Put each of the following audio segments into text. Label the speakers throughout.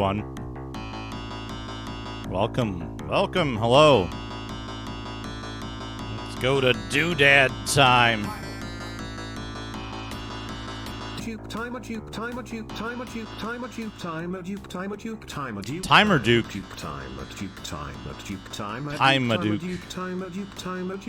Speaker 1: one. Welcome. Welcome. Hello. Let's go to Doodad time.
Speaker 2: Timer Duke, Timer Duke, Timer Duke, Timer Duke, Timer Duke, Timer Duke, Timer Duke,
Speaker 1: Timer Duke.
Speaker 2: Timer Duke, Timer Duke, Timer
Speaker 1: Duke.
Speaker 2: Timer Duke, Timer Duke, Timer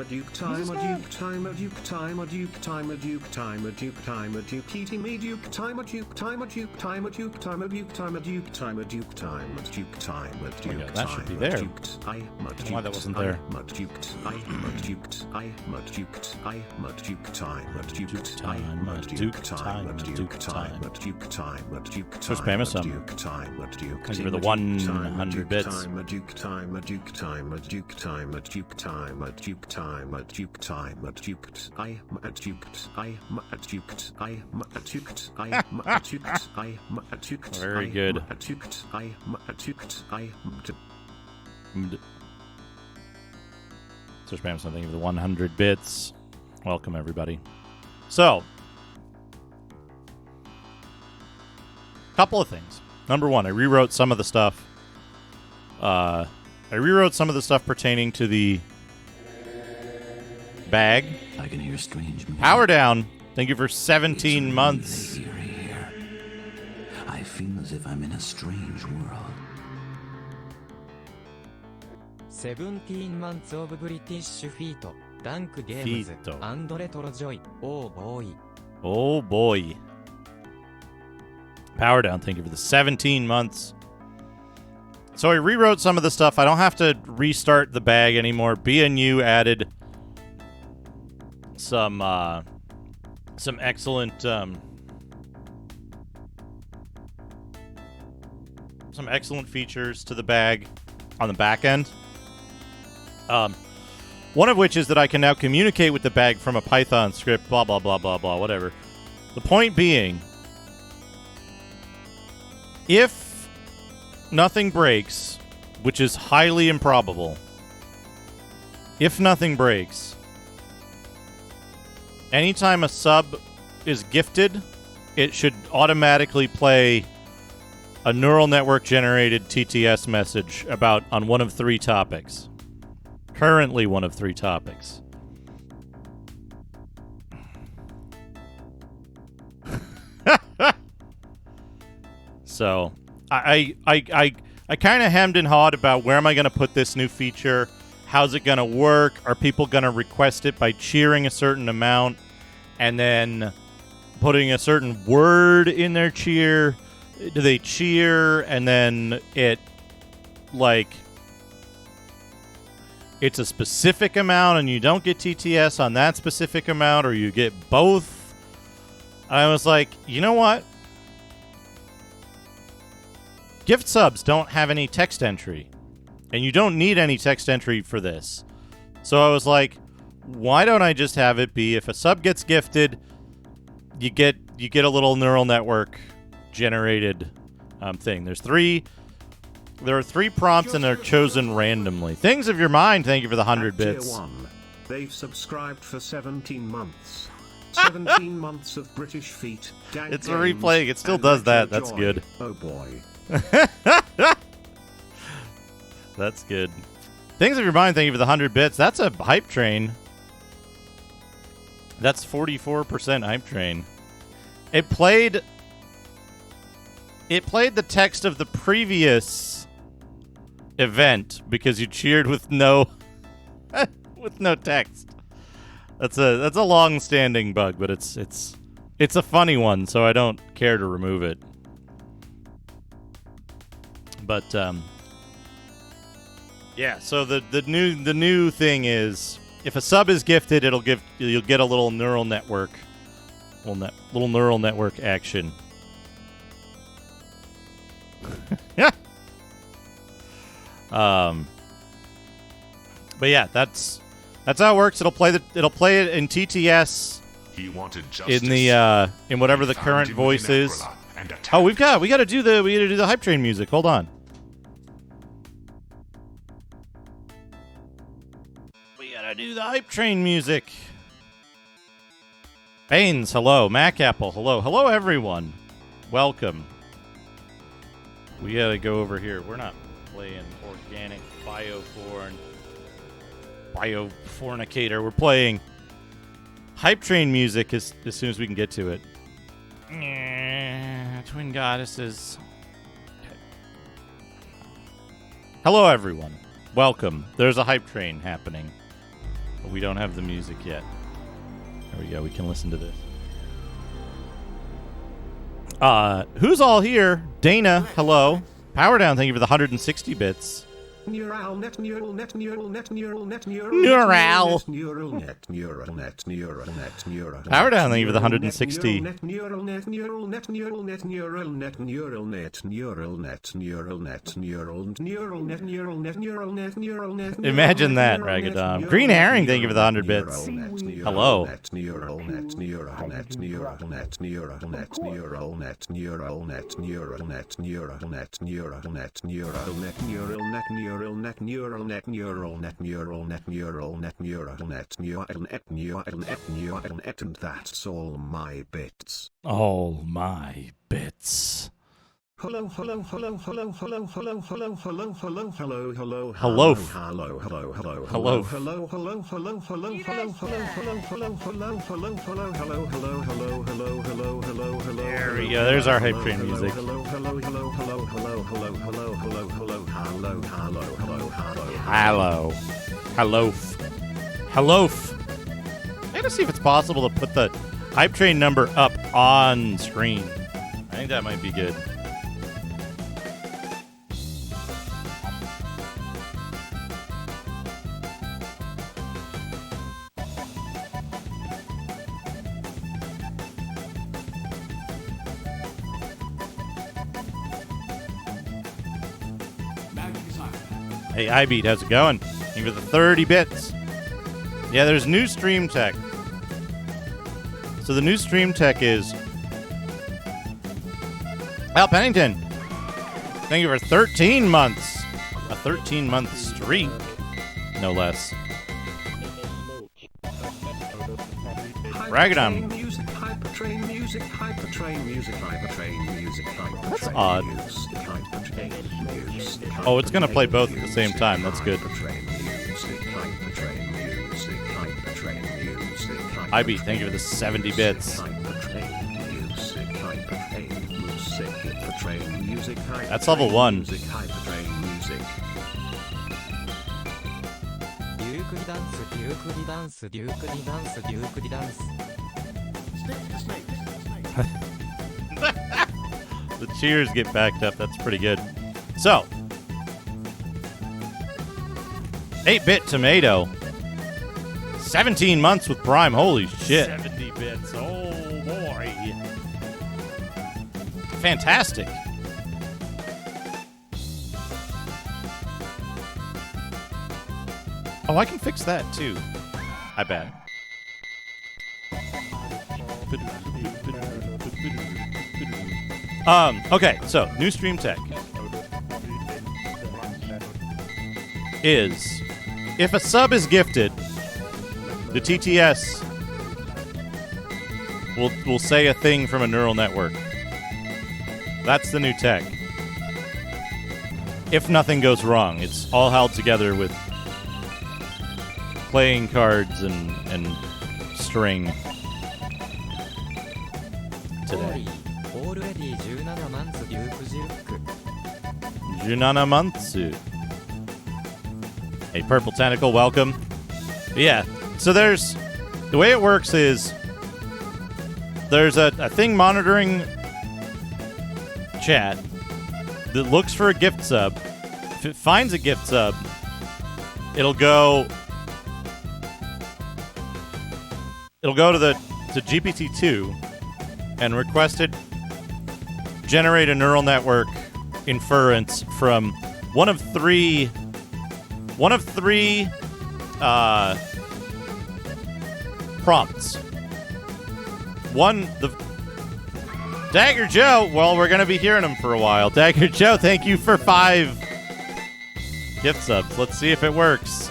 Speaker 2: Duke, Timer Duke, Timer Duke, Timer Duke, Timer Duke, Timer Duke, Timer Duke, Timer Duke, eating me Duke, Timer Duke, Timer Duke, Timer Duke, Timer Duke, Timer Duke, Timer Duke, Timer Duke, Timer Duke,
Speaker 1: that should be there.
Speaker 2: Why
Speaker 1: that wasn't there?
Speaker 2: Timer Duke, Timer Duke, Timer Duke, Timer Duke, Timer Duke, Timer Duke, Timer Duke, Timer Duke, Timer Duke,
Speaker 1: So spam us some. Thank you for the 100 bits.
Speaker 2: Timer Duke, Timer Duke, Timer Duke, Timer Duke, Timer Duke, Timer Duke, Timer Duke, I'm a duked, I'm a duked, I'm a duked, I'm a duked, I'm a duked.
Speaker 1: Very good.
Speaker 2: I'm a duked, I'm a duked,
Speaker 1: So spam something for the 100 bits. Welcome, everybody. So, couple of things. Number one, I rewrote some of the stuff. Pertaining to the bag.
Speaker 3: I can hear strange music.
Speaker 1: Power down. Thank you for 17 months.
Speaker 3: Here. I feel as if I'm in a strange world.
Speaker 4: 17 months of British feet. Dank Games and Retro Joy. Oh boy.
Speaker 1: Oh boy. Power down. Thank you for the 17 months. So I rewrote some of the stuff. I don't have to restart the bag anymore. BNU added some excellent features to the bag on the back end. One of which is that I can now communicate with the bag from a Python script, blah, blah, blah, blah, blah, whatever. The point being, if nothing breaks, which is highly improbable, if nothing breaks, anytime a sub is gifted, it should automatically play a neural network generated TTS message on one of three topics. Currently one of three topics. So, I kind of hemmed and hawed about where am I going to put this new feature? How's it going to work? Are people going to request it by cheering a certain amount and then putting a certain word in their cheer? Do they cheer and then it's a specific amount and you don't get TTS on that specific amount, or you get both? I was like, you know what? Gift subs don't have any text entry, and you don't need any text entry for this. So I was like, why don't I just have it be if a sub gets gifted, you get a little neural network generated thing. There are three prompts and they're chosen randomly. Things of your mind. Thank you for the 100 bits.
Speaker 2: Tier 1. They've subscribed for 17 months. 17 months of British feet.
Speaker 1: It's a replaying. It still does that. That's good.
Speaker 2: Oh boy.
Speaker 1: That's good. Things of your mind. Thank you for the 100 bits. That's a hype train. That's 44% hype train. It played the text of the previous event because you cheered with no text. That's a long-standing bug, but it's a funny one, so I don't care to remove it. But yeah. So the new thing is, if a sub is gifted, you'll get a little neural network, little neural network action. Yeah. But yeah, that's how it works. It'll play it in TTS.
Speaker 5: He wanted justice.
Speaker 1: In whatever the current voice is. Oh, we got to do the hype train music. Hold on. We got to do the hype train music. Baines, hello. Mac Apple, hello. Hello everyone. Welcome. We gotta go over here. We're not playing organic biofornicator. We're playing Hype Train music as soon as we can get to it. Twin Goddesses. Okay. Hello, everyone. Welcome. There's a Hype Train happening, but we don't have the music yet. There we go. We can listen to this. Who's all here? Dana, hello. Power Down, thank you for the 160 bits.
Speaker 2: Neural net, neural net, neural net, neural net, neural
Speaker 1: Neural.
Speaker 2: neural net, neural net, neural net, neural net.
Speaker 1: Power Down, thank you for the 160.
Speaker 2: Neural net, neural net, neural net, neural net, neural net, neural net, neural net, neural net, neural net, neural net, neural net, neural net.
Speaker 1: Imagine that, Ragadom. Green Herring, thank you for the 100 bits. Hello.
Speaker 2: Neural net, neural net, neural net, neural net, neural net, neural net, neural net, neural net, neural net, neural net, neural net, neural net, neural net, neural net, neural net, neural net, neural net, neural net, and that's all my bits.
Speaker 1: All my bits.
Speaker 2: Hello, hello, hello, hello, hello, hello, hello, hello, hello, hello, hello,
Speaker 1: Hello.
Speaker 2: hello, hello, hello,
Speaker 1: Hello.
Speaker 2: hello, hello, hello, hello, hello, hello, hello, hello, hello, hello, hello, hello, hello, hello, hello, hello, hello, hello.
Speaker 1: There we go. There's our Hype Train music.
Speaker 2: Hello, hello, hello, hello, hello, hello, hello, hello, hello, hello, hello, hello,
Speaker 1: Hello.
Speaker 2: hello.
Speaker 1: Hello. Hello. I gotta see if it's possible to put the Hype Train number up on screen. I think that might be good. Hey, iBeat, how's it going? Thank you for the 30 bits. Yeah, there's new stream tech. So the new stream tech is Al Pennington. Thank you for 13 months. A 13-month streak, no less. Ragadom.
Speaker 2: Music, Hypertrain music, Hypertrain music, Hypertrain music, Hypertrain.
Speaker 1: That's odd.
Speaker 2: Music, Hypertrain music.
Speaker 1: Oh, it's gonna play both at the same time. That's good.
Speaker 2: Hypertrain music, Hypertrain music, Hypertrain music.
Speaker 1: iBeat, thank you for the 70 bits.
Speaker 2: Hypertrain music, Hypertrain music, Hypertrain music.
Speaker 1: That's level 1.
Speaker 2: Music, Hypertrain music.
Speaker 4: デュークリダンス、デュークリダンス、デュークリダンス、デュークリダンス。
Speaker 1: The cheers get backed up. That's pretty good. So, 8-bit tomato. 17 months with Prime. Holy shit. 70 bits. Oh, boy. Fantastic. Oh, I can fix that, too. I bet. Okay, so new stream tech is if a sub is gifted, the TTS will say a thing from a neural network. That's the new tech. If nothing goes wrong, it's all held together with playing cards and string today.
Speaker 4: Already 17 months デュークジルック。
Speaker 1: Junana Mantsu. Hey, Purple Tentacle, welcome. But yeah, so there's... The way it works is there's a thing monitoring chat that looks for a gift sub. If it finds a gift sub, it'll go to GPT-2 and request it generate a neural network inference from one of three prompts. One, the Dagger Joe. Well, we're gonna be hearing him for a while. Dagger Joe, thank you for 5 gift subs. Let's see if it works.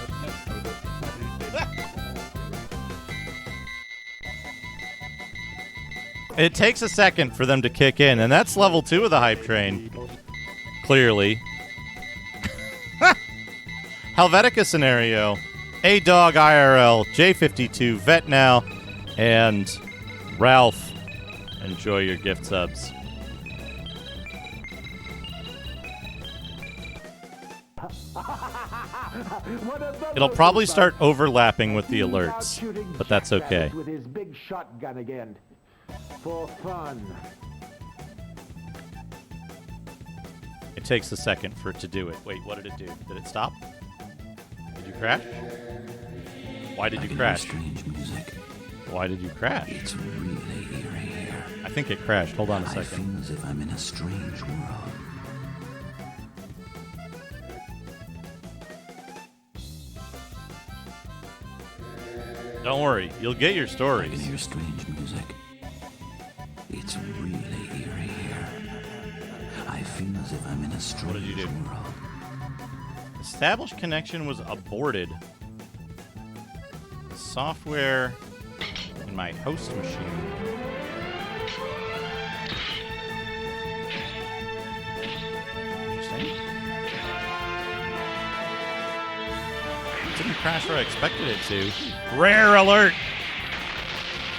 Speaker 1: It takes a second for them to kick in, and that's level 2 of the hype train. clearly. Helvetica Scenario, A-Dog IRL, J52, Vet Now, and Ralph. Enjoy your gift subs. It'll probably start overlapping with the alerts, but that's okay.
Speaker 5: With his big shotgun again. For fun.
Speaker 1: It takes a second for it to do it. Wait, what did it do? Did it stop? Did you crash? Why did you crash?
Speaker 3: Strange music.
Speaker 1: Why did you crash?
Speaker 3: It's really eerie here.
Speaker 1: I think it crashed. Hold on a
Speaker 3: I
Speaker 1: second.
Speaker 3: feel as if I'm in a strange world.
Speaker 1: Don't worry, you'll get your
Speaker 3: I can
Speaker 1: stories.
Speaker 3: hear strange music. It's really eerie here. I feel as if I'm in a strange
Speaker 1: did you do?
Speaker 3: world.
Speaker 1: Established connection was aborted. Software in my host machine. Interesting. It didn't crash where I expected it to. Rare alert!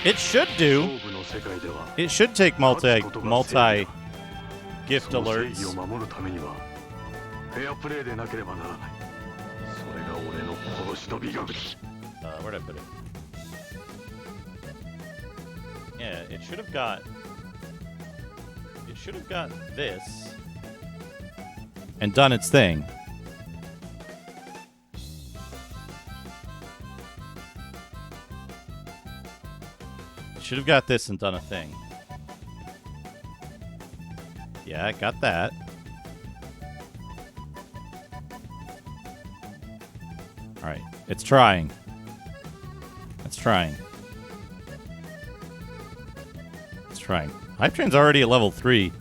Speaker 1: It should do. It should take multi gift alerts. Where'd I put it? Yeah, it should have got. It should have got this and done its thing. It should have got this and done a thing. Yeah, I got that. Alright, it's trying. It's trying. It's trying. Hype Train's already at level 3.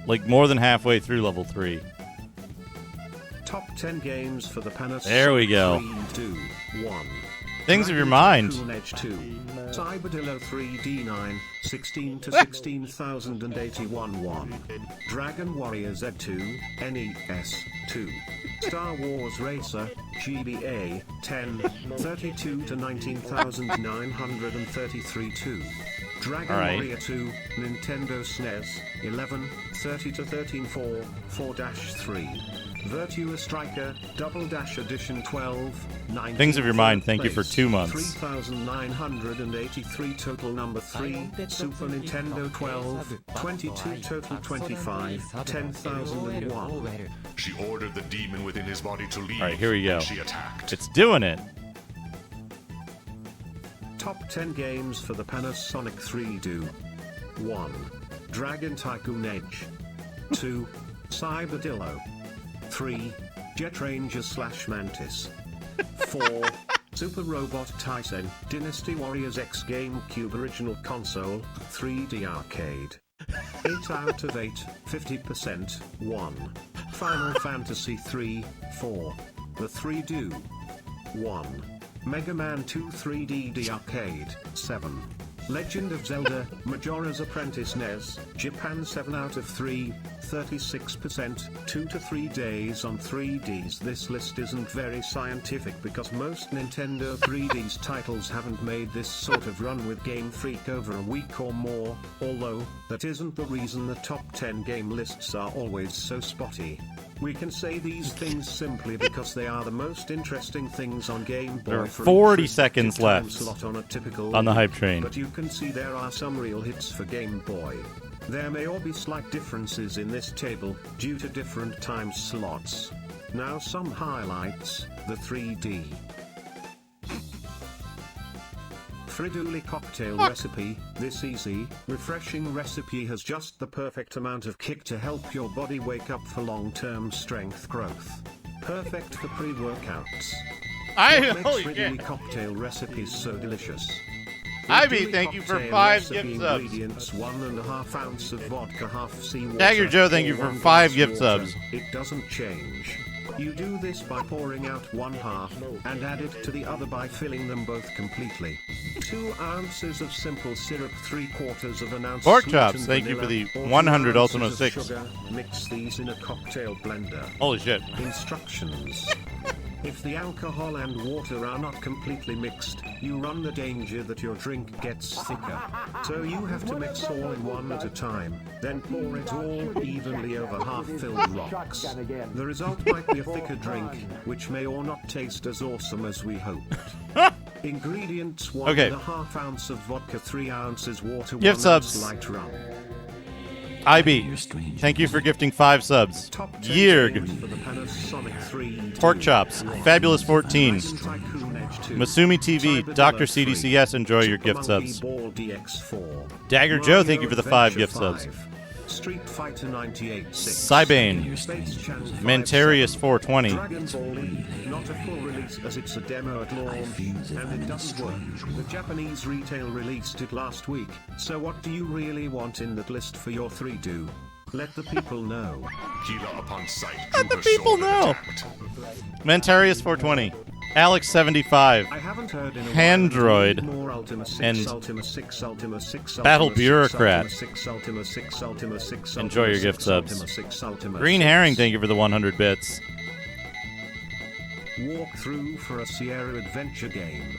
Speaker 1: Like, more than halfway through level 3.
Speaker 2: Top 10 games for the Panasonic.
Speaker 1: There we go.
Speaker 2: 3, 2, 1.
Speaker 1: Things of your mind.
Speaker 2: Dragon Tycoon Edge 2. Cyberdillo 3D9, 16 to 16,081 1. Dragon Warrior Z2, NES 2. Star Wars Racer, GBA 10, 32 to 19,933 2. Dragon Warrior 2, Nintendo SNES, 11, 30 to 13.4, 4-3. Virtua Striker, Double Dash Edition 12, 19.
Speaker 1: Things of your mind, thank you for 2 months.
Speaker 2: 3,983 total number 3. Super Nintendo 12, 22 total 25, 10,001.
Speaker 6: She ordered the demon within his body to leave.
Speaker 1: All right, here we go.
Speaker 6: And she attacked.
Speaker 1: It's doing it.
Speaker 2: Top 10 games for the Panasonic 3D. 1. Dragon Tycoon Edge. 2. Cyberdillo. 3. Jet Ranger / Mantis. 4. Super Robot Tyson, Dynasty Warriors X GameCube Original Console, 3D Arcade. 8 out of 8, 50%, 1. Final Fantasy 3, 4. The 3D. 1. Mega Man 2 3D Arcade, 7. Legend of Zelda, Majora's Apprentice NES, Japan 7 out of 3, 36%, 2 to 3 days on 3Ds. This list isn't very scientific because most Nintendo 3Ds titles haven't made this sort of run with Game Freak over a week or more, although, that isn't the reason the top 10 game lists are always so spotty. We can say these things simply because they are the most interesting things on Game Boy.
Speaker 1: There are
Speaker 2: for
Speaker 1: 40
Speaker 2: each
Speaker 1: seconds
Speaker 2: time
Speaker 1: left
Speaker 2: slot on a typical
Speaker 1: on the
Speaker 2: week.
Speaker 1: Hype Train.
Speaker 2: But you can see there are some real hits for Game Boy. There may all be slight differences in this table, due to different time slots. Now some highlights, the 3D. Friduli cocktail recipe. This easy, refreshing recipe has just the perfect amount of kick to help your body wake up for long-term strength growth. Perfect for pre-workouts. What makes Friduli cocktail recipes so delicious?
Speaker 1: Ivy, thank you for 5 gift subs.
Speaker 2: Ingredients: 1.5 ounce of vodka, half seawater.
Speaker 1: Dagger Joe, thank you for 5 gift subs.
Speaker 2: It doesn't change. You do this by pouring out one half and add it to the other by filling them both completely. 2 ounces of simple syrup, 3/4 of an ounce
Speaker 1: Pork
Speaker 2: sweetened
Speaker 1: chops, thank you for the
Speaker 2: vanilla, or
Speaker 1: 100
Speaker 2: 2 ounces
Speaker 1: Ultima
Speaker 2: of
Speaker 1: 6.
Speaker 2: Sugar. Mix these in a cocktail blender.
Speaker 1: Holy shit.
Speaker 2: Instructions. If the alcohol and water are not completely mixed, you run the danger that your drink gets thicker. So you have to mix all in one at a time, then pour it all evenly over half-filled rocks. The result might be a thicker drink, which may or not taste as awesome as we hoped. Ingredients: 1.5 ounce of vodka, 3 ounces water, 1
Speaker 1: Gift subs.
Speaker 2: ounce light rum.
Speaker 1: IB, thank you for gifting 5 subs.
Speaker 2: Top 10
Speaker 1: Yeerg,
Speaker 2: tunes for the Panasonic 3D.
Speaker 1: Pork chops, Fabulous 14,
Speaker 2: Tycoon Edge 2.
Speaker 1: Masumi TV,
Speaker 2: Cyber
Speaker 1: Dr.
Speaker 2: Dilla 3,
Speaker 1: CDCS, enjoy your
Speaker 2: Super
Speaker 1: gift
Speaker 2: Monkey
Speaker 1: subs.
Speaker 2: Ball DX4,
Speaker 1: Dagger Joe,
Speaker 2: Mario
Speaker 1: thank you for the 5
Speaker 2: Adventure
Speaker 1: gift subs.
Speaker 2: 5, Street Fighter 98.6,
Speaker 1: Cybane,
Speaker 2: Space Channel 5,
Speaker 1: Mentarius 420,
Speaker 2: Dragon Ball E, not a full release as it's a demo at launch, and it doesn't work. The Japanese retail released it last week, so what do you really want in that list for your 3-do? Let the people know.
Speaker 6: Gila upon sight.
Speaker 1: Let
Speaker 6: drew
Speaker 1: the
Speaker 6: her
Speaker 1: people
Speaker 6: sword and
Speaker 1: know.
Speaker 6: attacked.
Speaker 1: Mentarius 420, Alex 75,
Speaker 2: I haven't heard in a
Speaker 1: Handroid,
Speaker 2: while. More Ultima 6,
Speaker 1: and
Speaker 2: Ultima 6, Ultima 6,
Speaker 1: Battle
Speaker 2: Ultima 6,
Speaker 1: Bureaucrat.
Speaker 2: Ultima 6, Ultima 6, Ultima 6,
Speaker 1: Enjoy
Speaker 2: Ultima
Speaker 1: your gift
Speaker 2: 6,
Speaker 1: subs.
Speaker 2: Ultima 6, Ultima
Speaker 1: Green
Speaker 2: 6.
Speaker 1: Herring, thank you for the 100 bits.
Speaker 2: Walk through for a Sierra adventure game.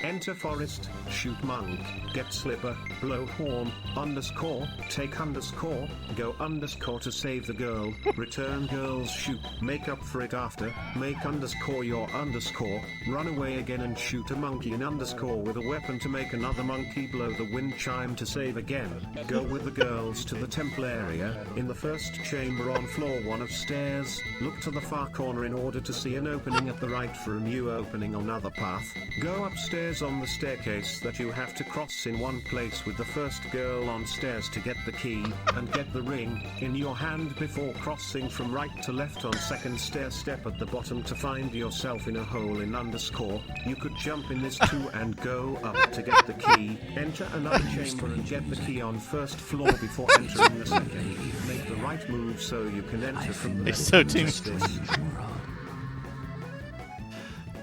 Speaker 2: Enter forest, shoot monk, get slipper, blow horn, underscore, take underscore, go underscore to save the girl, return girls shoot, make up for it after, make underscore your underscore, run away again and shoot a monkey in underscore with a weapon to make another monkey, blow the wind chime to save again, go with the girls to the temple area, in the first chamber on floor 1 of stairs, look to the far corner in order to see an opening at the right for a new opening on other path, go upstairs on the staircase that you have to cross in one place with the first girl on stairs to get the key, and get the ring in your hand before crossing from right to left on second stair step at the bottom to find yourself in a hole in underscore. You could jump in this too and go up to get the key, enter another chamber and get the key on first floor before entering the second. Make the right move so you can enter from the
Speaker 1: It's
Speaker 2: left.
Speaker 1: so team.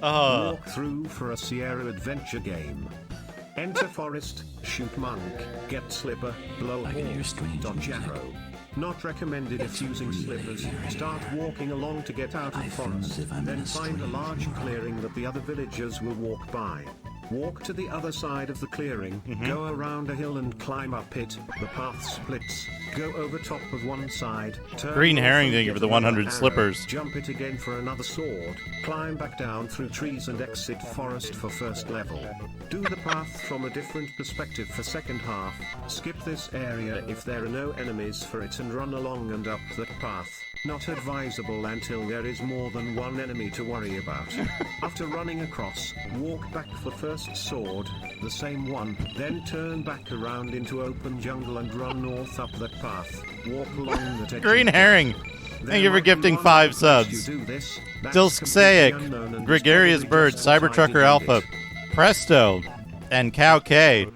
Speaker 2: Walk through for a Sierra adventure game. Enter forest, shoot monk, get slipper, blow horn, dodge arrow. Not recommended if using slippers. Start walking along to get out of forest, then find a large clearing that the other villagers will walk by. Walk to the other side of the clearing, go around a hill and climb up it. The path splits. Go over top of one side, turn
Speaker 1: Green
Speaker 2: north
Speaker 1: Herring,
Speaker 2: and
Speaker 1: thank you
Speaker 2: get
Speaker 1: for the
Speaker 2: another
Speaker 1: 100
Speaker 2: arrow,
Speaker 1: slippers.
Speaker 2: Jump it again for another sword. Climb back down through trees and exit forest for first level. Do the path from a different perspective for second half. Skip this area if there are no enemies for it and run along and up that path. Not advisable until there is more than one enemy to worry about. After running across, walk back for first sword, the same one, then turn back around into open jungle and run north up that path. Walk along that edge.
Speaker 1: Green Herring, thank you for gifting 5 subs. Dilsksaic, Gregarious Bird, Cybertrucker Alpha, Presto, and Cow K.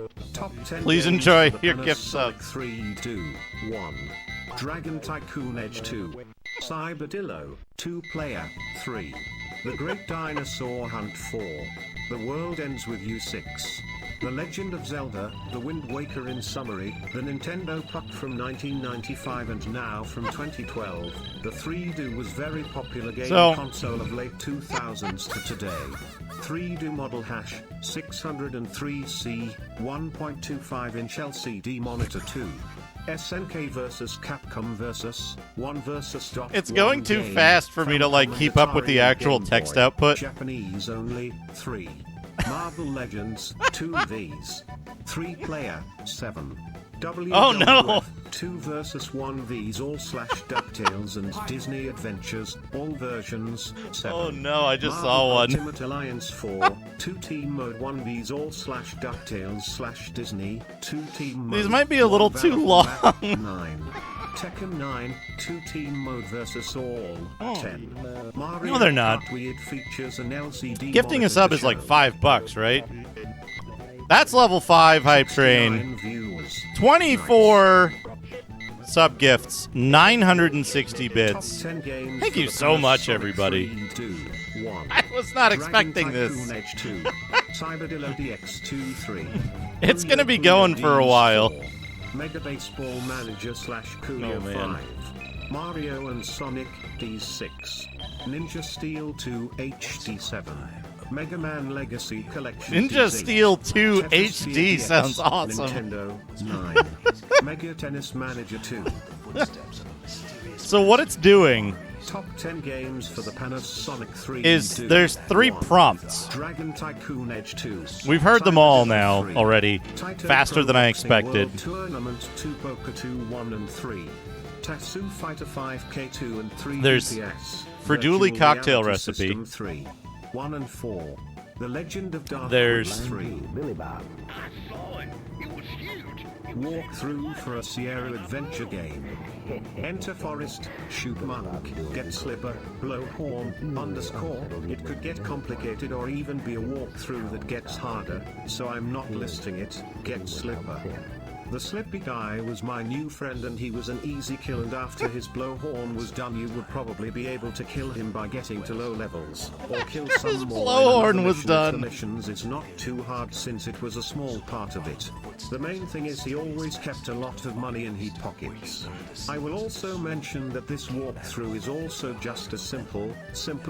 Speaker 1: Please enjoy your gift subs.
Speaker 2: 3, 2, 1. Dragon Tycoon Edge 2. Cyberdillo, 2-player, 3. The Great Dinosaur Hunt 4. The World Ends With You 6. The Legend of Zelda, The Wind Waker. In summary, the Nintendo Puck from 1995 and now from 2012, the 3-do was very popular game console of late 2000s to today. 3-do model hash, 603C, 1.25-inch LCD monitor 2. SNK versus Capcom versus 1 versus.
Speaker 1: It's going too fast for me to keep up with the actual text output.
Speaker 2: Japanese only 3. Marvel Legends 2Vs. 3-player 7.
Speaker 1: Oh no!
Speaker 2: 2 versus 1Vs all / DuckTales and Disney Adventures, all versions 7.
Speaker 1: Oh no, I just
Speaker 2: Marvel
Speaker 1: saw one.
Speaker 2: Ultimate Alliance 4, 2 team mode 1Vs all / DuckTales / Disney, 2 team mode.
Speaker 1: These might be a little
Speaker 2: one
Speaker 1: too
Speaker 2: Battle
Speaker 1: long.
Speaker 2: Map 9. Tekken 9, 2 team mode versus all 10. Mario
Speaker 1: No, they're not.
Speaker 2: Kart Weird features an LCD
Speaker 1: Gifting a
Speaker 2: monitor
Speaker 1: sub
Speaker 2: to
Speaker 1: is like
Speaker 2: show.
Speaker 1: $5, right? That's level 5 Hype Train.
Speaker 2: 9 views.
Speaker 1: 24 sub gifts, 960 bits.
Speaker 2: Top 10 games
Speaker 1: Thank
Speaker 2: for
Speaker 1: you
Speaker 2: the
Speaker 1: so much,
Speaker 2: Panasonic
Speaker 1: everybody.
Speaker 2: 3, 2, 1.
Speaker 1: I was not
Speaker 2: Dragon
Speaker 1: expecting this.
Speaker 2: Tycoon Edge 2, Cyberdillo DX2 3.
Speaker 1: It's gonna be
Speaker 2: Puyo
Speaker 1: going
Speaker 2: Puyo
Speaker 1: for a
Speaker 2: Ds
Speaker 1: while.
Speaker 2: 4, Mega Baseball Manager / Coolio
Speaker 1: Oh, man.
Speaker 2: 5. Mario and Sonic D6. Ninja Steel 2 HD7. Mega Man Legacy Collection
Speaker 1: Ninja
Speaker 2: D8,
Speaker 1: Steel 2
Speaker 2: Tetris
Speaker 1: HD
Speaker 2: DX,
Speaker 1: sounds awesome.
Speaker 2: Nintendo 9. Mega Tennis Manager 2.
Speaker 1: So what it's doing
Speaker 2: Top 10 games for the Panasonic 3
Speaker 1: is
Speaker 2: 2,
Speaker 1: there's 3
Speaker 2: 1.
Speaker 1: prompts.
Speaker 2: Dragon Tycoon Edge 2.
Speaker 1: We've heard them all now
Speaker 2: 3.
Speaker 1: already,
Speaker 2: Taito
Speaker 1: faster
Speaker 2: Pro
Speaker 1: than I
Speaker 2: Boxing
Speaker 1: expected.
Speaker 2: World Tournament 2 Boca 2 1 and 3. Tatsu Fighter 5 K2 and 3
Speaker 1: There's
Speaker 2: DPS.
Speaker 1: Freduli
Speaker 2: Virtual
Speaker 1: Cocktail
Speaker 2: Reality
Speaker 1: Recipe.
Speaker 2: System 3. 1 and 4. The Legend of Dark
Speaker 1: There's-
Speaker 2: Horse 3.
Speaker 5: Billy Bob.
Speaker 2: Walkthrough for a Sierra adventure game. Enter forest, shoot monk, get slipper, blow horn, underscore. It could get complicated or even be a walkthrough that gets harder, so I'm not listing it. Get slipper. The Slippy guy was my new friend and he was an easy kill, and after his blowhorn was done you would probably be able to kill him by getting to low levels, or kill some
Speaker 1: His
Speaker 2: more.
Speaker 1: blowhorn
Speaker 2: in another
Speaker 1: was
Speaker 2: mission.
Speaker 1: done.
Speaker 2: The missions is not too hard since it was a small part of it. The main thing is he always kept a lot of money in his pockets. I will also mention that this walkthrough is also just a simple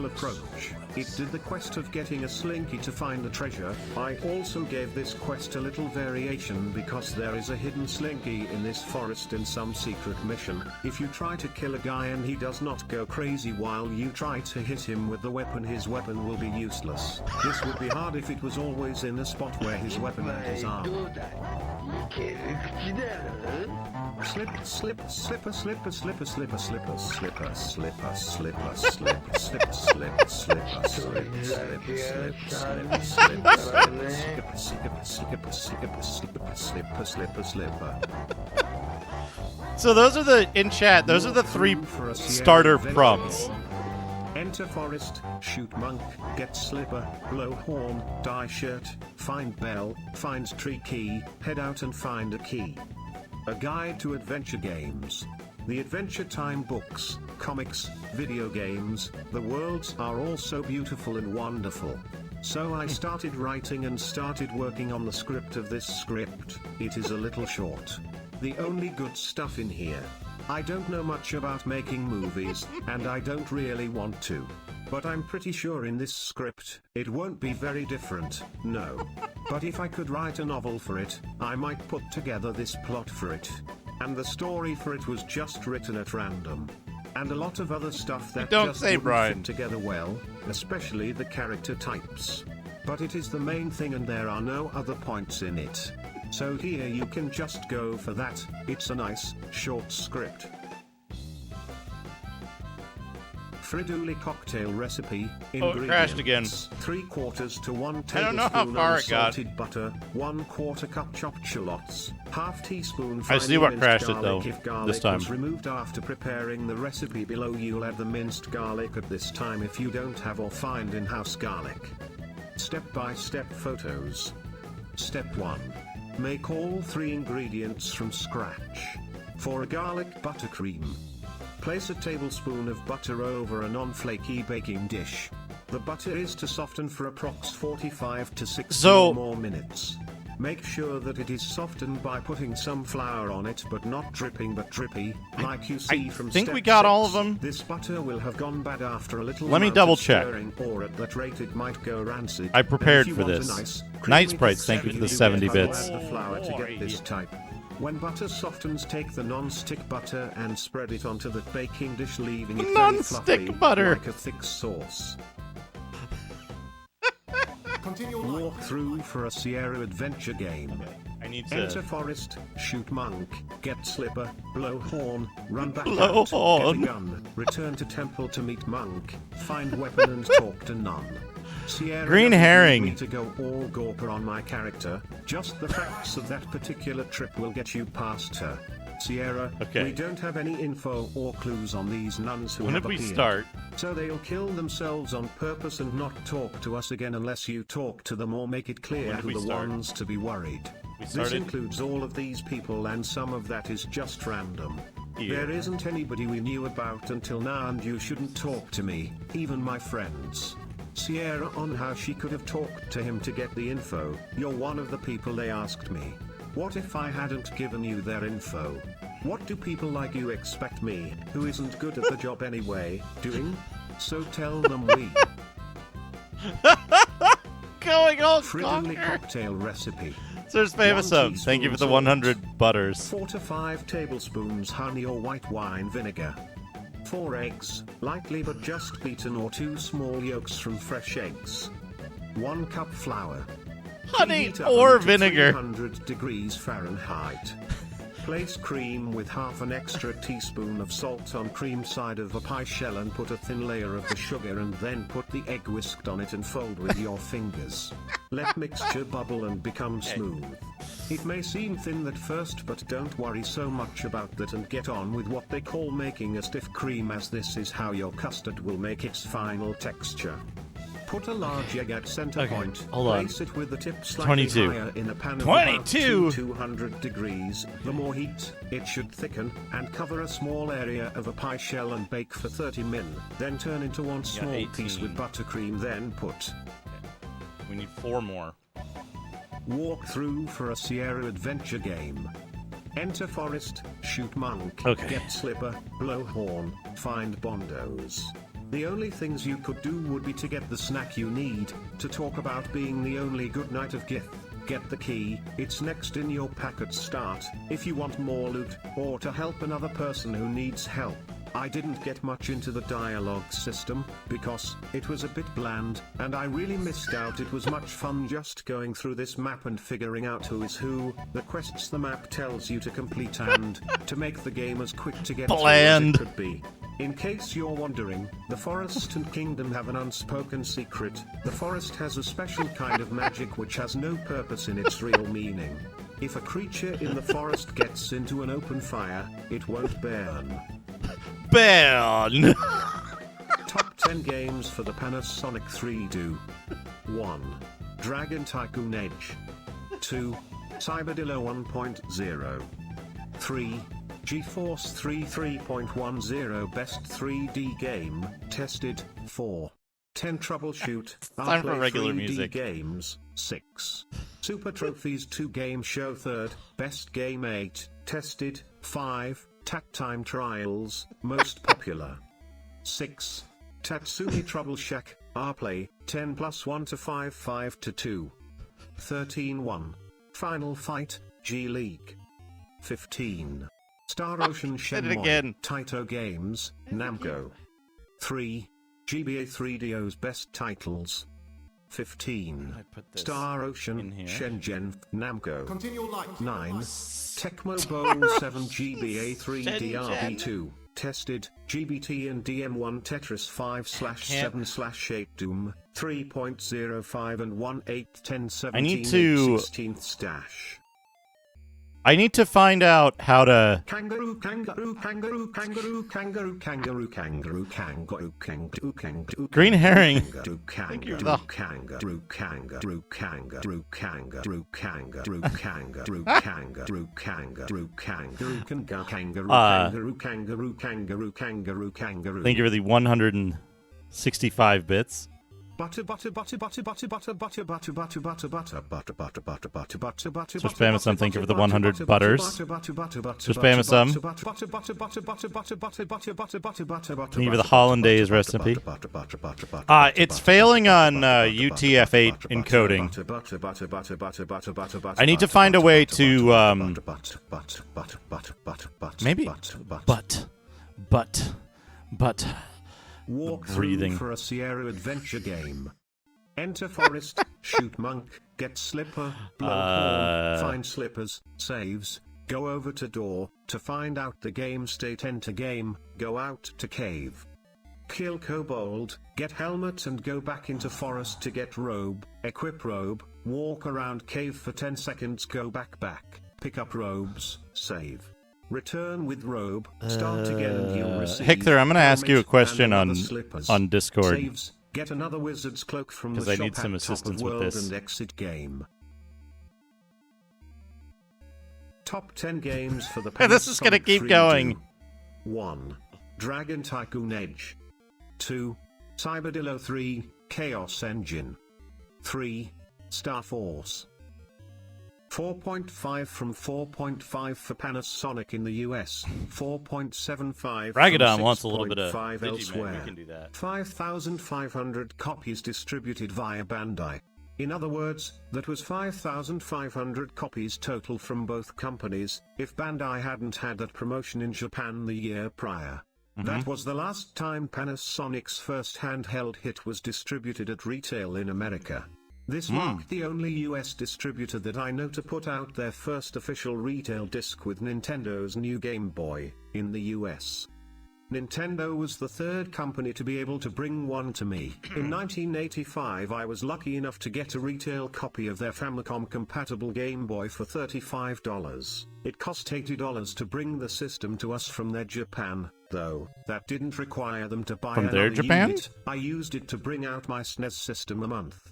Speaker 2: approach. It did the quest of getting a slinky to find the treasure. I also gave this quest a little variation because there is a hidden slinky in this forest in some secret mission. If you try to kill a guy and he does not go crazy while you try to hit him with the weapon, his weapon will be useless. This would be hard if it was always in a spot where his weapon and his arm. Slipper, slipper, slipper, slipper, slipper, slipper, slipper, slipper, slipper, slipper, slipper, slipper, slipper, slipper, slipper.
Speaker 1: So those are the, in chat, those are the 3 starter prompts.
Speaker 2: Enter forest, shoot monk, get slipper, blow horn, dye shirt, find bell, find tree key, head out and find a key. A guide to adventure games. The Adventure Time books, comics, video games, the worlds are all so beautiful and wonderful. So I started writing and started working on the script of this script. It is a little short. The only good stuff in here. I don't know much about making movies, and I don't really want to. But I'm pretty sure in this script, it won't be very different, no. But if I could write a novel for it, I might put together this plot for it. And the story for it was just written at random. And a lot of other stuff that
Speaker 1: Don't
Speaker 2: just
Speaker 1: say,
Speaker 2: wouldn't
Speaker 1: Brian.
Speaker 2: fit together well, especially the character types. But it is the main thing and there are no other points in it. So here you can just go for that. It's a nice, short script. Freduli cocktail recipe.
Speaker 1: Oh, it crashed again.
Speaker 2: 3/4 to 1
Speaker 1: I don't know how
Speaker 2: tablespoon
Speaker 1: far it got.
Speaker 2: unsalted butter, 1/4 cup chopped shallots, half teaspoon
Speaker 1: I see
Speaker 2: finely
Speaker 1: what
Speaker 2: minced
Speaker 1: crashed it,
Speaker 2: garlic.
Speaker 1: though,
Speaker 2: If garlic
Speaker 1: this time.
Speaker 2: was removed after preparing the recipe below, you'll add the minced garlic at this time if you don't have or find in-house garlic. Step-by-step photos. Step 1. Make all 3 ingredients from scratch. For a garlic buttercream, place a tablespoon of butter over a non-flaky baking dish. The butter is to soften for approx 45 to 60 more minutes. Make sure that it is softened by putting some flour on it, but not dripping but drippy, like you see from
Speaker 1: think
Speaker 2: step
Speaker 1: we got
Speaker 2: 6.
Speaker 1: all of them.
Speaker 2: This butter will have gone bad after a little
Speaker 1: Let me
Speaker 2: amount
Speaker 1: double
Speaker 2: of
Speaker 1: check.
Speaker 2: stirring, or at that rate it might go rancid.
Speaker 1: I prepared
Speaker 2: And if
Speaker 1: for
Speaker 2: you want
Speaker 1: this.
Speaker 2: a nice,
Speaker 1: Night
Speaker 2: creamy
Speaker 1: Sprites, thank you for the
Speaker 2: texture,
Speaker 1: 70
Speaker 2: you
Speaker 1: bits.
Speaker 2: add the flour to get this type. When butter softens, take the non-stick butter and spread it onto the baking dish, leaving it very
Speaker 1: Non-stick
Speaker 2: fluffy,
Speaker 1: butter.
Speaker 2: like a thick sauce. Walk through for a Sierra adventure game.
Speaker 1: I need
Speaker 2: Enter
Speaker 1: to.
Speaker 2: forest, shoot monk, get slipper, blow horn, run back
Speaker 1: Blow
Speaker 2: out,
Speaker 1: horn.
Speaker 2: get a gun, return to temple to meet monk, find weapon and talk to nun. Sierra
Speaker 1: Green
Speaker 2: doesn't
Speaker 1: herring.
Speaker 2: need me to go all Gorper on my character, just the facts of that particular trip will get you past her. Sierra,
Speaker 1: Okay.
Speaker 2: we don't have any info or clues on these nuns who
Speaker 1: When
Speaker 2: have
Speaker 1: did we
Speaker 2: appeared.
Speaker 1: start?
Speaker 2: So they'll kill themselves on purpose and not talk to us again unless you talk to them or make it clear
Speaker 1: When did
Speaker 2: who
Speaker 1: we
Speaker 2: the
Speaker 1: start?
Speaker 2: ones to be worried.
Speaker 1: We
Speaker 2: This
Speaker 1: started.
Speaker 2: includes all of these people and some of that is just random. There isn't anybody we knew about until now, and you shouldn't talk to me, even my friends. Sierra on how she could have talked to him to get the info. You're one of the people they asked me. What if I hadn't given you their info? What do people like you expect me, who isn't good at the job anyway, doing? So tell them we.
Speaker 1: Going all
Speaker 2: Friendly
Speaker 1: conquer.
Speaker 2: cocktail recipe.
Speaker 1: Sir Famous
Speaker 2: One
Speaker 1: Thank you for the
Speaker 2: teaspoon
Speaker 1: 100 butters.
Speaker 2: 4 to 5 tablespoons honey or white wine vinegar. 4 eggs, lightly but just beaten, or 2 small yolks from fresh eggs. 1 cup flour.
Speaker 1: Honey
Speaker 2: Preheat
Speaker 1: or
Speaker 2: oven to
Speaker 1: vinegar.
Speaker 2: 300 degrees Fahrenheit. Place cream with half an extra teaspoon of salt on cream side of a pie shell and put a thin layer of the sugar, and then put the egg whisked on it and fold with your fingers. Let mixture bubble and become smooth. It may seem thin at first, but don't worry so much about that and get on with what they call making a stiff cream, as this is how your custard will make its final texture. Put a large egg at center point.
Speaker 1: hold on.
Speaker 2: Place it with the tip slightly
Speaker 1: 22.
Speaker 2: higher in a pan of
Speaker 1: 22.
Speaker 2: about 200 degrees. The more heat, it should thicken, and cover a small area of a pie shell and bake for 30 min. Then turn into one small
Speaker 1: 18.
Speaker 2: piece with buttercream, then put.
Speaker 1: We need 4 more.
Speaker 2: Walk through for a Sierra adventure game. Enter forest, shoot monk,
Speaker 1: Okay.
Speaker 2: get slipper, blow horn, find bondos. The only things you could do would be to get the snack you need, to talk about being the only good night of Gith, get the key, it's next in your pack at start, if you want more loot, or to help another person who needs help. I didn't get much into the dialogue system, because it was a bit bland, and I really missed out. It was much fun just going through this map and figuring out who is who, the quests the map tells you to complete, and to make the game as quick to get through as
Speaker 1: Bland.
Speaker 2: it could be. In case you're wondering, the forest and kingdom have an unspoken secret. The forest has a special kind of magic which has no purpose in its real meaning. If a creature in the forest gets into an open fire, it won't burn.
Speaker 1: Ban!
Speaker 2: Top 10 games for the Panasonic 3Do. 1. Dragon Tycoon Edge. 2. Cyberdilla 1.0. 3. GeForce 3 3.10 Best 3D Game, tested. 4. 10 Troubleshoot,
Speaker 1: time for
Speaker 2: Play
Speaker 1: regular
Speaker 2: 3D
Speaker 1: music.
Speaker 2: Games, 6. Super Trophies 2 Game Show 3rd, Best Game 8, tested. 5. Tat Time Trials, most popular. 6. Tatsumi Trouble Shack, Rplay, 10 plus 1 to 5 5 to 2. 13-1. Final Fight, G League. 15. Star Ocean
Speaker 1: Said it
Speaker 2: Shenmue,
Speaker 1: again.
Speaker 2: Taito Games, Namco. 3. GBA 3DO's best titles. 15.
Speaker 1: I put this
Speaker 2: Star
Speaker 1: in
Speaker 2: Ocean,
Speaker 1: here.
Speaker 2: Shenzhen, Namco.
Speaker 6: Continue light.
Speaker 2: 9. Tecmo Bowl 7 GBA 3 DRB2. Tested, GBT and DM1 Tetris 5/7/8 Doom, 3.05 and 1/8/10/17
Speaker 1: I need to-
Speaker 2: 16th stash.
Speaker 1: I need to find out how to...
Speaker 2: Kangaroo, kangaroo, kangaroo, kangaroo, kangaroo, kangaroo, kangaroo, kangaroo, kangaroo, kangaroo.
Speaker 1: Green herring.
Speaker 2: Kangaroo,
Speaker 1: you for
Speaker 2: kangaroo,
Speaker 1: the-
Speaker 2: kangaroo, kangaroo, kangaroo, kangaroo, kangaroo, kangaroo, kangaroo, kangaroo, kangaroo, kangaroo, kangaroo, kangaroo, kangaroo, kangaroo.
Speaker 1: Thank you for the 165 bits.
Speaker 2: Butter, butter, butter, butter, butter, butter, butter, butter, butter, butter, butter, butter, butter, butter, butter, butter, butter.
Speaker 1: So spam us some, thank you for the 100 butters. So spam us some. Thank you for the hollandaise recipe. It's failing on UTF-8 encoding. I need to find a way to, maybe, but,
Speaker 2: Walk
Speaker 1: breathing.
Speaker 2: through for a Sierra adventure game. Enter forest, shoot monk, get slipper, blow horn, find slippers, saves, go over to door, to find out the game state, enter game, go out to cave. Kill kobold, get helmet and go back into forest to get robe, equip robe, walk around cave for 10 seconds, go back, pick up robes, save. Return with robe, start again and you'll receive
Speaker 1: Hector, I'm gonna ask you a
Speaker 2: helmet
Speaker 1: question
Speaker 2: and
Speaker 1: on
Speaker 2: other slippers.
Speaker 1: Discord.
Speaker 2: Saves, get another wizard's cloak from
Speaker 1: 'Cause
Speaker 2: the
Speaker 1: I
Speaker 2: shop
Speaker 1: need some
Speaker 2: at top of
Speaker 1: assistance with
Speaker 2: world
Speaker 1: this.
Speaker 2: and exit game. Top 10 games for the
Speaker 1: This is gonna
Speaker 2: Panasonic
Speaker 1: keep
Speaker 2: 3D.
Speaker 1: going.
Speaker 2: 1. Dragon Tycoon Edge. 2. Cyberdillo 3, Chaos Engine. 3. Star Force. 4.5 from 4.5 for Panasonic in the US, 4.75
Speaker 1: Ragadon
Speaker 2: from
Speaker 1: wants a little bit of
Speaker 2: 6.5
Speaker 1: Digimon.
Speaker 2: elsewhere.
Speaker 1: We can do that.
Speaker 2: 5,500 copies distributed via Bandai. In other words, that was 5,500 copies total from both companies, if Bandai hadn't had that promotion in Japan the year prior. That was the last time Panasonic's first handheld hit was distributed at retail in America. This marked the only US distributor that I know to put out their first official retail disc with Nintendo's new Game Boy, in the US. Nintendo was the third company to be able to bring one to me. In 1985 I was lucky enough to get a retail copy of their Famicom-compatible Game Boy for $35. It cost $80 to bring the system to us from their Japan, though. That didn't require them to buy
Speaker 1: From
Speaker 2: another
Speaker 1: their Japan?
Speaker 2: unit. I used it to bring out my SNES system a month.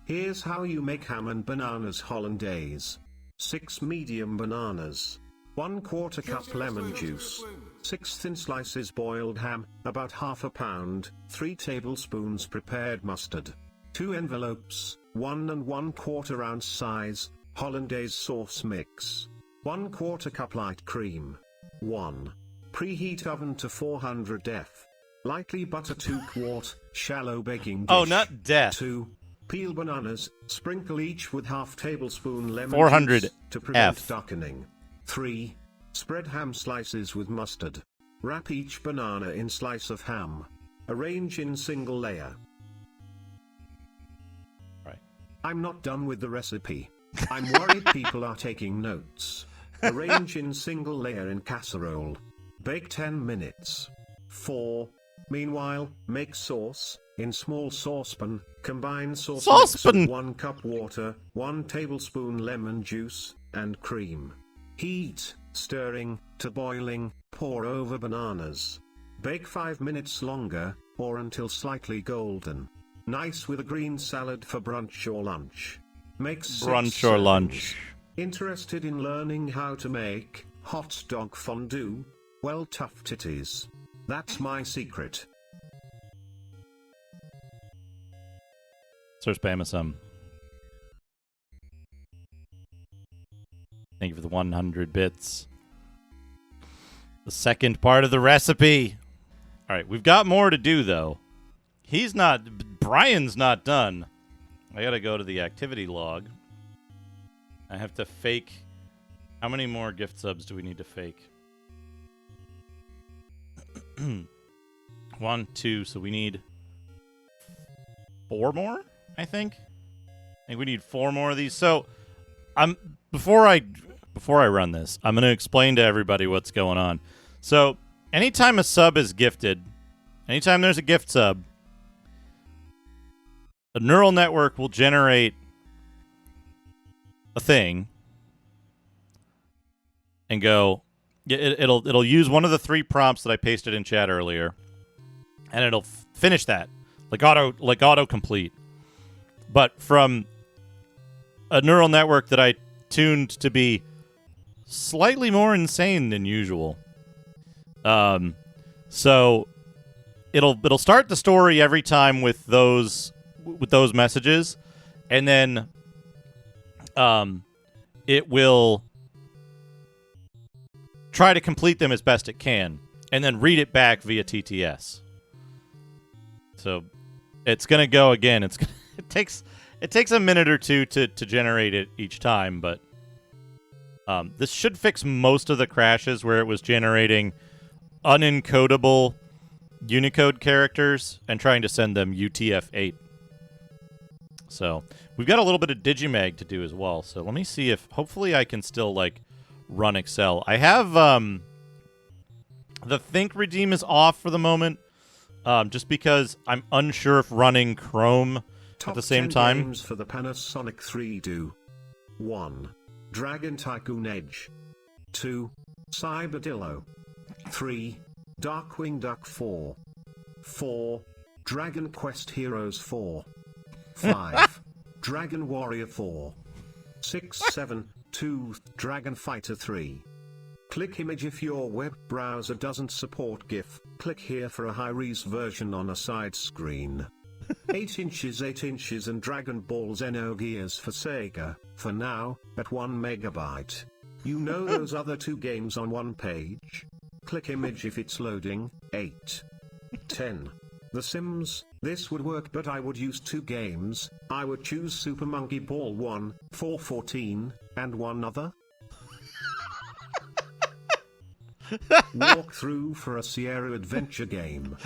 Speaker 2: Here's how you make ham and bananas hollandaise. 6 medium bananas. 1/4 cup lemon juice. 6 thin slices boiled ham, about half a pound. 3 tablespoons prepared mustard. 2 envelopes, 1 1/4 ounce size, hollandaise sauce mix. 1/4 cup light cream. 1. Preheat oven to 400 F. Lightly butter 2 quart, shallow baking dish.
Speaker 1: Oh, not death.
Speaker 2: 2. Peel bananas, sprinkle each with half tablespoon lemon
Speaker 1: 400
Speaker 2: juice to prevent
Speaker 1: F.
Speaker 2: darkening. 3. Spread ham slices with mustard. Wrap each banana in slice of ham. Arrange in single layer.
Speaker 1: Right.
Speaker 2: I'm not done with the recipe. I'm worried people are taking notes. Arrange in single layer in casserole. Bake 10 minutes. 4. Meanwhile, make sauce. In small saucepan, combine sauce mix with 1 cup water, 1 tablespoon lemon juice, and cream. Heat, stirring, to boiling, pour over bananas. Bake 5 minutes longer, or until slightly golden. Nice with a green salad for brunch or lunch. Make 6
Speaker 1: Brunch or lunch.
Speaker 2: Interested in learning how to make hot dog fondue? Well, tough titties. That's my secret.
Speaker 1: Sir Spamasum. Thank you for the 100 bits. The second part of the recipe. All right, we've got more to do, though. Brian's not done. I gotta go to the activity log. I have to fake. How many more gift subs do we need to fake? 1, 2, so we need 4 more, I think we need 4 more of these. So before I run this, I'm going to explain to everybody what's going on. So anytime a sub is gifted, anytime there's a gift sub, a neural network will generate a thing and go, it'll use one of the 3 prompts that I pasted in chat earlier, and it'll finish that like auto complete. But from a neural network that I tuned to be slightly more insane than usual. So it'll start the story every time with those messages, and then it will try to complete them as best it can, and then read it back via TTS. So it's gonna go again. It takes a minute or two to generate it each time, but this should fix most of the crashes where it was generating unencodable Unicode characters and trying to send them UTF-8. So we've got a little bit of Digimag to do as well. So let me see if hopefully I can still run Excel. I have the Think Redeem is off for the moment, just because I'm unsure if running Chrome
Speaker 2: Top
Speaker 1: at the same
Speaker 2: 10
Speaker 1: time.
Speaker 2: games for the Panasonic 3 do. 1. Dragon Tycoon Edge. 2. Cyberdillo. 3. Darkwing Duck 4. 4. Dragon Quest Heroes 4. 5. Dragon Warrior 4. 6, 7, 2. Dragon Fighter 3. Click image if your web browser doesn't support GIF. Click here for a high-res version on a side screen. 8 inches and Dragon Ball Xenogears for Sega, for now, at 1 megabyte. You know those other 2 games on one page? Click image if it's loading. 8. 10. The Sims, this would work but I would use 2 games. I would choose Super Monkey Ball 1, 414, and one other. Walk through for a Sierra adventure game.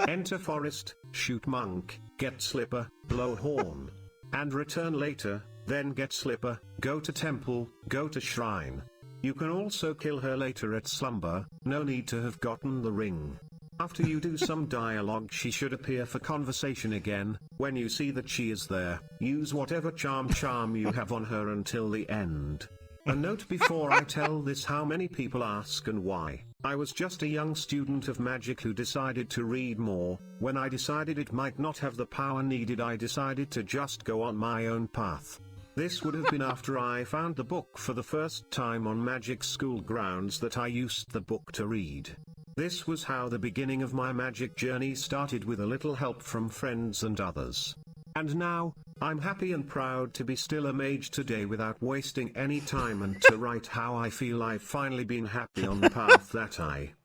Speaker 2: Enter forest, shoot monk, get slipper, blow horn. And return later, then get slipper, go to temple, go to shrine. You can also kill her later at slumber, no need to have gotten the ring. After you do some dialogue she should appear for conversation again. When you see that she is there, use whatever charm you have on her until the end. A note before I tell this: how many people ask and why. I was just a young student of magic who decided to read more. When I decided it might not have the power needed, I decided to just go on my own path. This would have been after I found the book for the first time on Magic School grounds that I used the book to read. This was how the beginning of my magic journey started, with a little help from friends and others. And now, I'm happy and proud to be still a mage today without wasting any time, and to write how I feel I've finally been happy on the path that I...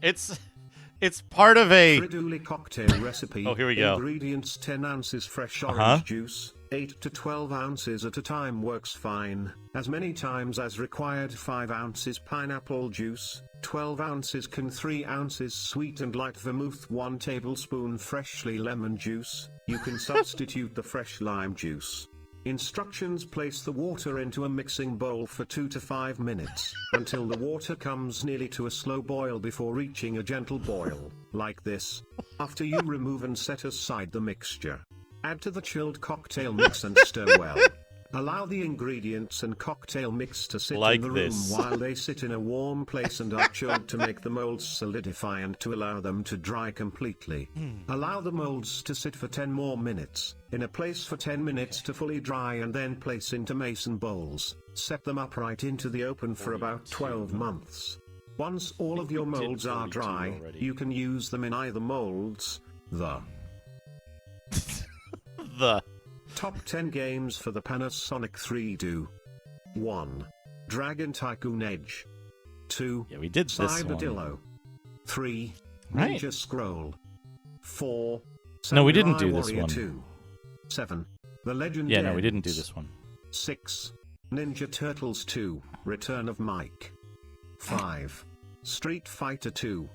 Speaker 1: It's part of a...
Speaker 2: Friduli cocktail recipe.
Speaker 1: Oh, here we go.
Speaker 2: Ingredients: 10 ounces fresh orange juice. 8 to 12 ounces at a time works fine. As many times as required. 5 ounces pineapple juice. 12 ounces can. 3 ounces sweet and light vermouth. 1 tablespoon freshly lemon juice. You can substitute the fresh lime juice. Instructions: place the water into a mixing bowl for 2 to 5 minutes, until the water comes nearly to a slow boil before reaching a gentle boil, like this. After you remove and set aside the mixture. Add to the chilled cocktail mix and stir well. Allow the ingredients and cocktail mix to sit
Speaker 1: like
Speaker 2: in the room while they sit in a warm place and are chilled to make the molds solidify and to allow them to dry completely. Allow the molds to sit for 10 more minutes, in a place for 10 minutes to fully dry, and then place into mason bowls. Set them upright into the open for about 12 months. Once all of your molds are dry, you can use them in either molds.
Speaker 1: The
Speaker 2: Top 10 games for the Panasonic 3DO. 1. Dragon Tycoon Edge. 2.
Speaker 1: Yeah, we did this one.
Speaker 2: Cyberdillo. 3.
Speaker 1: Right.
Speaker 2: Ninja Scroll. 4.
Speaker 1: No, we didn't
Speaker 2: Samurai
Speaker 1: do this
Speaker 2: Warrior
Speaker 1: one.
Speaker 2: 2. 7. The Legend
Speaker 1: Yeah, no, we
Speaker 2: Ends.
Speaker 1: didn't do this one.
Speaker 2: 6. Ninja Turtles 2, Return of Mike. 5. Street Fighter 2.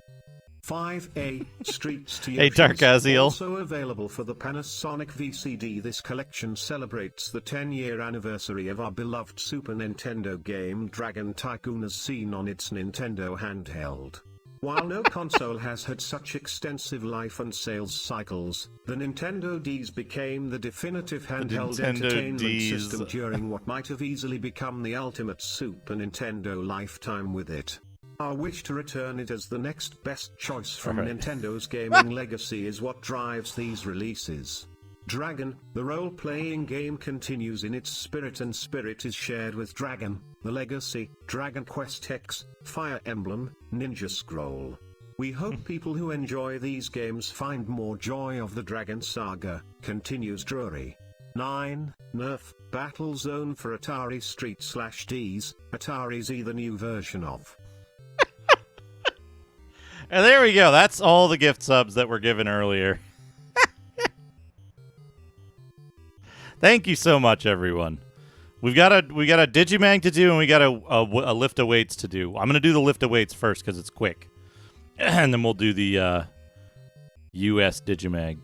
Speaker 2: 5A, Streets to
Speaker 1: Hey, Dark Aziel.
Speaker 2: Also available for the Panasonic VCD. This collection celebrates the 10-year anniversary of our beloved Super Nintendo game Dragon Tycoon as seen on its Nintendo handheld. While no console has had such extensive life and sales cycles, the Nintendo Ds became the definitive handheld
Speaker 1: Nintendo
Speaker 2: entertainment
Speaker 1: Ds.
Speaker 2: system during what might have easily become the ultimate Super Nintendo lifetime with it. Our wish to return it as the next best choice from
Speaker 1: Right.
Speaker 2: Nintendo's gaming legacy is what drives these releases. Dragon, the role-playing game, continues in its spirit, and spirit is shared with Dragon, the Legacy, Dragon Quest X, Fire Emblem, Ninja Scroll. We hope people who enjoy these games find more joy of the Dragon Saga, continues Drury. 9. Nerf, Battle Zone for Atari Street/Ds, Atari Z, the new version of.
Speaker 1: And there we go. That's all the gift subs that were given earlier. Thank you so much, everyone. We got a Digimag to do, and we got a lift of weights to do. I'm gonna do the lift of weights first because it's quick, and then we'll do the U.S. Digimag.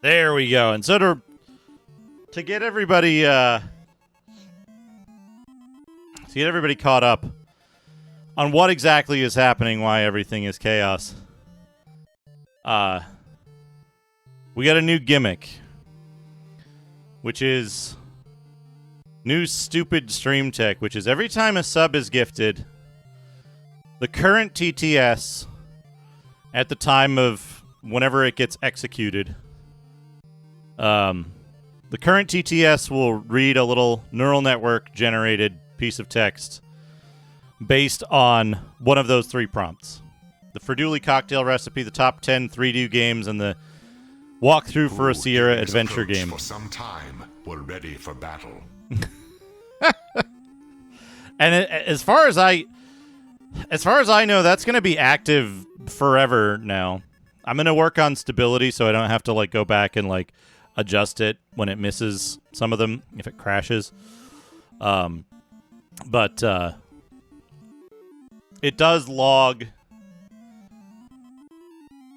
Speaker 1: There we go. And so to get everybody to get everybody caught up on what exactly is happening, why everything is chaos. We got a new gimmick, which is new stupid stream tech, which is every time a sub is gifted, the current TTS at the time of whenever it gets executed, the current TTS will read a little neural network generated piece of text based on one of those three prompts. The Freduli cocktail recipe, the top 10 3D games, and the walkthrough for a Sierra adventure game.
Speaker 6: For some time, we're ready for battle.
Speaker 1: And as far as I know, that's going to be active forever now. I'm going to work on stability so I don't have to like go back and like adjust it when it misses some of them if it crashes. But it does log.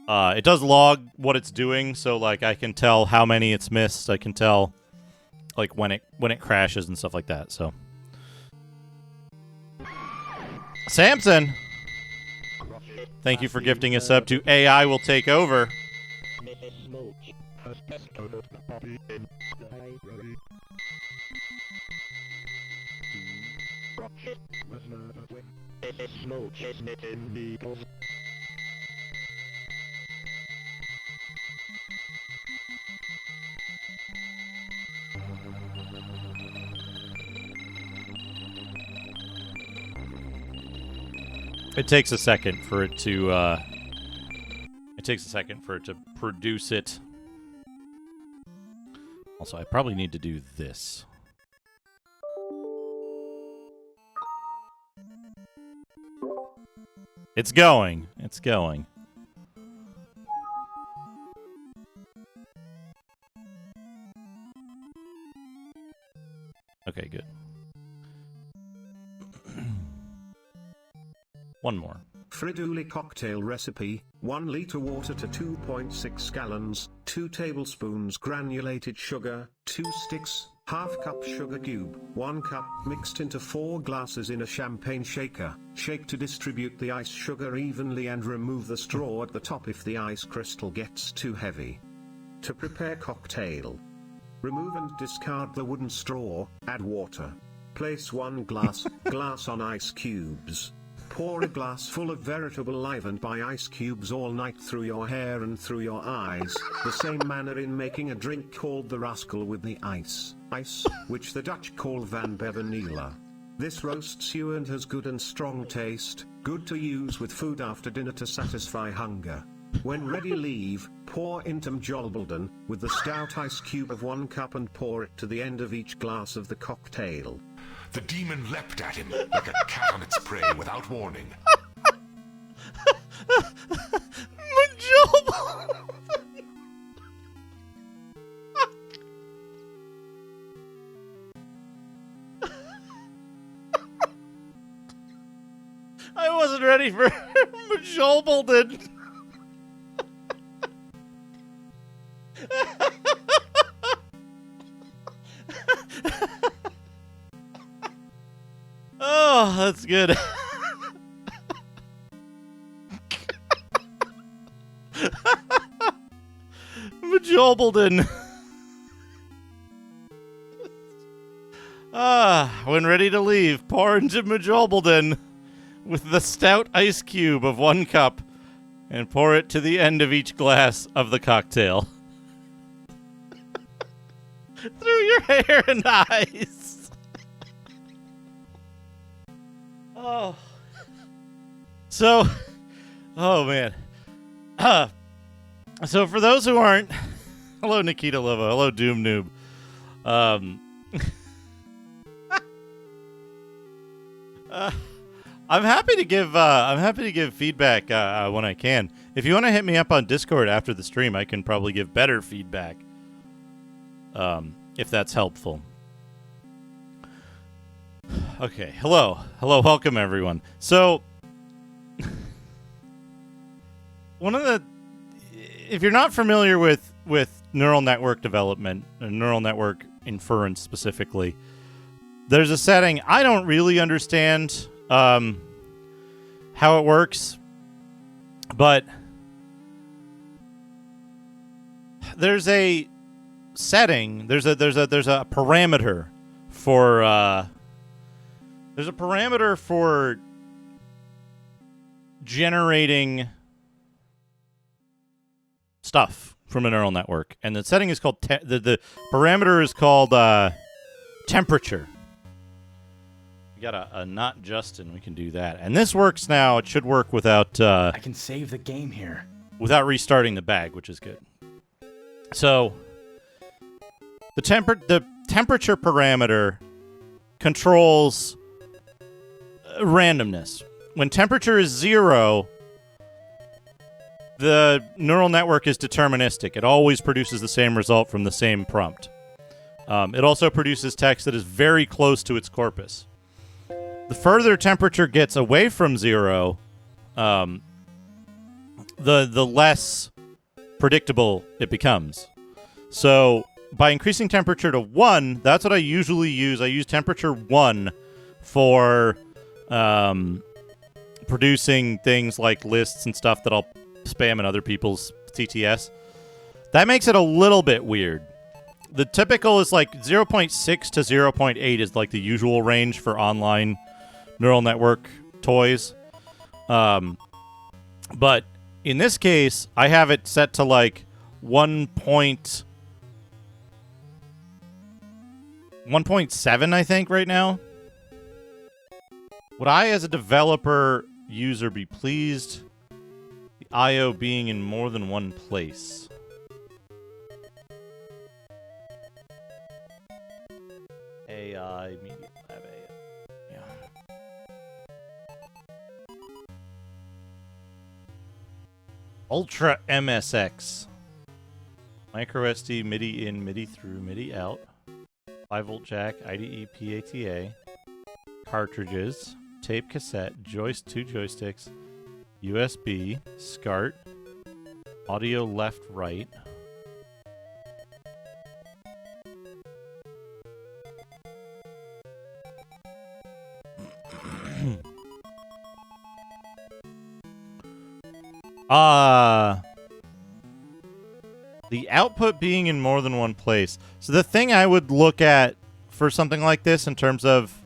Speaker 1: It does log what it's doing, so like I can tell how many it's missed. I can tell like when it crashes and stuff like that. So, Samson, thank you for gifting us up to AI will take over. It takes a second for it to produce it. Also, I probably need to do this. It's going. It's going. Okay, good. One more.
Speaker 2: Freduli cocktail recipe, 1 liter water to 2.6 gallons, 2 tablespoons granulated sugar, 2 sticks, half cup sugar cube, 1 cup mixed into 4 glasses in a champagne shaker. Shake to distribute the ice sugar evenly and remove the straw at the top if the ice crystal gets too heavy. To prepare cocktail. Remove and discard the wooden straw, add water. Place 1 glass on ice cubes. Pour a glass full of veritable livened by ice cubes all night through your hair and through your eyes, the same manner in making a drink called the rascal with the ice, which the Dutch call Van Bevenila. This roasts you and has good and strong taste, good to use with food after dinner to satisfy hunger. When ready, leave, pour into Mjolbolden, with the stout ice cube of 1 cup and pour it to the end of each glass of the cocktail.
Speaker 6: The demon leapt at him like a cat on its prey without warning.
Speaker 1: I wasn't ready for Mjolbolden. Oh, that's good. Mjolbolden. When ready to leave, pour into Mjolbolden with the stout ice cube of 1 cup and pour it to the end of each glass of the cocktail. Through your hair and eyes. Oh. So, oh man. So for those who aren't, hello Nikita Lovo, hello Doom Noob. I'm happy to give feedback when I can. If you want to hit me up on Discord after the stream, I can probably give better feedback. If that's helpful. Okay, hello, welcome everyone. So, if you're not familiar with neural network development, neural network inference specifically, there's a setting I don't really understand how it works, but there's a setting. There's a parameter for generating stuff from a neural network, and the setting is called the parameter is called temperature. We got a not Justin. We can do that, and this works now. It should work without.
Speaker 7: I can save the game here
Speaker 1: without restarting the bag, which is good. So the temperature parameter controls randomness. When temperature is 0, the neural network is deterministic. It always produces the same result from the same prompt. It also produces text that is very close to its corpus. The further temperature gets away from 0, the less predictable it becomes. So by increasing temperature to 1, that's what I usually use. I use temperature 1 for producing things like lists and stuff that I'll spam in other people's TTS. That makes it a little bit weird. The typical is like 0.6 to 0.8 is like the usual range for online neural network toys. But in this case, I have it set to like 1.7, I think, right now. Would I, as a developer user, be pleased the I/O being in more than one place? AI Media Lab AI. Yeah. Ultra MSX. Micro SD, MIDI in, MIDI through, MIDI out. 5-volt jack, IDE PATA. Cartridges. Tape cassette. Two joysticks. USB. SCART. Audio left, right. The output being in more than one place. So the thing I would look at for something like this in terms of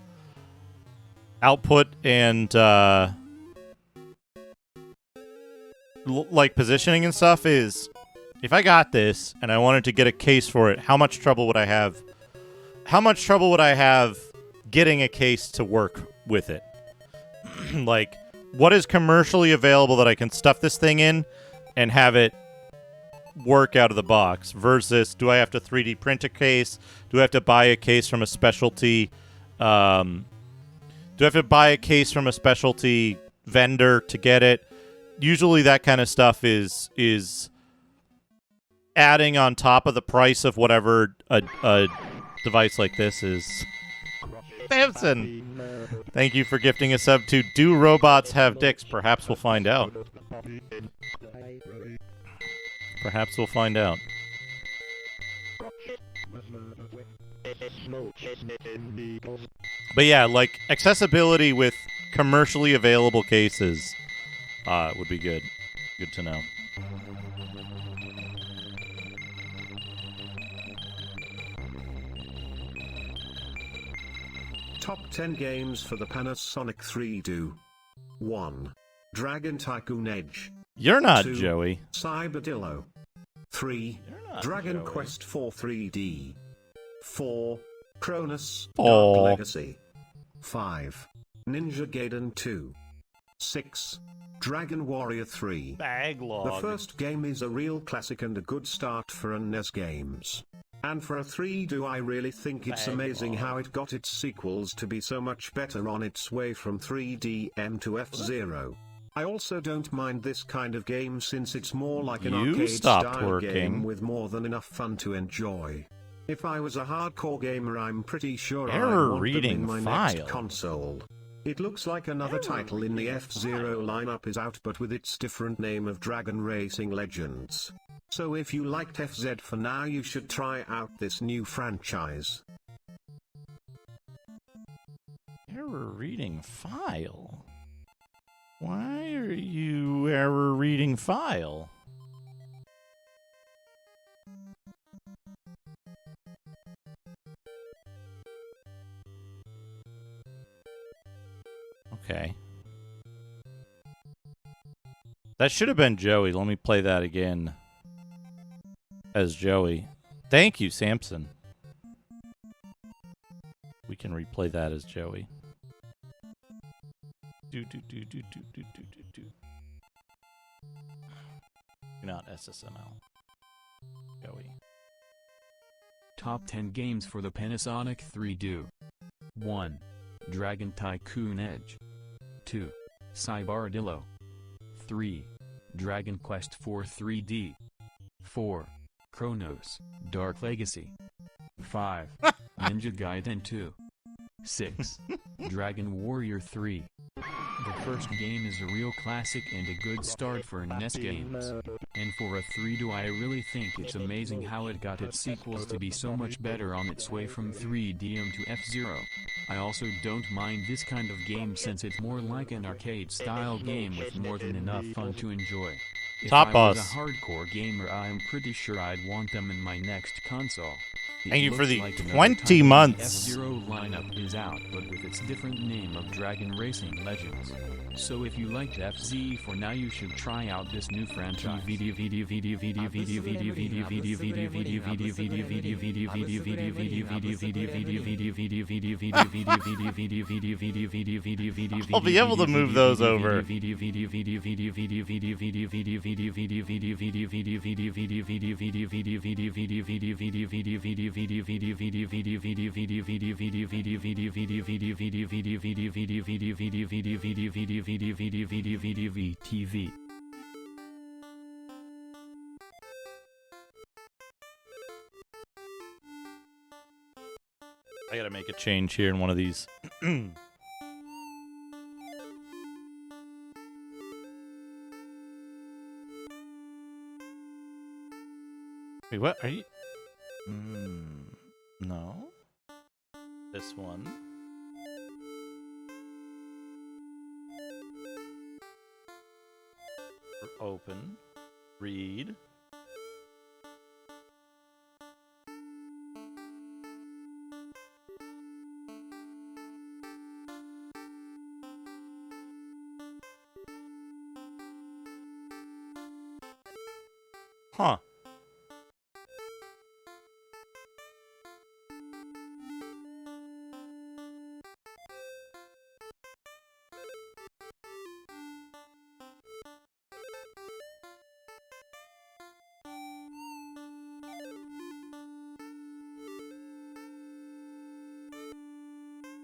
Speaker 1: output and like positioning and stuff is, if I got this and I wanted to get a case for it, how much trouble would I have? How much trouble would I have getting a case to work with it? Like, what is commercially available that I can stuff this thing in and have it work out of the box, versus do I have to 3D print a case? Do I have to buy a case from a specialty vendor to get it? Usually that kind of stuff is adding on top of the price of whatever a device like this is. Samson, thank you for gifting a sub to Do Robots Have Dicks? Perhaps we'll find out. Perhaps we'll find out. But yeah, like, accessibility with commercially available cases would be good. Good to know.
Speaker 2: Top 10 games for the Panasonic 3Do. 1. Dragon Tycoon Edge.
Speaker 1: You're not
Speaker 2: 2.
Speaker 1: Joey.
Speaker 2: Cyberdillo. 3. Dragon
Speaker 1: Joey.
Speaker 2: Quest 4 3D. 4. Cronus
Speaker 1: Aw.
Speaker 2: Dark Legacy. 5. Ninja Gaiden 2. 6. Dragon Warrior 3.
Speaker 1: Baglog.
Speaker 2: The first game is a real classic and a good start for NES games. And for a 3Do, I really think it's amazing how it got its sequels to be so much better on its way from 3DM to F-Zero. I also don't mind this kind of game since it's more like an arcade-style game with more than enough fun to enjoy. If I was a hardcore gamer, I'm pretty sure I'd want them in my next console. It looks like another title in the F-Zero lineup is out, but with its different name of Dragon Racing Legends. So if you liked FZ for now, you should try out this new franchise.
Speaker 1: Error reading file? Why are you error reading file? Okay. That should have been Joey. Let me play that again as Joey. Thank you, Samson. We can replay that as Joey. Not SSML. Joey.
Speaker 8: Top 10 games for the Panasonic 3Do. 1. Dragon Tycoon Edge. 2. Cybardillo. 3. Dragon Quest IV 3D. 4. Chronos, Dark Legacy. 5. Ninja Gaiden 2. 6. Dragon Warrior 3. The first game is a real classic and a good start for NES games. And for a 3Do, I really think it's amazing how it got its sequels to be so much better on its way from 3DM to F-Zero. I also don't mind this kind of game since it's more like an arcade-style game with more than enough fun to enjoy. If
Speaker 1: Top
Speaker 8: I
Speaker 1: boss.
Speaker 8: was a hardcore gamer, I'm pretty sure I'd want them in my next console.
Speaker 1: Thank you for
Speaker 8: looks
Speaker 1: the
Speaker 8: like another
Speaker 1: 20
Speaker 8: time
Speaker 1: months.
Speaker 8: The F-Zero lineup is out, but with its different name of Dragon Racing Legends. So if you liked FZ for now, you should try out this new franchise.
Speaker 1: I'll be able to move those over.
Speaker 8: TV.
Speaker 1: I gotta make a change here in one of these. Wait, what? Are you... no. This one. Open. Read. Huh.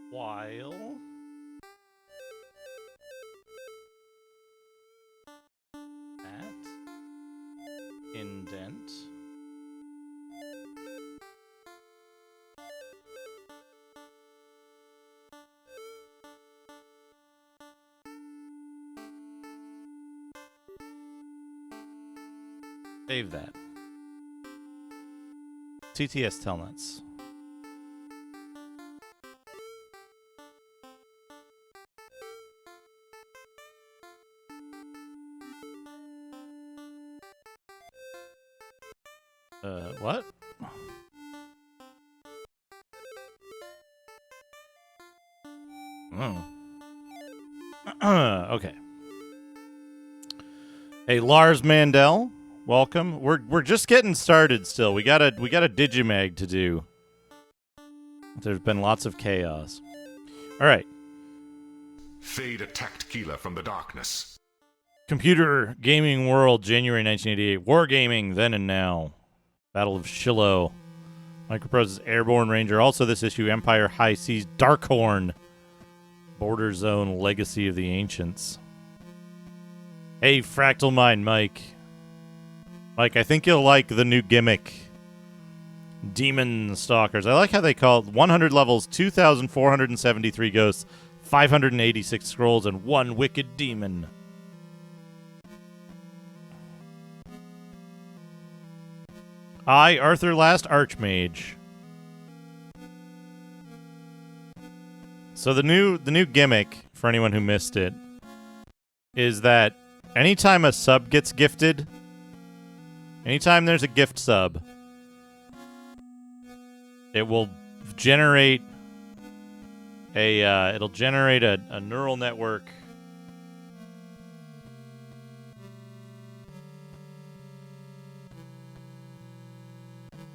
Speaker 1: While at indent save that. TTS Telnets. What? Okay. Hey, Lars Mandel, welcome. We're just getting started still. We got a Digimag to do. There's been lots of chaos. All right.
Speaker 6: Fade attacked Keela from the darkness.
Speaker 1: Computer Gaming World, January 1988. Wargaming, then and now. Battle of Shiloh. Microprose's Airborne Ranger. Also this issue, Empire High Seas Darkhorn. Border Zone Legacy of the Ancients. Hey, Fractal Mind, Mike. Mike, I think you'll like the new gimmick. Demon Stalkers. I like how they call it 100 levels, 2,473 ghosts, 586 scrolls, and 1 wicked demon. I, Arthur Last Archmage. So the new gimmick, for anyone who missed it, is that anytime a sub gets gifted, anytime there's a gift sub, it will generate a neural network.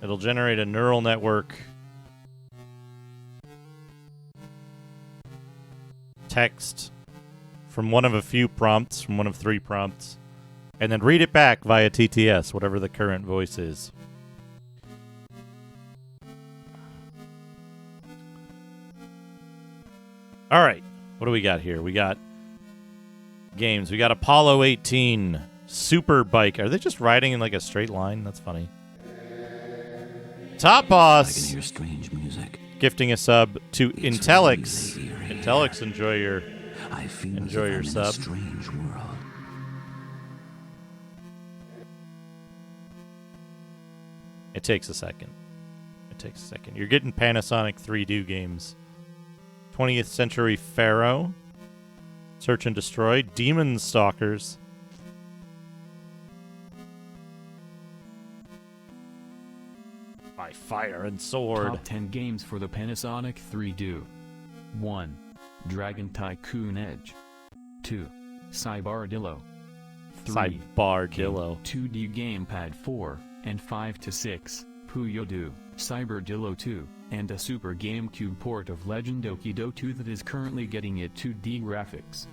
Speaker 1: It'll generate a neural network text from one of a few prompts, from one of 3 prompts, and then read it back via TTS, whatever the current voice is. All right, what do we got here? We got games. We got Apollo 18, Super Bike. Are they just riding in like a straight line? That's funny. Top
Speaker 3: I
Speaker 1: Boss
Speaker 3: can hear strange music.
Speaker 1: gifting a sub to
Speaker 3: It's
Speaker 1: Intellix.
Speaker 3: really eerie.
Speaker 1: Intellix, enjoy your
Speaker 3: I feel
Speaker 1: Enjoy your
Speaker 3: as if I'm in a
Speaker 1: sub.
Speaker 3: strange world.
Speaker 1: It takes a second. It takes a second. You're getting Panasonic 3Do games. 20th Century Pharaoh. Search and Destroy. Demon Stalkers. By Fire and Sword.
Speaker 8: Top 10 games for the Panasonic 3Do. 1. Dragon Tycoon Edge. 2. Cybardillo. 3.
Speaker 1: Cybardillo.
Speaker 8: 2D Gamepad 4, and 5 to 6, Puyo-Do, Cybardillo 2, and a Super GameCube port of Legend Okido 2 that is currently getting it 2D graphics.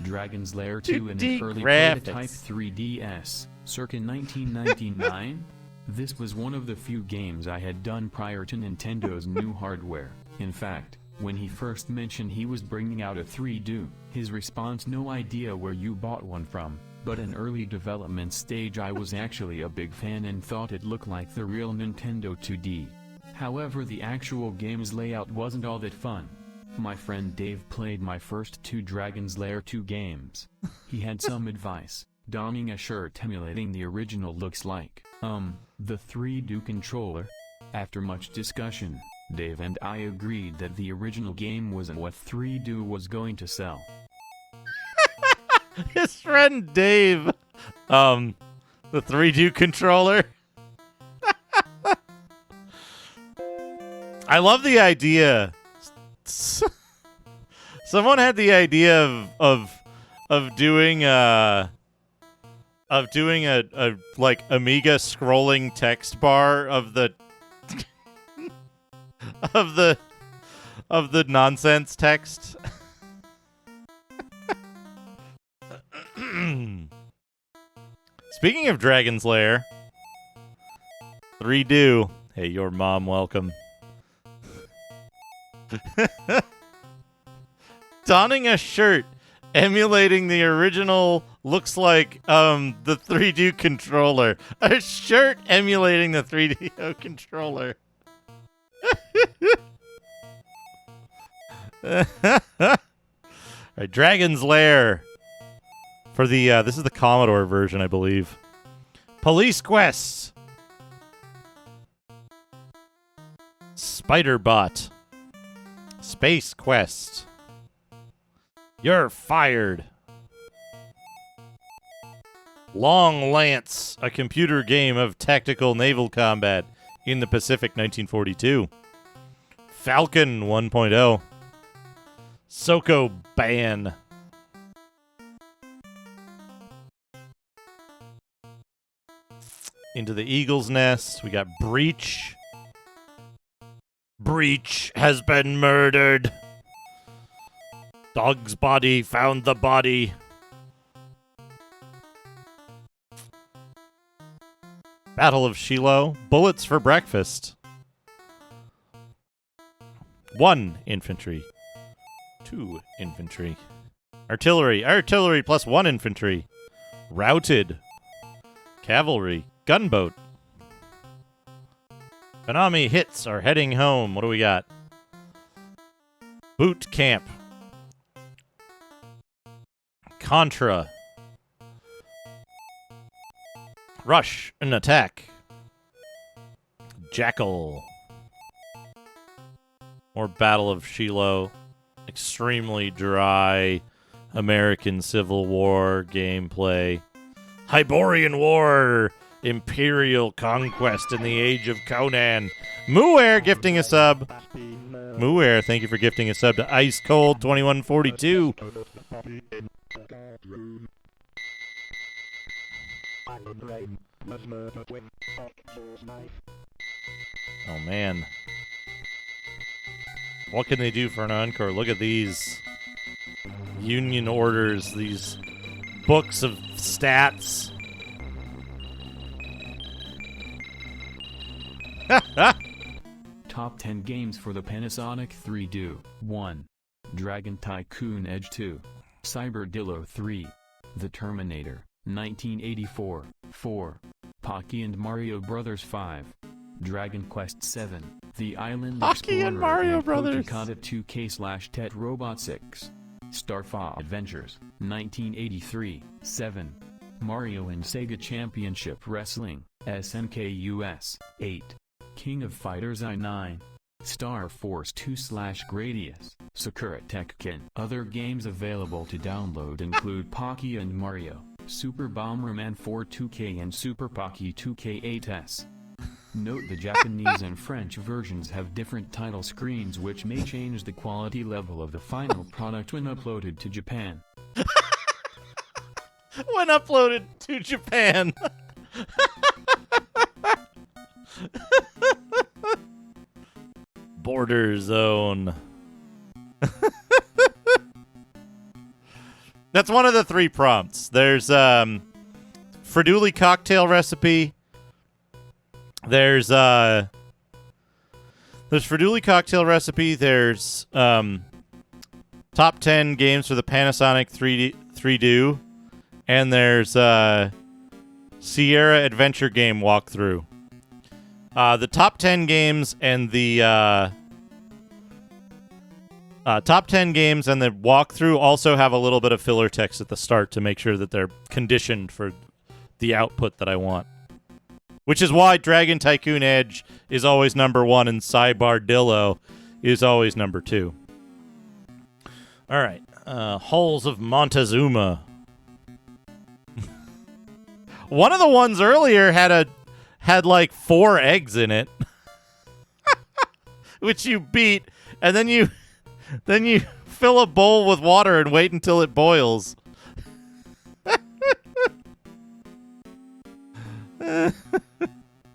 Speaker 8: Dragon's Lair 2 and
Speaker 1: 2D
Speaker 8: an early
Speaker 1: graphics.
Speaker 8: prototype 3DS, circa 1999? This was one of the few games I had done prior to Nintendo's new hardware. In fact, when he first mentioned he was bringing out a 3Do, his response, "No idea where you bought one from, but an early development stage." I was actually a big fan and thought it looked like the real Nintendo 2D. However, the actual game's layout wasn't all that fun. My friend Dave played my first 2 Dragon's Lair 2 games. He had some advice. Donning a shirt emulating the original looks like, the 3Do controller. After much discussion, Dave and I agreed that the original game wasn't what 3Do was going to sell.
Speaker 1: His friend Dave. The 3Do controller. I love the idea. Someone had the idea of doing a like Amiga scrolling text bar of the of the nonsense text. Speaking of Dragon's Lair, 3Do. Hey, your mom, welcome. Donning a shirt emulating the original looks like the 3Do controller. A shirt emulating the 3DO controller. Alright, Dragon's Lair. For the this is the Commodore version, I believe. Police Quest. Spider-Bot. Space Quest. You're fired. Long Lance, a computer game of tactical naval combat in the Pacific 1942. Falcon 1.0. Soko Ban. Into the Eagle's Nest. We got Breach. Breach has been murdered. Dog's body found the body. Battle of Shiloh. Bullets for breakfast. 1 infantry. 2 infantry. Artillery. Artillery plus 1 infantry. Routed. Cavalry. Gunboat. Konami hits are heading home. What do we got? Boot Camp. Contra. Rush and Attack. Jackal. More Battle of Shiloh. extremely dry American Civil War gameplay. Hyborian War, Imperial Conquest in the Age of Conan. Muir gifting a sub. Muir, thank you for gifting a sub to Ice Cold 2142. Oh man. What can they do for an encore? Look at these union orders, these books of stats.
Speaker 8: Top 10 games for the Panasonic 3Do. 1. Dragon Tycoon Edge 2. Cyberdillo 3. The Terminator, 1984. 4. Pocky and Mario Brothers 5. Dragon Quest 7. The Island
Speaker 1: Pocky
Speaker 8: Explorer
Speaker 1: and Mario Brothers.
Speaker 8: Pokemon 2K/Tet Robot 6. Starfall Adventures, 1983. 7. Mario and Sega Championship Wrestling, SNK-US, 8. King of Fighters I-9. Star Force 2/Gradius, Sakura Tekken. Other games available to download include Pocky and Mario, Super Bomberman 4 2K and Super Pocky 2K8S. Note the Japanese and French versions have different title screens which may change the quality level of the final product when uploaded to Japan.
Speaker 1: When uploaded to Japan. Border Zone. That's one of the 3 prompts. There's Freduli cocktail recipe. There's Freduli cocktail recipe. There's top 10 games for the Panasonic 3Do, and there's Sierra Adventure Game walkthrough. The top 10 games and the top 10 games and the walkthrough also have a little bit of filler text at the start to make sure that they're conditioned for the output that I want. Which is why Dragon Tycoon Edge is always number 1 and Cyberdillo is always number 2. All right. Halls of Montezuma. One of the ones earlier had like 4 eggs in it. Which you beat, and then you fill a bowl with water and wait until it boils.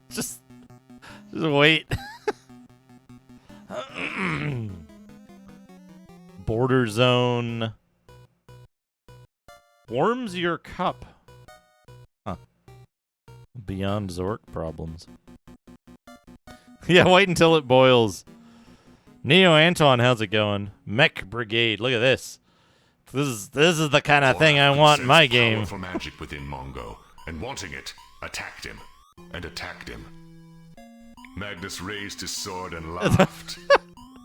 Speaker 1: Just wait. Border Zone. Warms your cup. Huh. Beyond Zork problems. Yeah, wait until it boils. Neo Anton, how's it going? Mech Brigade, look at this. This is the kind of thing I want in my game.
Speaker 6: Powerful magic within Mongo, and wanting it, attacked him. And attacked him. Magnus raised his sword and laughed.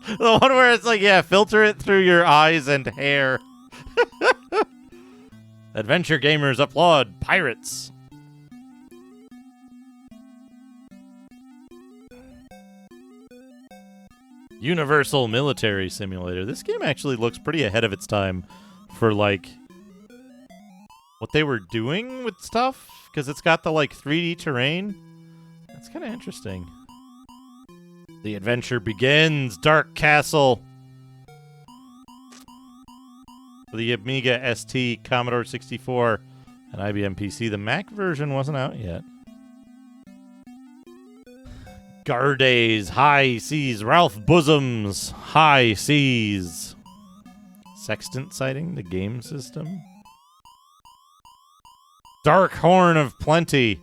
Speaker 1: The one where it's like, yeah, filter it through your eyes and hair. Adventure gamers applaud pirates. Universal Military Simulator. This game actually looks pretty ahead of its time for, like, what they were doing with stuff, because it's got the, like, 3D terrain. That's kind of interesting. The adventure begins. Dark Castle. The Amiga ST, Commodore 64, and IBM PC. The Mac version wasn't out yet. Gardays, High Seas, Ralph Bosoms, High Seas. Sextant sighting, the game system. Dark Horn of Plenty.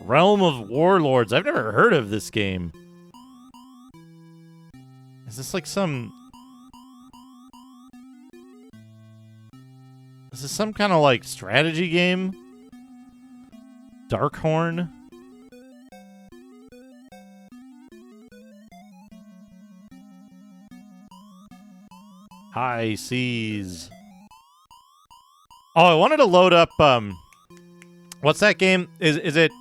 Speaker 1: Realm of Warlords. I've never heard of this game. Is this like some... Is this some kind of like strategy game? Darkhorn? High Seas. Oh, I wanted to load up, what's that game? Is it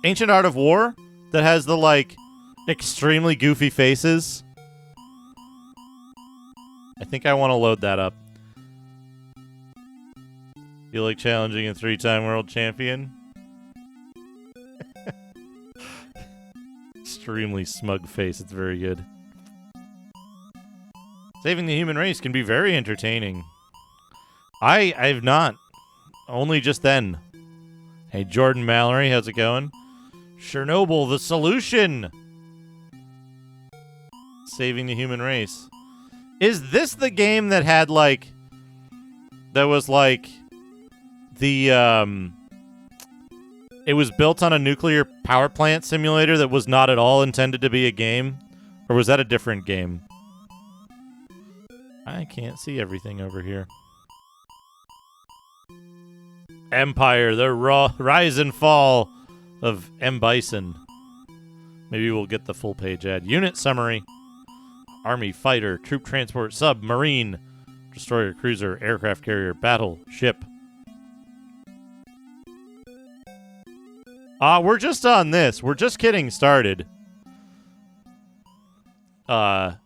Speaker 1: Ancient Art of War? That has the, like, extremely goofy faces? I think I want to load that up. Feel like challenging a 3-time world champion? Extremely smug face. It's very good. Saving the human race can be very entertaining. I've not. Only just then. Hey, Jordan Mallory, how's it going? Chernobyl, the solution! Saving the human race. Is this the game that had, like... That was, like... The, It was built on a nuclear power plant simulator that was not at all intended to be a game? Or was that a different game? I can't see everything over here. Empire, the rise and fall of M. Bison. Maybe we'll get the full page ad. Unit summary. Army, fighter, troop transport, submarine, destroyer, cruiser, aircraft carrier, battle, ship. We're just on this. We're just getting started. My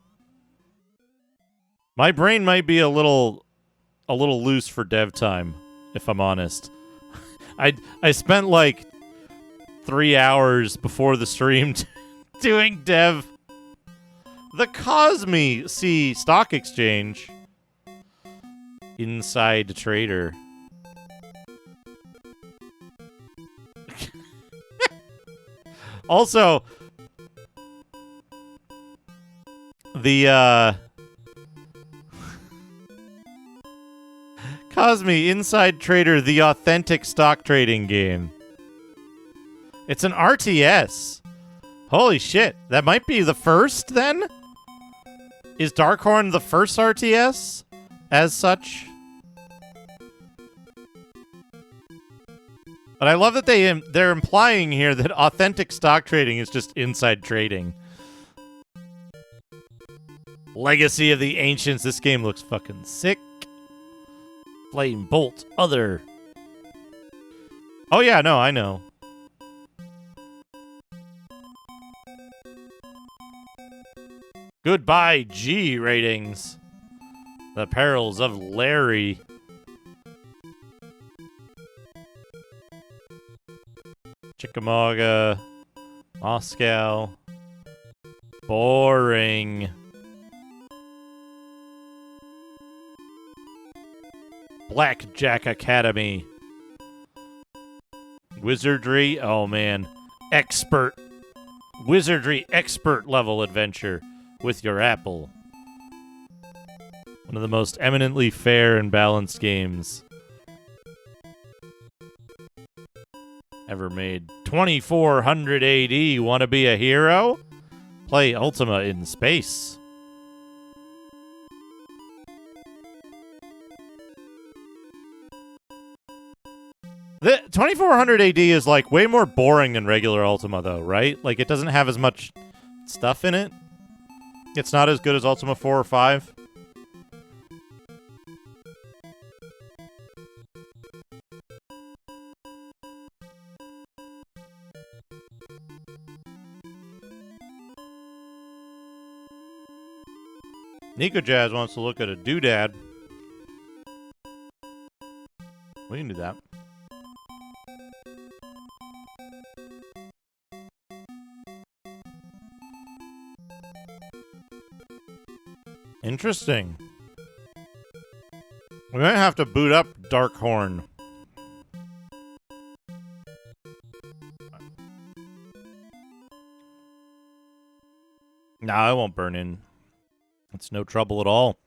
Speaker 1: brain might be a little loose for dev time, if I'm honest. I spent like 3 hours before the stream doing dev. The Cosme C Stock Exchange. Inside Trader. Also, the Cosme Inside Trader, the authentic stock trading game. It's an RTS. Holy shit. That might be the first, then? Is Darkhorn the first RTS as such? But I love that they're implying here that authentic stock trading is just inside trading. Legacy of the Ancients. This game looks fucking sick. Flame Bolt. Other. Oh yeah, no, I know. Goodbye, G ratings. The Perils of Larry. Chickamauga. Moscow. Boring. Blackjack Academy. Wizardry. Oh man. Expert. Wizardry expert level adventure with your Apple. One of the most eminently fair and balanced games ever made. 2400 AD. Want to be a hero? Play Ultima in space. The 2400 AD is like way more boring than regular Ultima though, right? Like it doesn't have as much stuff in it. It's not as good as Ultima 4 or 5. Nico Jazz wants to look at a doodad. We can do that. Interesting. We might have to boot up Darkhorn. Nah, it won't burn in. It's no trouble at all.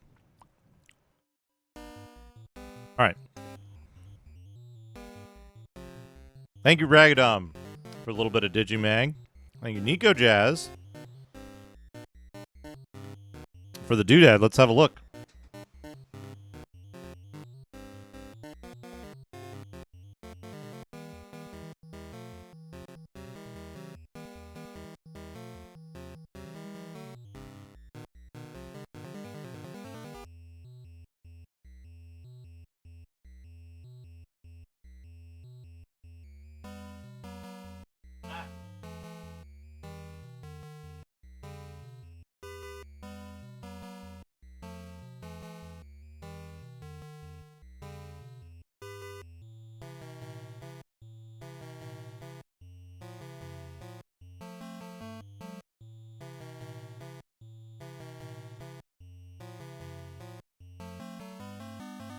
Speaker 1: Alright. Thank you, Bragadom, for a little bit of Digimag. Thank you, Nico Jazz. For the doodad, let's have a look.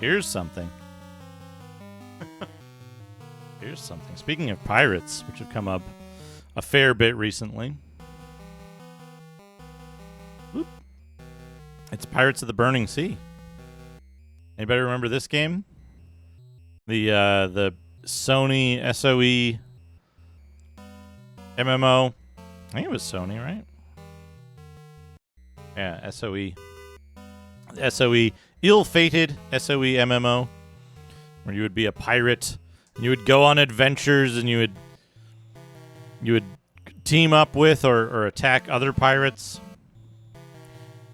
Speaker 1: Here's something. Here's something. Speaking of pirates, which have come up a fair bit recently. Whoop. It's Pirates of the Burning Sea. Anybody remember this game? The Sony SOE MMO. I think it was Sony, right? Yeah, SOE. SOE. Ill-fated SOE MMO. Where you would be a pirate. And you would go on adventures and you would team up with or attack other pirates.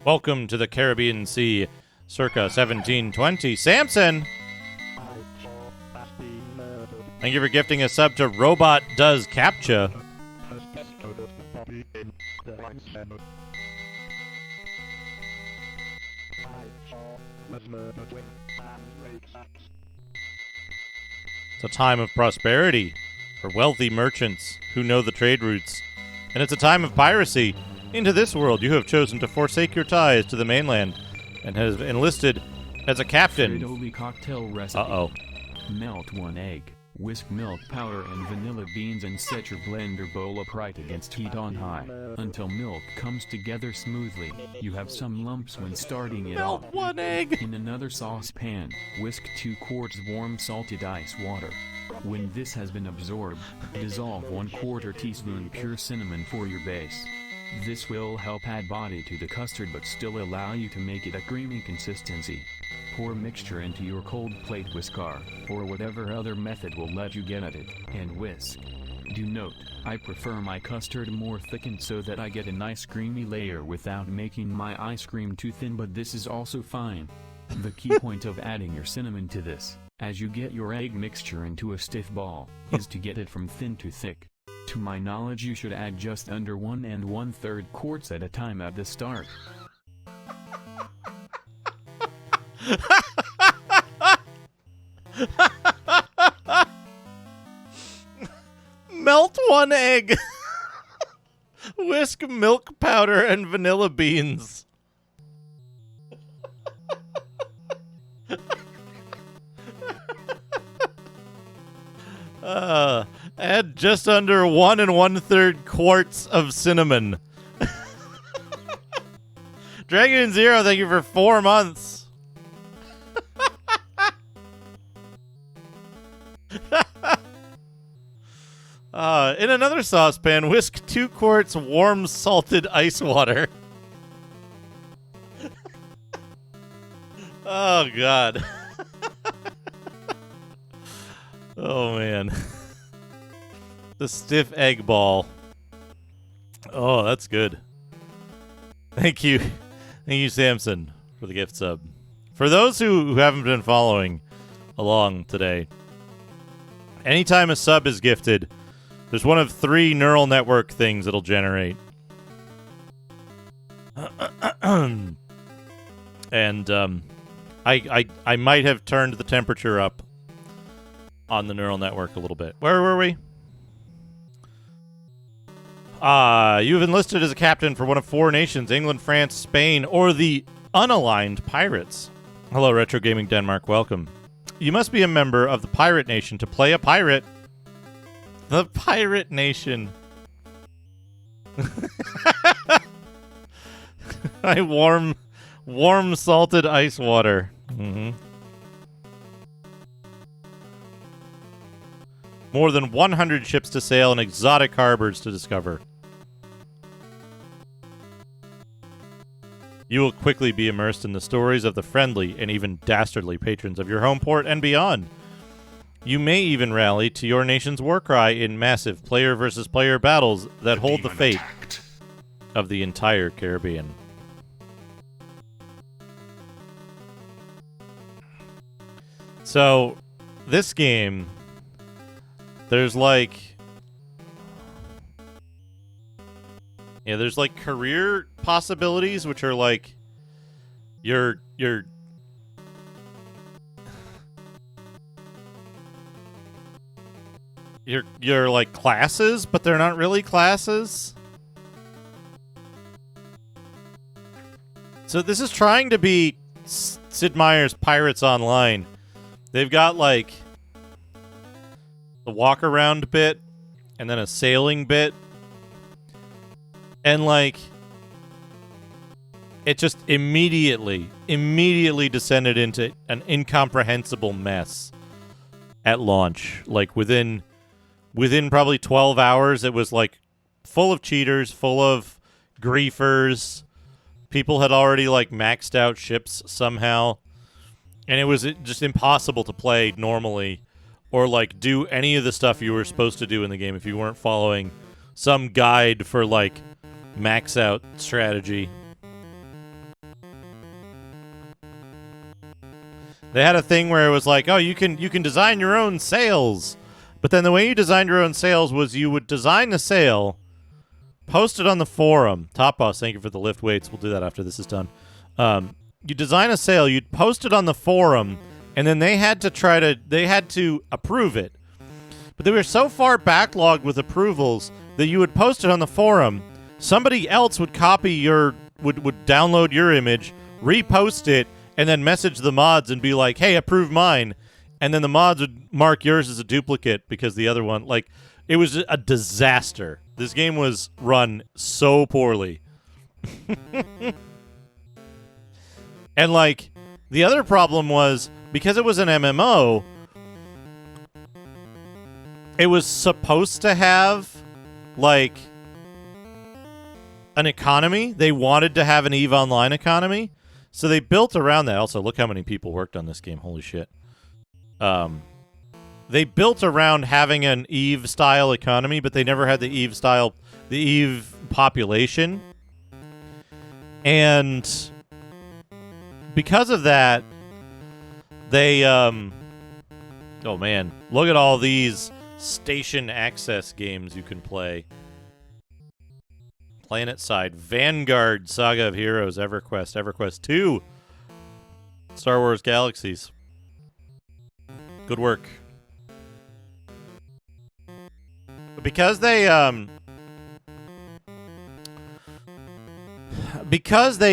Speaker 1: Welcome to the Caribbean Sea, circa 1720. Samson! Thank you for gifting a sub to Robot Does Captcha. It's a time of prosperity for wealthy merchants who know the trade routes. And it's a time of piracy. Into this world, you have chosen to forsake your ties to the mainland and have enlisted as a captain.
Speaker 8: Fridoli cocktail recipe.
Speaker 1: Uh-oh.
Speaker 8: Melt 1 egg, whisk milk powder and vanilla beans and set your blender bowl upright against heat on high until milk comes together smoothly. You have some lumps when starting it off.
Speaker 1: Melt 1 egg!
Speaker 8: In another saucepan, whisk 2 quarts warm salted ice water. When this has been absorbed, dissolve 1/4 teaspoon pure cinnamon for your base. This will help add body to the custard but still allow you to make it a creamy consistency. Pour mixture into your cold plate whisker, or whatever other method will let you get at it, and whisk. Do note, I prefer my custard more thickened so that I get a nice creamy layer without making my ice cream too thin, but this is also fine. The key point of adding your cinnamon to this, as you get your egg mixture into a stiff ball, is to get it from thin to thick. To my knowledge, you should add just under 1 1/3 quarts at a time at the start.
Speaker 1: Melt 1 egg. Whisk milk powder and vanilla beans. Add just under 1 1/3 quarts of cinnamon. Dragon Zero, thank you for 4 months. In another saucepan, whisk 2 quarts warm salted ice water. Oh, God. Oh, man. The stiff egg ball. Oh, that's good. Thank you. Thank you, Samson, for the gift sub. For those who haven't been following along today, anytime a sub is gifted, there's one of 3 neural network things it'll generate. And I might have turned the temperature up on the neural network a little bit. Where were we? You have enlisted as a captain for one of 4 nations, England, France, Spain, or the unaligned pirates. Hello, Retro Gaming Denmark. Welcome. You must be a member of the Pirate Nation to play a pirate. The Pirate Nation. I warm salted ice water. More than 100 ships to sail and exotic harbors to discover. You will quickly be immersed in the stories of the friendly and even dastardly patrons of your home port and beyond. You may even rally to your nation's war cry in massive player versus player battles that hold the fate of the entire Caribbean. So, this game, there's like career possibilities, which are like your like classes, but they're not really classes. So this is trying to be Sid Meier's Pirates Online, they've got like the walk around bit and then a sailing bit. And like it just immediately descended into an incomprehensible mess at launch. Like within probably 12 hours, it was like full of cheaters, full of griefers. People had already like maxed out ships somehow. And it was just impossible to play normally or like do any of the stuff you were supposed to do in the game if you weren't following some guide for like max out strategy. They had a thing where it was like, oh, you can design your own sails. But then the way you designed your own sails was you would design the sail, post it on the forum. Top Boss, thank you for the lift weights. We'll do that after this is done. You design a sail, you'd post it on the forum, and then they had to approve it. But they were so far backlogged with approvals that you would post it on the forum. Somebody else would would download your image, repost it, and then message the mods and be like, hey, approve mine. And then the mods would mark yours as a duplicate because the other one, like, it was a disaster. This game was run so poorly. And, like, the other problem was, because it was an MMO, it was supposed to have, like, an economy. They wanted to have an EVE Online economy. So they built around that. Also, look how many people worked on this game. Holy shit. They built around having an EVE-style economy, but they never had the EVE population. And because of that, they, oh man, look at all these station access games you can play. PlanetSide, Vanguard, Saga of Heroes, EverQuest 2, Star Wars Galaxies. Good work. But because they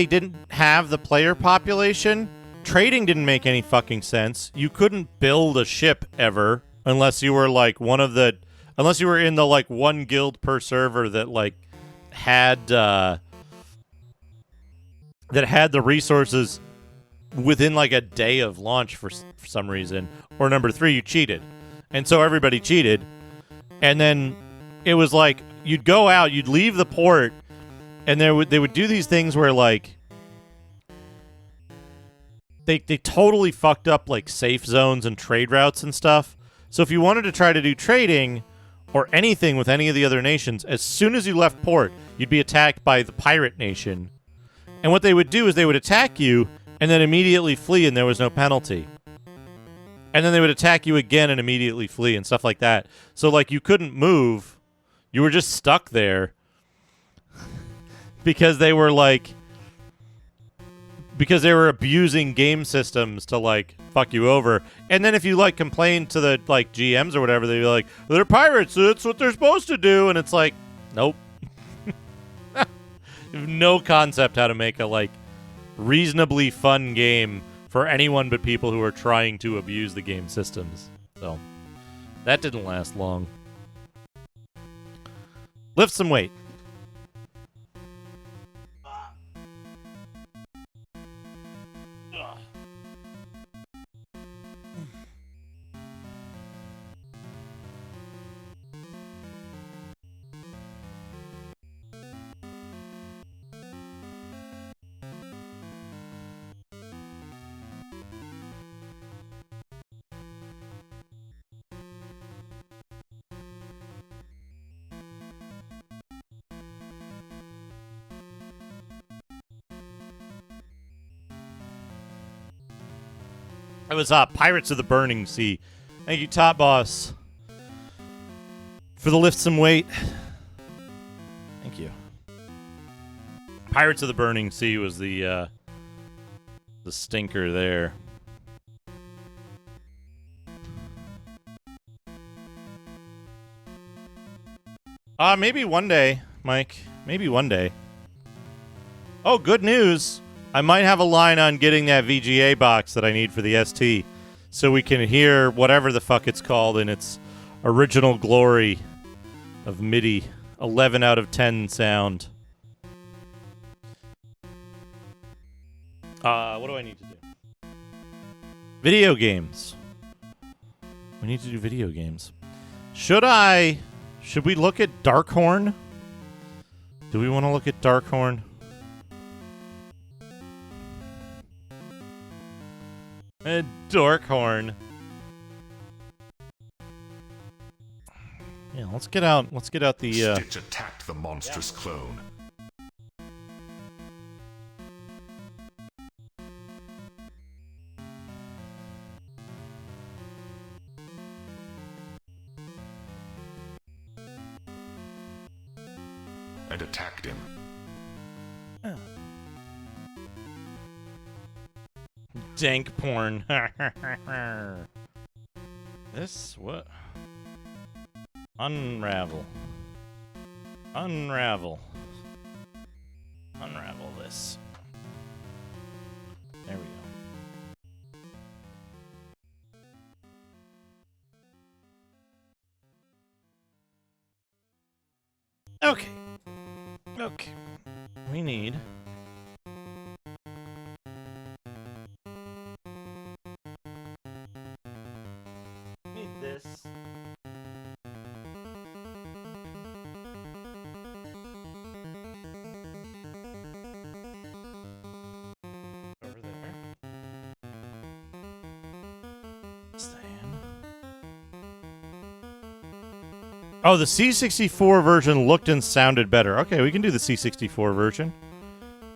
Speaker 1: didn't have the player population, trading didn't make any fucking sense. You couldn't build a ship ever unless you were like unless you were in the like one guild per server that like had the resources within like a day of launch for some reason, or number 3, you cheated, and so everybody cheated, and then it was like you'd go out, you'd leave the port, and they would do these things where like they totally fucked up like safe zones and trade routes and stuff. So if you wanted to try to do trading or anything with any of the other nations, as soon as you left port, you'd be attacked by the pirate nation. And what they would do is they would attack you and then immediately flee, and there was no penalty. And then they would attack you again and immediately flee and stuff like that. So, like, you couldn't move. You were just stuck there because they were, like... because they were abusing game systems to, like, fuck you over. And then if you, like, complain to the, like, GMs or whatever, they'd be like, they're pirates, that's what they're supposed to do. And it's like, nope. You have no concept how to make a, like, reasonably fun game for anyone but people who are trying to abuse the game systems. So, that didn't last long. Lift some weight. It was Pirates of the Burning Sea. Thank you, Top Boss, for the lift some weight. Thank you. Pirates of the Burning Sea was the stinker there. Maybe one day, Mike. Maybe one day. Oh, good news. I might have a line on getting that VGA box that I need for the ST, so we can hear whatever the fuck it's called in its original glory of MIDI 11 out of 10 sound. What do I need to do? Video games. We need to do video games. Should we look at Darkhorn? Do we want to look at Darkhorn? Darkhorn. Yeah, let's get out the
Speaker 6: Stitch attacked the monstrous clone. And attacked him.
Speaker 1: dank porn. This what? Unravel. Unravel. Unravel this. There we go. Okay. Okay. We need... this. Over there. Oh, the C64 version looked and sounded better. Okay, we can do the C64 version.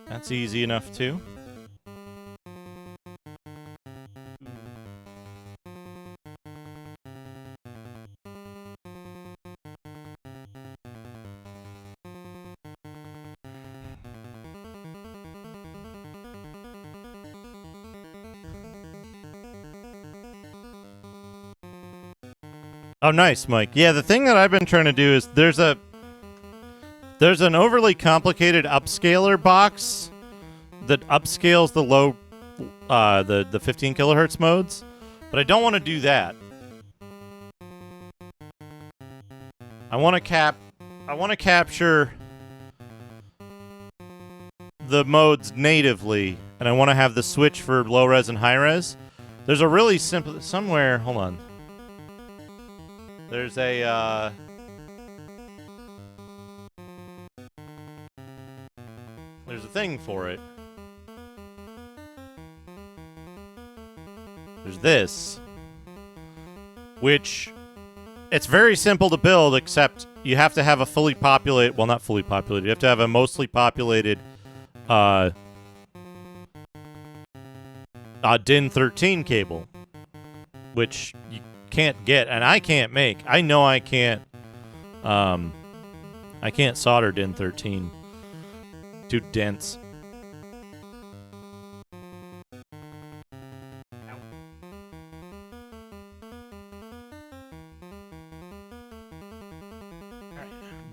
Speaker 1: That's easy enough too. Oh, nice, Mike. Yeah, the thing that I've been trying to do is there's an overly complicated upscaler box that upscales the low, the 15 kilohertz modes, but I don't want to do that. I want to capture the modes natively, and I want to have the switch for low res and high res. There's a really simple somewhere. Hold on. There's a, there's a thing for it. There's this, which it's very simple to build, except you have to have a fully populated, well, not fully populated, you have to have a mostly populated, DIN 13 cable, which you can't get, and I can't make. I know I can't solder DIN 13. Too dense.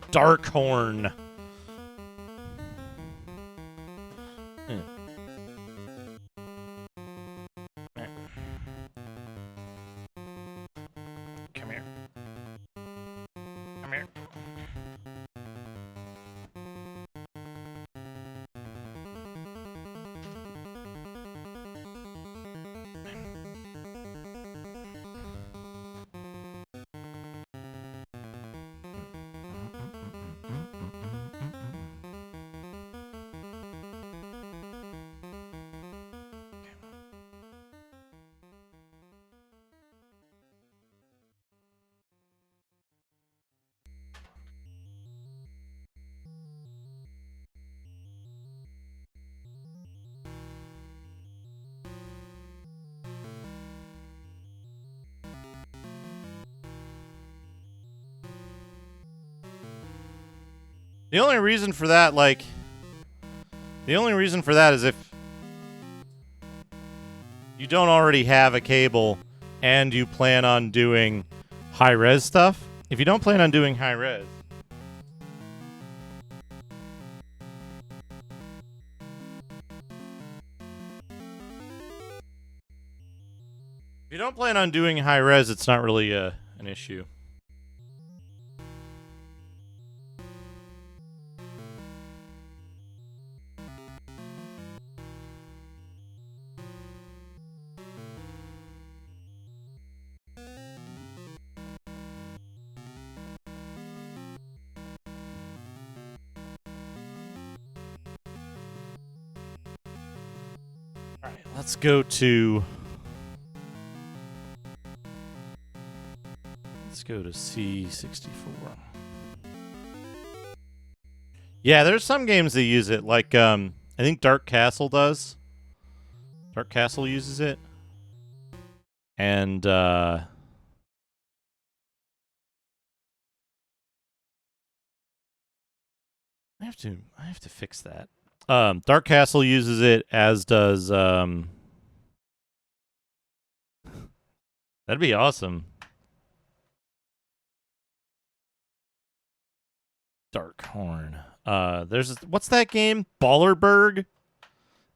Speaker 1: Darkhorn. Come here. Come here. The only reason for that, like, is if you don't already have a cable and you plan on doing high-res stuff. If you don't plan on doing high-res, don't plan on doing high res, it's not really an issue. Alright, let's go to... Let's go to C64. Yeah, there's some games that use it, like, I think Dark Castle does. Dark Castle uses it. And, I have to fix that. Dark Castle uses it, as does, that'd be awesome. Darkhorn. There's what's that game? Ballerburg?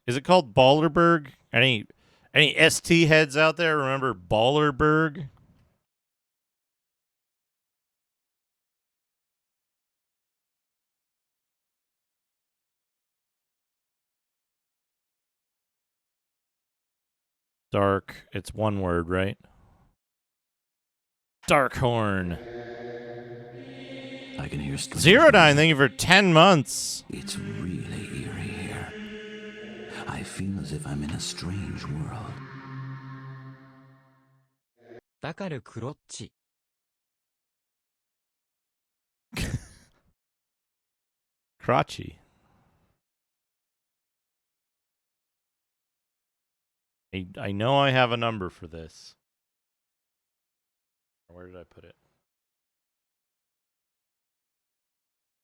Speaker 1: Is it called Ballerburg? Any ST heads out there remember Ballerburg? Dark. It's one word, right? Darkhorn.
Speaker 3: I can hear strange
Speaker 1: Zerodyne,
Speaker 3: music.
Speaker 1: thank you for 10 months.
Speaker 3: It's really eerie here. I feel as if I'm in a strange world.
Speaker 4: だからクロッチ。
Speaker 1: Crotchy. I know I have a number for this. Where did I put it?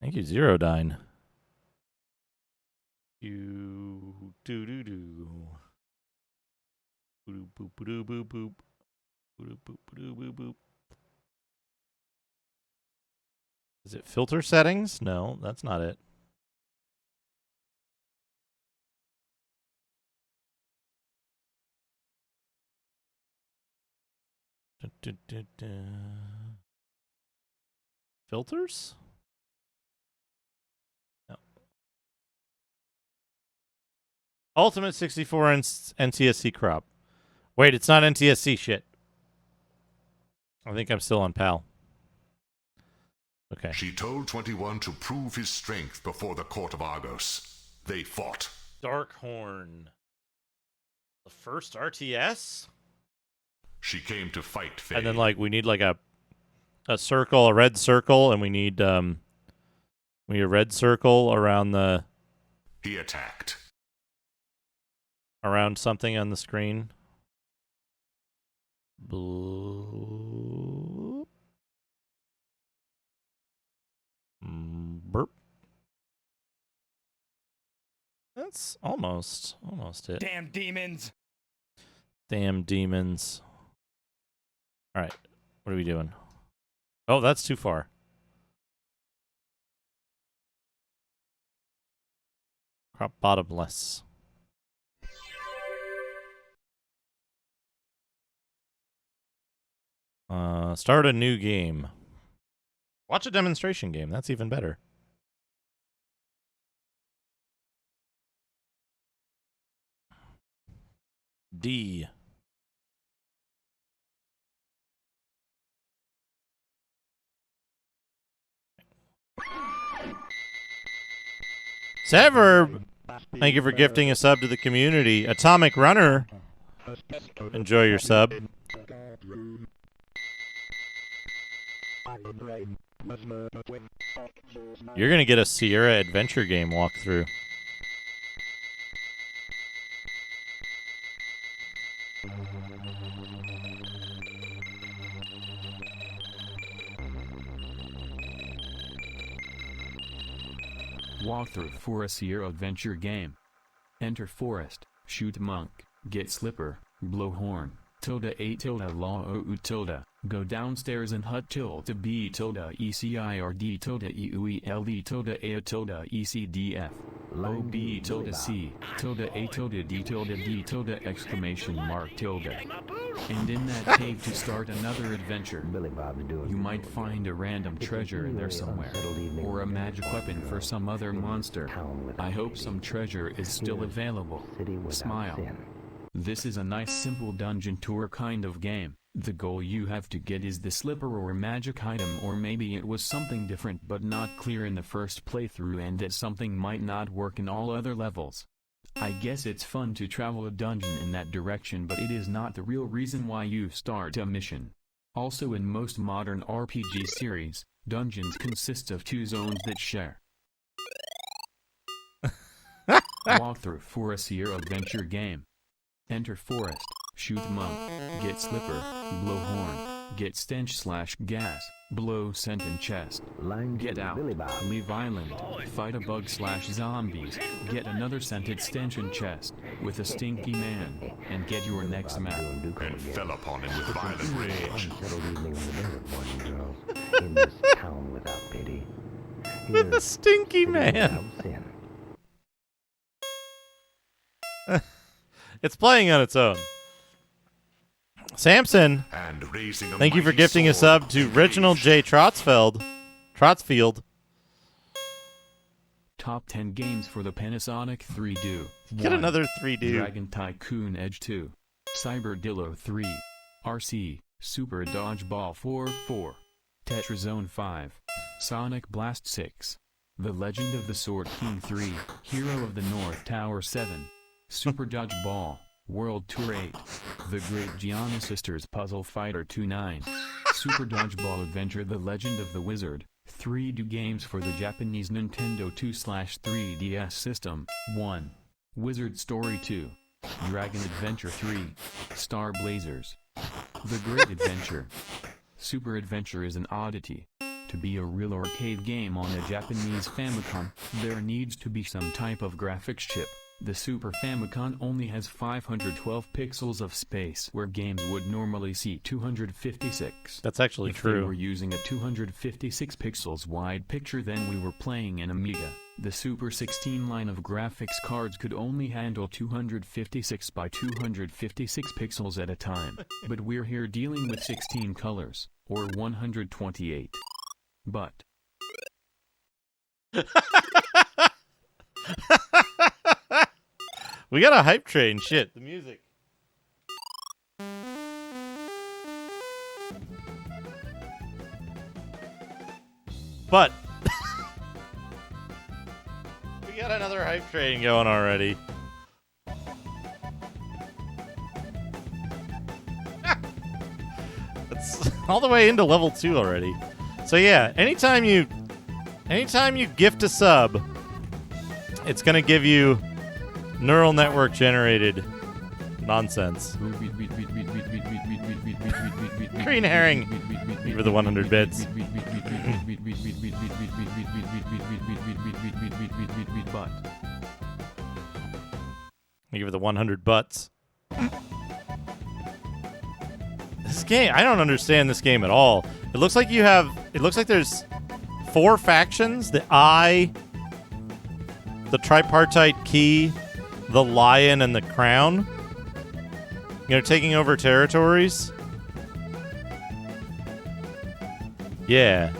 Speaker 1: Thank you, Zerodyne. You do do do. Boop boop boop boop boop. Boop boop boop boop boop. Is it filter settings? No, that's not it. Filters? No. Ultimate 64 NTSC crop. Wait, it's not NTSC shit. I think I'm still on PAL. Okay.
Speaker 6: She told 21 to prove his strength before the court of Argos. They fought.
Speaker 1: Darkhorn. The first RTS?
Speaker 6: She came to fight Faye.
Speaker 1: And then, like, we need, like, a circle, a red circle, and we need a red circle around the...
Speaker 6: He attacked.
Speaker 1: Around something on the screen. Bloop. Burp. That's almost it.
Speaker 7: Damn demons!
Speaker 1: Damn demons. All right, what are we doing? Oh, that's too far. Crop bottomless. Start a new game. Watch a demonstration game. That's even better. D. Severb, thank you for gifting a sub to the community. Atomic Runner, enjoy your sub. You're gonna get a Sierra adventure game walkthrough.
Speaker 8: Walkthrough for a Sierra adventure game. Enter forest, shoot monk, get slipper, blow horn, tilde a tilde law o tilde, go downstairs and hut tilde b tilde ecird tilde eueld tilde a tilde ecdf. OB tilde C tilde A tilde D tilde D tilde exclamation mark tilde. And in that cave to start another adventure. You might find a random treasure in there somewhere, or a magic weapon for some other monster. I hope some treasure is still available. Smile. This is a nice simple dungeon tour kind of game. The goal you have to get is the slipper or magic item, or maybe it was something different but not clear in the first playthrough, and that something might not work in all other levels. I guess it's fun to travel a dungeon in that direction, but it is not the real reason why you start a mission. Also, in most modern RPG series, dungeons consist of 2 zones that share walkthrough for a Seer adventure game. Enter forest, shoot monk, get slipper, blow horn, get stench/gas, blow scent and chest. Get out, leave island, fight a bug/zombies, get another scented stench and chest, with a stinky man, and get your next map.
Speaker 6: And fell upon him with violent rage.
Speaker 1: With a stinky man. It's playing on its own. Samson,
Speaker 6: And raising a
Speaker 1: thank you for
Speaker 6: mighty
Speaker 1: gifting a
Speaker 6: sword
Speaker 1: sub to
Speaker 6: in
Speaker 1: Reginald
Speaker 6: rage.
Speaker 1: J. Trotsfield.
Speaker 8: Top 10 games for the Panasonic 3Do.
Speaker 1: Get
Speaker 8: 1.
Speaker 1: another 3D.
Speaker 8: Dragon Tycoon Edge 2. Cyberdillo 3. RC, Super Dodgeball 4. Tetrazone 5. Sonic Blast 6. The Legend of the Sword King 3. Hero of the North Tower 7. Super Dodgeball, World Tour 8. The Great Gianna Sisters Puzzle Fighter 2-9. Super Dodgeball Adventure The Legend of the Wizard. 3D games for the Japanese Nintendo 2/3DS system. 1. Wizard Story 2. Dragon Adventure 3. Star Blazers. The Great Adventure. Super Adventure is an oddity. To be a real arcade game on a Japanese Famicom, there needs to be some type of graphics chip. The Super Famicom only has 512 pixels of space, where games would normally see 256.
Speaker 1: That's actually
Speaker 8: If
Speaker 1: true.
Speaker 8: they were using a 256 pixels wide picture, then we were playing an Amiga. The Super 16 line of graphics cards could only handle 256 by 256 pixels at a time. But we're here dealing with 16 colors, or 128. But
Speaker 1: We got a hype train. Shit, the music. But we got another hype train going already. That's all the way into level 2 already. So yeah, anytime you gift a sub, it's gonna give you neural network generated nonsense. Green herring for the 100 bits. I give it the 100 butts. This game, I don't understand this game at all. It looks like there's 4 factions: the Eye, the Tripartite Key, the Lion, and the Crown. Taking over territories. Yeah.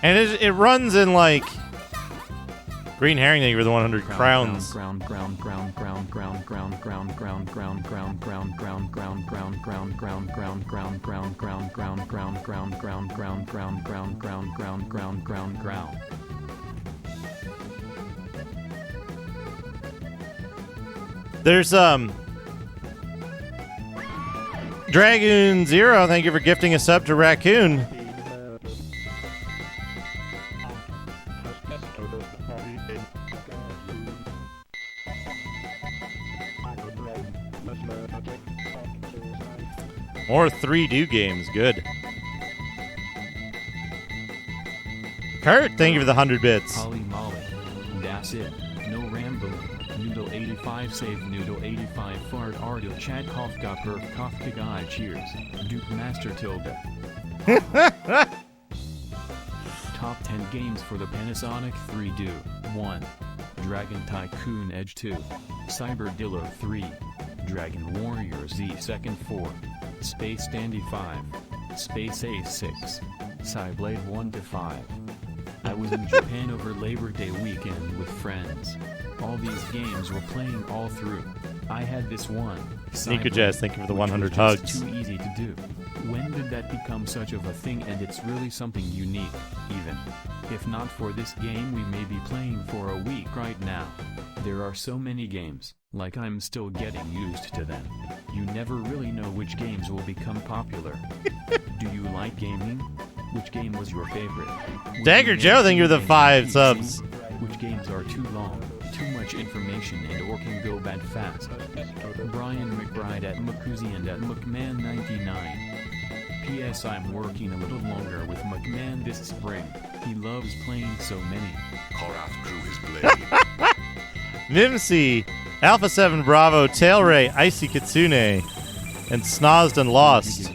Speaker 1: And it runs in like Green Herring. Thank you for the 100 crowns. There's Dragoon Zero, thank you for gifting a sub to Raccoon. More 3D games, good. Kurt, thank you for the 100 bits.
Speaker 8: Holly Molly. That's it. No Rambo. Noodle 85 save Noodle 85 fart Ardil Chad Kofka Perf Kofka Guy cheers. Duke Master Tilde. Top 10 games for the Panasonic 3Do. 1. Dragon Tycoon Edge 2. Cyberdillo 3. Dragon Warrior Z 2nd 4. Space Dandy 5. Space Ace 6. Cyblade 1-5. I was in Japan over Labor Day weekend with friends. All these games were playing all through. I had this one,
Speaker 1: Nika Jazz, thank you for the
Speaker 8: which
Speaker 1: 100
Speaker 8: was just
Speaker 1: hugs.
Speaker 8: too easy to do. When did that become such of a thing? And it's really something unique, even. If not for this game, we may be playing for a week right now. There are so many games, like I'm still getting used to them. You never really know which games will become popular. Do you like gaming? Which game was your favorite? Would
Speaker 1: Dagger
Speaker 8: you
Speaker 1: Joe,
Speaker 8: name
Speaker 1: thank you for the
Speaker 8: games
Speaker 1: 5
Speaker 8: PC?
Speaker 1: subs.
Speaker 8: Which games are too long, too much information, and or can go bad fast? Brian McBride at Makuzi and at McMahon99. P.S. I'm working a little longer with McMahon this spring. He loves playing so many.
Speaker 6: Korath drew his blade.
Speaker 1: Mimsy, Alpha 7 Bravo, Tailray, Icy Kitsune, and Snozzed and Lost.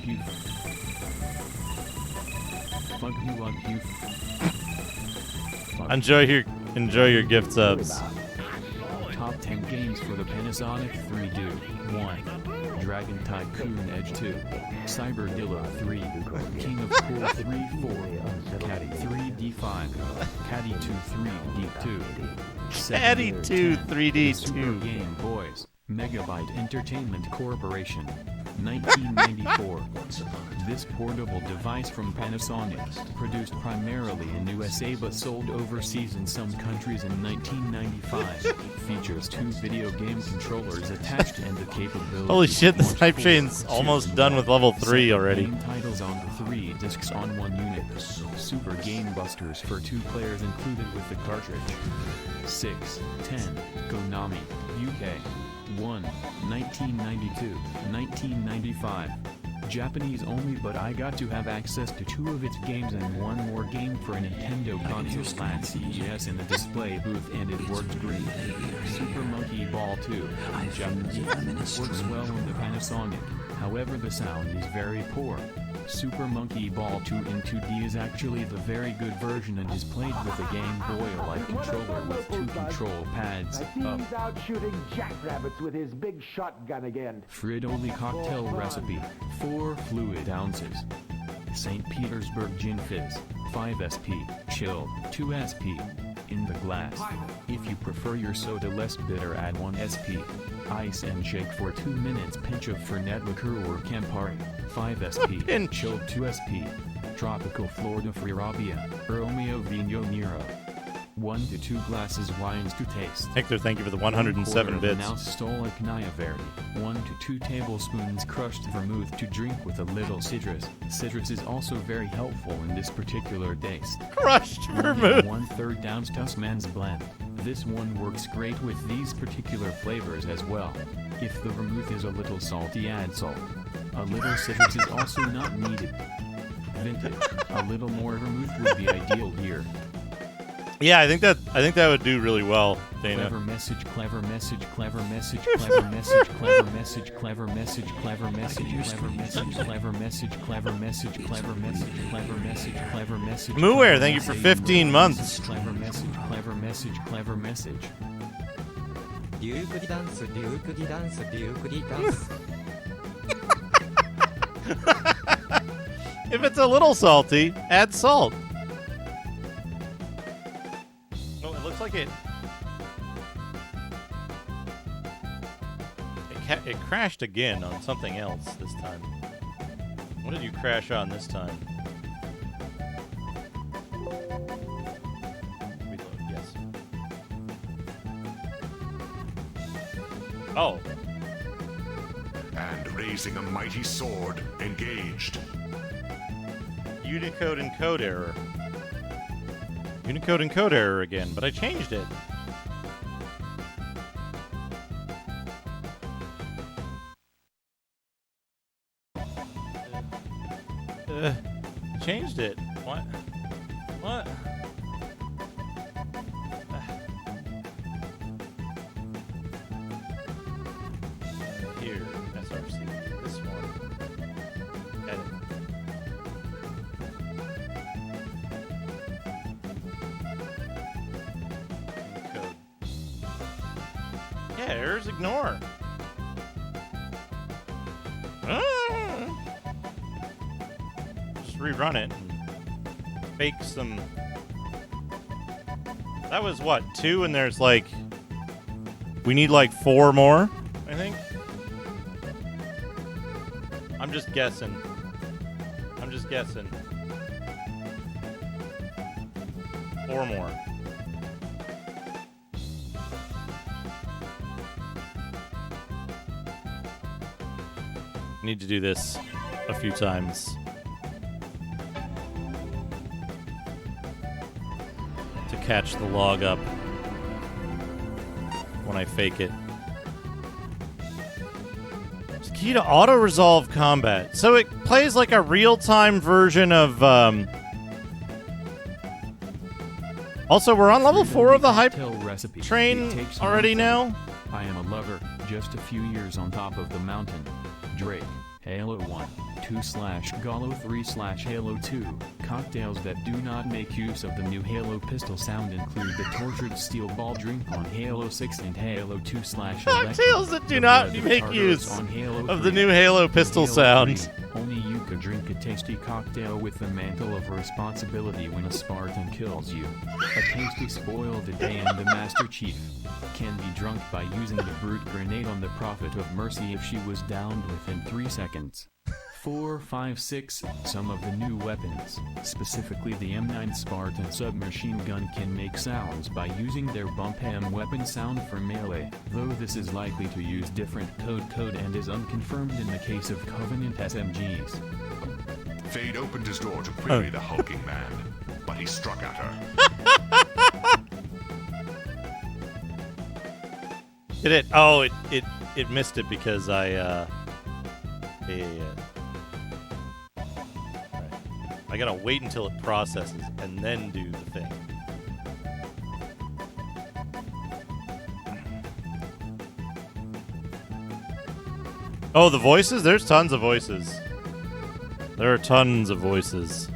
Speaker 8: Fuck you up, you.
Speaker 1: Enjoy your gift subs.
Speaker 8: Top 10 games for the Panasonic 3Do. 1. Dragon Tycoon Edge 2. Cyberdillo 3. King of Cool 3-4. Caddy 3D5. Caddy 2 3D2.
Speaker 1: Caddy 2 3D2.
Speaker 8: Super Game Boys. Megabyte Entertainment Corporation. 1994. This portable device from Panasonic, produced primarily in USA but sold overseas in some countries in 1995, features 2 video game controllers attached and the capability.
Speaker 1: Holy shit, this
Speaker 8: to
Speaker 1: hype
Speaker 8: launch
Speaker 1: train's
Speaker 8: 4
Speaker 1: almost
Speaker 8: tiers
Speaker 1: done with level 3
Speaker 8: 7
Speaker 1: already.
Speaker 8: Game titles on 3 discs on 1 unit. Super Game Busters for 2 players included with the cartridge. 6. 10. Konami, UK. 1. 1992, 1995. Japanese only, but I got to have access to 2 of its games and 1 more game for a Nintendo console at CES in the display booth, and it worked great. Super Monkey Ball 2, in Japanese, works well on the Panasonic, however the sound is very poor. Super Monkey Ball 2 in 2D is actually the very good version and is played with a Game Boy-like controller with 2 control pads.
Speaker 5: I see he's out shooting jackrabbits with his big shotgun again.
Speaker 8: Fridoli cocktail recipe, 4 fluid ounces. St. Petersburg Gin Fizz, 5 SP, chilled, 2 SP. In the glass. If you prefer your soda less bitter, add 1 SP. Ice and shake for 2 minutes. Pinch of Fernet liqueur or Campari, 5 SP. Chilled, 2 SP. Tropical Florida Free-Rabia, Romeo Vino Nero. 1 to 2 glasses wines to taste.
Speaker 1: Hector, thank you for the 107 bits.
Speaker 8: Now Stolik Naya 1 to 2 tablespoons crushed vermouth to drink with a little citrus. Citrus is also very helpful in this particular taste.
Speaker 1: Crushed vermouth.
Speaker 8: 1/3 ounce Tussman's blend. This one works great with these particular flavors as well. If the vermouth is a little salty, add salt. A little citrus is also not needed. Vintage. A little more vermouth would be ideal here.
Speaker 1: Yeah, I think that would do really well, Dana.
Speaker 8: Clever message, clever message, clever message, clever message, clever message, clever message, clever message, clever message, clever message, clever message, clever message, clever message, clever message.
Speaker 1: Mooer, thank you for 15 months.
Speaker 8: Clever message, clever message, clever message.
Speaker 4: デュークディダンスデュークディダンスデュークディダンス
Speaker 1: If it's a little salty, add salt. Oh, it looks like it crashed again on something else this time. What did you crash on this time? Reload, yes. Oh.
Speaker 6: And raising a mighty sword, engaged.
Speaker 1: Unicode and code error. Unicode and code error again, but I changed it. Changed it. What? What? Here, SRC. This one. Edit. Yeah, errors ignore. Just rerun it and fake some. That was what, 2, and there's like. We need like 4 more, I think. I'm just guessing. 4 more. Need to do this a few times to catch the log up when I fake it. It's key to auto-resolve combat. So it plays like a real-time version of... Also, we're on level 4 of the hype
Speaker 8: recipe.
Speaker 1: train already now.
Speaker 8: I am a lover, just a few years on top of the mountain. Drake, Halo 1, 2/Galo 3/Halo 2. Cocktails that do not make use of the new Halo pistol sound include the tortured steel ball drink on Halo 6 and Halo 2/Electric.
Speaker 1: Cocktails that do not make use of the new Halo pistol sound.
Speaker 8: Only you could drink a tasty cocktail with the mantle of responsibility when a Spartan kills you. A tasty spoiled a day and the Master Chief can be drunk by using the brute grenade on the Prophet of Mercy if she was downed within 3 seconds. 4, 5, 6. Some of the new weapons, specifically the M9 Spartan submachine gun, can make sounds by using their bump M weapon sound for melee, though this is likely to use different code and is unconfirmed in the case of Covenant SMGs.
Speaker 6: Fade opened his door to query the hulking man, but he struck at her.
Speaker 1: Did it? Oh, it missed it because I, yeah. I gotta wait until it processes and then do the thing. Oh, the voices? There's tons of voices. There are tons of voices.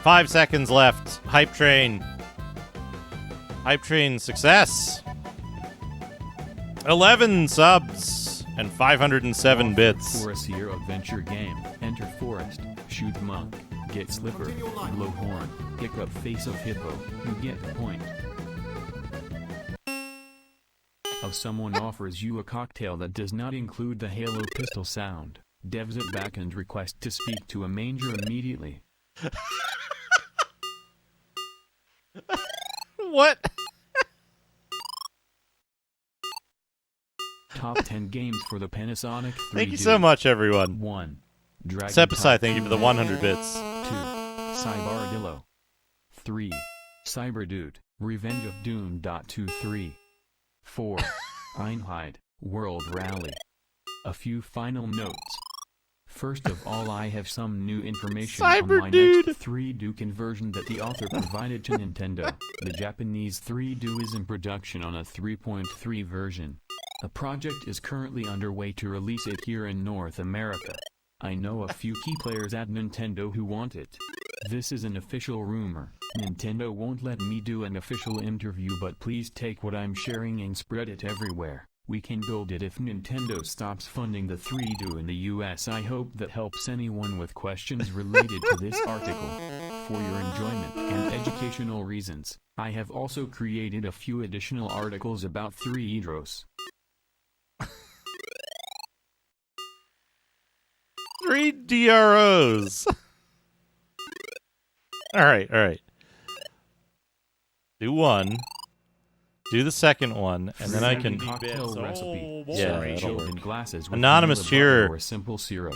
Speaker 1: Five seconds left. Hype train. Hype train success. 11 subs and 507 bits.
Speaker 8: For a Seer adventure game, enter forest, shoot monk, get slipper, blow horn, pick up face of hippo, you get the point. If someone offers you a cocktail that does not include the Halo pistol sound, devs it back and request to speak to a manger immediately.
Speaker 1: What?
Speaker 8: Top 10 games for the Panasonic 3D.
Speaker 1: Thank you so much, everyone.
Speaker 8: 1. Dragon
Speaker 1: Sepicide, thank you for the 100 bits.
Speaker 8: 2. Cybardillo. 3. Cyberdude, Revenge of Doom. 3. 4. Einheit, World Rally. A few final notes. First of all, I have some new information on my next 3Do conversion that the author provided to Nintendo. The Japanese 3Do is in production on a 3.3 version. A project is currently underway to release it here in North America. I know a few key players at Nintendo who want it. This is an official rumor. Nintendo won't let me do an official interview, but please take what I'm sharing and spread it everywhere. We can build it if Nintendo stops funding the 3Do in the US. I hope that helps anyone with questions related to this article. For your enjoyment and educational reasons, I have also created a few additional articles about 3DOS.
Speaker 1: 3DROs. All right. Do one. Do the second one, and then I can.
Speaker 8: Cocktail recipe.
Speaker 1: Yeah, that'll work.
Speaker 8: In glasses with
Speaker 1: Anonymous
Speaker 8: vanilla
Speaker 1: cheer.
Speaker 8: butter or simple syrup.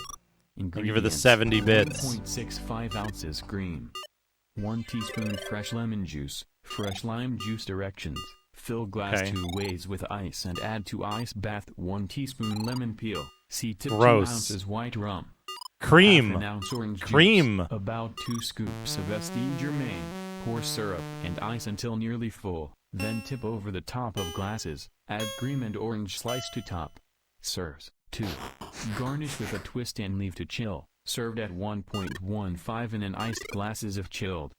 Speaker 1: I'll give her the 70 bits.
Speaker 8: 1.65 ounces green. 1 teaspoon fresh lemon juice. Fresh lime juice directions. Fill glass 2 ways with ice and add to ice bath 1 teaspoon lemon peel. See tip 2 ounces white rum.
Speaker 1: Cream.
Speaker 8: Half an ounce orange
Speaker 1: Cream.
Speaker 8: Juice. About 2 scoops of Estee Germain. Pour syrup and ice until nearly full. Then tip over the top of glasses. Add cream and orange slice to top. Serves. 2. Garnish with a twist and leave to chill. served at 1.15 in an iced glasses of chilled.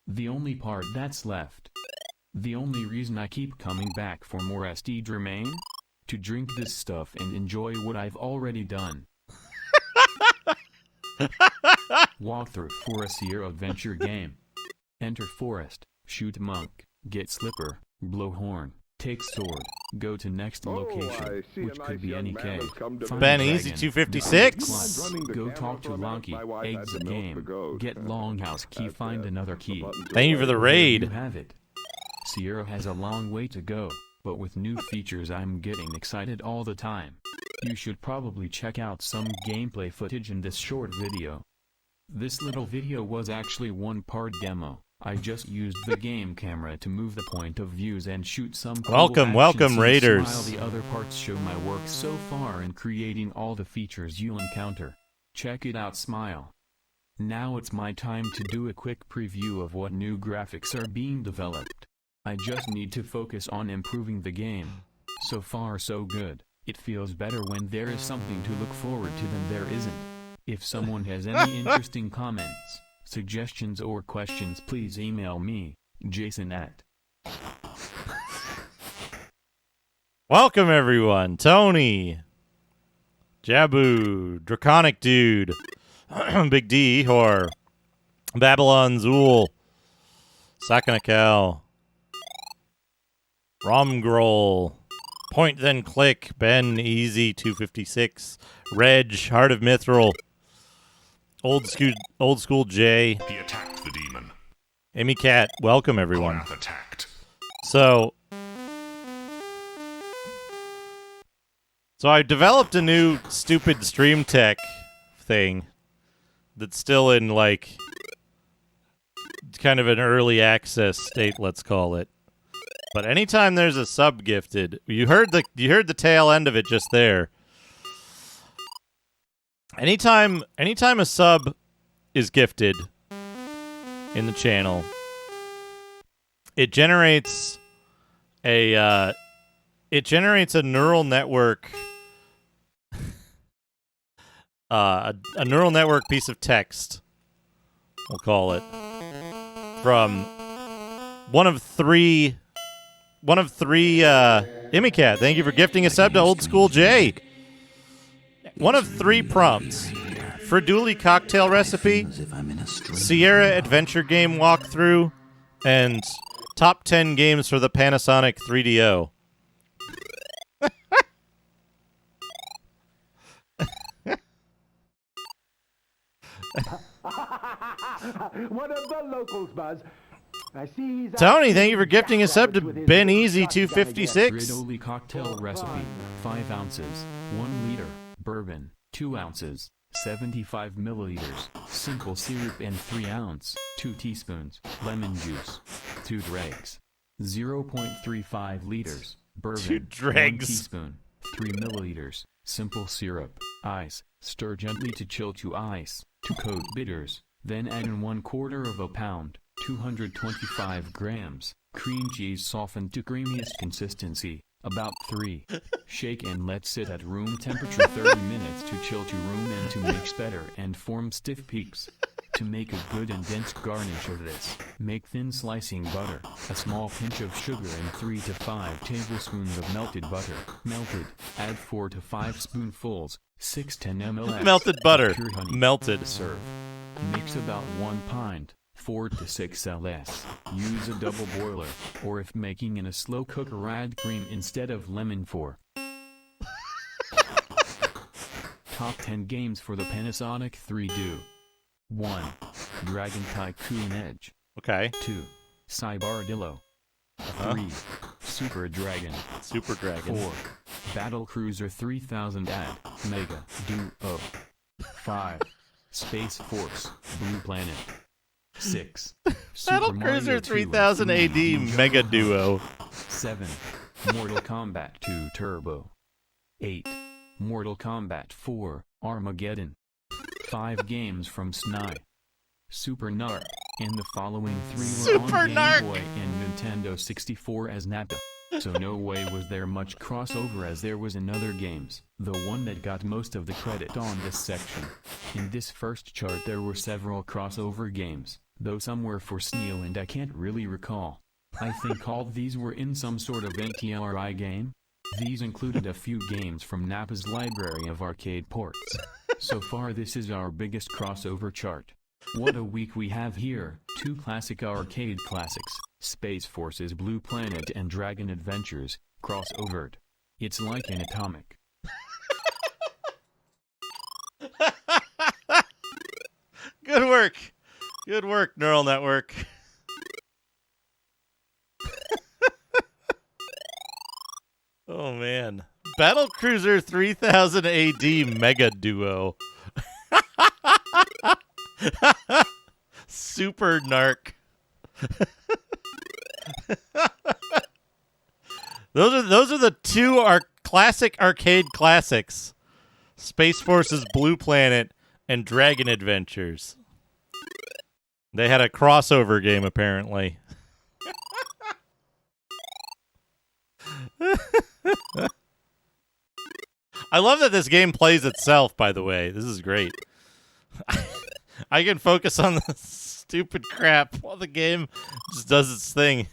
Speaker 8: The only part that's left. The only reason I keep coming back for more SD remain? To drink this stuff and enjoy what I've already done. Walkthrough for a Sierra adventure game. Enter forest, shoot monk, get slipper, blow horn, take sword, go to next location, which could be any cave. Find
Speaker 1: Ben
Speaker 8: dragon,
Speaker 1: Easy 256.
Speaker 8: climb, go talk to Lonky, eggs the game, get longhouse key, find another key.
Speaker 1: Thank you for the
Speaker 8: You
Speaker 1: raid.
Speaker 8: have it. Sierra has a long way to go, but with new features I'm getting excited all the time. You should probably check out some gameplay footage in this short video. This little video was actually one-part demo. I just used the game camera to move the point of views and shoot some cool
Speaker 1: Welcome, welcome,
Speaker 8: action scenes,
Speaker 1: raiders.
Speaker 8: while the other parts show my work so far in creating all the features you'll encounter. Check it out, smile. Now it's my time to do a quick preview of what new graphics are being developed. I just need to focus on improving the game. So far so good. It feels better when there is something to look forward to than there isn't. If someone has any interesting comments, suggestions or questions, please email me, Jason at.
Speaker 1: Welcome, everyone. Tony, Jabu, Draconic Dude, Big D, Ehor, Babylon Zool, Sakanakel, Romgrol, Point Then Click, Ben Easy 256, Reg, Heart of Mithril, Old School J,
Speaker 6: He attacked the demon.
Speaker 1: Amy Cat. Welcome, everyone.
Speaker 6: Korath attacked.
Speaker 1: So I developed a new stupid stream tech thing that's still in like kind of an early access state, let's call it. But anytime there's a sub gifted, you heard the tail end of it just there. Anytime a sub is gifted in the channel, it generates a neural network a neural network piece of text, we'll call it, from one of three Imicat, thank you for gifting a sub to Old School J. One of three prompts: Freduli cocktail recipe, Sierra adventure game walkthrough, and top 10 games for the Panasonic 3DO.
Speaker 5: One of the locals, Buzz. I see he's
Speaker 1: Tony, thank you for gifting a sub to Ben Easy 256.
Speaker 8: Fredoli cocktail recipe, 5 ounces, 1 liter, bourbon, 2 ounces, 75 milliliters, simple syrup and 3 ounce, 2 teaspoons, lemon juice, 2 dregs, 0.35 liters, bourbon,
Speaker 1: 2 dregs.
Speaker 8: 1 teaspoon, 3 milliliters, simple syrup, ice, stir gently to chill to ice, to coat bitters, then add in 1/4 pound, 225 grams, cream cheese softened to creamiest consistency, about 3. Shake and let sit at room temperature 30 minutes to chill to room and to mix better and form stiff peaks. To make a good and dense garnish of this, make thin slicing butter, a small pinch of sugar and 3 to 5 tablespoons of melted butter. Melted, add 4 to 5 spoonfuls, 6-10 ml
Speaker 1: Melted butter.
Speaker 8: of pure honey.
Speaker 1: Melted.
Speaker 8: Serve. Mix about 1 pint, 4 to 6 ls. Use a double boiler, or if making in a slow cooker, add cream instead of lemon. 4. Top 10 games for the Panasonic 3DO. 1. Dragon Tycoon Edge.
Speaker 1: Okay.
Speaker 8: 2. Cybardillo. 3. Super Dragon.
Speaker 1: Super Dragon.
Speaker 8: 4. Battle Cruiser 3000 AD Mega Duo. 5. Space Force Blue Planet. 6.
Speaker 1: Battle
Speaker 8: Super Mario
Speaker 1: Cruiser
Speaker 8: 2
Speaker 1: 3000 AD
Speaker 8: 3D
Speaker 1: Mega
Speaker 8: Jump.
Speaker 1: Duo.
Speaker 8: 7. Mortal Kombat 2 Turbo. 8. Mortal Kombat 4 Armageddon. 5 games from SNI. Super Narc, and the following 3 were
Speaker 1: Super
Speaker 8: on Game
Speaker 1: Narc.
Speaker 8: Boy and Nintendo 64 as Nappa. So no way was there much crossover, as there was in other games. The one that got most of the credit on this section. In this first chart there were several crossover games, though some were for SNES and I can't really recall. I think all these were in some sort of NTRI game. These included a few games from Nappa's library of arcade ports. So far this is our biggest crossover chart. What a week we have here. 2 classic arcade classics, Space Forces Blue Planet and Dragon Adventures, crossovered. It's like an atomic.
Speaker 1: Good work. Good work, neural network. Oh, man. Battle Cruiser 3000 AD Mega Duo. Super narc. Those are the 2 classic arcade classics. Space Forces Blue Planet and Dragon Adventures. They had a crossover game, apparently. I love that this game plays itself, by the way. This is great. I can focus on the stupid crap while the game just does its thing.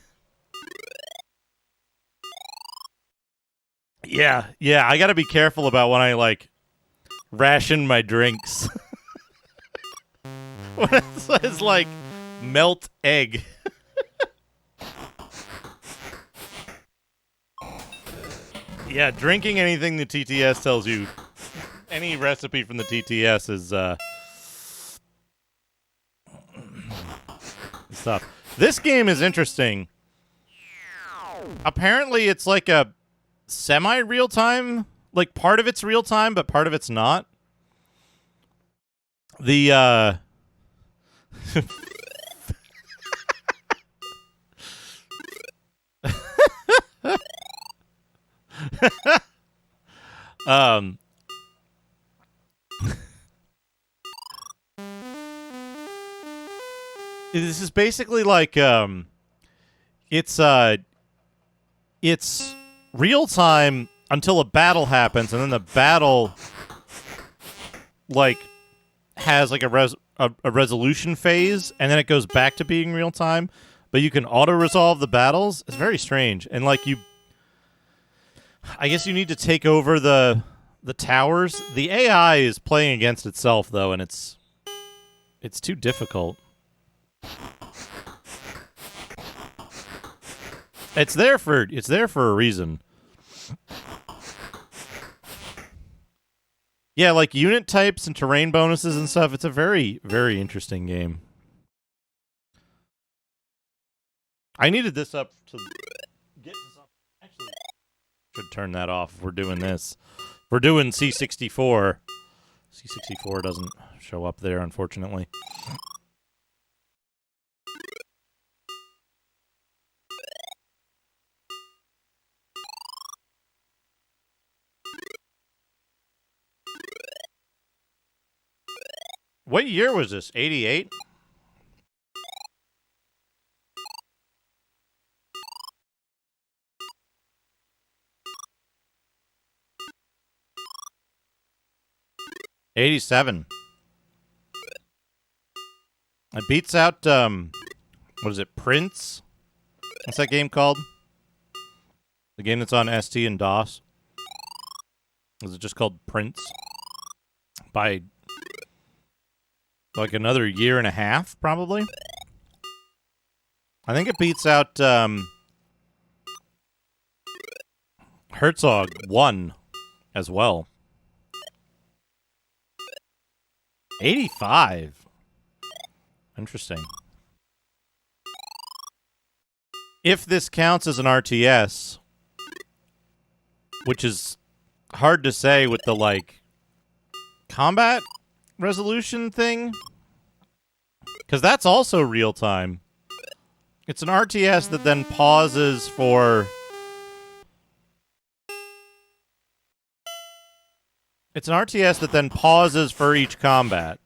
Speaker 1: Yeah, I gotta be careful about when I, like, ration my drinks. When it says, like, melt egg. Yeah, drinking anything the TTS tells you, any recipe from the TTS is, stuff. This game is interesting. Apparently, it's like a semi-real-time, like part of it's real-time, but part of it's not. The, this is basically like it's real time until a battle happens, and then the battle like has like a resolution phase, and then it goes back to being real time. But you can auto resolve the battles. It's very strange, and like I guess you need to take over the towers. The AI is playing against itself though, and it's too difficult. It's there for a reason. Yeah, like unit types and terrain bonuses and stuff. It's a very, very interesting game. I needed this up to get to something. Actually, should turn that off if we're doing this. If we're doing C64. C64 doesn't show up there, unfortunately. What year was this? 88? '87. It beats out what is it? Prince? What's that game called? The game that's on ST and DOS. Is it just called Prince? By like another year and a half, probably. I think it beats out Herzog 1 as well. 85. Interesting. If this counts as an RTS, which is hard to say with the, like, combat resolution thing, because that's also real-time. It's an RTS that then pauses for... It's an RTS that then pauses for each combat.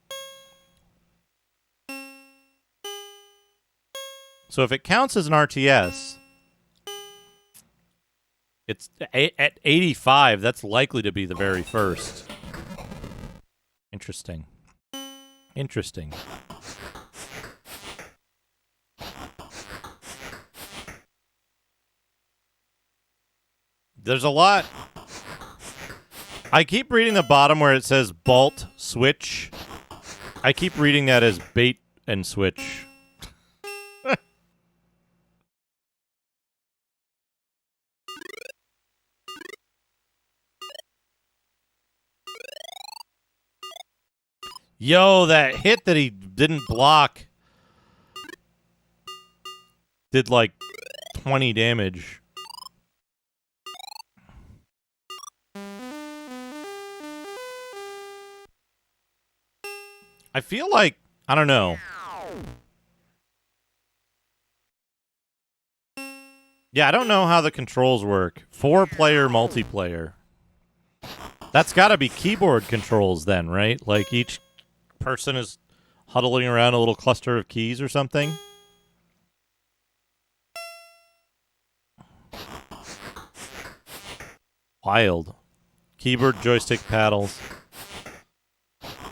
Speaker 1: So if it counts as an RTS, It's at 85. That's likely to be the very first. Interesting. Interesting. There's a lot. I keep reading the bottom where it says Balt Switch. I keep reading that as bait and switch. Yo, that hit that he didn't block did like 20 damage. I feel like, I don't know. Yeah, I don't know how the controls work. 4-player multiplayer. That's got to be keyboard controls then, right? Like each person is huddling around a little cluster of keys or something. Wild. Keyboard, joystick, paddles.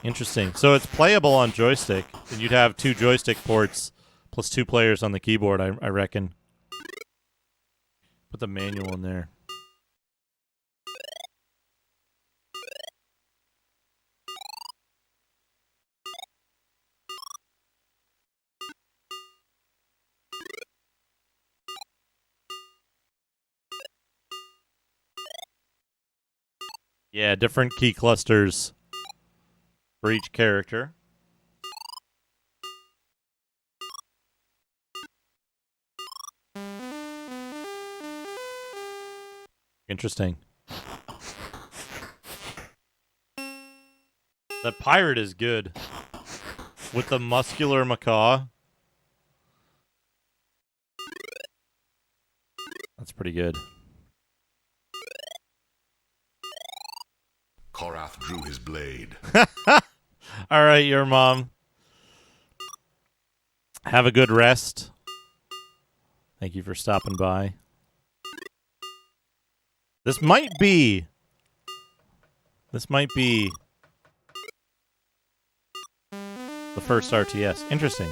Speaker 1: Interesting. So it's playable on joystick, and you'd have 2 joystick ports plus 2 players on the keyboard, I reckon. Put the manual in there. Yeah, different key clusters for each character. Interesting. The pirate is good. With the muscular macaw. That's pretty good.
Speaker 6: Korath drew his blade.
Speaker 1: All right, your mom. Have a good rest. Thank you for stopping by. This might be the first RTS. Interesting.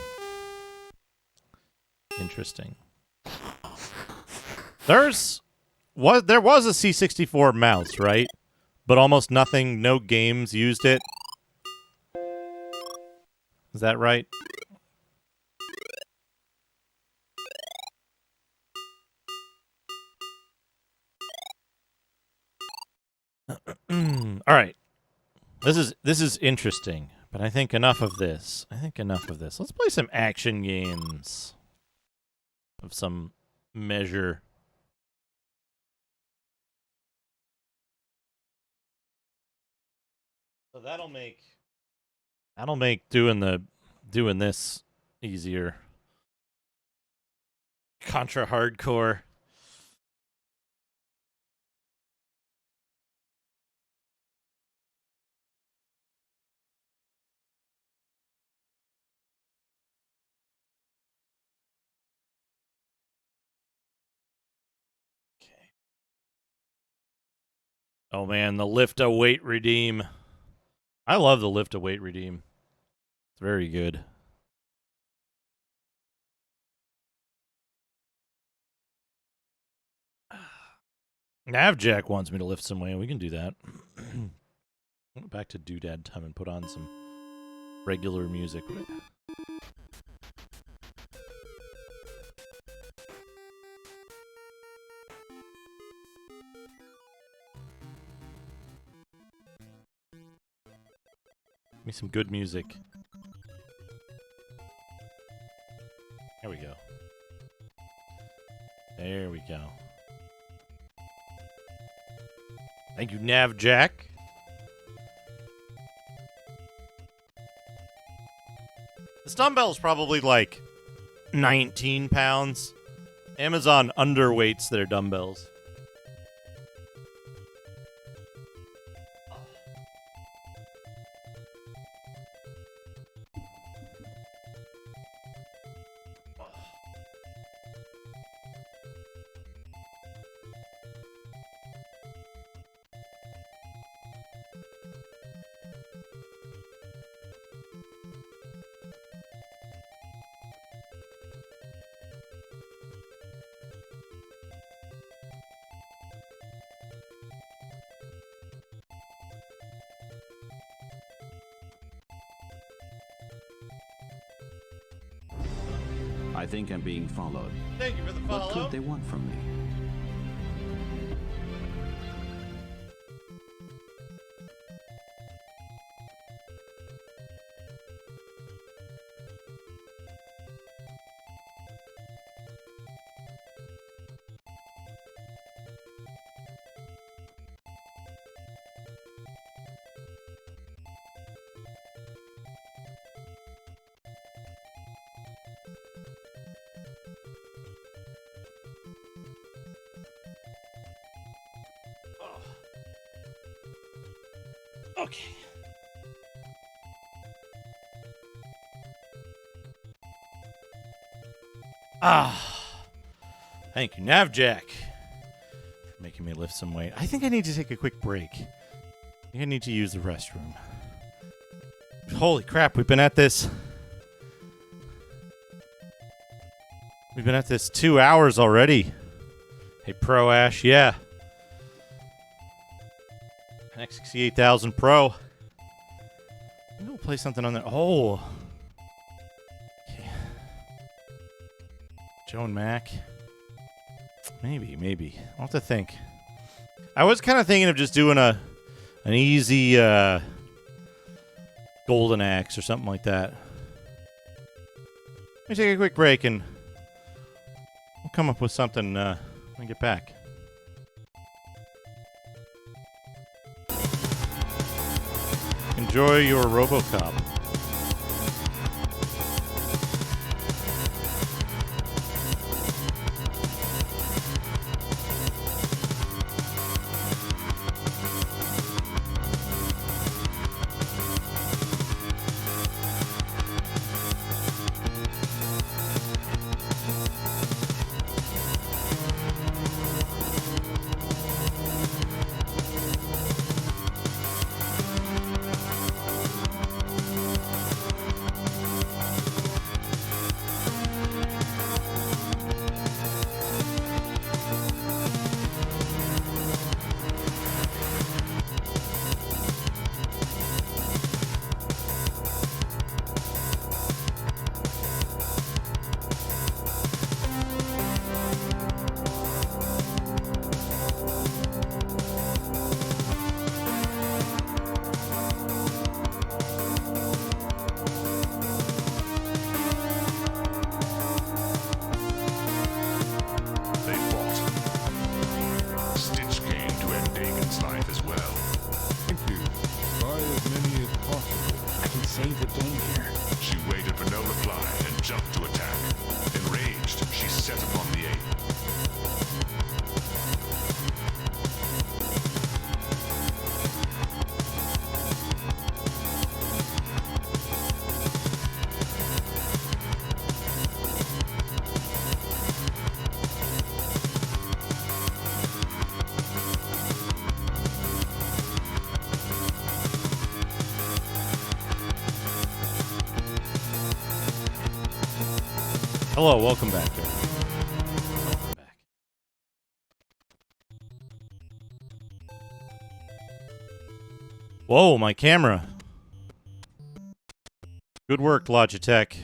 Speaker 1: Interesting. There was a C64 mouse, right? But almost nothing, no games used it. Is that right? All right. This is interesting, but I think enough of this. Let's play some action games of some measure. So that'll make doing this easier. Contra Hardcore. Okay. Oh man, the lift await redeem. I love the lift await redeem. It's very good. Navjack wants me to lift some weight. We can do that. Back to Doodad time and put on some regular music. Give me some good music. There we go. There we go. Thank you, Navjack. This dumbbell's probably like 19 pounds. Amazon underweights their dumbbells.
Speaker 3: I think I'm being followed.
Speaker 1: Thank you for the
Speaker 3: What
Speaker 1: follow.
Speaker 3: could they want from me?
Speaker 1: Okay. Thank you, Navjack, for making me lift some weight. I think I need to take a quick break. I think I need to use the restroom. Holy crap, we've been at this 2 hours already. Hey, Pro Ash, yeah. X68000 Pro. Maybe we'll play something on there. Oh. Okay. Joe and Mac. Maybe. I'll have to think. I was kind of thinking of just doing an easy Golden Axe or something like that. Let me take a quick break and we'll come up with something when we get back. Enjoy your RoboCop.
Speaker 6: They fought. Stitch came to end Dagon's life as well.
Speaker 9: Thank you. Buy as many as possible.
Speaker 7: I can save the game here.
Speaker 6: She waited for no reply and jumped to attack. Enraged, she set upon the ape.
Speaker 1: Hello, welcome back. Welcome back. Whoa, my camera. Good work, Logitech.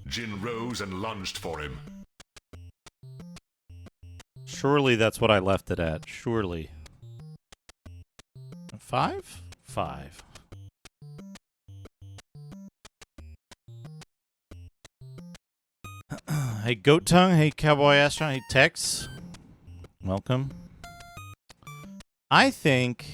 Speaker 6: Jin rose and lunged for him.
Speaker 1: Surely that's what I left it at. Surely. 5? 5. Hey, Goat Tongue. Hey, Cowboy Astronaut. Hey, Tex. Welcome. I think...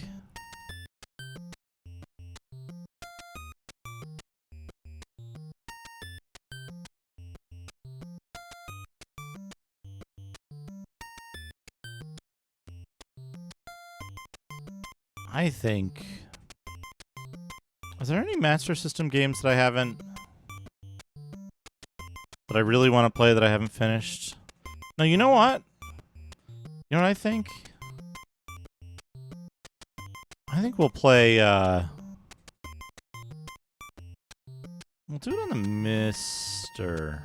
Speaker 1: Are there any Master System games that I haven't... that I really want to play that I haven't finished? No, you know what? You know what I think? I think we'll play, we'll do it on the Mister.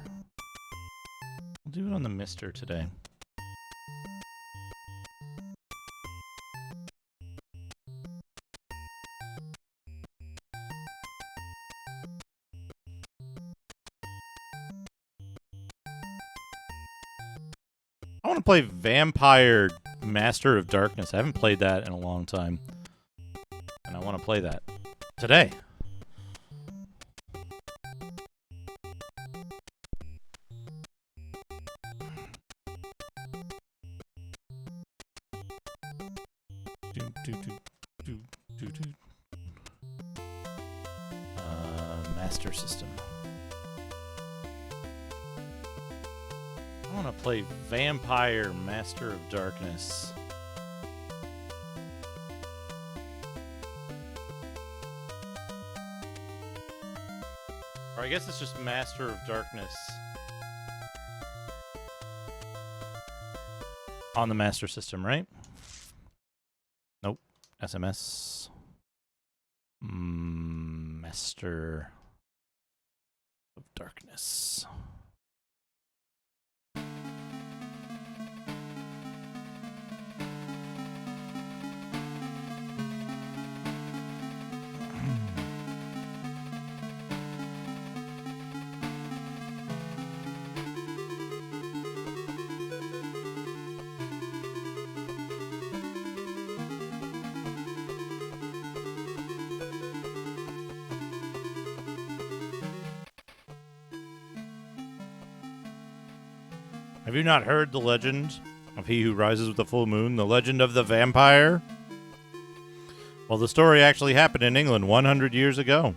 Speaker 1: We'll do it on the Mister today. want to play Vampire Master of Darkness. I haven't played that in a long time. And I want to play that today. Master System. I want to play Vampire Master of Darkness. Or I guess it's just Master of Darkness on the Master System, right? Nope. SMS. Master of Darkness. Have you not heard the legend of he who rises with the full moon, the legend of the vampire? Well, the story actually happened in England 100 years ago.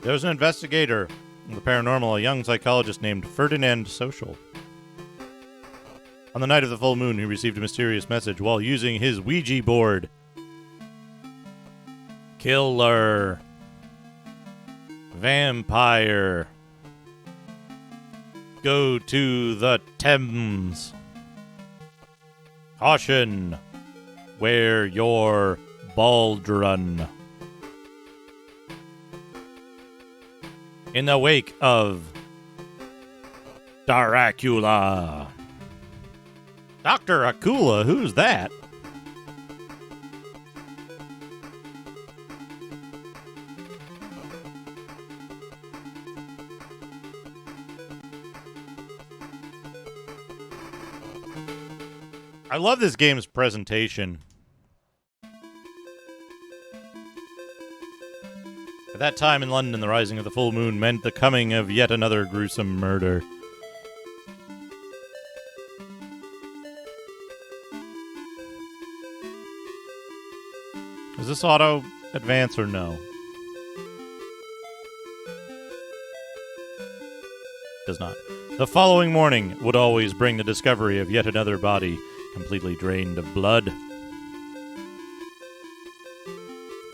Speaker 1: There was an investigator of the paranormal, a young psychologist named Ferdinand Social. On the night of the full moon, he received a mysterious message while using his Ouija board. Killer. Vampire. Go to the Thames. Caution. Wear your baldron. In the wake of Dracula. Dr. Akula, who's that? I love this game's presentation. At that time in London, the rising of the full moon meant the coming of yet another gruesome murder. Is this auto advance or no? Does not. The following morning would always bring the discovery of yet another body, completely drained of blood.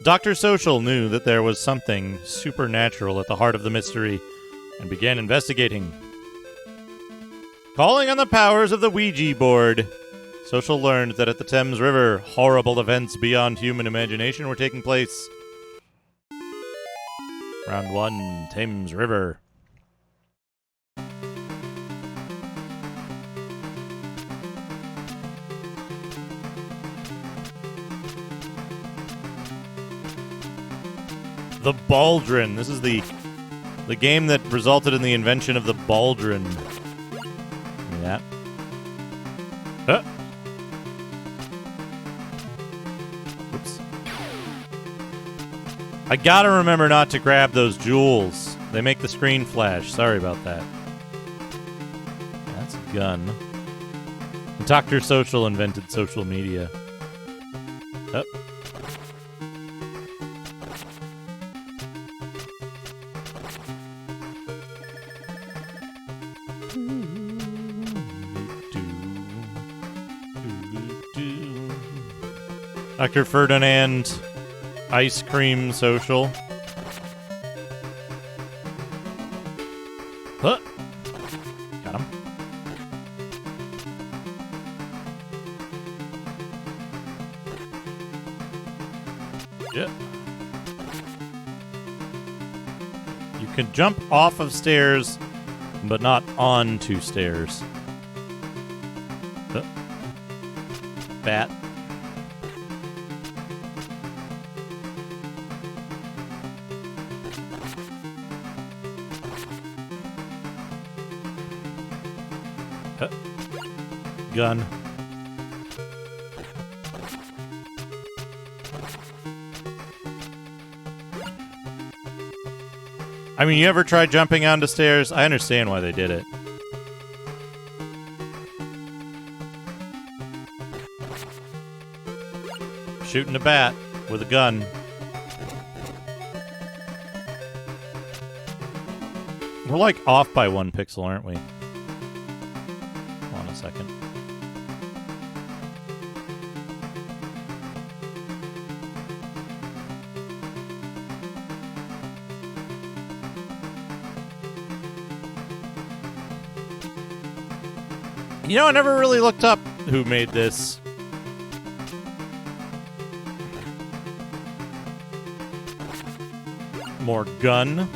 Speaker 1: Dr. Social knew that there was something supernatural at the heart of the mystery and began investigating. Calling on the powers of the Ouija board, Social learned that at the Thames River, horrible events beyond human imagination were taking place. Round 1, Thames River. The Baldron. This is the game that resulted in the invention of the Baldron. Give me that. Huh. Oops. I gotta remember not to grab those jewels. They make the screen flash. Sorry about that. That's a gun. Dr. Social invented social media. Oh. Dr. Ferdinand Ice Cream Social. Huh. Got him. Yeah. You can jump off of stairs, but not onto stairs. Huh. Bat. Gun. I mean, you ever tried jumping onto stairs? I understand why they did it. Shooting a bat with a gun. We're like off by 1 pixel, aren't we? Hold on a second. You know, I never really looked up who made this. More gun.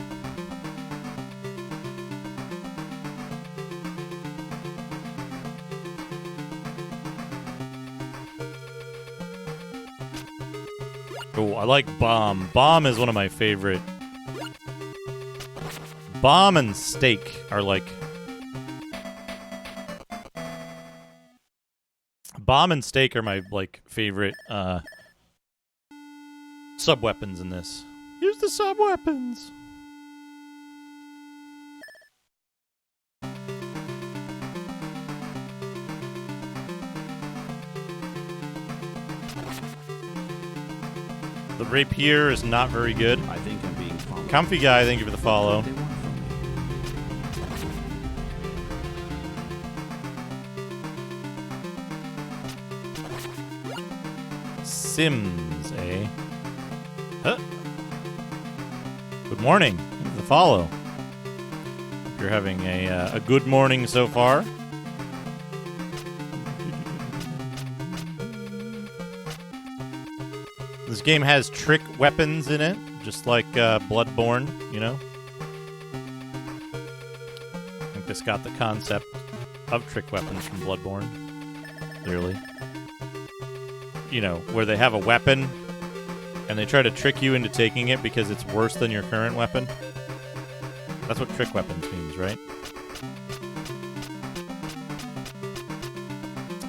Speaker 1: Oh, I like Bomb. Bomb is one of my favorite. Bomb and Steak are like... Bomb and Steak are my, like, favorite, sub-weapons in this. Use the sub-weapons! The rapier is not very good.
Speaker 3: I think I'm being followed.
Speaker 1: Comfy guy, thank you for the follow.
Speaker 3: What do they want from me?
Speaker 1: Sims, eh? Huh. Good morning. Thank you for the follow. Hope you're having a good morning so far. This game has trick weapons in it, just like Bloodborne, you know? I think this got the concept of trick weapons from Bloodborne, clearly. You know, where they have a weapon, and they try to trick you into taking it because it's worse than your current weapon. That's what trick weapons means, right?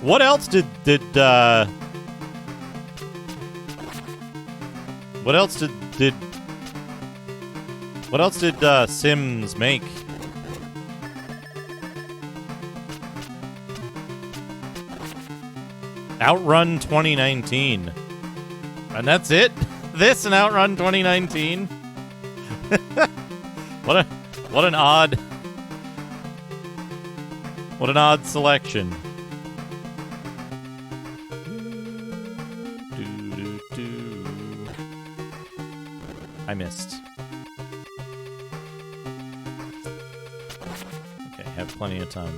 Speaker 1: What else did Sims make? Outrun 2019. And that's it? This and Outrun 2019? What an odd selection. I missed. Okay, have plenty of time.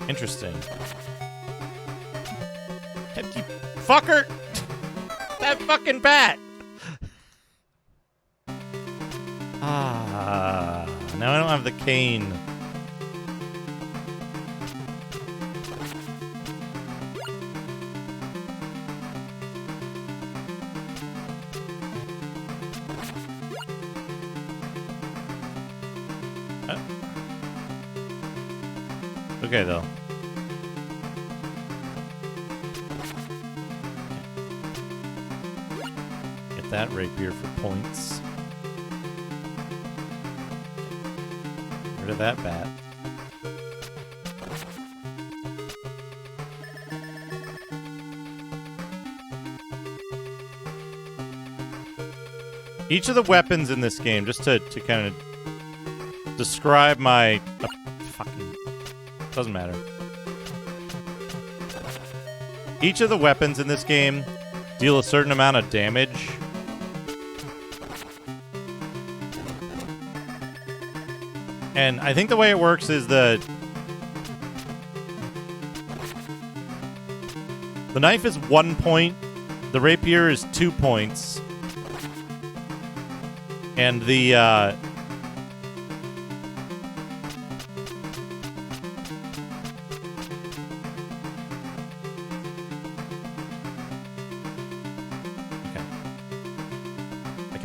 Speaker 1: Interesting. You fucker! That fucking bat! Ah, now I don't have the cane. Okay, though. Get that rapier for points. Get rid of that bat. Each of the weapons in this game, just to kind of describe my... fucking... doesn't matter. Each of the weapons in this game deal a certain amount of damage. And I think the way it works is the knife is 1 point, the rapier is 2 points, and the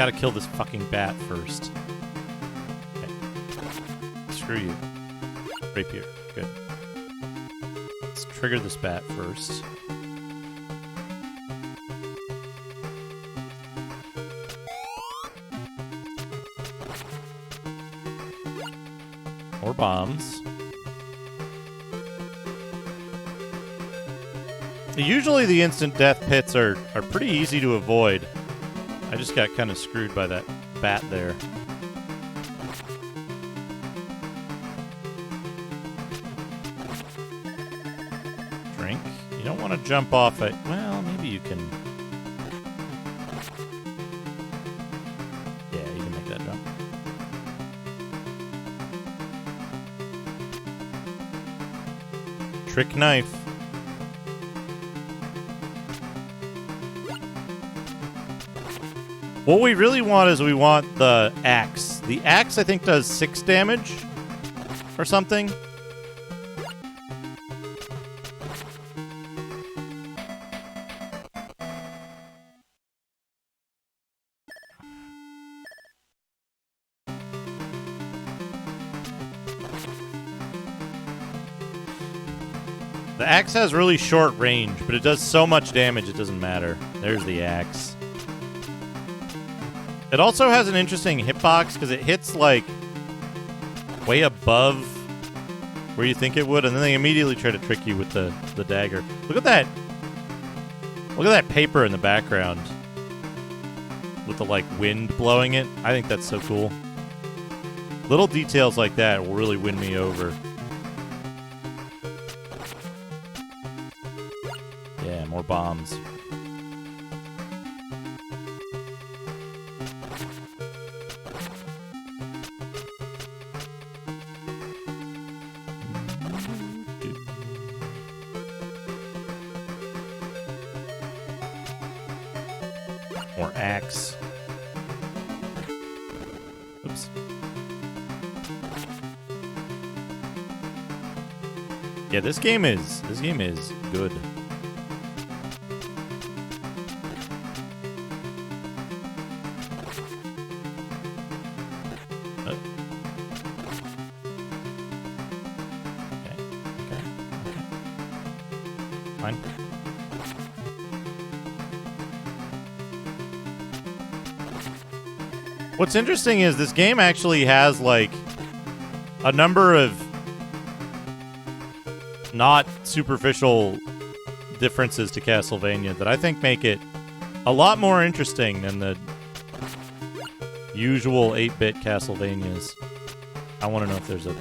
Speaker 1: Gotta kill this fucking bat first. Okay. Screw you. Rapier. Good. Let's trigger this bat first. More bombs. Usually the instant death pits are pretty easy to avoid. I just got kind of screwed by that bat there. Drink. You don't want to jump off it. Well, maybe you can. Yeah, you can make that jump. Trick knife. What we really want is we want the axe. The axe, I think, does 6 damage or something. The axe has really short range, but it does so much damage it doesn't matter. There's the axe. It also has an interesting hitbox because it hits like way above where you think it would, and then they immediately try to trick you with the dagger. Look at that. Look at that paper in the background with the like wind blowing it. I think that's so cool. Little details like that will really win me over. Yeah, more bombs. More axe. Oops. Yeah, this game is good. Okay. Fine. What's interesting is this game actually has, like, a number of not superficial differences to Castlevania that I think make it a lot more interesting than the usual 8-bit Castlevanias. I want to know if there's a...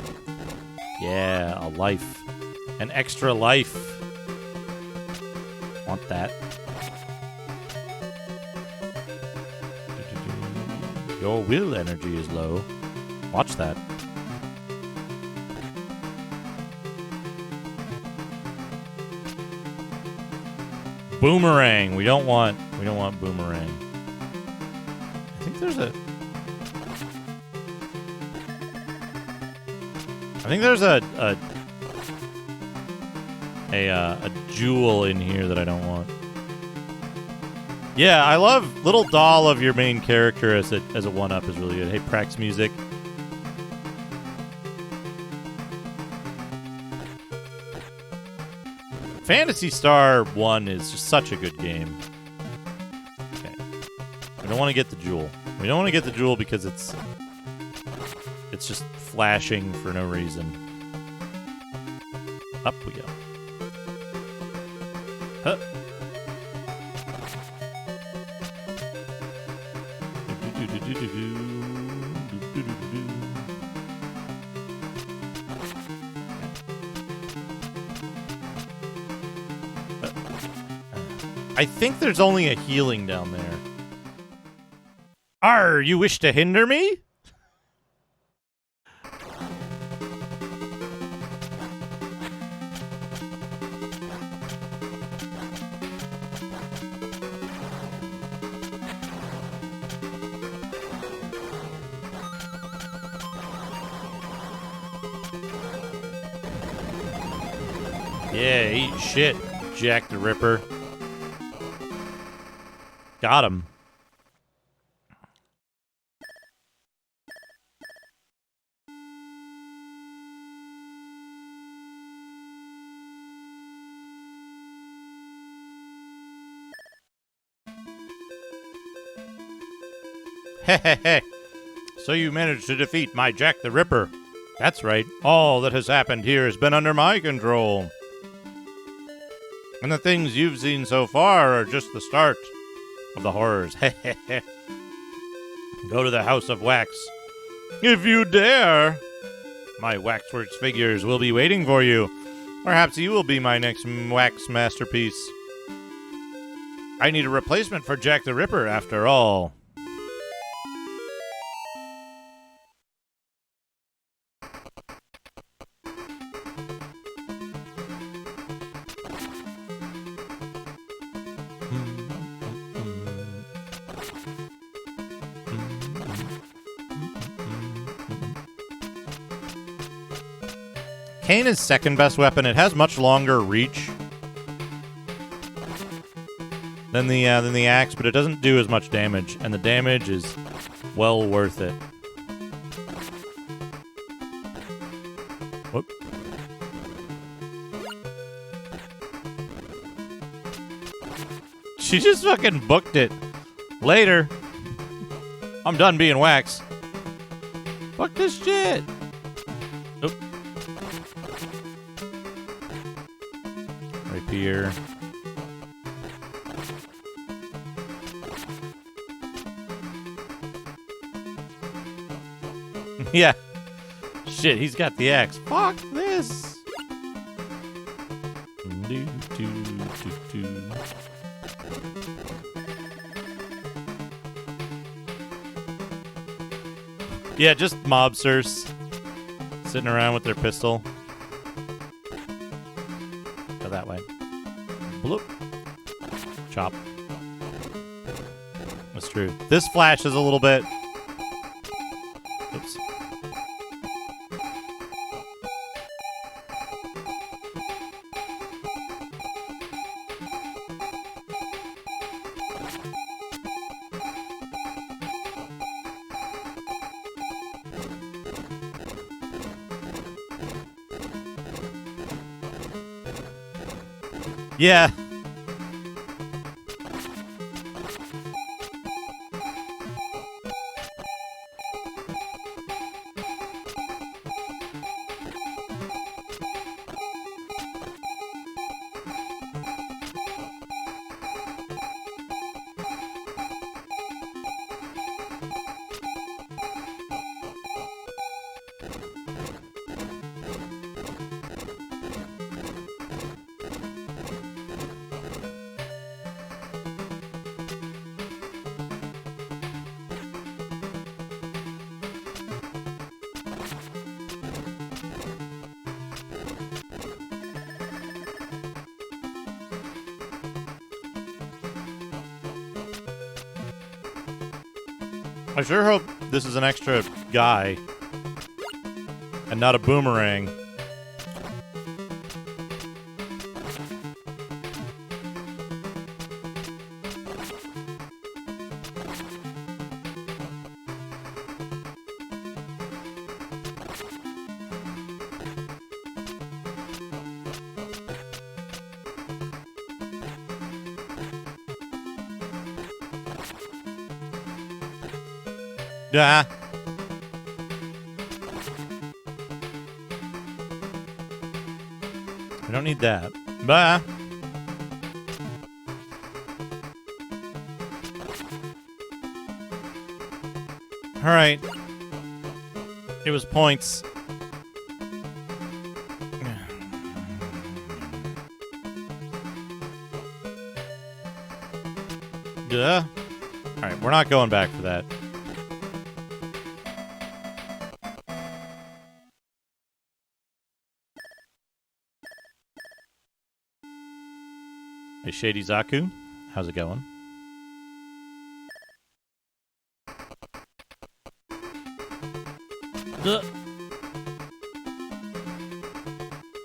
Speaker 1: Yeah, a life. An extra life. Want that. Your will energy is low. Watch that. Boomerang. We don't want boomerang. I think there's a jewel in here that I don't want. Yeah, I love little doll of your main character as a 1-up is really good. Hey, Prax music. Phantasy Star 1 is just such a good game. Okay. We don't want to get the jewel. We don't want to get the jewel because it's just flashing for no reason. Up we go. Huh. I think there's only a healing down there. Arr, you wish to hinder me? Yeah, eat shit, Jack the Ripper. Got him. Hehehe. So you managed to defeat my Jack the Ripper. That's right. All that has happened here has been under my control. And the things you've seen so far are just the start of the horrors. Hehehe. Go to the House of Wax. If you dare. My Waxworks figures will be waiting for you. Perhaps you will be my next wax masterpiece. I need a replacement for Jack the Ripper, after all. Cane is second best weapon. It has much longer reach than the axe, but it doesn't do as much damage, and the damage is well worth it. Whoop. She just fucking booked it. Later. I'm done being wax. Fuck this shit. Oop. Rapier. Yeah. Shit, he's got the axe. Fuck this. Do, do, do, do. Yeah, just mobsters sitting around with their pistol. Go that way. Bloop. Chop. That's true. This flashes a little bit. Oops. Yeah. I sure hope this is an extra guy and not a boomerang. Yeah. I don't need that. Bah. All right. It was points. Duh. All right, we're not going back for that. Hey, Shady Zaku, how's it going?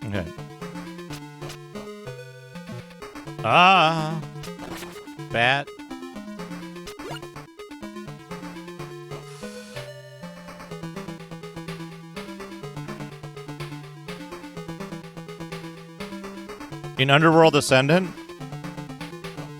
Speaker 1: Okay. Ah, bat. In Underworld Ascendant,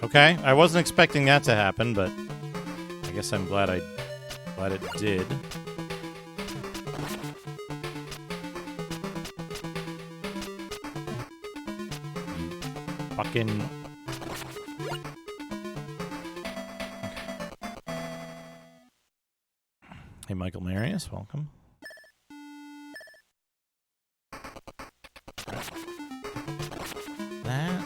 Speaker 1: Okay, I wasn't expecting that to happen, but I guess I'm glad it did. You fucking... Hey, Michael Marius, welcome. That.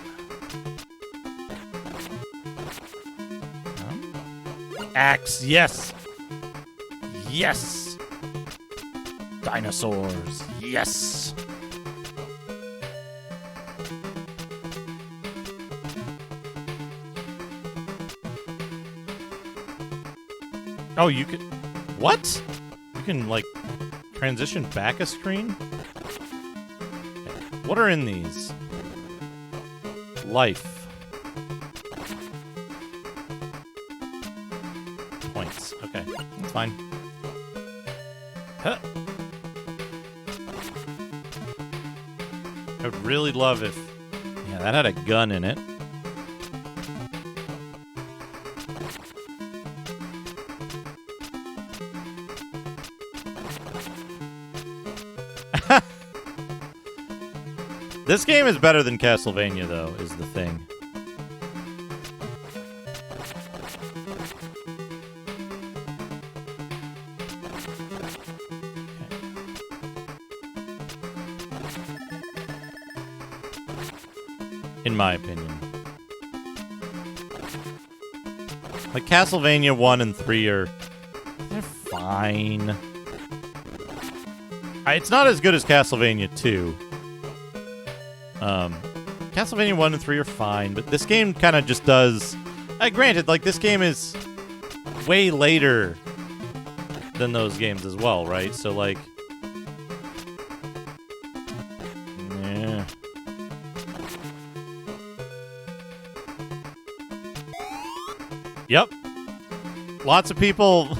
Speaker 1: Axe, yes! Yes! Dinosaurs, yes! Oh, you could... What? You can, like, transition back a screen? What are in these? Life. Points. Okay, that's fine. Huh. I would really love if... Yeah, that had a gun in it. This game is better than Castlevania, though, is the thing. In my opinion. Like, Castlevania 1 and 3 are... They're fine. It's not as good as Castlevania 2. Castlevania 1 and 3 are fine, but this game kind of just does... granted, like, this game is way later than those games as well, right? So, like... Yeah. Yep. Lots of people...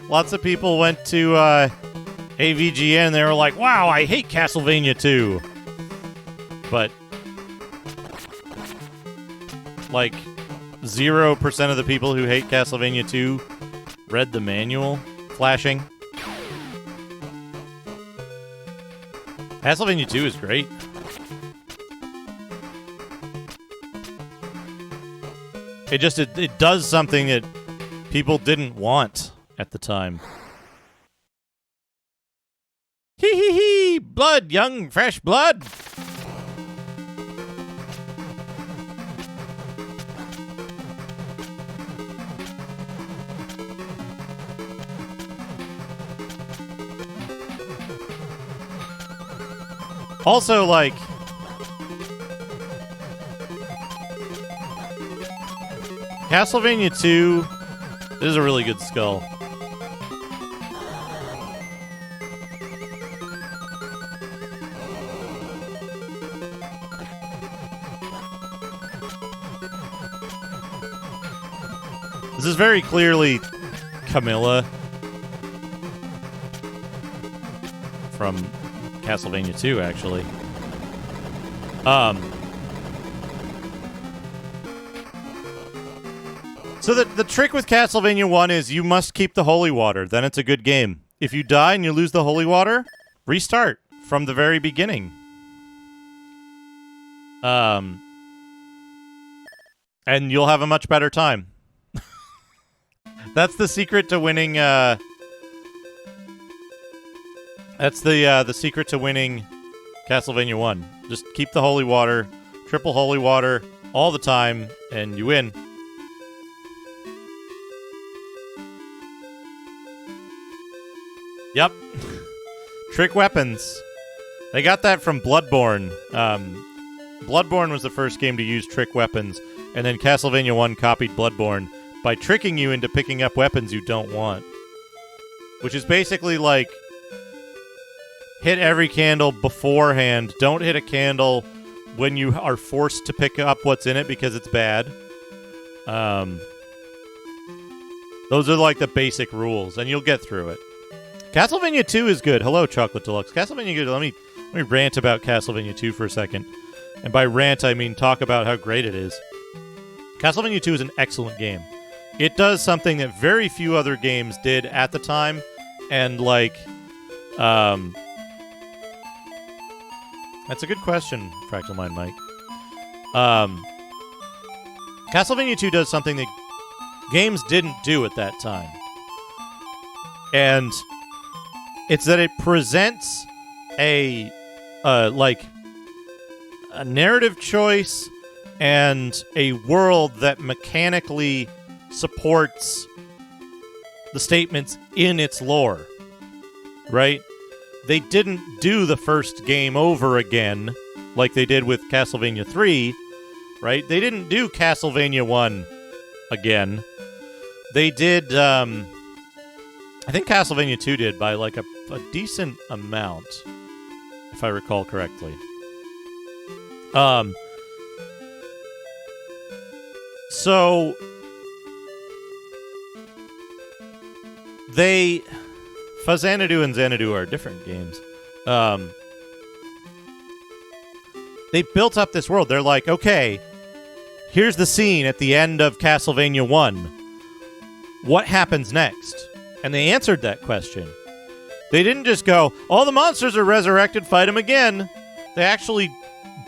Speaker 1: lots of people went to, AVGN and they were like, wow, I hate Castlevania 2. But, like, 0% of the people who hate Castlevania 2 read the manual. Flashing. Castlevania 2 is great. It does something that people didn't want at the time. Hee hee hee! Blood, young, fresh blood! Also, like... Castlevania 2 is a really good skull. This is very clearly Camilla from Castlevania 2, actually. So the trick with Castlevania 1 is you must keep the holy water, then it's a good game. If you die and you lose the holy water, restart from the very beginning. And you'll have a much better time. That's the secret to winning, That's the secret to winning Castlevania 1. Just keep the holy water, triple holy water all the time, and you win. Yep. Trick weapons. They got that from Bloodborne. Bloodborne was the first game to use trick weapons, and then Castlevania 1 copied Bloodborne by tricking you into picking up weapons you don't want. Which is basically like, hit every candle beforehand. Don't hit a candle when you are forced to pick up what's in it because it's bad. Those are like the basic rules, and you'll get through it. Castlevania 2 is good. Hello, Chocolate Deluxe. Castlevania good. Let me rant about Castlevania 2 for a second. And by rant, I mean talk about how great it is. Castlevania 2 is an excellent game. It does something that very few other games did at the time, and like, that's a good question, Fractal Mind Mike. Castlevania 2 does something that games didn't do at that time. And it's that it presents a narrative choice and a world that mechanically supports the statements in its lore, right? They didn't do the first game over again like they did with Castlevania 3, right? They didn't do Castlevania 1 again. They did, I think Castlevania 2 did by like a decent amount, if I recall correctly. So Xanadu and Xanadu are different games. They built up this world. They're like, okay, here's the scene at the end of Castlevania 1. What happens next? And they answered that question. They didn't just go, all the monsters are resurrected, fight them again. They actually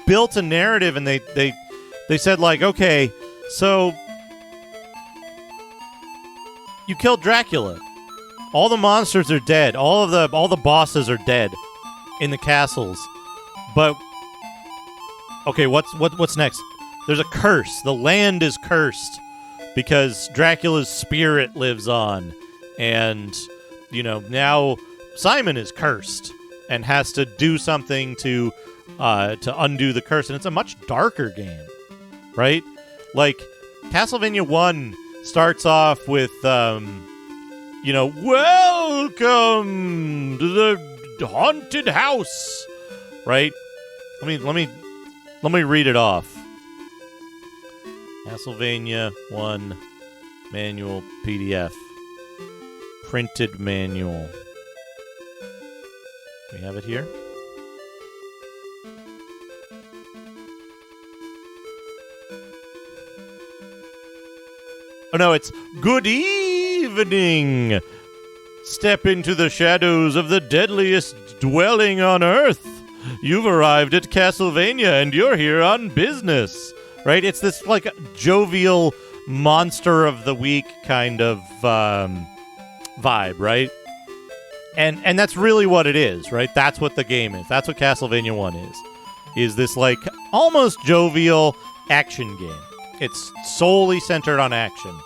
Speaker 1: built a narrative, and they said, like, okay, so you killed Dracula. All the monsters are dead. All the bosses are dead in the castles. But okay, what's next? There's a curse. The land is cursed because Dracula's spirit lives on, and now Simon is cursed and has to do something to undo the curse. And it's a much darker game, right? Like Castlevania 1 starts off with welcome to the haunted house, right? Let me read it off. Castlevania 1 manual PDF. Printed manual. We have it here. Oh no, it's good evening. Step into the shadows of the deadliest dwelling on Earth. You've arrived at Castlevania and you're here on business. Right? It's this like jovial monster of the week kind of vibe, right? And that's really what it is, right? That's what the game is. That's what Castlevania 1 is this like almost jovial action game. It's solely centered on action.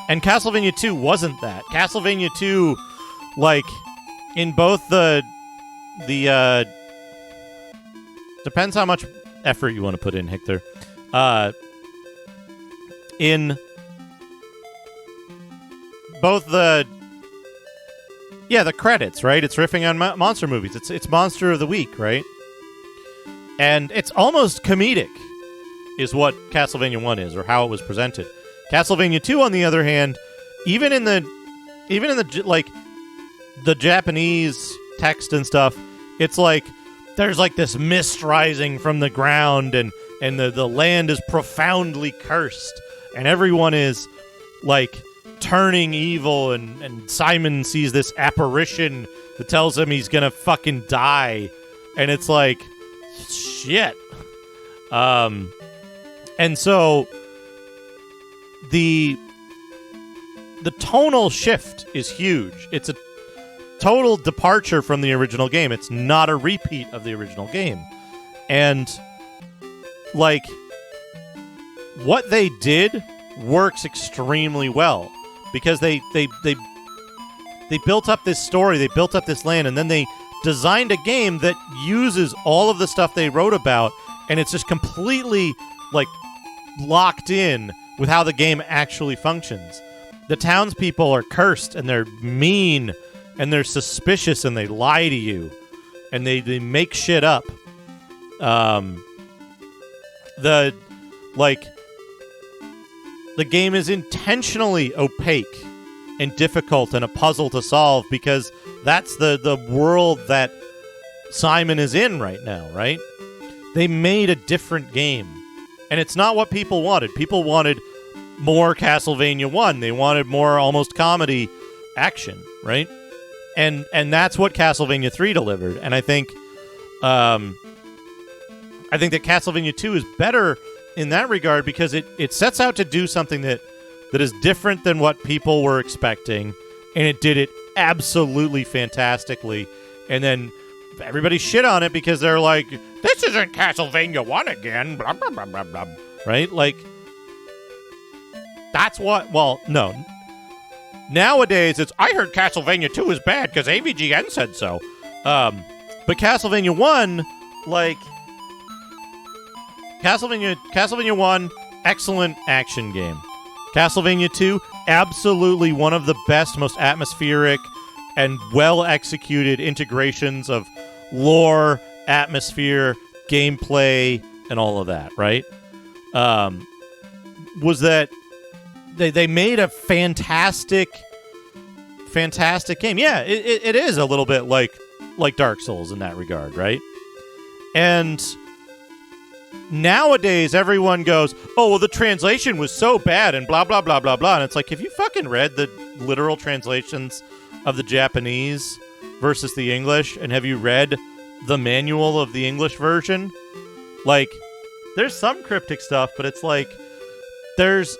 Speaker 1: And Castlevania 2 wasn't that. Castlevania 2, like, in both the depends how much effort you want to put in, Hector. In both the credits, right? It's riffing on monster movies. It's Monster of the Week, right? And it's almost comedic, is what Castlevania 1 is, or how it was presented. Castlevania 2, on the other hand, even in the like the Japanese text and stuff, it's like there's like this mist rising from the ground, and the land is profoundly cursed, and everyone is like turning evil, and Simon sees this apparition that tells him he's gonna fucking die, and it's like shit. And so the tonal shift is huge. It's total departure from the original game. It's not a repeat of the original game. And like what they did works extremely well because they built up this story, they built up this land, and then they designed a game that uses all of the stuff they wrote about, and it's just completely like locked in with how the game actually functions. The townspeople are cursed, and they're mean, and they're suspicious, and they lie to you, and they make shit up. The game is intentionally opaque and difficult and a puzzle to solve because that's the world that Simon is in right now, right? They made a different game. And it's not what people wanted. People wanted more Castlevania 1. They wanted more almost comedy action, right? And that's what Castlevania 3 delivered. And I think that Castlevania 2 is better in that regard because it sets out to do something that is different than what people were expecting, and it did it absolutely fantastically. And then everybody shit on it because they're like, this isn't Castlevania 1 again, blah, blah, blah, blah, blah. Right? Like, that's what, well, no. Nowadays, it's, I heard Castlevania 2 is bad because AVGN said so. But Castlevania 1, like, Castlevania 1, excellent action game. Castlevania 2, absolutely one of the best, most atmospheric and well-executed integrations of lore, atmosphere, gameplay, and all of that, right? Was that they made a fantastic game. Yeah, it is a little bit like Dark Souls in that regard, right? And nowadays, everyone goes, oh, well, the translation was so bad and blah, blah, blah, blah, blah. And it's like, have you fucking read the literal translations of the Japanese versus the English? And have you read the manual of the English version? Like, there's some cryptic stuff, but it's like, there's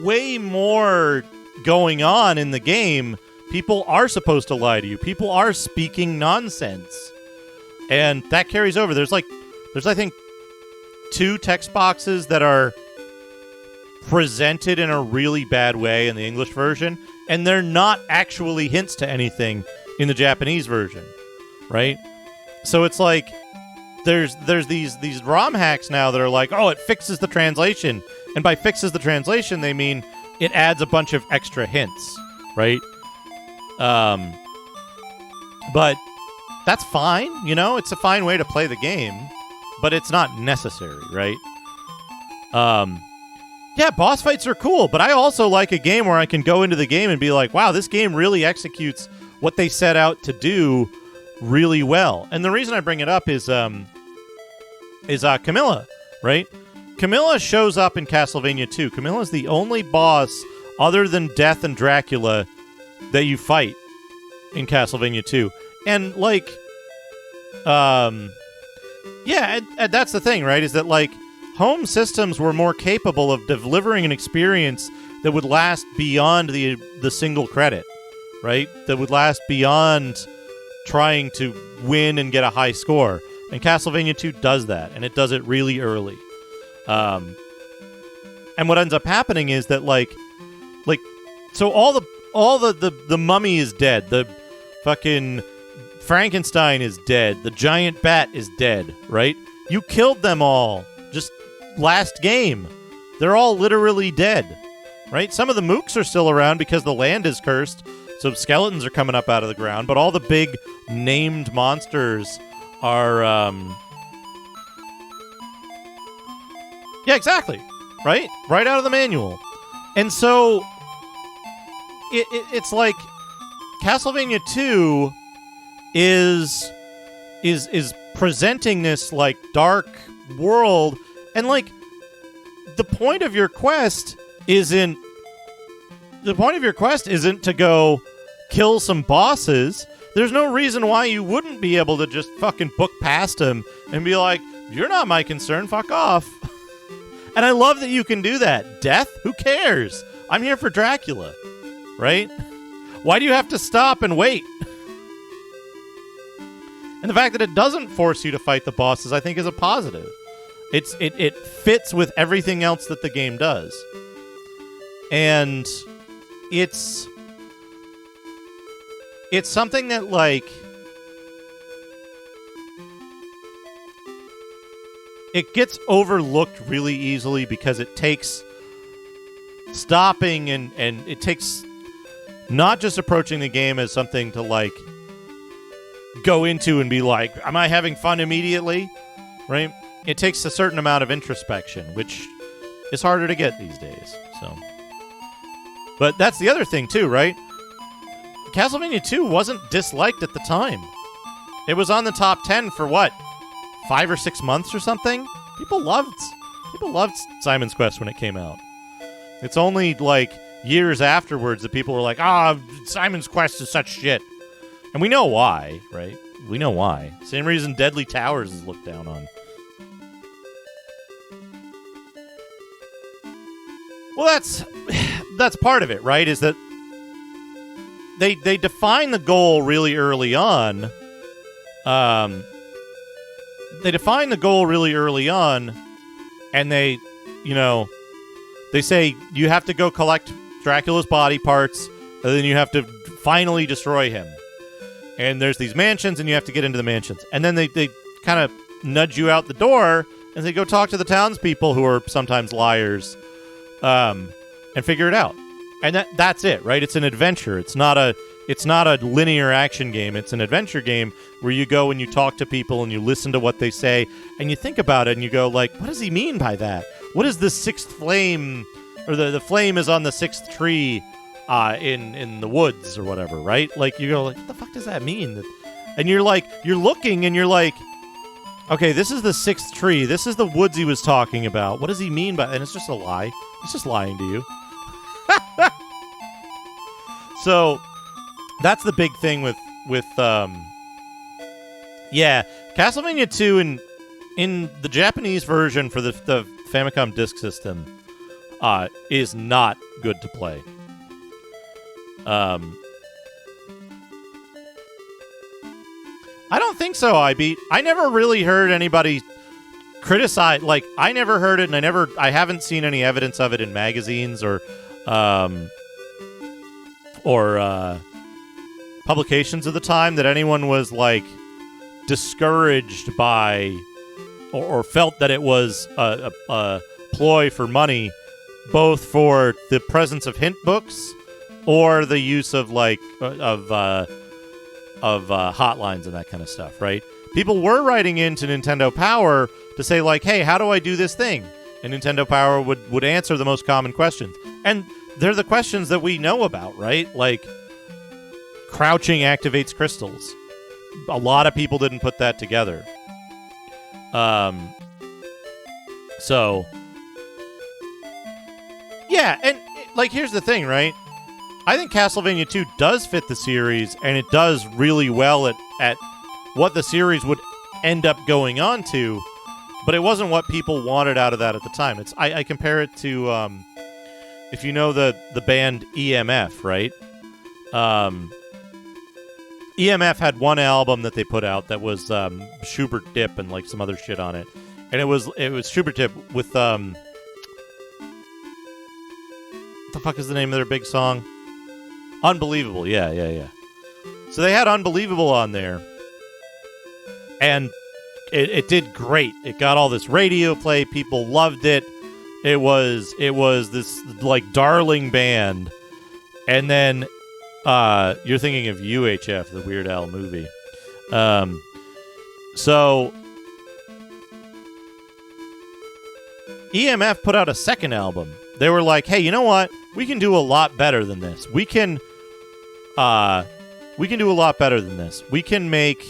Speaker 1: way more going on in the game. People are supposed to lie to you. People are speaking nonsense. And that carries over. There's I think, 2 text boxes that are presented in a really bad way in the English version, and they're not actually hints to anything in the Japanese version, right? So it's like there's these ROM hacks now that are like, oh, it fixes the translation, and by fixes the translation they mean it adds a bunch of extra hints, right? But that's fine, you know, it's a fine way to play the game. But it's not necessary, right? Yeah, boss fights are cool, but I also like a game where I can go into the game and be like, wow, this game really executes what they set out to do really well. And the reason I bring it up is Camilla, right? Camilla shows up in Castlevania 2. Camilla's the only boss other than Death and Dracula that you fight in Castlevania 2. And, like, yeah, and that's the thing, right? Is that, like, home systems were more capable of delivering an experience that would last beyond the single credit, right? That would last beyond trying to win and get a high score. And Castlevania 2 does that, and it does it really early. And what ends up happening is that, like, so all the mummy is dead. The fucking Frankenstein is dead. The giant bat is dead, right? You killed them all just last game. They're all literally dead, right? Some of the mooks are still around because the land is cursed, so skeletons are coming up out of the ground, but all the big named monsters are... Yeah, exactly, right? Right out of the manual. And so it's like Castlevania 2 is presenting this, like, dark world, and, like, the point of your quest isn't to go kill some bosses. There's no reason why you wouldn't be able to just fucking book past them and be like, you're not my concern, fuck off. And I love that you can do that. Death? Who cares? I'm here for Dracula, right? Why do you have to stop and wait? And the fact that it doesn't force you to fight the bosses, I think, is a positive. It fits with everything else that the game does. And it's something that, like, it gets overlooked really easily because it takes stopping and it takes not just approaching the game as something to, like, go into and be like, am I having fun immediately? Right? It takes a certain amount of introspection, which is harder to get these days. So, but that's the other thing too, right? Castlevania 2 wasn't disliked at the time. It was on the top 10 for what? 5 or 6 months or something? People loved Simon's Quest when it came out. It's only like years afterwards that people were like, Simon's Quest is such shit. And we know why, right? We know why. Same reason Deadly Towers is looked down on. Well, that's part of it, right? Is that they define the goal really early on. They define the goal really early on, and they say you have to go collect Dracula's body parts, and then you have to finally destroy him. And there's these mansions, and you have to get into the mansions. And then they kind of nudge you out the door, and they go talk to the townspeople who are sometimes liars, and figure it out. And that's it, right? It's an adventure. It's not a linear action game. It's an adventure game where you go and you talk to people and you listen to what they say, and you think about it, and you go, like, what does he mean by that? What is the sixth flame, or the flame is on the sixth tree in the woods or whatever, right? Like, you go, like, what the fuck does that mean? And you're like, you're looking and you're like, okay, this is the sixth tree. This is the woods he was talking about. What does he mean by? And it's just a lie. He's just lying to you. So that's the big thing with Castlevania 2 in the Japanese version for the Famicom Disk System is not good to play. I don't think so, I never really heard anybody criticize, like, I never heard it, and I haven't seen any evidence of it in magazines or publications of the time that anyone was, like, discouraged by or felt that it was a ploy for money, both for the presence of hint books or the use of, like, of hotlines and that kind of stuff, right? People were writing into Nintendo Power to say, like, hey, how do I do this thing? And Nintendo Power would answer the most common questions. And they're the questions that we know about, right? Like, crouching activates crystals. A lot of people didn't put that together. So, yeah, and, like, here's the thing, right? I think Castlevania 2 does fit the series, and it does really well at what the series would end up going on to, but it wasn't what people wanted out of that at the time. I compare it to, if you know the band EMF, right? EMF had one album that they put out that was Schubert Dip and, like, some other shit on it. And it was Schubert Dip with, what the fuck is the name of their big song? Unbelievable, yeah. So they had Unbelievable on there, and it did great. It got all this radio play. People loved it. It was this, like, darling band. And then you're thinking of UHF, the Weird Al movie. So EMF put out a second album. They were like, hey, you know what? We can do a lot better than this. We can do a lot better than this. We can make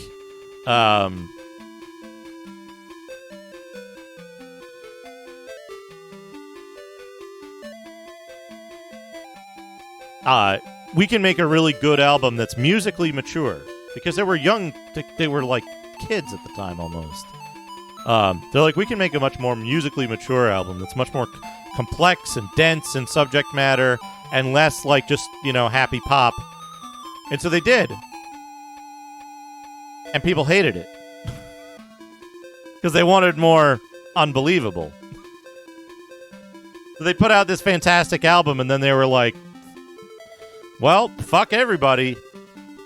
Speaker 1: we can make a really good album that's musically mature, because they were young. They were like kids at the time almost. They're like, we can make a much more musically mature album that's much more complex and dense in subject matter and less like just, happy pop. And so they did. And people hated it. Because they wanted more unbelievable. So they put out this fantastic album, and then they were like, well, fuck everybody.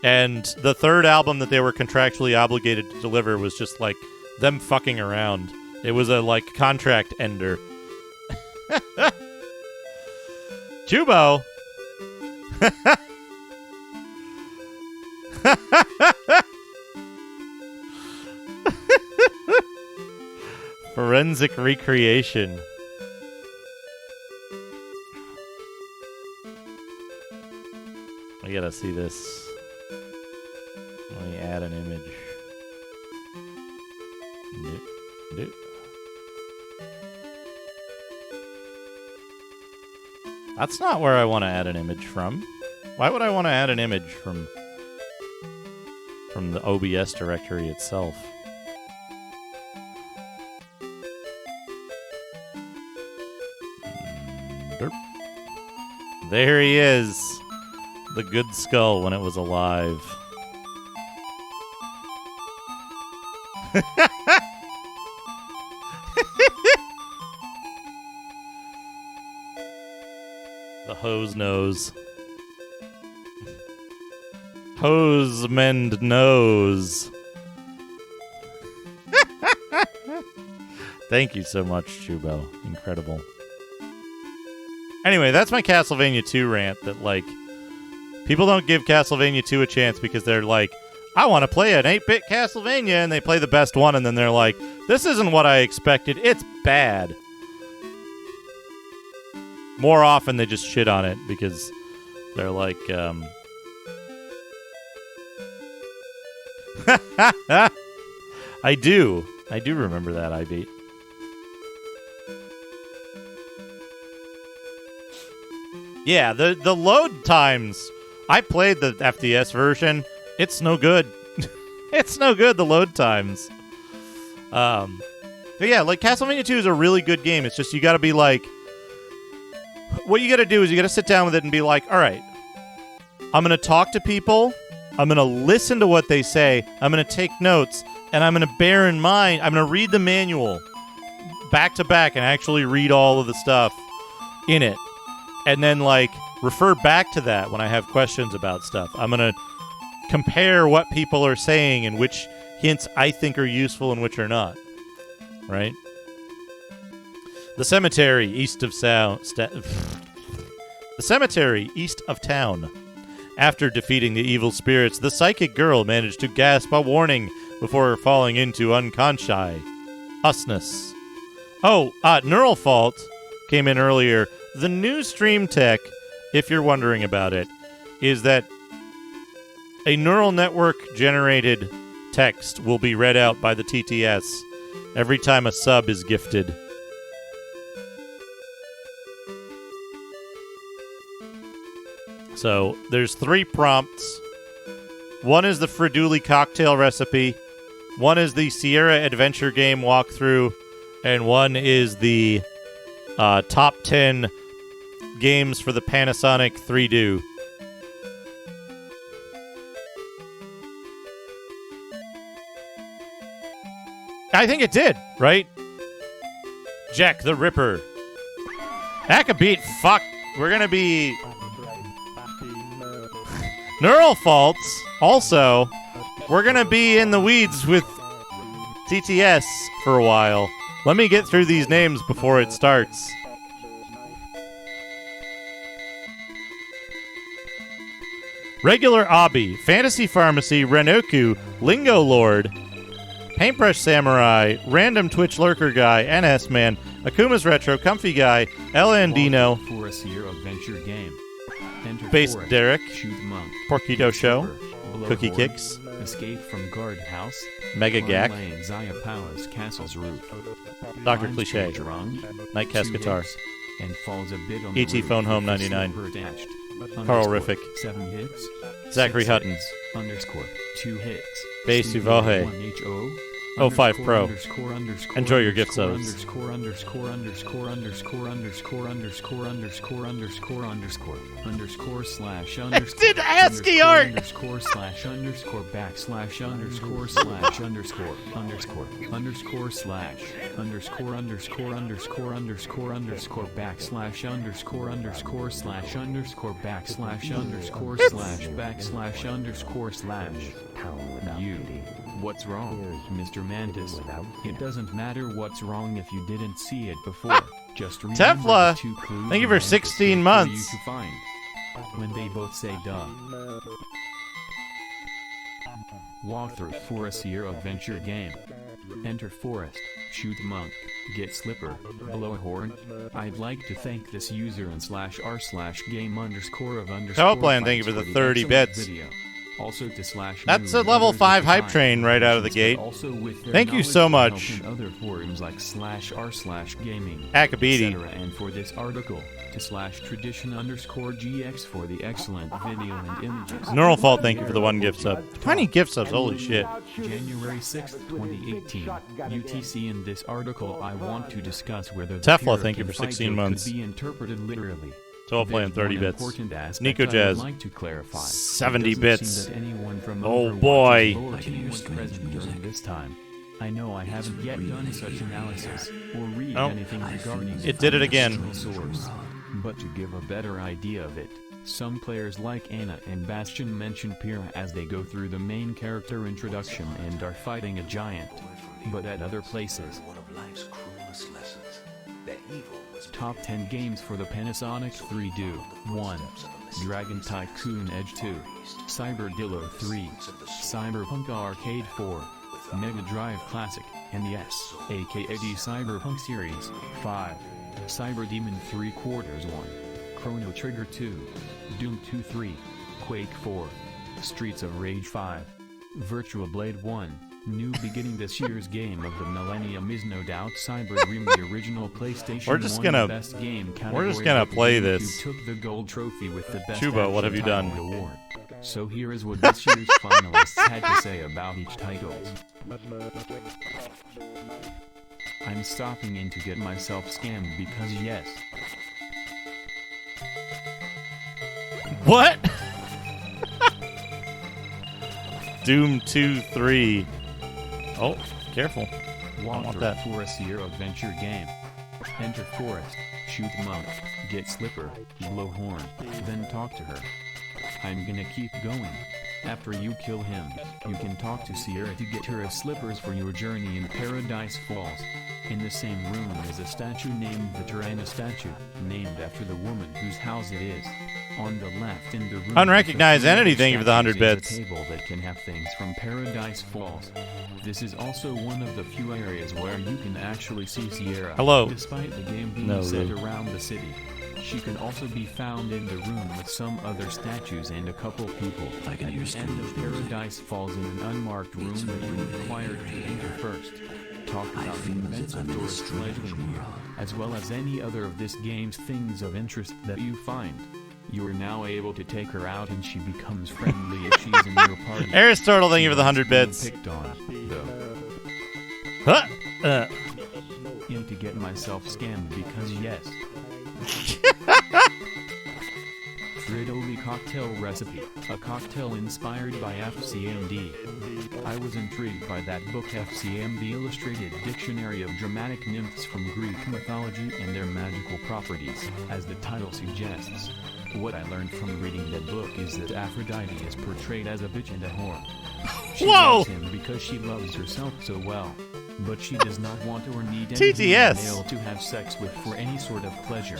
Speaker 1: And the third album that they were contractually obligated to deliver was just like them fucking around. It was a like contract ender. Chubo. Forensic recreation. I gotta see this. Let me add an image. Nope. That's not where I want to add an image from. Why would I want to add an image from the OBS directory itself? Derp. There he is. The good skull when it was alive. The hose nose. Hose mend nose. Thank you so much, Chubo. Incredible. Anyway, that's my Castlevania 2 rant that, like, people don't give Castlevania 2 a chance because they're like, I want to play an 8-bit Castlevania, and they play the best one, and then they're like, this isn't what I expected. It's bad. More often, they just shit on it because they're like, I do remember that, I beat. Yeah, the load times. I played the FDS version. It's no good. It's no good, the load times. But yeah, like Castlevania 2 is a really good game. It's just you got to be like, what you got to do is you got to sit down with it and be like, all right, I'm going to talk to people. I'm going to listen to what they say. I'm going to take notes, and I'm going to bear in mind, I'm going to read the manual back to back and actually read all of the stuff in it. And then, like, refer back to that when I have questions about stuff. I'm going to compare what people are saying and which hints I think are useful and which are not. Right? The cemetery east of The cemetery east of town. After defeating the evil spirits, the psychic girl managed to gasp a warning before falling into unconscious. Oh, neural fault came in earlier. The new stream tech, if you're wondering about it, is that a neural network generated text will be read out by the TTS every time a sub is gifted. So there's 3 prompts. One is the Freduli cocktail recipe. One is the Sierra Adventure game walkthrough. And one is the top 10 games for the Panasonic 3Do. I think it did, right? Jack the Ripper. That could beat. Fuck. We're going to be... Neural faults. Also, we're going to be in the weeds with TTS for a while. Let me get through these names before it starts. Regular Obby, Fantasy Pharmacy, Renoku, Lingo Lord, Paintbrush Samurai, Random Twitch Lurker Guy, NS Man, Akuma's Retro, Comfy Guy, El Andino,
Speaker 8: For a Sierra Adventure game. Enter
Speaker 1: Base
Speaker 8: Forest,
Speaker 1: Derek,
Speaker 8: Shoot Monk,
Speaker 1: Porkido Show,
Speaker 8: Blowhorn,
Speaker 1: Cookie Kicks,
Speaker 8: Escape from Guard House,
Speaker 1: Mega Gak,
Speaker 8: Lane, Zaya Palace, Castle's Roof,
Speaker 1: Dr.
Speaker 8: Limes
Speaker 1: Cliche,
Speaker 8: Drunk,
Speaker 1: Night Cast
Speaker 8: 2
Speaker 1: Guitar,
Speaker 8: hits, and falls a bit on
Speaker 1: ET
Speaker 8: the roof
Speaker 1: Phone Home
Speaker 8: with
Speaker 1: 99,
Speaker 8: silver attached.
Speaker 1: Carl
Speaker 8: Underscore,
Speaker 1: Riffick,
Speaker 8: 7 hits,
Speaker 1: Zachary
Speaker 8: 6
Speaker 1: Hutton,
Speaker 8: hits, underscore, 2 hits,
Speaker 1: Base
Speaker 8: Stevie
Speaker 1: Uvohe,
Speaker 8: 1HO,
Speaker 1: 05 Pro. Enjoy your gift subs.
Speaker 8: It's
Speaker 1: did ASCII art!
Speaker 8: You. What's wrong, Mr. Mantis? It doesn't matter what's wrong if you didn't see it before. Just remember
Speaker 1: Tefla,
Speaker 8: the 2 clues
Speaker 1: thank you for
Speaker 8: and
Speaker 1: 16
Speaker 8: for
Speaker 1: months.
Speaker 8: you to find. When they both say duh. Walkthrough for a Sierra adventure game. Enter forest, shoot monk, get slipper, blow a horn. I'd like to thank this user and /r/game_of_.
Speaker 1: Thank you for the 30 bits.
Speaker 8: Video. Also to
Speaker 1: That's a level 5 hype train right out of the gate. Thank you so much.
Speaker 8: Other forums like /r/gaming,
Speaker 1: Akabidi.
Speaker 8: etc. And for this article, to /tradition_gx for the excellent video and images.
Speaker 1: Neural Fault, thank you for the 1 gift sub. 20 gift subs, holy shit.
Speaker 8: January 6th, 2018. UTC. In this article, I want to discuss whether the
Speaker 1: Tefla, thank you for 16
Speaker 8: Puritan
Speaker 1: months.
Speaker 8: could be interpreted literally.
Speaker 1: So I'll play in 30
Speaker 8: There's
Speaker 1: bits.
Speaker 8: one important aspect
Speaker 1: Nico
Speaker 8: I would
Speaker 1: Jazz,
Speaker 8: like to clarify.
Speaker 1: 70
Speaker 8: It doesn't
Speaker 1: bits.
Speaker 8: seem that anyone from
Speaker 1: Oh
Speaker 8: Overwatch's
Speaker 1: boy.
Speaker 8: lore team was present during this time. I know I haven't yet done such analysis or read
Speaker 1: Oh.
Speaker 8: anything regarding
Speaker 1: It did it again.
Speaker 8: source. But to give a better idea of it, some players like Ana and Bastion mention Pyrrha as they go through the main character introduction and are fighting a giant. But at other places, Top 10 games for the Panasonic 3 do. 1. Dragon Tycoon Edge 2. Cyberdillo 3. Cyberpunk Arcade 4. Mega Drive Classic, NES, aka the Cyberpunk series. 5. Cyberdemon 3/4 1. Chrono Trigger 2. Doom 2 3. Quake 4. Streets of Rage 5. Virtua Blade 1. New beginning. This year's game of the millennium is no doubt Cyberdream, the original PlayStation.
Speaker 1: We're just
Speaker 8: 1
Speaker 1: gonna-
Speaker 8: best game
Speaker 1: we're just
Speaker 8: category,
Speaker 1: gonna
Speaker 8: but
Speaker 1: play
Speaker 8: you
Speaker 1: this.
Speaker 8: took the gold trophy with the best
Speaker 1: Chuba, what have you
Speaker 8: action
Speaker 1: done?
Speaker 8: title award. So here is what this year's finalists had to say about each title. I'm stopping in to get myself scammed because yes.
Speaker 1: What? Doom 2 3. Oh, careful. I want
Speaker 8: Walkthrough
Speaker 1: that.
Speaker 8: for a Sierra adventure game. Enter forest, shoot monk, get slipper, blow horn, then talk to her. I'm gonna keep going. After you kill him, you can talk to Sierra to get her slippers for your journey in Paradise Falls. In the same room is a statue named the Tirana statue, named after the woman whose house it is. On the left in the room,
Speaker 1: Unrecognized entity, thank you for the 100
Speaker 8: is a
Speaker 1: bits.
Speaker 8: table that can have things from Paradise Falls. This is also one of the few areas where you can actually see Sierra.
Speaker 1: Hello.
Speaker 8: Despite the game being
Speaker 1: No,
Speaker 8: set
Speaker 1: Lou.
Speaker 8: around the city. She can also be found in the room with some other statues and a couple people. At the end of Paradise Falls in an unmarked room that you're required to enter first. Talk about the events of Doris fledgling here, as well as any other of this game's things of interest that you find. You are now able to take her out and she becomes friendly if she's in your party.
Speaker 1: Aristotle, thank you for the 100 bits.
Speaker 8: Picked on, though.
Speaker 1: Huh?
Speaker 8: In to get myself scammed because yes. Fridoli cocktail recipe, a cocktail inspired by FCMD. I was intrigued by that book, FCMD Illustrated Dictionary of Dramatic Nymphs from Greek Mythology and Their Magical Properties, as the title suggests. What I learned from reading that book is that Aphrodite is portrayed as a bitch and a whore. She
Speaker 1: Whoa!
Speaker 8: loves him because she loves herself so well. But she does not want or need any
Speaker 1: TTS.
Speaker 8: male to have sex with for any sort of pleasure.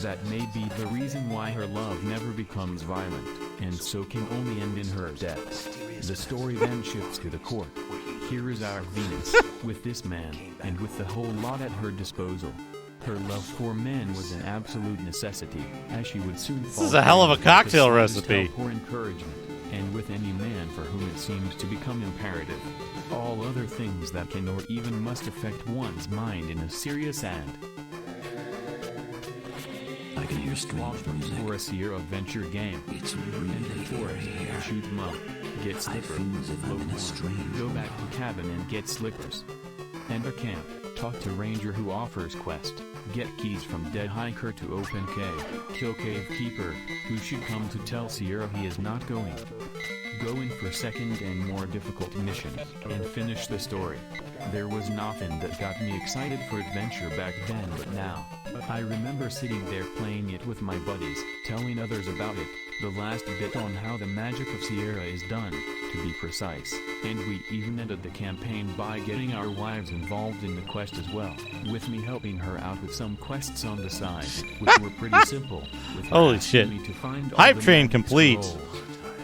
Speaker 8: That may be the reason why her love never becomes violent, and so can only end in her death. The story then shifts to the court. Here is our Venus, with this man, and with the whole lot at her disposal. Her love for men was an absolute necessity, as she would soon fall
Speaker 1: is a hell of a
Speaker 8: pregnant without the
Speaker 1: cocktail
Speaker 8: slightest
Speaker 1: recipe.
Speaker 8: help or encouragement, and with any man for whom it seems to become imperative. All other things that can or even must affect one's mind in a serious and
Speaker 3: I can hear strange
Speaker 8: Walkthrough
Speaker 3: music.
Speaker 8: for a Sierra adventure game.
Speaker 3: It's really
Speaker 8: Enter forest,
Speaker 3: here.
Speaker 8: shoot 'em up, get Slipper, go back to cabin and get Slippers. Enter camp, talk to Ranger who offers quest, get keys from Dead Hiker to open cave, kill Cave Keeper, who should come to tell Sierra he is not going. Go in for second and more difficult missions, and finish the story. There was nothing that got me excited for adventure back then, but now, I remember sitting there playing it with my buddies, telling others about it, the last bit on how the magic of Sierra is done, to be precise, and we even ended the campaign by getting our wives involved in the quest as well, with me helping her out with some quests on the side, which were pretty simple, with her
Speaker 1: Holy
Speaker 8: asking
Speaker 1: shit.
Speaker 8: me to find all
Speaker 1: Hype
Speaker 8: the
Speaker 1: train
Speaker 8: magic
Speaker 1: complete.
Speaker 8: scrolls.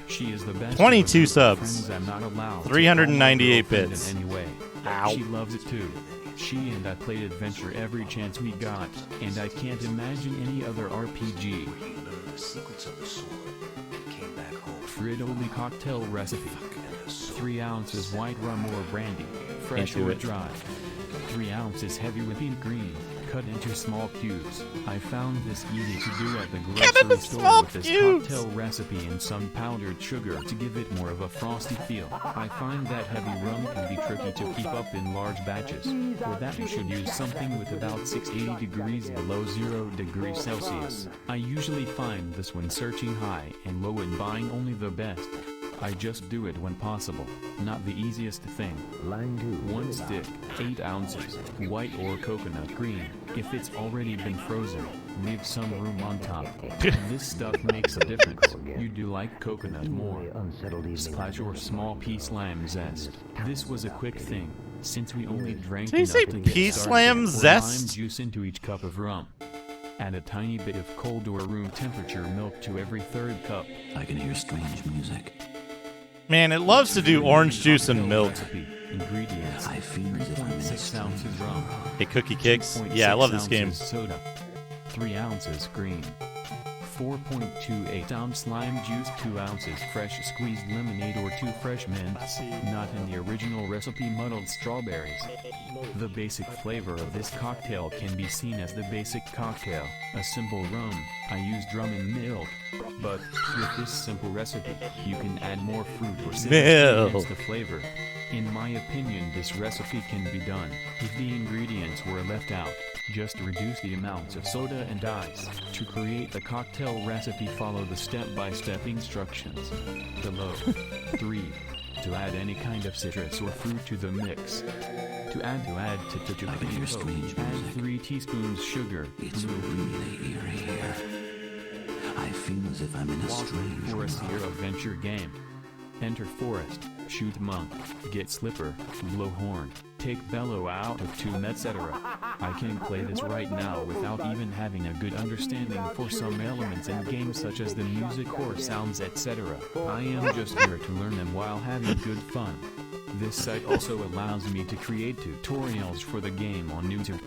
Speaker 8: She is the best
Speaker 1: 22
Speaker 8: of the
Speaker 1: subs.
Speaker 8: friends I'm not allowed to
Speaker 1: 398
Speaker 8: call my girlfriend
Speaker 1: bits.
Speaker 8: in any way.
Speaker 1: Ow.
Speaker 8: She loves it too. She and I played Adventure every chance we got, and I can't imagine any other RPG. Frittoli cocktail recipe. 3 ounces white rum or brandy, fresh
Speaker 1: Into
Speaker 8: or
Speaker 1: it.
Speaker 8: dry. 3 ounces heavy whipping cream, cut into small cubes. I found this easy to do at the grocery store with this cocktail recipe and some powdered sugar to give it more of a frosty feel. I find that heavy rum can be tricky to keep up in large batches. For that you should use something with about 680 degrees below 0 degrees Celsius. I usually find this when searching high and low and buying only the best. I just do it when possible, not the easiest thing. 1 stick, 8 ounces, white or coconut cream. If it's already been frozen, leave some room on top. This stuff makes a difference. You do like coconut more. Splash or small piece lime zest. This was a quick thing, since we only drank
Speaker 1: Did he say
Speaker 8: enough to get
Speaker 1: peace
Speaker 8: started.
Speaker 1: lamb
Speaker 8: Pour
Speaker 1: zest?
Speaker 8: lime juice into each cup of rum. Add a tiny bit of cold or room temperature milk to every third cup.
Speaker 3: I can hear strange music.
Speaker 1: Man, it loves to do orange juice and milk.
Speaker 8: Recipe. Ingredients.
Speaker 3: I feel as if I'm in a
Speaker 8: 3.6 ounces rum.
Speaker 1: Hey, Cookie Kicks.
Speaker 8: 2.6
Speaker 1: Yeah, I love this game.
Speaker 8: ounces soda. 3 ounces green. 4.28 ounce lime juice, 2 ounces fresh squeezed lemonade or 2 fresh mints, not in the original recipe muddled strawberries. The basic flavor of this cocktail can be seen as the basic cocktail, a simple rum. I used rum and milk, but with this simple recipe, you can add more fruit or citrus to enhance the flavor. In my opinion, this recipe can be done if the ingredients were left out. Just reduce the amounts of soda and ice. To create the cocktail recipe, follow the step-by-step instructions below. 3. To add any kind of citrus or fruit to the mix. To add to
Speaker 3: I can hear strange
Speaker 8: add
Speaker 3: music.
Speaker 8: 3 teaspoons sugar.
Speaker 3: It's really eerie here. I feel as if I'm in a strange
Speaker 8: For a
Speaker 3: world.
Speaker 8: Sierra Adventure game. Enter forest, shoot monk, get slipper, blow horn, take bellow out of tomb, etc. I can play this right now without even having a good understanding for some elements in games such as the music or sounds, etc. I am just here to learn them while having good fun. This site also allows me to create tutorials for the game on YouTube.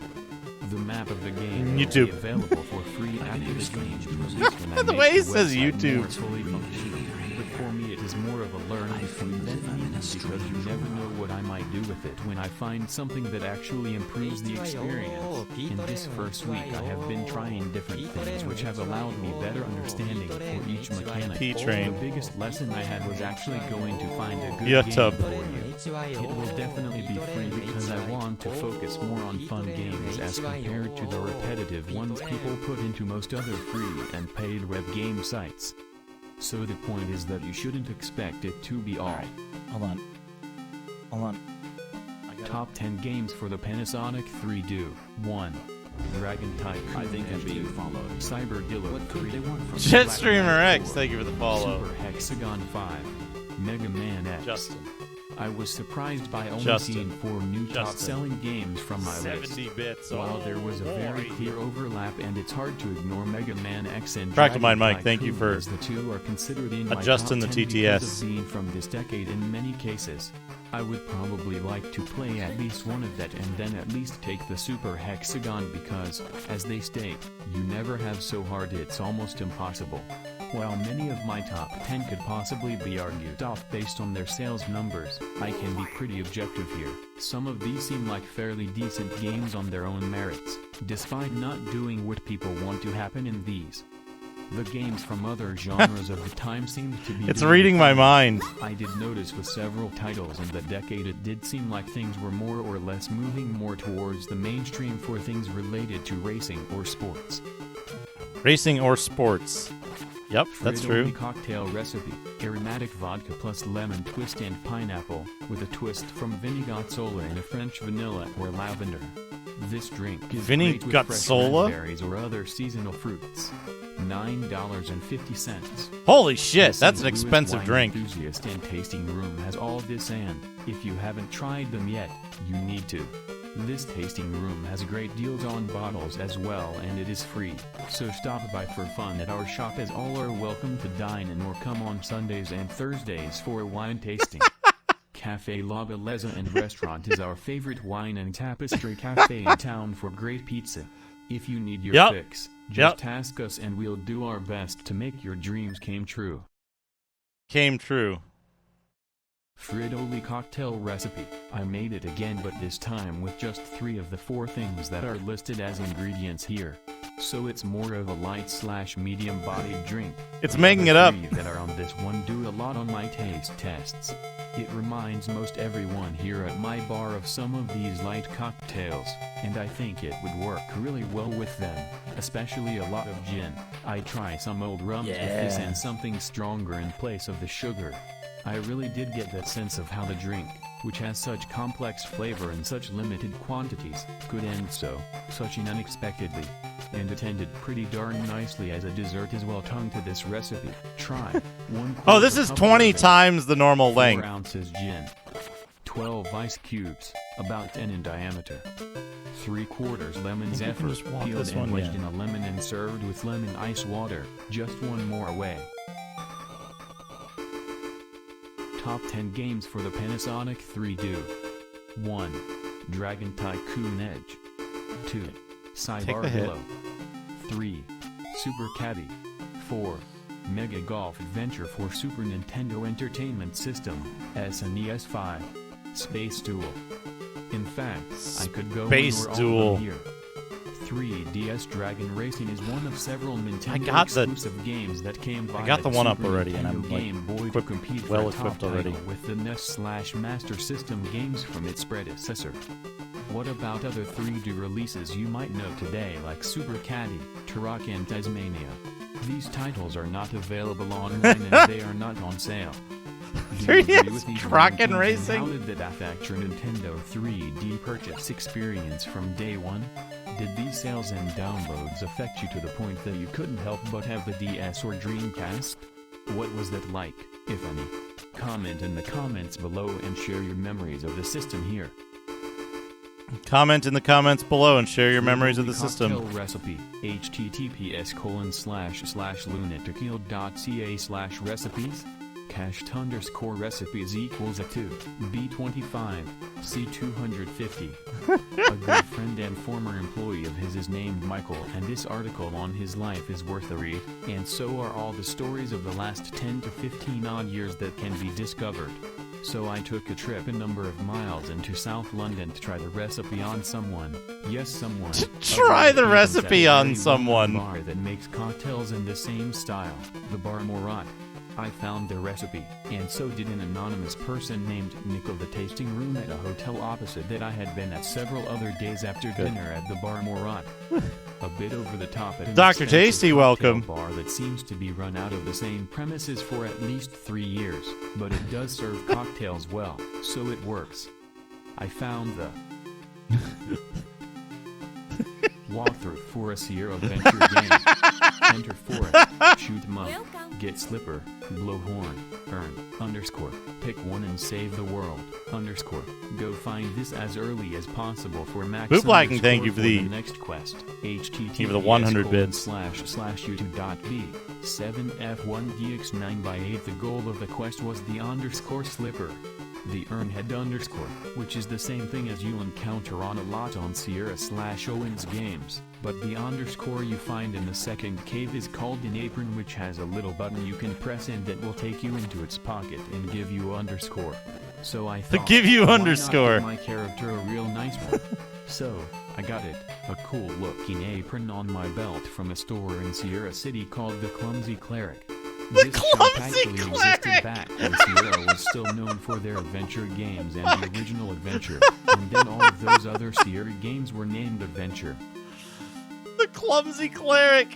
Speaker 8: The map of the game will
Speaker 1: YouTube.
Speaker 8: be available for free after the
Speaker 3: strange
Speaker 8: game
Speaker 3: music.
Speaker 8: release when I
Speaker 1: The
Speaker 8: make
Speaker 1: way he
Speaker 8: the
Speaker 1: says
Speaker 8: website
Speaker 1: YouTube.
Speaker 8: more fully functional. But for me it is more of a learning thing than anything, because you never know what I might do with it when I find something that actually improves the experience. In this first week I have been trying different things which have allowed me better understanding for each mechanic.
Speaker 1: P-Train.
Speaker 8: The biggest lesson I had was actually going to find a good
Speaker 1: YouTube.
Speaker 8: game for you. It will definitely be free because I want to focus more on fun games as compared to the repetitive ones people put into most other free and paid web game sites. So the point is that you shouldn't expect it to be all.
Speaker 1: Hold on.
Speaker 8: Top 10 games for the Panasonic 3Do. 1. Dragon Tycoon.
Speaker 3: I think I'm being followed.
Speaker 8: Cyberdillo
Speaker 3: What could
Speaker 8: 3.
Speaker 3: they want from me?
Speaker 1: Jetstreamer X, thank you for the follow.
Speaker 8: Super Hexagon 5. Mega Man X.
Speaker 1: Justin.
Speaker 8: I was surprised by only
Speaker 1: Justin.
Speaker 8: seeing 4 new
Speaker 1: Justin.
Speaker 8: top-selling games from my list.
Speaker 1: 70 bits.
Speaker 8: While there was a
Speaker 1: Oh,
Speaker 8: very
Speaker 1: boy.
Speaker 8: clear overlap, and it's hard to ignore Mega Man X and
Speaker 1: Practical
Speaker 8: Dragon
Speaker 1: Mind Mike, thank you
Speaker 8: Tycoon,
Speaker 1: for
Speaker 8: as the two are considered in my
Speaker 1: adjusting
Speaker 8: top
Speaker 1: the
Speaker 8: 10 because
Speaker 1: TTS.
Speaker 8: of being from this decade in many cases. I would probably like to play at least one of that and then at least take the Super Hexagon because, as they state, you never have so hard it's almost impossible. While many of my top 10 could possibly be argued off based on their sales numbers, I can be pretty objective here. Some of these seem like fairly decent games on their own merits, despite not doing what people want to happen in these. The games from other genres of the time seemed to be...
Speaker 1: It's reading my mind.
Speaker 8: I did notice with several titles in the decade it did seem like things were more or less moving more towards the mainstream for things related to racing or sports.
Speaker 1: Racing or sports. Yep, that's true.
Speaker 8: Cocktail recipe, aromatic vodka plus lemon twist and pineapple, with a twist from Vinigazzola and a French vanilla or lavender. This drink is great with fresh raspberries or other seasonal fruits. $9.50.
Speaker 1: Holy shit,
Speaker 8: This
Speaker 1: that's an
Speaker 8: St. Louis
Speaker 1: expensive
Speaker 8: Wine
Speaker 1: drink.
Speaker 8: Enthusiast and Tasting Room has all this, and if you haven't tried them yet, you need to. This tasting room has great deals on bottles as well, and it is free, so stop by for fun at our shop, as all are welcome to dine in or come on Sundays and Thursdays for a wine tasting. Cafe La Bellezza and Restaurant is our favorite wine and tapestry cafe in town for great pizza. If you need your fix, just ask us and we'll do our best to make your dreams came true.
Speaker 1: Came true.
Speaker 8: Frittoli cocktail recipe. I made it again, but this time with just 3 of the 4 things that are listed as ingredients here. So it's more of a light/medium bodied drink.
Speaker 1: It's making it up.
Speaker 8: 3 that are on this one do a lot on my taste tests. It reminds most everyone here at my bar of some of these light cocktails, and I think it would work really well with them, especially a lot of gin. I try some old rums with this and something stronger in place of the sugar. I really did get that sense of how the drink, which has such complex flavor in such limited quantities, could end such unexpectedly. And it ended pretty darn nicely as a dessert as well. Tongue to this recipe. Try 1
Speaker 1: Oh, this is 20 times the normal length.
Speaker 8: 4 ounces gin. 12 ice cubes, about 10 in diameter. 3/4 lemon zephyr, peeled and wedged in a lemon and served with lemon ice water. Just 1 more away. Top 10 games for the Panasonic 3Do. 1. Dragon Tycoon Edge. 2. Cyber Hilo. 3. Super Caddy. 4. Mega Golf Adventure for Super Nintendo Entertainment System, SNES 5. Space Duel. In fact, I could go
Speaker 1: Space Duel
Speaker 8: here. 3DS Dragon Racing is one of several Nintendo exclusive games that came by.
Speaker 1: I got the one up
Speaker 8: Super
Speaker 1: already,
Speaker 8: Nintendo
Speaker 1: and I'm
Speaker 8: Game Boy to compete
Speaker 1: well
Speaker 8: for a top
Speaker 1: equipped already.
Speaker 8: title with the NES/Master System games from its predecessor. What about other 3D releases you might know today, like Super Caddy, Turok and Tasmania? These titles are not available online and they are not on sale. Do you agree with these
Speaker 1: Crocken
Speaker 8: rankings,
Speaker 1: Racing?
Speaker 8: and how did that affect your Nintendo 3D purchase experience from day one? Did these sales and downloads affect you to the point that you couldn't help but have the DS or Dreamcast? What was that like, if any? Comment in the comments below and share your memories of the system here.
Speaker 1: Comment in the comments below and share your memories of the system.
Speaker 8: Cocktail recipe. https://lunaticchill.ca/recipes. #recipes equals a 2. B25. C250. A good friend and former employee of his is named Michael, and this article on his life is worth a read, and so are all the stories of the last 10 to 15 odd years that can be discovered. So I took a trip a number of miles into South London to try the recipe on someone. Yes, someone.
Speaker 1: Try the recipe on someone.
Speaker 8: Bar that makes cocktails in the same style, the Bar Morat. I found the recipe, and so did an anonymous person named Nick of the tasting room at a hotel opposite that I had been at several other days after dinner at the Bar Morat. A bit over the top at an
Speaker 1: Dr. Tasty, welcome.
Speaker 8: bar that seems to be run out of the same premises for at least 3 years, but it does serve cocktails well, so it works. I found the walkthrough for a Sierra Venture game. Enter for it, shoot 'em up, get slipper, blow horn, earn, _ pick one and save the world, _ go find this as early as possible for max
Speaker 1: Booplaking, thank you for the
Speaker 8: next quest.
Speaker 1: Give the 100 bits.
Speaker 8: //youtube.b 7F1DX9x8. The goal of the quest was the _ slipper. The earnhead _, which is the same thing as you'll encounter on a lot on Sierra/Owens games, but the _ you find in the second cave is called an apron, which has a little button you can press and that will take you into its pocket and give you _ So I thought,
Speaker 1: give you
Speaker 8: why not
Speaker 1: _
Speaker 8: give my character a real nice one? So, I got it, a cool looking apron on my belt from a store in Sierra City called the Clumsy Cleric.
Speaker 1: The
Speaker 8: This shop
Speaker 1: Clumsy
Speaker 8: actually
Speaker 1: Cleric!
Speaker 8: existed back when Sierra was still known for their adventure games and the original Adventure, and then all of those other Sierra games were named Adventure.
Speaker 1: The Clumsy Cleric.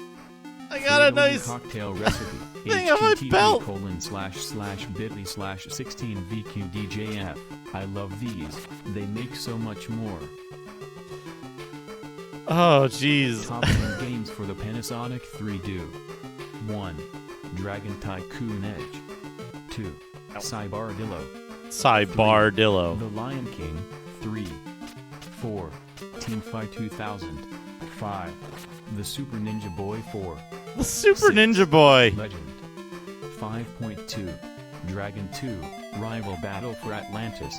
Speaker 1: I got a nice
Speaker 8: cocktail recipe.
Speaker 1: thing on my belt.
Speaker 8: http://bit.ly/16vqdjf. I love these. They make so much more.
Speaker 1: Oh, jeez.
Speaker 8: Top 10 games for the Panasonic 3Do. 1. Dragon Tycoon Edge. 2. Cybardillo.
Speaker 1: Cybardillo.
Speaker 8: The Lion King. 3. 4. Teamfight 2000. 5. The Super Ninja Boy 4.
Speaker 1: The Super
Speaker 8: 6.
Speaker 1: Ninja Boy.
Speaker 8: Legend. 5.2. Dragon 2. Rival Battle for Atlantis.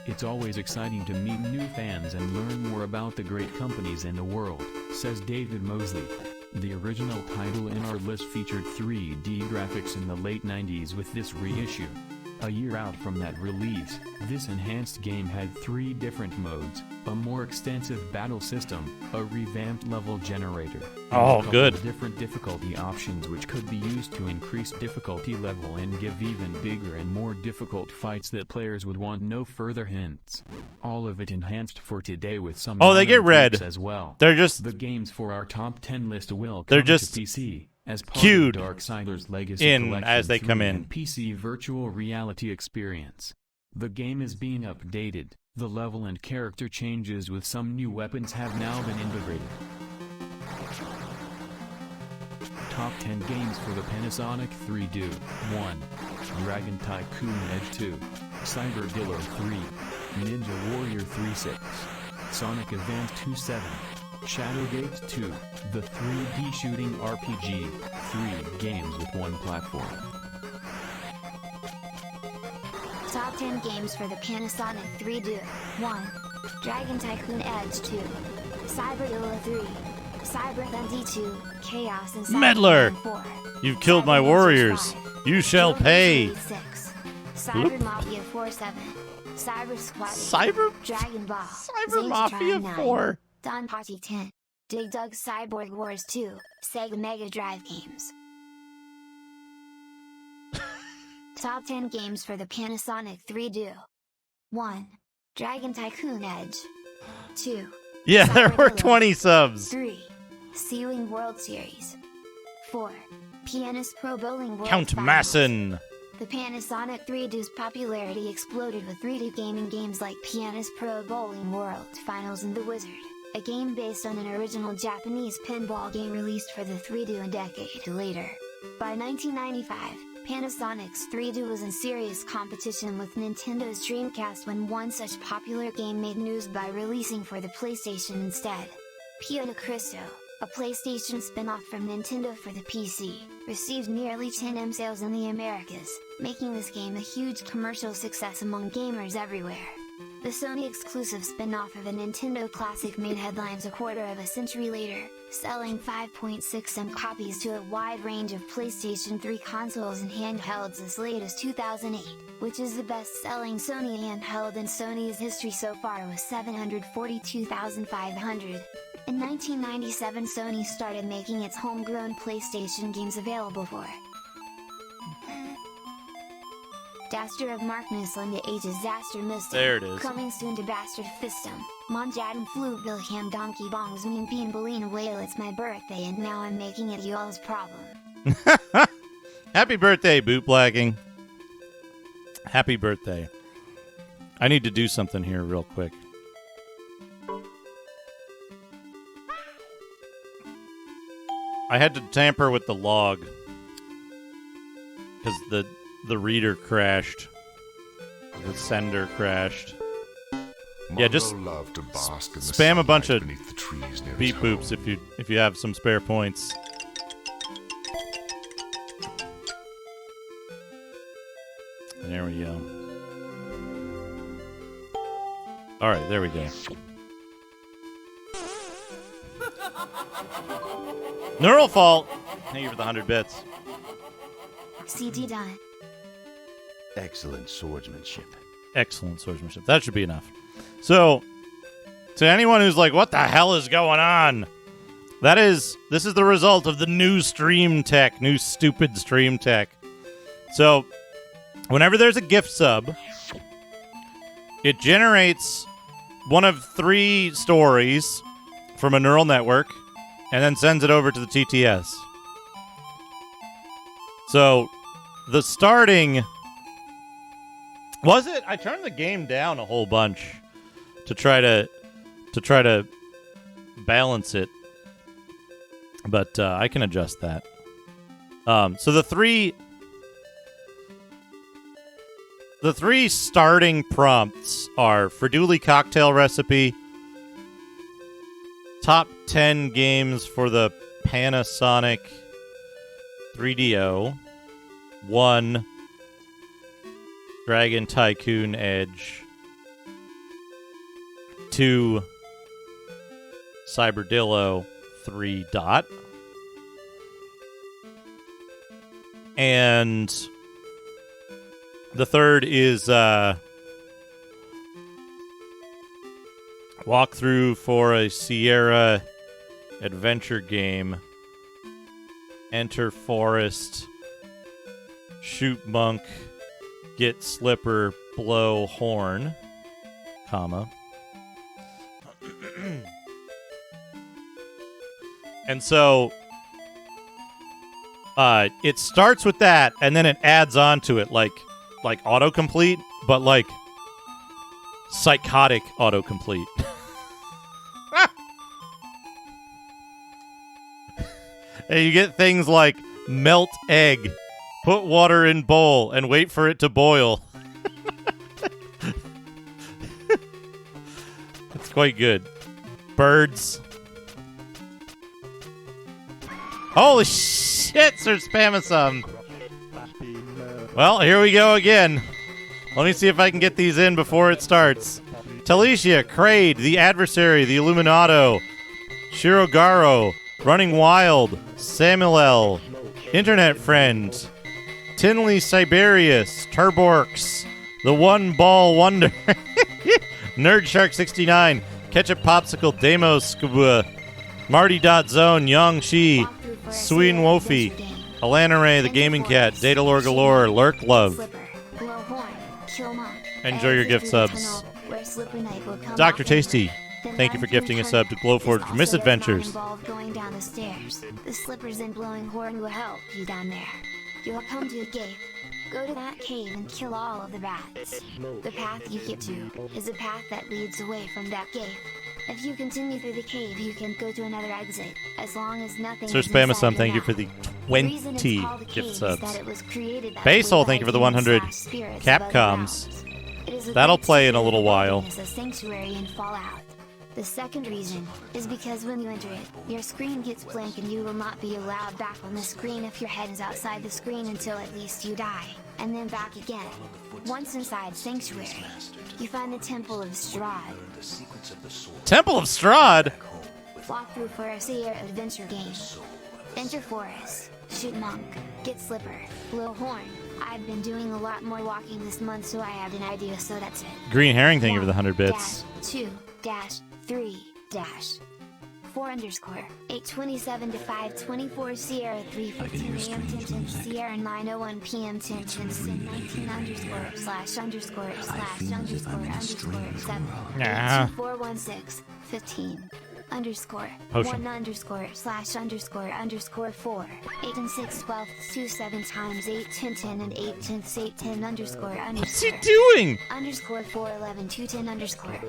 Speaker 8: It's always exciting to meet new fans and learn more about the great companies in the world, says David Mosley. The original title in our list featured 3D graphics in the late 90s with this reissue. A year out from that release, this enhanced game had 3 different modes, a more extensive battle system, a revamped level generator, and
Speaker 1: Oh,
Speaker 8: a couple
Speaker 1: good.
Speaker 8: different difficulty options which could be used to increase difficulty level and give even bigger and more difficult fights that players would want no further hints. All of it enhanced for today with some
Speaker 1: Oh, they get
Speaker 8: modern
Speaker 1: red.
Speaker 8: tweaks as well.
Speaker 1: They're just
Speaker 8: The games for our top 10 list will come
Speaker 1: They're just
Speaker 8: to PC as part
Speaker 1: queued
Speaker 8: of Darksiders Legacy
Speaker 1: in
Speaker 8: Collection
Speaker 1: as they
Speaker 8: 3
Speaker 1: come in.
Speaker 8: and PC virtual reality experience. The game is being updated. The level and character changes with some new weapons have now been integrated. Top 10 games for the Panasonic 3Do. 1. Dragon Tycoon Edge 2. Cyberdillo 3. Ninja Warrior 3.6. Sonic Advance 2.7. Shadowgate 2, the 3D shooting RPG, 3 games with 1 platform.
Speaker 10: Top 10 games for the Panasonic 3Do. 1. Dragon Tycoon Edge 2. Cyberdillo 3. Cyber Thunder 2. Chaos and
Speaker 1: Meddler!
Speaker 10: Cyberman 4.
Speaker 1: You've killed my
Speaker 10: Cyber
Speaker 1: warriors.
Speaker 10: Ninjas 5.
Speaker 1: You shall
Speaker 10: Warriors
Speaker 1: pay.
Speaker 10: 86. Cyber Mafia 4-7. Cyber Squad 8.
Speaker 1: Cyber
Speaker 10: Dragon Ball.
Speaker 1: Cyber
Speaker 10: Zeta
Speaker 1: Mafia
Speaker 10: Tribe 9.
Speaker 1: 4.
Speaker 10: Don Party 10. Dig Dug Cyborg Wars 2. Sega Mega Drive games. Top 10 games for the Panasonic 3Do. 1. Dragon Tycoon Edge. 2.
Speaker 1: Yeah, there were
Speaker 10: Cyberdillo.
Speaker 1: 20 subs.
Speaker 10: 3. Sealing World Series. 4. Pianist Pro Bowling World
Speaker 1: Count
Speaker 10: Finals.
Speaker 1: Masson.
Speaker 10: The Panasonic 3Do's popularity exploded with 3D gaming games like Pianist Pro Bowling World Finals and The Wizard, a game based on an original Japanese pinball game released for the 3Do a decade later. By 1995, Panasonic's 3Do was in serious competition with Nintendo's Dreamcast when one such popular game made news by releasing for the PlayStation instead. Pio de Cristo, a PlayStation spin-off from Nintendo for the PC, received nearly 10 M sales in the Americas, making this game a huge commercial success among gamers everywhere. The Sony-exclusive spin-off of a Nintendo classic made headlines a quarter of a century later, selling 5.6 M copies to a wide range of PlayStation 3 consoles and handhelds as late as 2008, which is the best-selling Sony handheld in Sony's history so far with 742,500. In 1997 Sony started making its homegrown PlayStation games available for Daster of Markness on the Ages Zaster Mystic.
Speaker 1: There it is.
Speaker 10: Coming soon to Bastard Fistum. Monjaden Flu Bilham Donkey Bongs Mean Bean Belina Whale. It's my birthday and now I'm making it y'all's problem.
Speaker 1: Happy birthday, bootblacking. Happy birthday. I need to do something here real quick. I had to tamper with the log because the reader crashed. The sender crashed. Yeah, just
Speaker 6: loved to bask in the
Speaker 1: spam a bunch of
Speaker 6: sunlight beneath the trees near
Speaker 1: beep
Speaker 6: his
Speaker 1: boops
Speaker 6: home.
Speaker 1: if you have some spare points. There we go. All right, there we go. Neural fault. Thank you for the 100 bits.
Speaker 10: CD done.
Speaker 11: Excellent swordsmanship.
Speaker 1: Excellent swordsmanship. That should be enough. So, To anyone who's like, what the hell is going on? This is the result of the new stream tech, new stupid stream tech. So, whenever there's a gift sub, it generates one of 3 stories from a neural network and then sends it over to the TTS. So, the starting... Was it? I turned the game down a whole bunch to try to balance it. But I can adjust that. So the three starting prompts are Freduli cocktail recipe, top 10 games for the Panasonic 3DO, 1 Dragon Tycoon Edge, 2 Cyberdillo, 3 Dot, and the third is walkthrough for a Sierra adventure game. Enter forest, shoot monk, get slipper, blow horn, comma. And so it starts with that, and then it adds on to it like autocomplete, but like psychotic autocomplete. And you get things like melt egg, put water in bowl, and wait for it to boil. It's quite good. Birds. Holy shit, Sir Spamasum. Well, here we go again. Let me see if I can get these in before it starts. Talicia, Kraid, The Adversary, The Illuminato, Shirogaro, Running Wild, Samuel, Internet Friend, Tinley Siberius, Turborks, The One Ball Wonder, Nerdshark69, Ketchup Popsicle, Demos Scuba, Marty.Zone, Yongshi, Sween Wofi, Alana Ray, The Gaming Cat, Datalore Galore, Lurk Love. Enjoy your gift subs. Dr. Tasty, thank you for gifting a sub to Glowforge for Misadventures.
Speaker 10: Going down the stairs. The slippers and blowing horn will help you down there. You'll come to a cave. Go to that cave and kill all of the bats. The path you get to is a path that leads away from that cave. If you continue through the cave, you can go to another exit, as long as nothing
Speaker 1: Sir
Speaker 10: is inside
Speaker 1: Spamasum,
Speaker 10: your
Speaker 1: thank you for
Speaker 10: mouth.
Speaker 1: the
Speaker 10: The
Speaker 1: 20
Speaker 10: reason it's called a
Speaker 1: gift
Speaker 10: cave is
Speaker 1: subs.
Speaker 10: that it was created that
Speaker 1: Basil,
Speaker 10: way
Speaker 1: thank you
Speaker 10: by
Speaker 1: for the 100
Speaker 10: demons/spirits above the
Speaker 1: Capcoms.
Speaker 10: ground. It is a
Speaker 1: That'll
Speaker 10: great
Speaker 1: play in a
Speaker 10: secret
Speaker 1: little while.
Speaker 10: as a sanctuary in Fallout. The second reason is because when you enter it, your screen gets blank and you will not be allowed back on the screen if your head is outside the screen until at least you die, and then back again. Once inside Sanctuary, you find the Temple of Strahd.
Speaker 1: Temple of Strahd?
Speaker 10: Walk through for a Sierra adventure game. Enter forest, shoot monk, get slipper, blow horn. I've been doing a lot more walking this month, so I had an idea, so that's it.
Speaker 1: Green Herring, thank you for the 100 bits.
Speaker 10: 2-2-3-4_827 to 524 Sierra 3:15 a.m. 10 Sierra 9:01 p.m. 10 19 _/_/_7
Speaker 1: Nah.
Speaker 10: 2416 15 underscore
Speaker 1: Potion.
Speaker 10: 1_/__4 8 and 6 12 2 7 times 8 10 10 and 8 tenths 8 10 underscore
Speaker 1: What's he doing?
Speaker 10: underscore 4 11 2 10 underscore.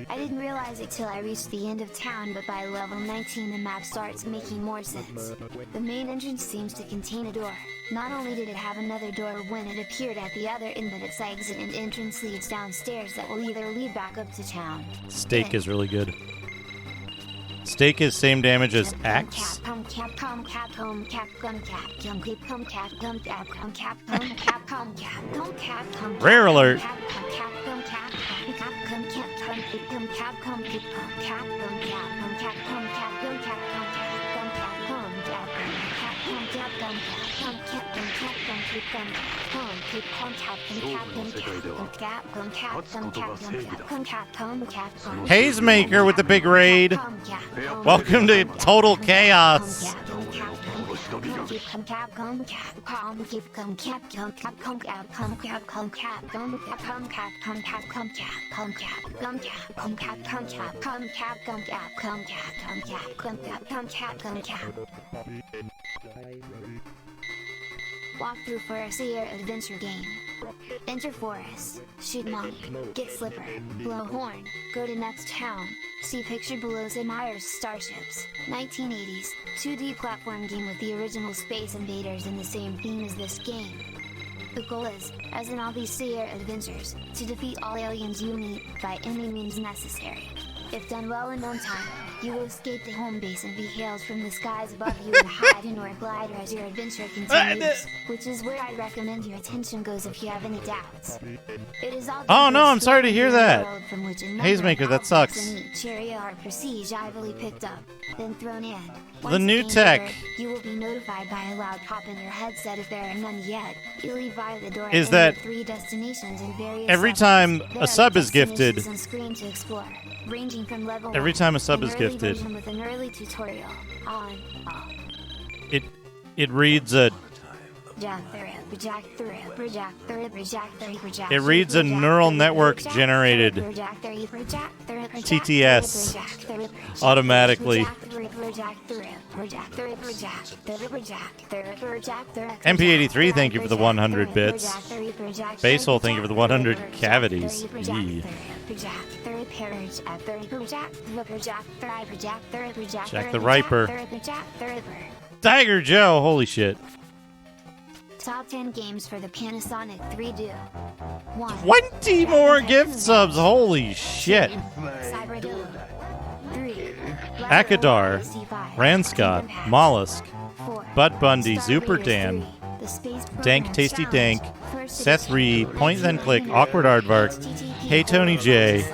Speaker 10: I didn't realize it till I reached the end of town, but by level 19 the map starts making more sense. The main entrance seems to contain a door. Not only did it have another door when it appeared at the other end, but its exit and entrance leads downstairs that will either lead back up to town.
Speaker 1: Steak is really good. Steak is same damage as axe. Rare alert. Hazemaker with the big raid. Welcome to Total Chaos.
Speaker 10: Walkthrough for a Sierra adventure game. Enter forest, shoot monk, get slipper, blow horn, go to next town, see picture below Sid Meier's Starships. 1980s, 2D platform game with the original Space Invaders in the same theme as this game. The goal is, as in all these Sierra adventures, to defeat all aliens you meet by any means necessary. If done well and on time, you will escape the home base and be hailed from the skies above you and hide in or glider as your adventure continues, which is where I recommend your attention goes if you have any doubts. It is all
Speaker 1: Oh no, I'm sorry to hear that.
Speaker 10: From which a number
Speaker 1: Hazemaker,
Speaker 10: of
Speaker 1: that sucks.
Speaker 10: objects in each area are prestigively picked up, then thrown in.
Speaker 1: The
Speaker 10: Once
Speaker 1: new
Speaker 10: game
Speaker 1: tech.
Speaker 10: over, you will be notified by a loud pop in your headset if there are none yet. You leave via the door
Speaker 1: Is
Speaker 10: and enter
Speaker 1: that
Speaker 10: 3 destinations in various
Speaker 1: every
Speaker 10: sectors.
Speaker 1: time a
Speaker 10: There are
Speaker 1: sub is gifted-
Speaker 10: destinations on screen to explore, ranging from level
Speaker 1: Every
Speaker 10: 1,
Speaker 1: time a sub
Speaker 10: an
Speaker 1: is
Speaker 10: early
Speaker 1: gifted,
Speaker 10: version with an early tutorial on
Speaker 1: it reads a
Speaker 10: It
Speaker 1: reads a neural network generated TTS automatically. MP83, thank you for the 100 bits. Basehole, thank you for the 100 cavities. Yee. Jack the Riper. Tiger Joe, holy shit.
Speaker 10: Top 10 games for the Panasonic 3Do. 1.
Speaker 1: 20 more gift subs, holy shit.
Speaker 10: Cyberdillo. 3.
Speaker 1: Akadar, Ranscott, Mollusk,
Speaker 10: 4.
Speaker 1: Bud Bundy,
Speaker 10: Star
Speaker 1: Zuper
Speaker 10: Raiders
Speaker 1: Dan,
Speaker 10: 3, The Space
Speaker 1: Dank
Speaker 10: Program
Speaker 1: Tasty
Speaker 10: Challenge,
Speaker 1: Dank,
Speaker 10: First
Speaker 1: Seth
Speaker 10: Citizen,
Speaker 1: Reed, Point Then Click, Awkward Aardvark, Hey Tony J,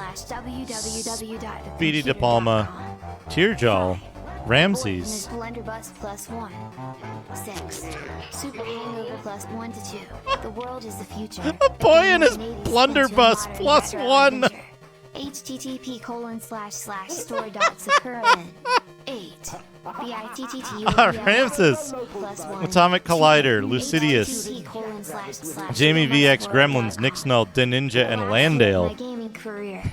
Speaker 1: Speedy De Palma, Tearjaw, Ramses,
Speaker 10: Blunderbuss +1. 6. Super Hangover +1 to 2. The world is the future.
Speaker 1: A boy and his blunderbuss +1.
Speaker 10: http://store.sakura 8.
Speaker 1: Ramses, Atomic Collider, Lucidius, Jamie VX Gremlins, Nick Snull, Deninja, and
Speaker 10: My
Speaker 1: Landale.
Speaker 10: gaming career.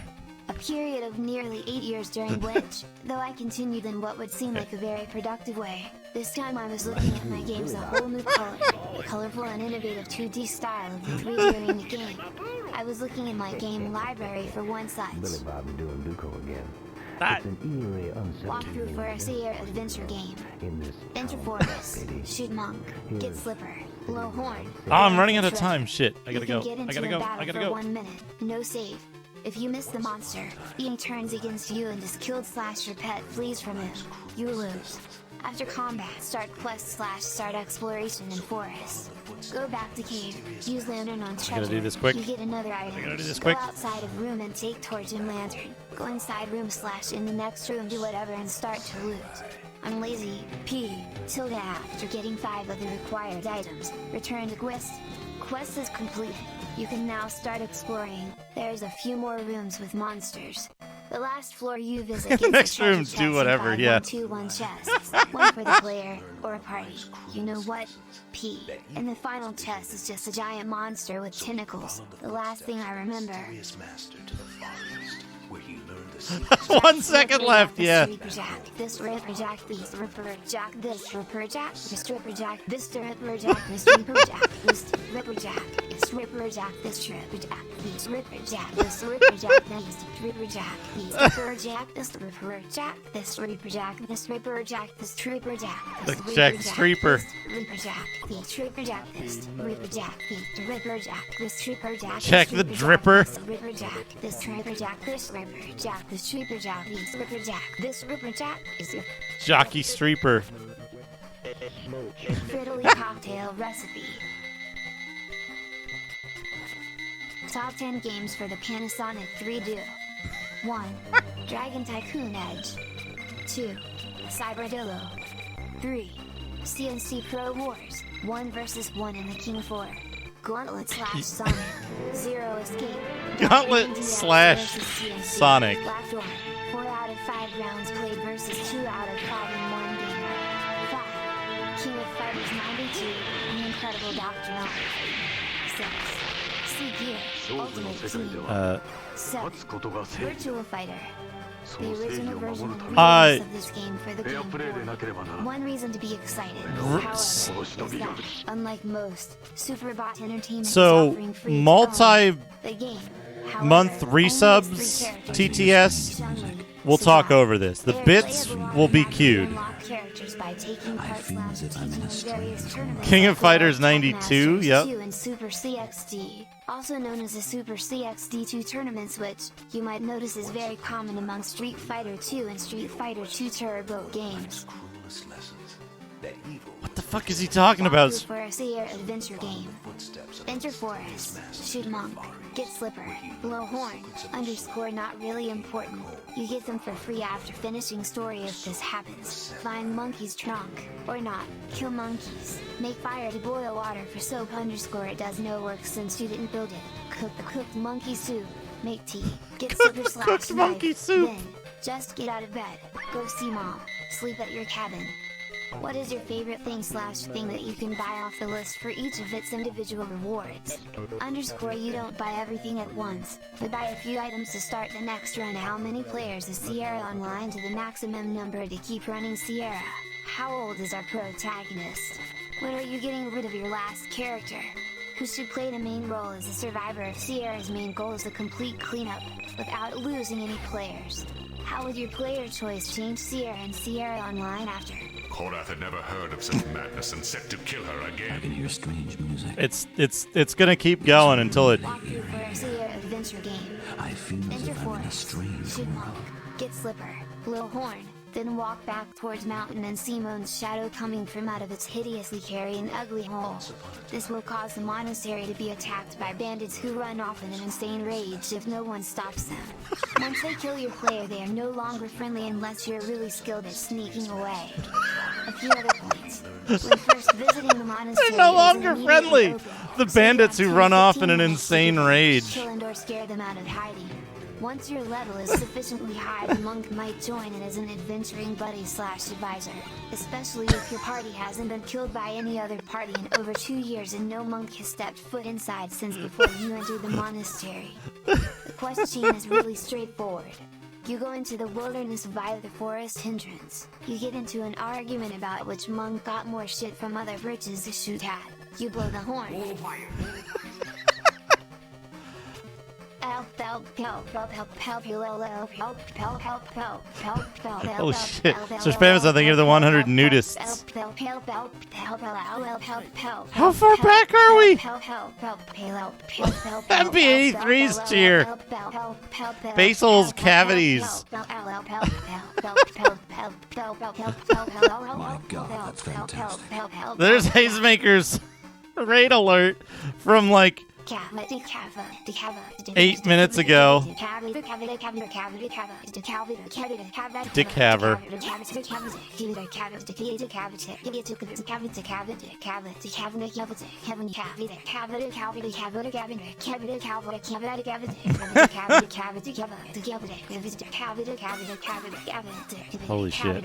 Speaker 10: A period of nearly 8 years during which, though I continued in what would seem like a very productive way, this time I was looking at my games a whole new color, the colorful and innovative 2D style of the 3D arena game. I was looking in my game library for one such. Walkthrough for a Sierra adventure game. Enter forest, shoot monk, get slipper, blow horn.
Speaker 1: Oh, I'm running out of time. Shit, I gotta
Speaker 10: You
Speaker 1: go.
Speaker 10: can get
Speaker 1: I
Speaker 10: into
Speaker 1: gotta
Speaker 10: a
Speaker 1: go.
Speaker 10: battle
Speaker 1: I gotta
Speaker 10: for
Speaker 1: go.
Speaker 10: 1 minute, no save. If you miss the monster, he turns against you and is killed / your pet flees from him. You lose. After combat, start quest / start exploration in forest. Go back to cave, use lantern on treasure.
Speaker 1: gotta do this quick.
Speaker 10: You get another item.
Speaker 1: I gotta do this
Speaker 10: Go
Speaker 1: quick.
Speaker 10: outside of room and take torch and lantern. Go inside room / in the next room, do whatever and start to loot. I'm lazy, P, tilde after getting 5 of the required items. Return to quest. Quest is complete. You can now start exploring. There's a few more rooms with monsters. The last floor you visit gets
Speaker 1: Next
Speaker 10: a treasure
Speaker 1: room,
Speaker 10: chest
Speaker 1: do
Speaker 10: and
Speaker 1: whatever,
Speaker 10: 5
Speaker 1: yeah.
Speaker 10: 121 chests. One for the player, or a party. You know what? P. And the final chest is just a giant monster with tentacles. The last thing I remember.
Speaker 1: 1 second left, yeah.
Speaker 10: This Ripper Jack, this Ripper Jack, this Ripper Jack, this Ripper Jack, this Ripper Jack, this Ripper Jack, this Ripper Jack, this Ripper Jack, this Ripper Jack, this Ripper Jack, this Ripper Jack, this Ripper Jack, this Ripper Jack, this Ripper Jack, this Ripper Jack, this Ripper Jack, this Ripper Jack, this
Speaker 1: Jack Streeper.
Speaker 10: Ripper Jack, this Ripper Jack, this Ripper Jack, this Ripper Jack, this Ripper Jack,
Speaker 1: Jack the Dripper.
Speaker 10: this Ripper Jack, this Ripper Jack, this Ripper Jack, this Ripper Jack, this Ripper Jack, this Ripper Jack is a
Speaker 1: Jockey Streeper.
Speaker 10: Frittily cocktail recipe. Top 10 games for the Panasonic 3Do. 1. Dragon Tycoon Edge. 2. Cyberdillo. 3. CNC Pro Wars, 1 vs 1 in the King 4. Gauntlet / Sonic, Zero Escape.
Speaker 1: Gauntlet / Sonic.
Speaker 10: Left one, 4 out of 5 rounds played versus 2 out of 5 in one game. 5. King of Fighters 92, The Incredible Dr. Gnome. 6. Sea Gear, Ultimate Team. 7. Virtual Fighter. The original version and release of this game for the Game Boy. One reason to be excited, however, is that, unlike most, Superbot Entertainment is offering free the game.
Speaker 1: Month resubs, TTS, we'll talk over this. The bits will be queued. King of Fighters 92, yep.
Speaker 10: And Super CXD, also known as the Super CXD2 tournaments, which, you might notice, is very common among Street Fighter 2 and Street Fighter 2 Turbo games.
Speaker 1: What the fuck is he talking about?
Speaker 10: For a Sierra adventure game. Enter Forest, shoot Monk, get Slipper, blow Horn, _ not really important. You get them for free after finishing story if this happens. Find Monkey's trunk, or not, kill monkeys. Make fire to boil water for soap _ it does no work since you didn't build it. Cook the cooked monkey soup, make tea, get Slipper /
Speaker 1: cooked monkey soup.
Speaker 10: Then, just get out of bed, go see mom, sleep at your cabin. What is your favorite thing / thing that you can buy off the list for each of its individual rewards? _ you don't buy everything at once, but buy a few items to start the next run. How many players is Sierra Online to the maximum number to keep running Sierra? How old is our protagonist? When are you getting rid of your last character? Who should play the main role as a survivor if Sierra's main goal is a complete cleanup, without losing any players? How would your player choice change Sierra and Sierra Online after?
Speaker 6: Korath had never heard of such madness and set to kill her again.
Speaker 3: I can hear strange music.
Speaker 1: It's gonna keep going until it.
Speaker 10: Walkthrough for a Sierra adventure game.
Speaker 3: I feel as if I'm in a strange
Speaker 10: shoot Monk, get Slipper, blow Horn, then walk back towards mountain and see Moon's shadow coming from out of its hideously hairy and ugly hole. This will cause the monastery to be attacked by bandits who run off in an insane rage if no one stops them. Once they kill your player, they are no longer friendly unless you're really skilled at sneaking away. A few other points. When first visiting the monastery,
Speaker 1: They're no longer friendly! The bandits who run off in an insane rage.
Speaker 10: Kill and or scare them out of hiding. Once your level is sufficiently high, the monk might join in as an adventuring buddy / advisor, especially if your party hasn't been killed by any other party in over 2 years and no monk has stepped foot inside since before you entered the monastery. The quest chain is really straightforward. You go into the wilderness via the forest entrance. You get into an argument about which monk got more shit from other bridges to shoot at. You blow the horn.
Speaker 1: Oh shit. So Spam is, I think, you're the 100 nudists. How far back are we? MP83's cheer. Basil's cavities.
Speaker 3: My god, that's fantastic.
Speaker 1: There's Hazemaker's raid alert from like 8 minutes ago. Dick Haver. Holy shit.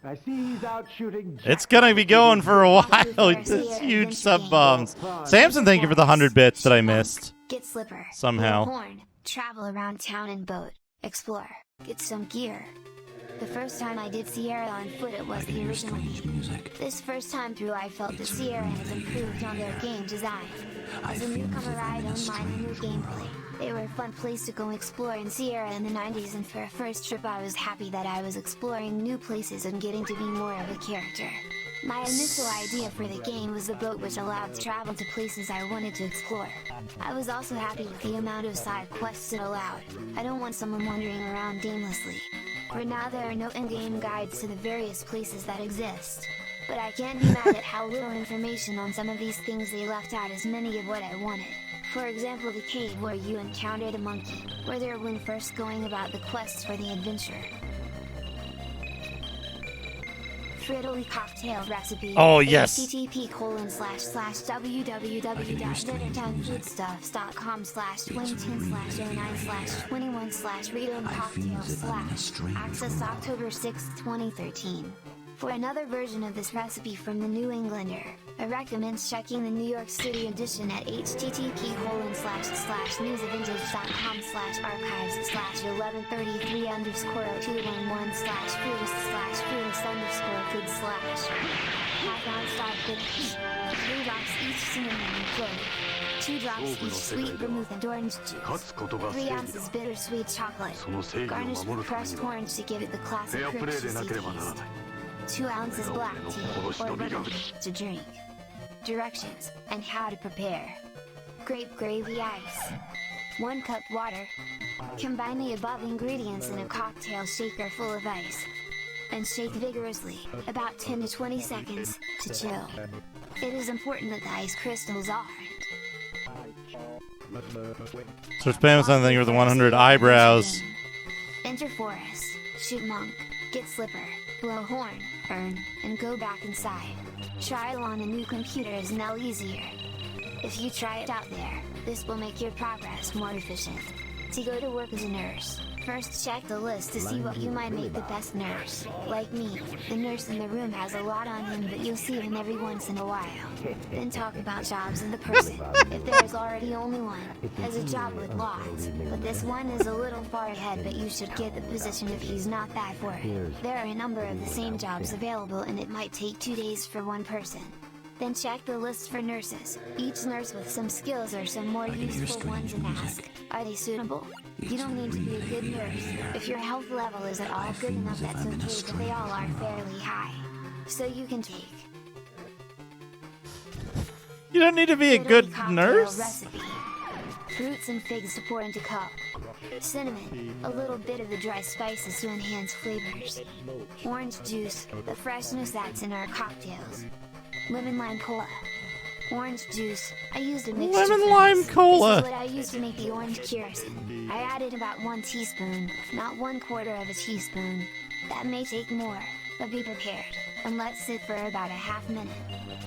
Speaker 5: I see he's out shooting.
Speaker 1: It's gonna be going for a while. This huge sub bombs. Samson, thank you for the 100 bits that I missed.
Speaker 10: Get Slipper.
Speaker 1: Somehow.
Speaker 10: Horn. Travel around town in boat. Explore. Get some gear. The first time I did Sierra on foot, it was the original. This first time through, I felt that Sierra has improved on their game design. As a newcomer, I don't mind the new gameplay. They were a fun place to go explore in Sierra in the 90s, and for a first trip I was happy that I was exploring new places and getting to be more of a character. My initial idea for the game was the boat, which allowed travel to places I wanted to explore. I was also happy with the amount of side quests it allowed. I don't want someone wandering around aimlessly. For now, there are no in-game guides to the various places that exist. But I can't be mad at how little information on some of these things they left out as many of what I wanted. For example, the cave where you encountered a monkey, where there when first going about the quests for the adventure. Frittily cocktail recipe.
Speaker 1: Oh, yes.
Speaker 10: http://www.dinnertime.food-stuff.com/2010/09/21/read-on-cocktail/ access October 6, 2013. For another version of this recipe from the New Englander, I recommend checking the New York City edition at http://newsadventures.com/archives/1133_fruitist/fruitist_kids/ /bitters. 3 drops each cinnamon and clove. 2 drops each sweet vermouth and orange juice. 3 ounces bittersweet chocolate. Garnish with crushed orange to give it the classic crisp taste. 2 ounces black tea or buttermilk to drink. Directions and how to prepare. Grape gravy ice. 1 cup water. Combine the above ingredients in a cocktail shaker full of ice. And shake vigorously, about 10 to 20 seconds, to chill. It is important that the ice crystals aren't.
Speaker 1: So spam something with the 100 eyebrows.
Speaker 10: Enter forest, shoot monk, get slipper, blow horn, earn, and go back inside. Trial on a new computer is now easier. If you try it out there, this will make your progress more efficient. To go to work as a nurse, first check the list to see what you might make the best nurse. Like me, the nurse in the room has a lot on him, but you'll see him every once in a while. Then talk about jobs and the person. If there is already only one, has a job with lots, but this one is a little far ahead, but you should get the position if he's not that for it. There are a number of the same jobs available and it might take 2 days for one person. Then check the list for nurses, each nurse with some skills or some more useful ones, and ask, are they suitable? You don't need to be a good nurse. If your health level is at all good enough, that's okay, but they all are fairly high. So you can take.
Speaker 1: You don't need to be a good nurse?
Speaker 10: Recipe. Fruits and figs to pour into cup. Cinnamon, a little bit of the dry spices to enhance flavors. Orange juice, the freshness that's in our cocktails. Lemon lime cola. Orange juice. I used a mixture.
Speaker 1: Lemon lime cola.
Speaker 10: This is what I used to make the orange curacin. I added about 1 teaspoon, not 1/4 of a teaspoon. That may take more, but be prepared, and let sit for about a half minute.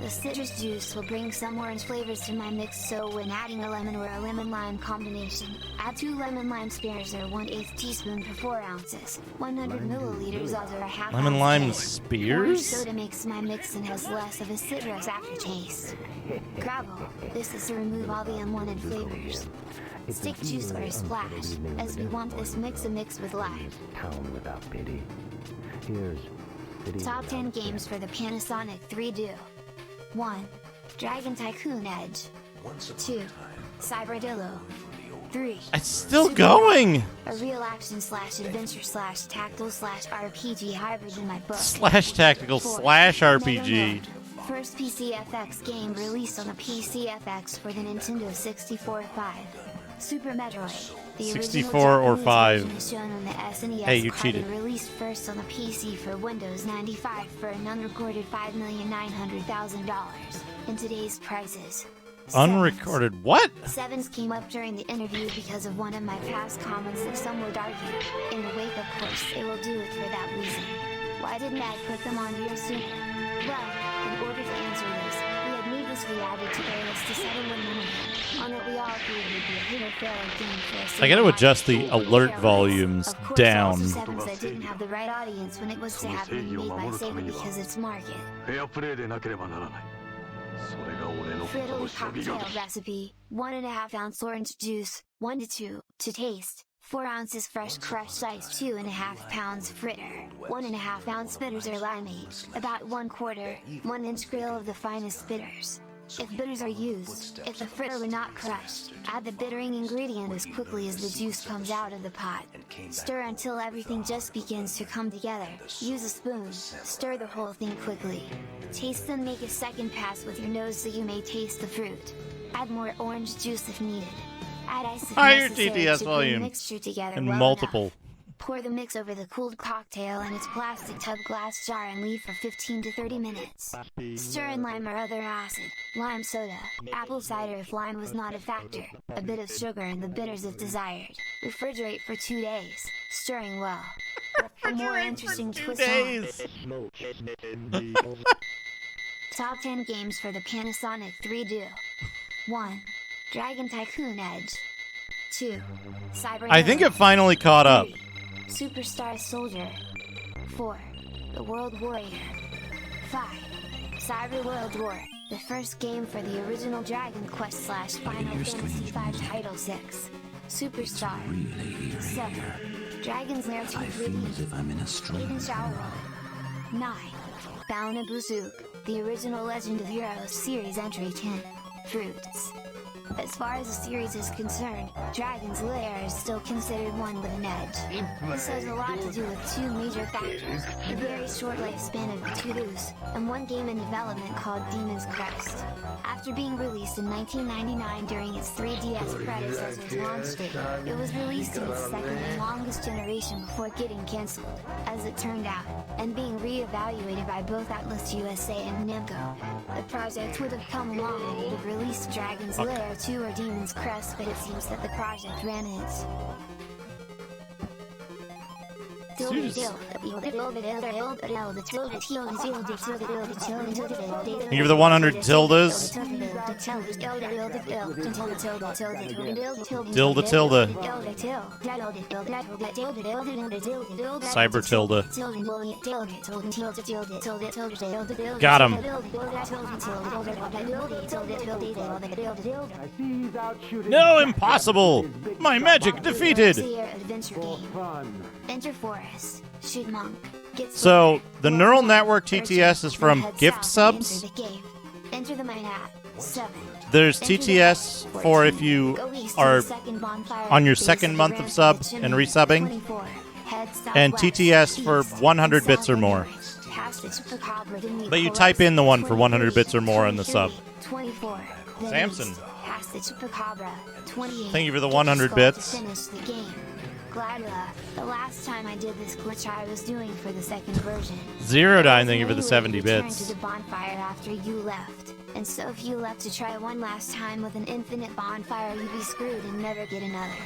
Speaker 10: The citrus juice will bring some orange flavors to my mix, so when adding a lemon or a lemon-lime combination, add 2 lemon-lime spears or 1/8 teaspoon per 4 ounces. 100 milliliters or a half
Speaker 1: Lemon-lime
Speaker 10: ounce.
Speaker 1: spears?
Speaker 10: Orange soda makes my mix and has less of a citrus aftertaste. Gravel. This is to remove all the unwanted flavors. Stick juice or a splash, as we want this mix a mix with lime.
Speaker 5: Town without pity. Here's
Speaker 10: Top 10 games for the Panasonic 3Do. 1. Dragon Tycoon Edge. 2. Cyberdillo. 3.
Speaker 1: It's still going!
Speaker 10: A real action/adventure/tactical/RPG hybrid in my book.
Speaker 1: /tactical/RPG.
Speaker 10: First PCFX game released on the PCFX for the Nintendo 64/5. Super Metroid. The
Speaker 1: 64 or 5.
Speaker 10: Shown on the SNES
Speaker 1: hey, you
Speaker 10: card
Speaker 1: cheated.
Speaker 10: and released first on the PC for Windows 95 for an unrecorded $5,900,000 in today's prices.
Speaker 1: Unrecorded what?
Speaker 10: Sevens came up during the interview because of one of my past comments that some would argue. In the wake, of course, they will do it for that reason. Why didn't I put them on here sooner? Well, in order to answer this, we had needlessly added to their list to settle one of them, on that we all agreed would be a hit-or-failure game for us.
Speaker 1: I gotta adjust the alert volumes down.
Speaker 10: Also, Sevens that didn't have the right audience when it was to have been made by Sega because its market. Frittily cocktail recipe: 1.5 ounce orange juice, 1 to 2 to taste. 4 ounces fresh crushed ice, 2.5 pounds fritter, 1.5 ounce bitters or limeade, about 1/4, 1 inch grill of the finest bitters. If bitters are used, if the fritter were not crushed, add the bittering ingredient as quickly as the juice comes out of the pot. Stir until everything just begins to come together. Use a spoon, stir the whole thing quickly. Taste and make a second pass with your nose so you may taste the fruit. Add more orange juice if needed. Add ice if
Speaker 1: Higher
Speaker 10: necessary
Speaker 1: TTS
Speaker 10: to bring
Speaker 1: volume
Speaker 10: mixture together
Speaker 1: and
Speaker 10: well
Speaker 1: multiple.
Speaker 10: enough. Pour the mix over the cooled cocktail in its plastic tub glass jar and leave for 15 to 30 minutes. Stir in lime or other acid, lime soda, apple cider if lime was not a factor, a bit of sugar and the bitters if desired. Refrigerate for 2 days, stirring well. A more interesting twist on. Top 10 games for the Panasonic 3Do. 1. Dragon Tycoon Edge. 2. Cyber.
Speaker 1: I think it finally caught up.
Speaker 10: 3. Superstar Soldier. 4. The World Warrior. 5. Cyber World War, the first game for the original Dragon Quest / Final Fantasy V Title 6. Superstar. 7. Dragon's Lair 2 3D. Eden Shower World. 9. Bauna Buzook, the original Legend of Heroes series entry 10. Fruits. As far as the series is concerned, Dragon's Lair is still considered one with an edge. This has a lot to do with two major factors, the very short lifespan of the 2Ds, and one game in development called Demon's Crest. After being released in 1999 during its 3DS predecessor's launch date, it was released in its second and longest generation before getting cancelled, as it turned out, and being re-evaluated by both Atlas USA and Namco. The project would have come along and would have released Dragon's Lair 2 or Demon's Crest, but it seems that the project ran its
Speaker 1: Think of the 100 tildes. Tilde tilde. Cyber tilde. Got him. No, impossible! My magic defeated!
Speaker 10: Enter Forest. Shoot Monk.
Speaker 1: So, the neural network TTS is from gift subs?
Speaker 10: Enter the mine app. 7.
Speaker 1: There's TTS for if you are on your second month of sub and resubbing, and TTS for 100 bits or more. But you type in the one for 100 bits or more in the sub. Samson. Thank you for the 100 bits.
Speaker 10: Gladla, the last time I did this glitch I was doing for the second version.
Speaker 1: Zero Dine, thank you for the 70
Speaker 10: Returned
Speaker 1: bits.
Speaker 10: to the bonfire after you left. And so if you left to try one last time with an infinite bonfire, you'd be screwed and never get another.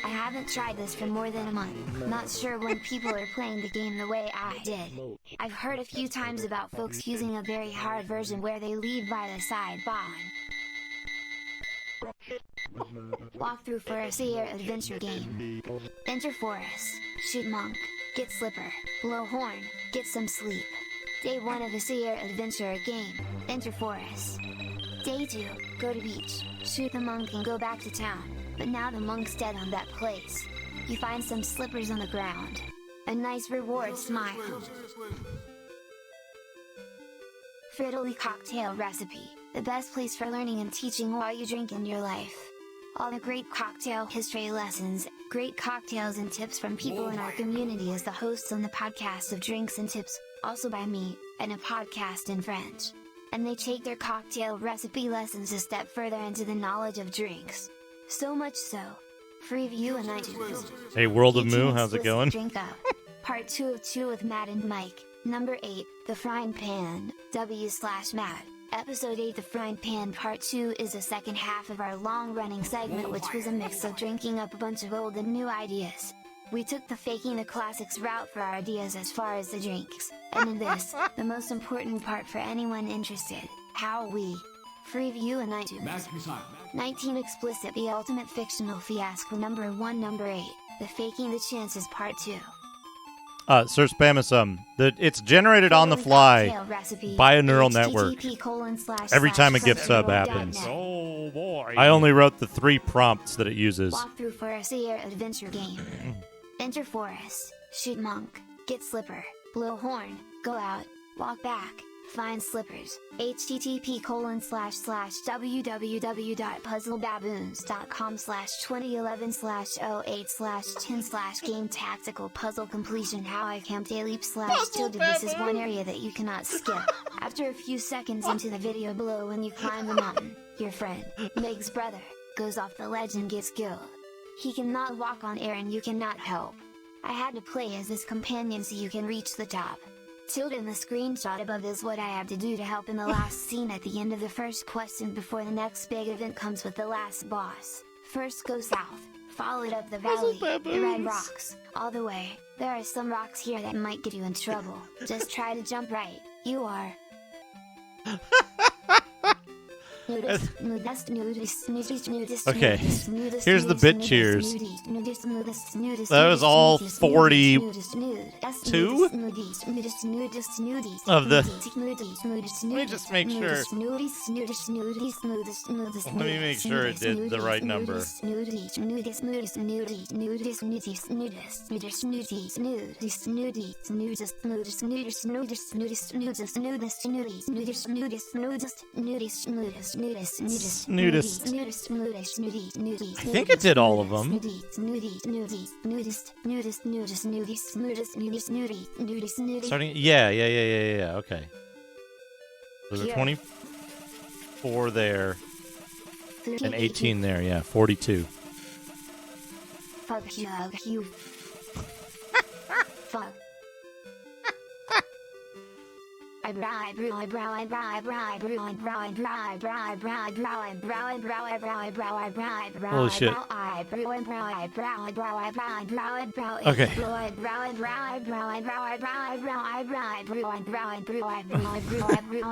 Speaker 10: I haven't tried this for more than a month. Not sure when people are playing the game the way I did. I've heard a few times about folks using a very hard version where they leave by the side bond. Walkthrough for a Seer adventure game. Enter Forest. Shoot Monk. Get Slipper. Blow Horn. Get some sleep. Day 1 of a Seer adventure game. Enter Forest. Day 2. Go to beach. Shoot the monk and go back to town. But now the monk's dead on that place. You find some slippers on the ground. A nice reward smile. Frittily cocktail recipe. The best place for learning and teaching while you drink in your life. All the great cocktail history lessons, great cocktails and tips from people in our community as the hosts on the podcast of Drinks and Tips, also by me, and a podcast in French. And they take their cocktail recipe lessons a step further into the knowledge of drinks. So much so. Freeview and iTunes.
Speaker 1: Hey, World of Moo, how's it going?
Speaker 10: Drink Up. Part 2 of 2 with Matt and Mike. Number 8, The Frying Pan, W/Matt. Episode 8 The Frying Pan Part 2 is the second half of our long-running segment, which was a mix of drinking up a bunch of old and new ideas. We took the faking the classics route for our ideas as far as the drinks, and in this, the most important part for anyone interested, how we Freeview and iTunes. 19 Explicit The Ultimate Fictional Fiasco Number 1 Number 8, The Faking the Chances Part 2.
Speaker 1: Sir Spamasum, it's generated on the fly by a neural network every time a gift sub happens.
Speaker 9: Oh boy.
Speaker 1: I only wrote the 3 prompts that it uses.
Speaker 10: Walkthrough for a Seer adventure game. Enter Forest. Shoot Monk. Get Slipper. Blow Horn. Go out. Walk back. Find Slippers. http://www.puzzlebaboons.com/2011/08/10/game tactical puzzle completion how I camped a leap /tilde. This is one area that you cannot skip. After a few seconds into the video below, when you climb the mountain, your friend, Meg's brother, goes off the ledge and gets killed. He cannot walk on air and you cannot help. I had to play as this companion so you can reach the top. Tilde in the screenshot above is what I have to do to help in the last scene at the end of the first quest and before the next big event comes with the last boss. First go south, follow it up the valley, the red rocks, all the way. There are some rocks here that might get you in trouble. Just try to jump right. You are.
Speaker 1: Okay, here's the bit cheers. That was all 42 of the. Let me just make sure. Let me make sure it did the right number. Snudist. I think it did all of them. Starting, yeah. Okay. There's a 24 there and 18 there. Yeah, 42.
Speaker 10: Fuck you. Fuck.
Speaker 1: Holy shit. Okay.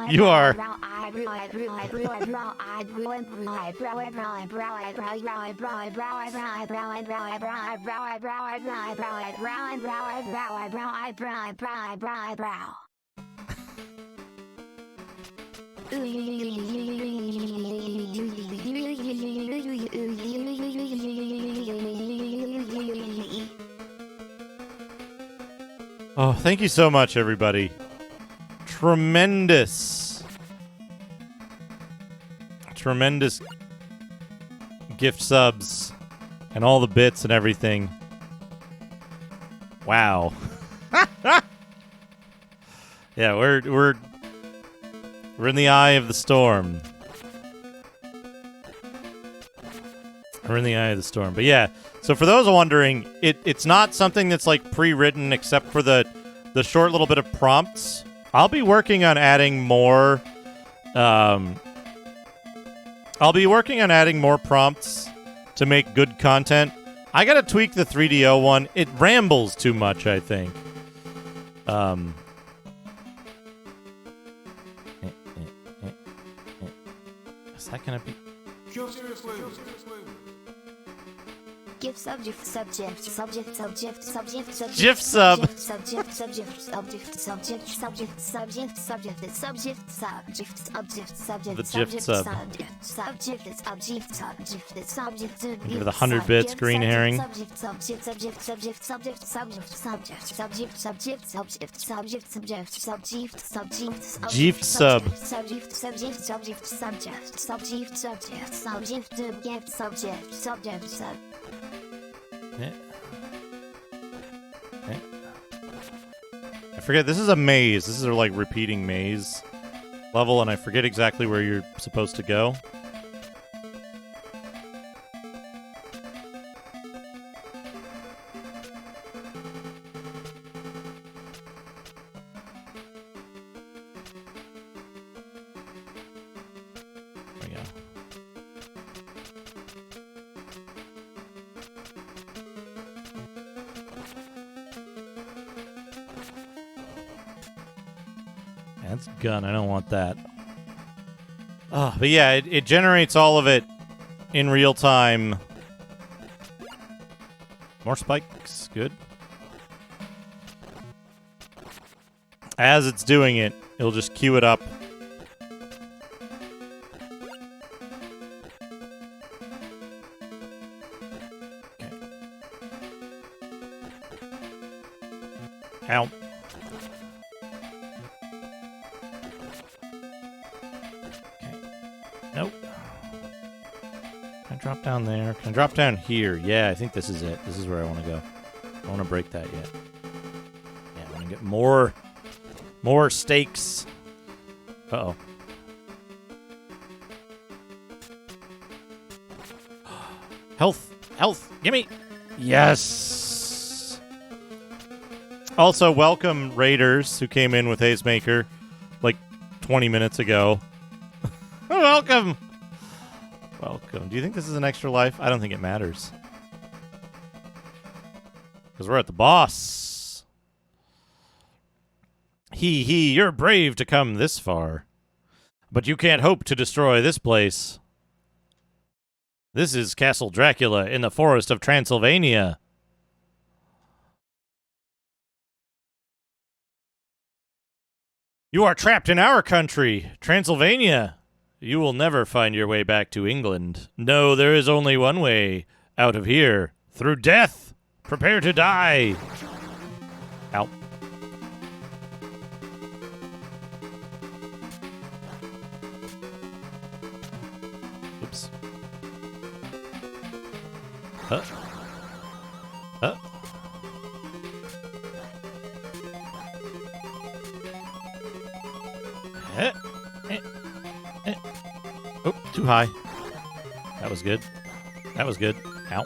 Speaker 1: You are. Oh, thank you so much, everybody. Tremendous gift subs and all the bits and everything. Wow. Yeah, we're in the eye of the storm. We're in the eye of the storm. But yeah, so for those wondering, it's not something that's like pre-written except for the short little bit of prompts. I'll be working on adding more prompts to make good content. I gotta tweak the 3DO one. It rambles too much, I think. Is that gonna be?
Speaker 10: Give subject subject subject subject subject subject
Speaker 1: GIF sub
Speaker 10: subject subject subject subject subject subject subject subject subject subject
Speaker 1: the GIF sub.
Speaker 10: subject subject subject subject
Speaker 1: Give it 100 bits. Green herring.
Speaker 10: subject subject subject subject subject subject subject subject subject subject subject subject subject subject
Speaker 1: GIF sub.
Speaker 10: subject subject subject subject subject subject subject gift subject subject sub.
Speaker 1: I forget, this is a maze. This is a like repeating maze level, and I forget exactly where you're supposed to go. There we go. That's a gun. I don't want that. Oh, but yeah, it generates all of it in real time. More spikes. Good. As it's doing it, it'll just queue it up. Okay. Ow. Nope. Can I drop down there? Can I drop down here? Yeah, I think this is it. This is where I want to go. I don't want to break that yet. Yeah, I want to get more stakes. Uh-oh. Health! Health! Gimme! Yes! Also, welcome Raiders who came in with Hazemaker like 20 minutes ago. Welcome. Welcome. Do you think this is an extra life? I don't think it matters. Because we're at the boss. You're brave to come this far. But you can't hope to destroy this place. This is Castle Dracula in the forest of Transylvania. You are trapped in our country, Transylvania. You will never find your way back to England. No, there is only one way out of here. Through death. Prepare to die. Ow. Oops. Huh? Huh? Oh, too high. That was good. That was good. Ow.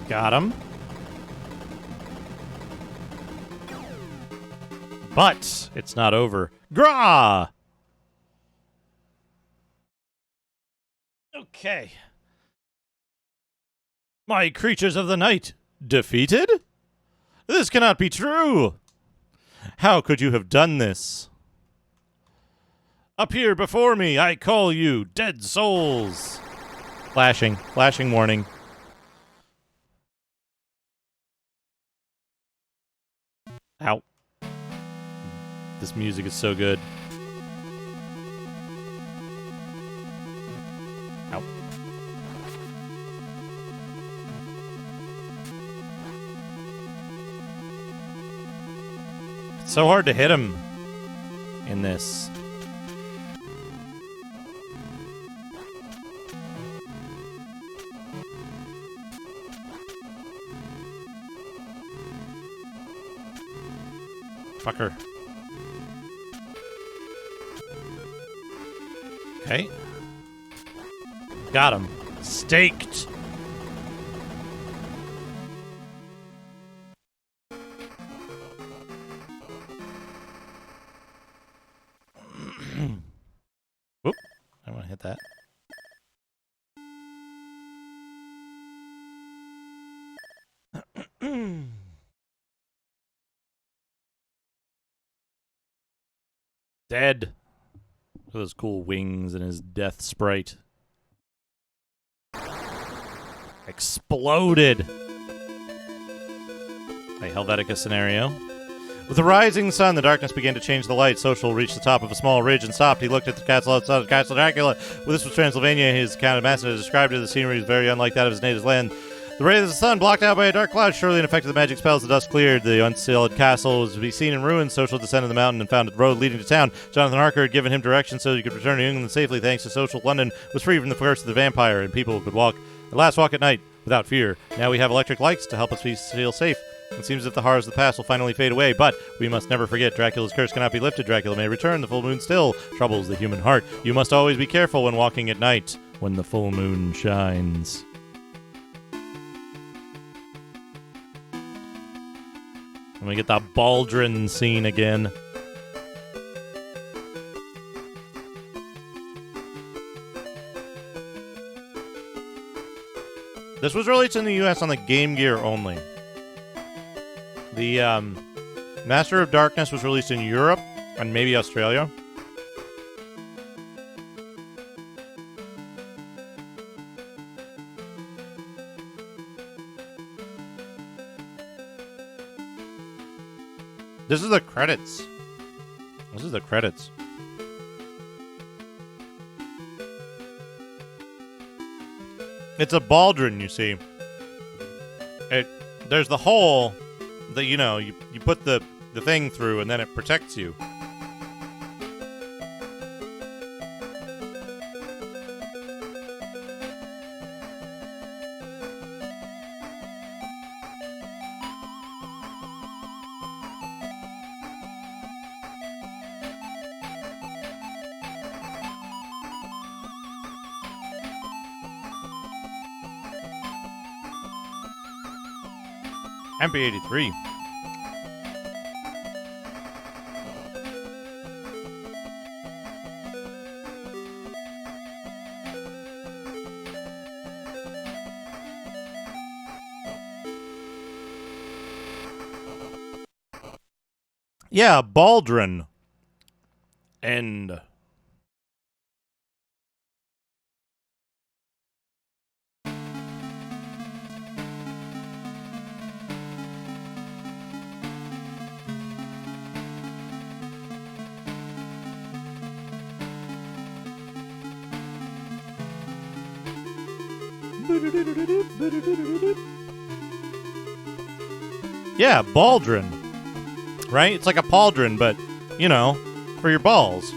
Speaker 1: Got him. But it's not over. Grah! Okay. My creatures of the night, defeated? This cannot be true! How could you have done this? Up here before me, I call you dead souls! Flashing warning. Ow. This music is so good. Ow. It's so hard to hit him in this. Fucker. Okay. Got him. Staked. Whoop. I want to hit that. Dead. With those cool wings and his death sprite. Exploded. A Helvetica scenario. With the rising sun, the darkness began to change the light. Social reached the top of a small ridge and stopped. He looked at the castle outside of Castle Dracula. Well, this was Transylvania. His Count of Massena described it. The scenery was very unlike that of his native land. The ray of the sun, blocked out by a dark cloud, surely an effect of the magic spells. The dust cleared. The unsealed castle was to be seen in ruins. Social descended the mountain and found a road leading to town. Jonathan Harker had given him directions so he could return to England safely. Thanks to Social, London was free from the curse of the vampire, and people could at last walk at night without fear. Now we have electric lights to help us feel safe. It seems as if the horrors of the past will finally fade away, but we must never forget Dracula's curse cannot be lifted. Dracula may return. The full moon still troubles the human heart. You must always be careful when walking at night when the full moon shines. Let me get the Baldrin scene again. This was released in the US on the Game Gear only. The Master of Darkness was released in Europe and maybe Australia. This is the credits. This is the credits. It's a Baldrin, you see. There's the hole that, you know, you put the thing through and then it protects you. MP83. Yeah, Baldrin. End. Yeah, Baldrin. Right? It's like a pauldron, but, you know, for your balls.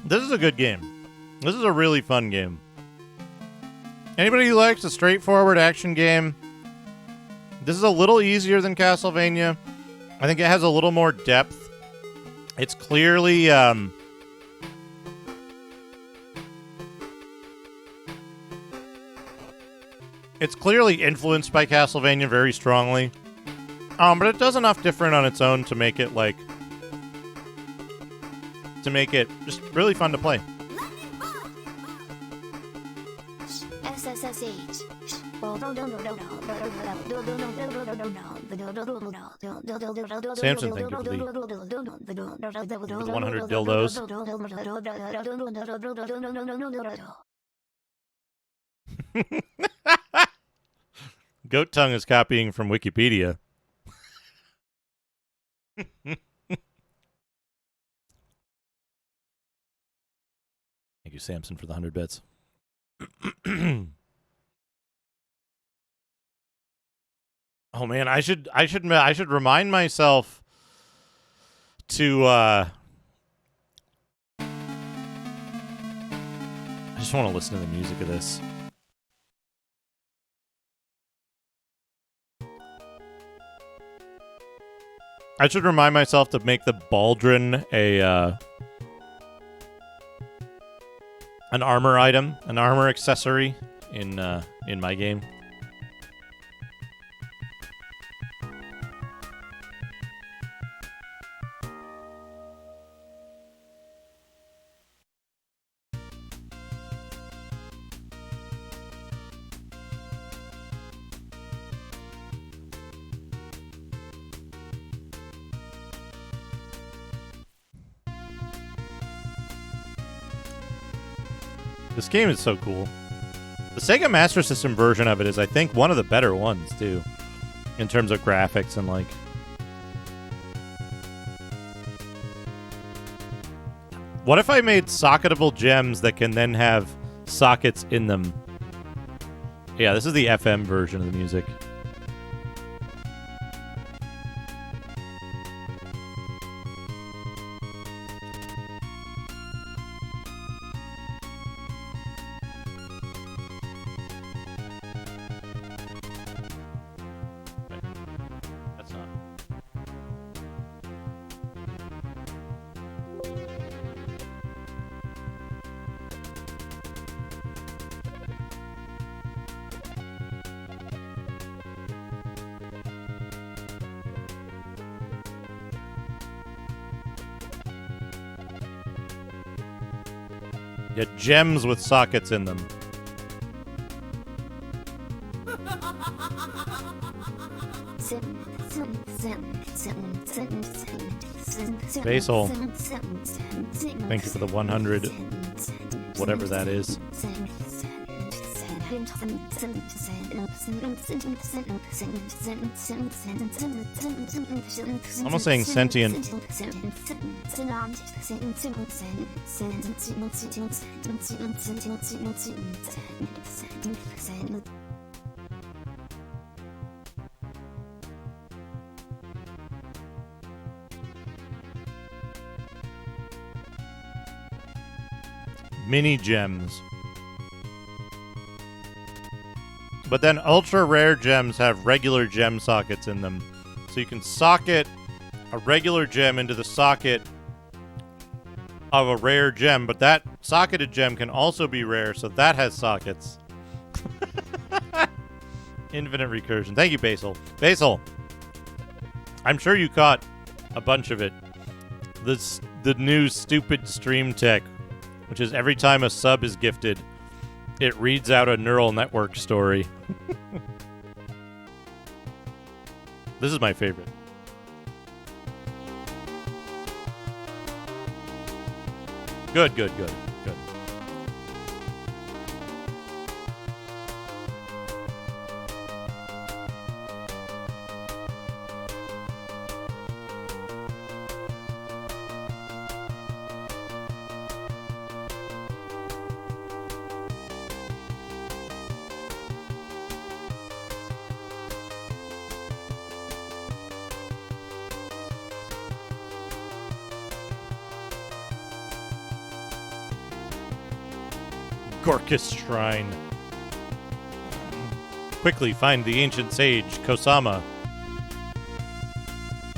Speaker 1: This is a good game. This is a really fun game. Anybody who likes a straightforward action game, this is a little easier than Castlevania. I think it has a little more depth. It's clearly, it's clearly influenced by Castlevania very strongly. But it does enough different on its own to make it, like, just really fun to play.
Speaker 10: SSSH.
Speaker 1: Samson, thank you for the 100 dildos. Goat Tongue is copying from Wikipedia. Thank you, Samson, for the 100 bits. Oh man, I should remind myself to I just want to listen to the music of this. I should remind myself to make the Baldrin an armor item, an armor accessory in my game. This game is so cool. The Sega Master System version of it is, I think, one of the better ones, too. In terms of graphics and, like... What if I made socketable gems that can then have sockets in them? Yeah, this is the FM version of the music. Yeah, gems with sockets in them. Basil, thank you for the 100, whatever that is. I'm almost saying sentient. mini gems. But then ultra rare gems have regular gem sockets in them. So you can socket a regular gem into the socket of a rare gem, but that socketed gem can also be rare, so that has sockets. Infinite recursion. Thank you, Basil. Basil, I'm sure you caught a bunch of it. The new stupid stream tech, which is every time a sub is gifted, it reads out a neural network story. This is my favorite. Good, good, good, good. Gorkus Shrine. Quickly find the ancient sage, Kosama.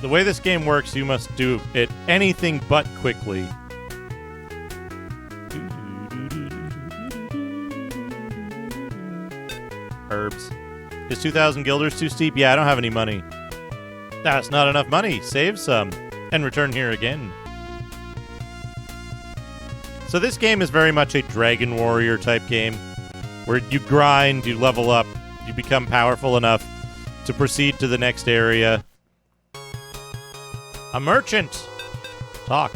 Speaker 1: The way this game works, you must do it anything but quickly. Herbs. Is 2,000 guilders too steep? Yeah, I don't have any money. That's not enough money. Save some. And return here again. So this game is very much a Dragon Warrior type game, where you grind, you level up, you become powerful enough to proceed to the next area. A merchant! Talk.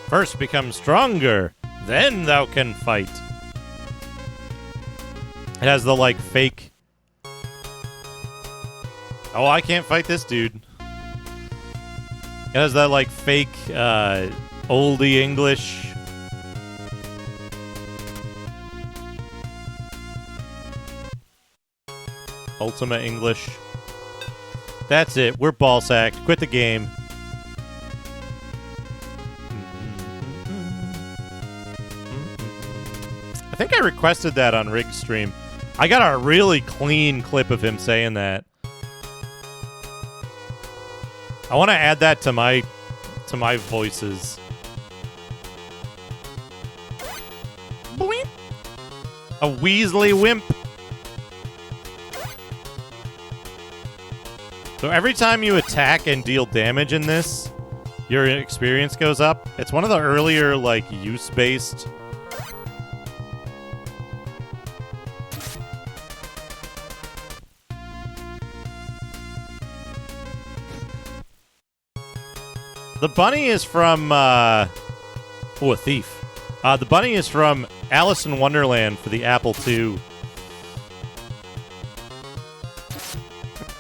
Speaker 1: First become stronger, then thou can fight. It has the, like, fake... Oh, I can't fight this dude. It has that, like, fake, oldie English... Ultima English. That's it. We're ball sacked. Quit the game. I think I requested that on Rig's stream. I got a really clean clip of him saying that. I want to add that to my voices. Boing. A Weasley wimp. So every time you attack and deal damage in this, your experience goes up. It's one of the earlier, like, use-based... The bunny is from, Oh, a thief. The bunny is from Alice in Wonderland for the Apple II.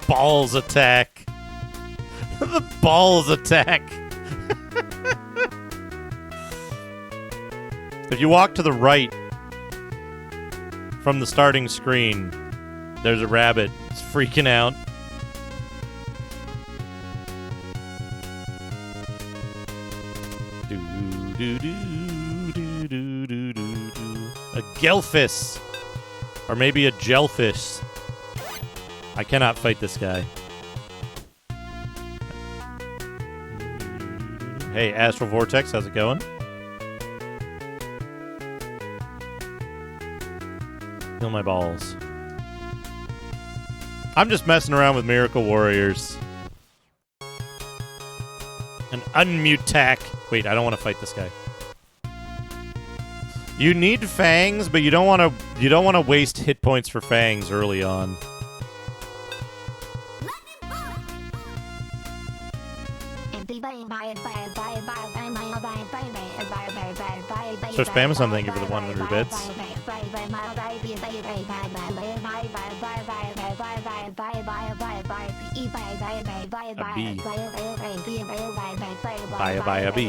Speaker 1: Balls attack. The balls attack. If you walk to the right from the starting screen, there's a rabbit. It's freaking out. A Gelfis. Or maybe a Jelfish. I cannot fight this guy. Hey, Astral Vortex, how's it going? Heal my balls. I'm just messing around with Miracle Warriors. An unmutack. Wait, I don't want to fight this guy. You need fangs, but you don't want to waste hit points for fangs early on. So spam something, thank you for the 100 bits. A bee. Buy a bee.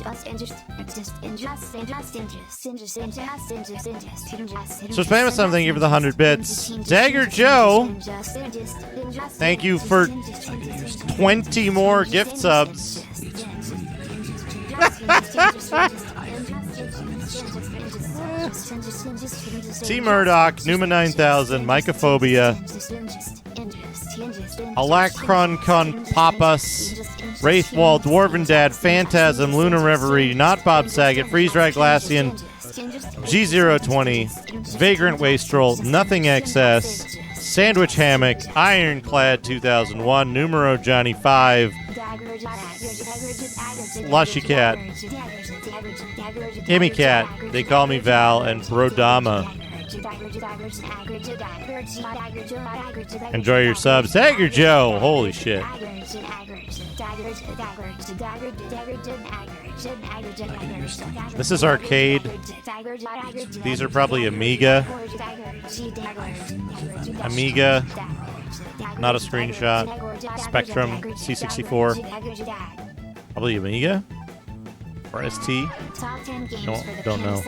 Speaker 1: So spam us something, thank you for the 100 bits. Dagger Joe, thank you for 20 more gift subs. T Murdoch, Numa 9000, Mycophobia, Alacron Con Papas, Wraithwall, Dwarven Dad, Phantasm, Lunar Reverie, Not Bob Saget, Freeze Rag Glacian, G020, Vagrant Wastrel, Nothing XS, Sandwich Hammock, Ironclad 2001, Numero Johnny 5, Lushy Cat, Immy Cat, They Call Me Val, and Brodama. Enjoy your subs. Dagger Joe, holy shit. This is arcade. These are probably Amiga. Amiga. Not a screenshot. Spectrum C64. Probably Amiga? Or ST? Don't know.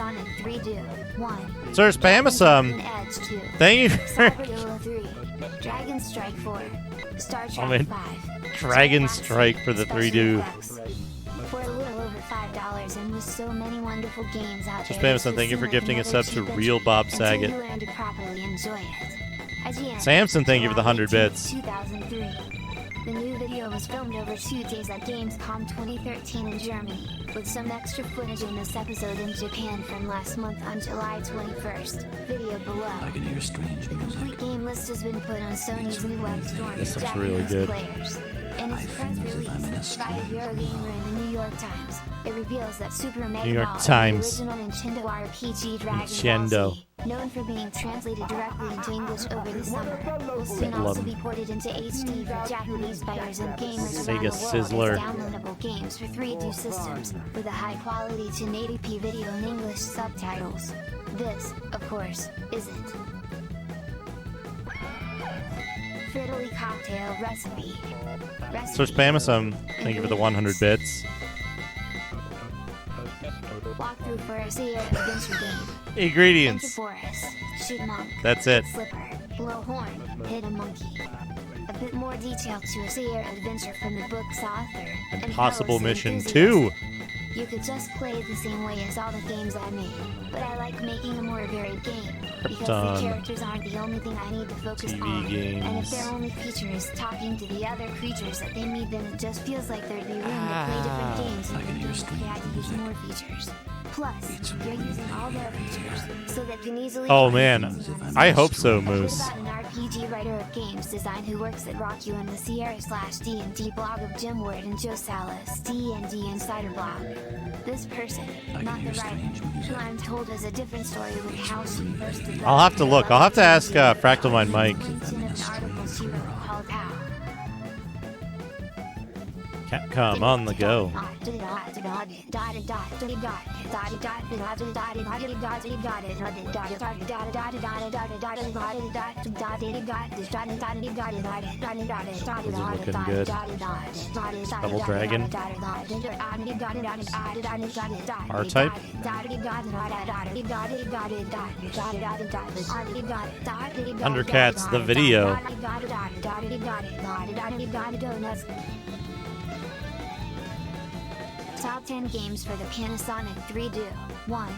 Speaker 1: Sir Spamasum, thank you for... Dragon Strike 4. Star Trek 5. Dragon Strike for the 3-do. For a little over $5 and with so many wonderful games out there. Spamasum, thank you for gifting a sub to Real Bob Saget. Samson, thank you for the 100 bits. 2003. The new video was filmed over 2 days at Gamescom 2013 in Germany, with some extra footage in this episode in Japan from last month on July 21st. Video below. I can hear strange music. The complete game list has been put on Sony's new web store for Japanese really good. Players. In its press release by Eurogamer and the New York Times, it reveals that Super Mega Ball, the original Nintendo RPG Dragon Ball Z, known for being translated directly into English over the summer, will soon also be ported into HD for Japanese players and gamers around the world as downloadable games for 3D systems with a high-quality 1080p video and English subtitles. This, of course, isn't. Fiddly cocktail recipe. So Spamasum, thank you for the 100 bits. Walkthrough for a Sierra adventure game. Ingredients. Forest, shoot monk. That's it. Slipper, blow horn, hit a monkey. A bit more detail to a Sierra adventure from the book's author. Impossible Mission 2. You could just play it the same way as all the games I made, but I like making a more varied game, because the characters aren't the only thing I need to focus on, and if their only feature is talking to the other creatures that they meet, then it just feels like there'd be room to play different games, and the game could add to use more features. Plus, you're using all their features, so that can easily... Oh man, I hope so, Moose. About an RPG writer of games design who works at Rock You and the Sierra/D&D blog of Jim Ward and Joe Salas, D&D Insider blog. This person, not the writer, who I'm told has a different story with how she first... I'll have to look. I'll have to ask Fractal Mind Mike. Capcom on the go. Those are looking good. Double Dragon. R-Type. Undercats, the video. Top 10 games for the Panasonic 3-do. 1.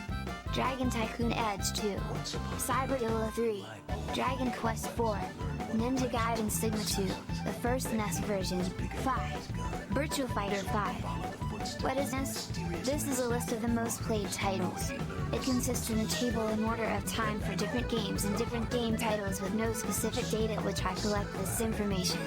Speaker 1: Dragon Tycoon Edge 2. Cyberdilla 3. Dragon Quest 4. Ninja Gaiden Sigma 2, the first NES version. 5. Virtua Fighter 5. What is this? This is a list of the most played titles. It consists in a table in order of time for different games and different game titles with no specific date at which I collect this information.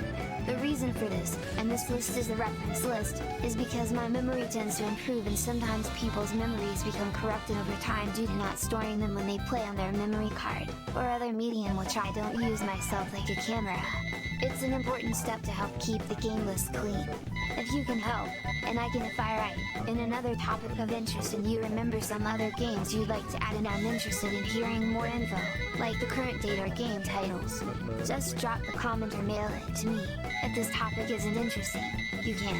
Speaker 1: The reason for this, and this list is a reference list, is because my memory tends to improve and sometimes people's memories become corrupted over time due to not storing them when they play on their memory card, or other medium which I don't use myself like a camera. It's an important step to help keep the game list clean. If you can help, and I can if I write, in another topic of interest and you remember some other games you'd like to add and I'm interested in hearing more info, like the current date or game titles, just drop a comment or mail it to me. If this topic isn't interesting, you can.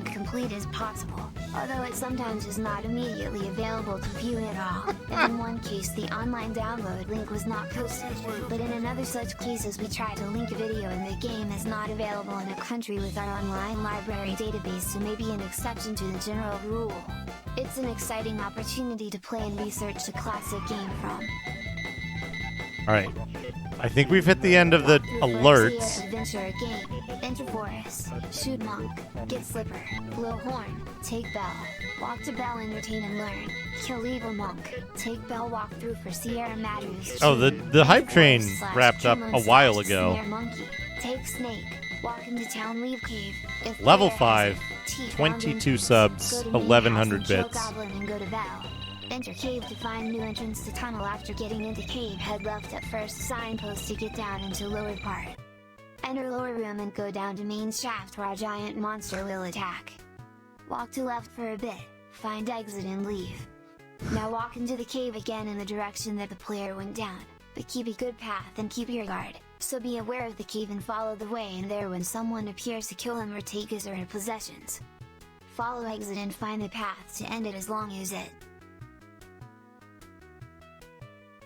Speaker 10: and complete as possible, although it sometimes is not immediately available to view at all. And in one case the online download link was not posted, but in another such cases we try to link a video and the game is not available in a country with our online library database, so maybe an exception to the general rule. It's an exciting opportunity to play and research a classic game from.
Speaker 1: Alright. I think we've hit the end of the alerts.
Speaker 10: Adventure game. Enter forest. Shoot monk. Get slipper. Blow horn. Take bell. Walk to bell, entertain and learn. Kill evil monk. Take bell, walk through for Sierra Madre's.
Speaker 1: Oh, the hype train wrapped up a while ago.
Speaker 10: Monkey. Take snake. Walk into town, leave cave. If
Speaker 1: Level 5. 22 subs. 1100 bits.
Speaker 10: Goblin and go to bell. Enter cave to find new entrance to tunnel. After getting into cave, head left at first signpost to get down into lower part. Enter lower room and go down to main shaft where a giant monster will attack. Walk to left for a bit, find exit and leave. Now walk into the cave again in the direction that the player went down, but keep a good path and keep your guard, so be aware of the cave and follow the way in there when someone appears to kill him or take his or her possessions. Follow exit and find the path to end it as long as it.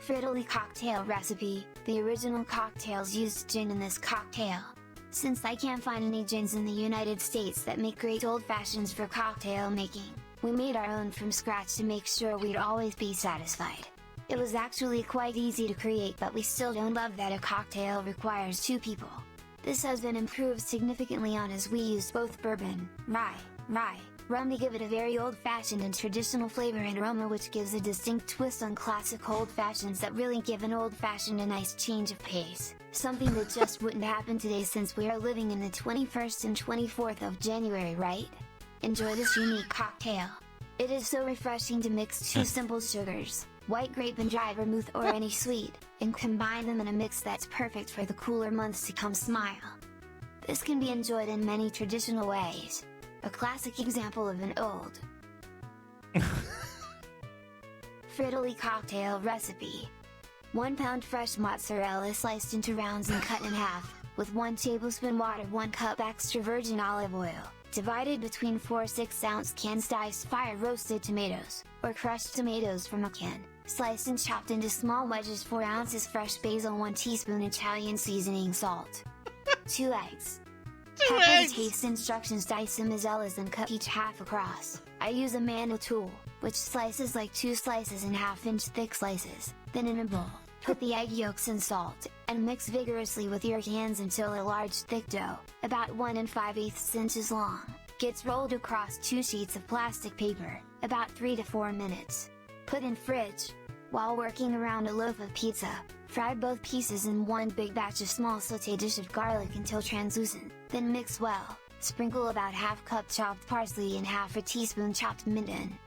Speaker 10: Frittoli cocktail recipe. The original cocktails used gin in this cocktail. Since I can't find any gins in the United States that make great old fashions for cocktail making, we made our own from scratch to make sure we'd always be satisfied. It was actually quite easy to create, but we still don't love that a cocktail requires 2 people. This has been improved significantly on as we used both bourbon, rye, rum to give it a very old-fashioned and traditional flavor and aroma, which gives a distinct twist on classic old-fashions that really give an old-fashioned a nice change of pace, something that just wouldn't happen today since we are living in the 21st and 24th of January, right? Enjoy this unique cocktail. It is so refreshing to mix 2 simple sugars, white grape and dry vermouth or any sweet, and combine them in a mix that's perfect for the cooler months to come. Smile. This can be enjoyed in many traditional ways. A classic example of an old Frittoli cocktail recipe. 1 pound fresh mozzarella sliced into rounds and cut in half, with 1 tablespoon water, 1 cup extra virgin olive oil, divided between 4 6-ounce cans diced fire roasted tomatoes, or crushed tomatoes from a can, sliced and chopped into small wedges, 4 ounces fresh basil, 1 teaspoon Italian seasoning salt, 2 eggs. Pepper to taste. Instructions: dice some mozzarellas and cut each half across. I use a manual tool, which slices like 2 slices in half-inch thick slices. Then in a bowl, put the egg yolks and salt, and mix vigorously with your hands until a large thick dough, about 1 5/8 inches long, gets rolled across 2 sheets of plastic paper, about 3 to 4 minutes. Put in fridge. While working around a loaf of pizza, fry both pieces in 1 big batch of small sauté dish of garlic until translucent, then mix well. Sprinkle about ½ cup chopped parsley and ½ a teaspoon chopped mint in.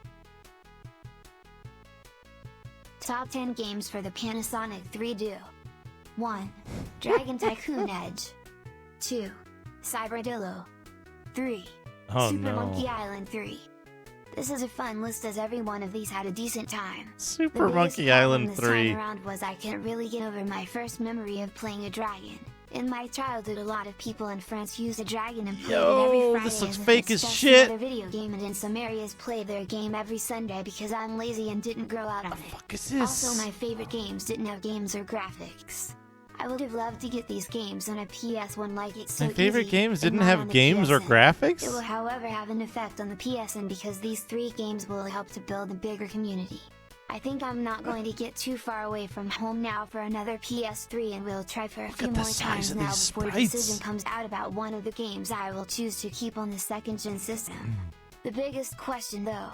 Speaker 10: Top 10 games for the Panasonic 3DO. 1. Dragon Tycoon Edge. 2. Cyberdillo. 3. Super Monkey Island 3. This is a fun list as every one of these had a decent time.
Speaker 1: Super Monkey Island 3.
Speaker 10: The biggest problem this time around was I can't really get over my first memory of playing a dragon. In my childhood, a lot of people in France used a dragon and played it every Friday.
Speaker 1: This looks
Speaker 10: as
Speaker 1: fake
Speaker 10: as
Speaker 1: as
Speaker 10: just
Speaker 1: shit.
Speaker 10: another video game, and in some areas play their game every Sunday because I'm lazy and didn't grow out on it.
Speaker 1: Fuck is this?
Speaker 10: Also, my favorite games didn't have games or graphics. I would have loved to get these games on a PS1 like it's so
Speaker 1: My favorite
Speaker 10: easy,
Speaker 1: games
Speaker 10: but
Speaker 1: didn't
Speaker 10: not
Speaker 1: have
Speaker 10: on the
Speaker 1: games or
Speaker 10: PSN.
Speaker 1: graphics?
Speaker 10: It will, however, have an effect on the PSN because these 3 games will help to build a bigger community. I think I'm not going to get too far away from home now for another PS3, and we'll try for a few more times now before the decision comes out about one of the games I will choose to keep on the 2nd-gen system. The biggest question though.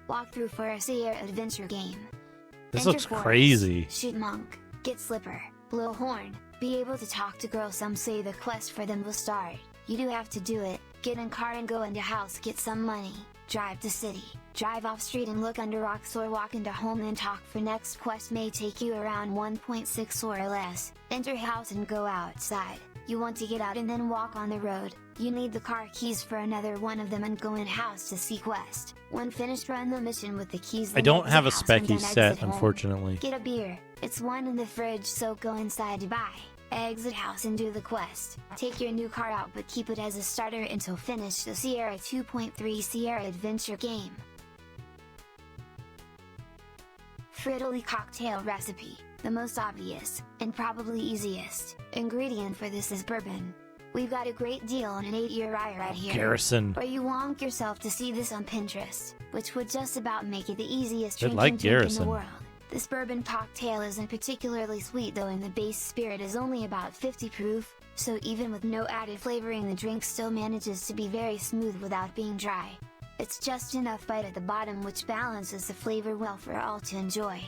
Speaker 10: Walkthrough for a Sierra adventure game.
Speaker 1: This
Speaker 10: Enter
Speaker 1: looks
Speaker 10: forest,
Speaker 1: crazy.
Speaker 10: Shoot monk, get slipper, blow horn, be able to talk to girl. Some say the quest for them will start. You do have to do it. Get in car and go into house, get some money. Drive to city, drive off street and look under rocks, or walk into home and talk. For next quest may take you around 1.6 or less. Enter house and go outside. You want to get out and then walk on the road. You need the car keys for another one of them and go in house to see quest. When finished, run the mission with the keys.
Speaker 1: I don't
Speaker 10: exit
Speaker 1: have a
Speaker 10: house and then
Speaker 1: Specky set,
Speaker 10: exit home.
Speaker 1: unfortunately.
Speaker 10: Get a beer. It's one in the fridge, so go inside to buy. Exit house and do the quest. Take your new car out but keep it as a starter until finish the Sierra 2.3 Sierra Adventure game. Frittoli cocktail recipe. The most obvious, and probably easiest, ingredient for this is bourbon. We've got a great deal on an 8-year rye right here.
Speaker 1: Garrison.
Speaker 10: Or you wonk yourself to see this on Pinterest, which would just about make it the easiest
Speaker 1: Did
Speaker 10: drinking
Speaker 1: like
Speaker 10: drink in
Speaker 1: Garrison.
Speaker 10: the world. This bourbon cocktail isn't particularly sweet though, and the base spirit is only about 50 proof, so even with no added flavoring the drink still manages to be very smooth without being dry. It's just enough bite at the bottom which balances the flavor well for all to enjoy.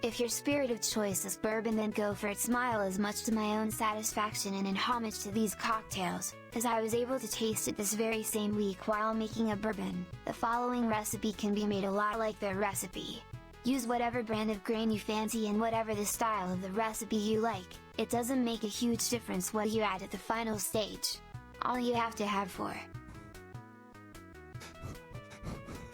Speaker 10: If your spirit of choice is bourbon, then go for it. Smile as much to my own satisfaction and in homage to these cocktails, as I was able to taste it this very same week while making a bourbon. The following recipe can be made a lot like their recipe. Use whatever brand of grain you fancy and whatever the style of the recipe you like. It doesn't make a huge difference what you add at the final stage. All you have to have for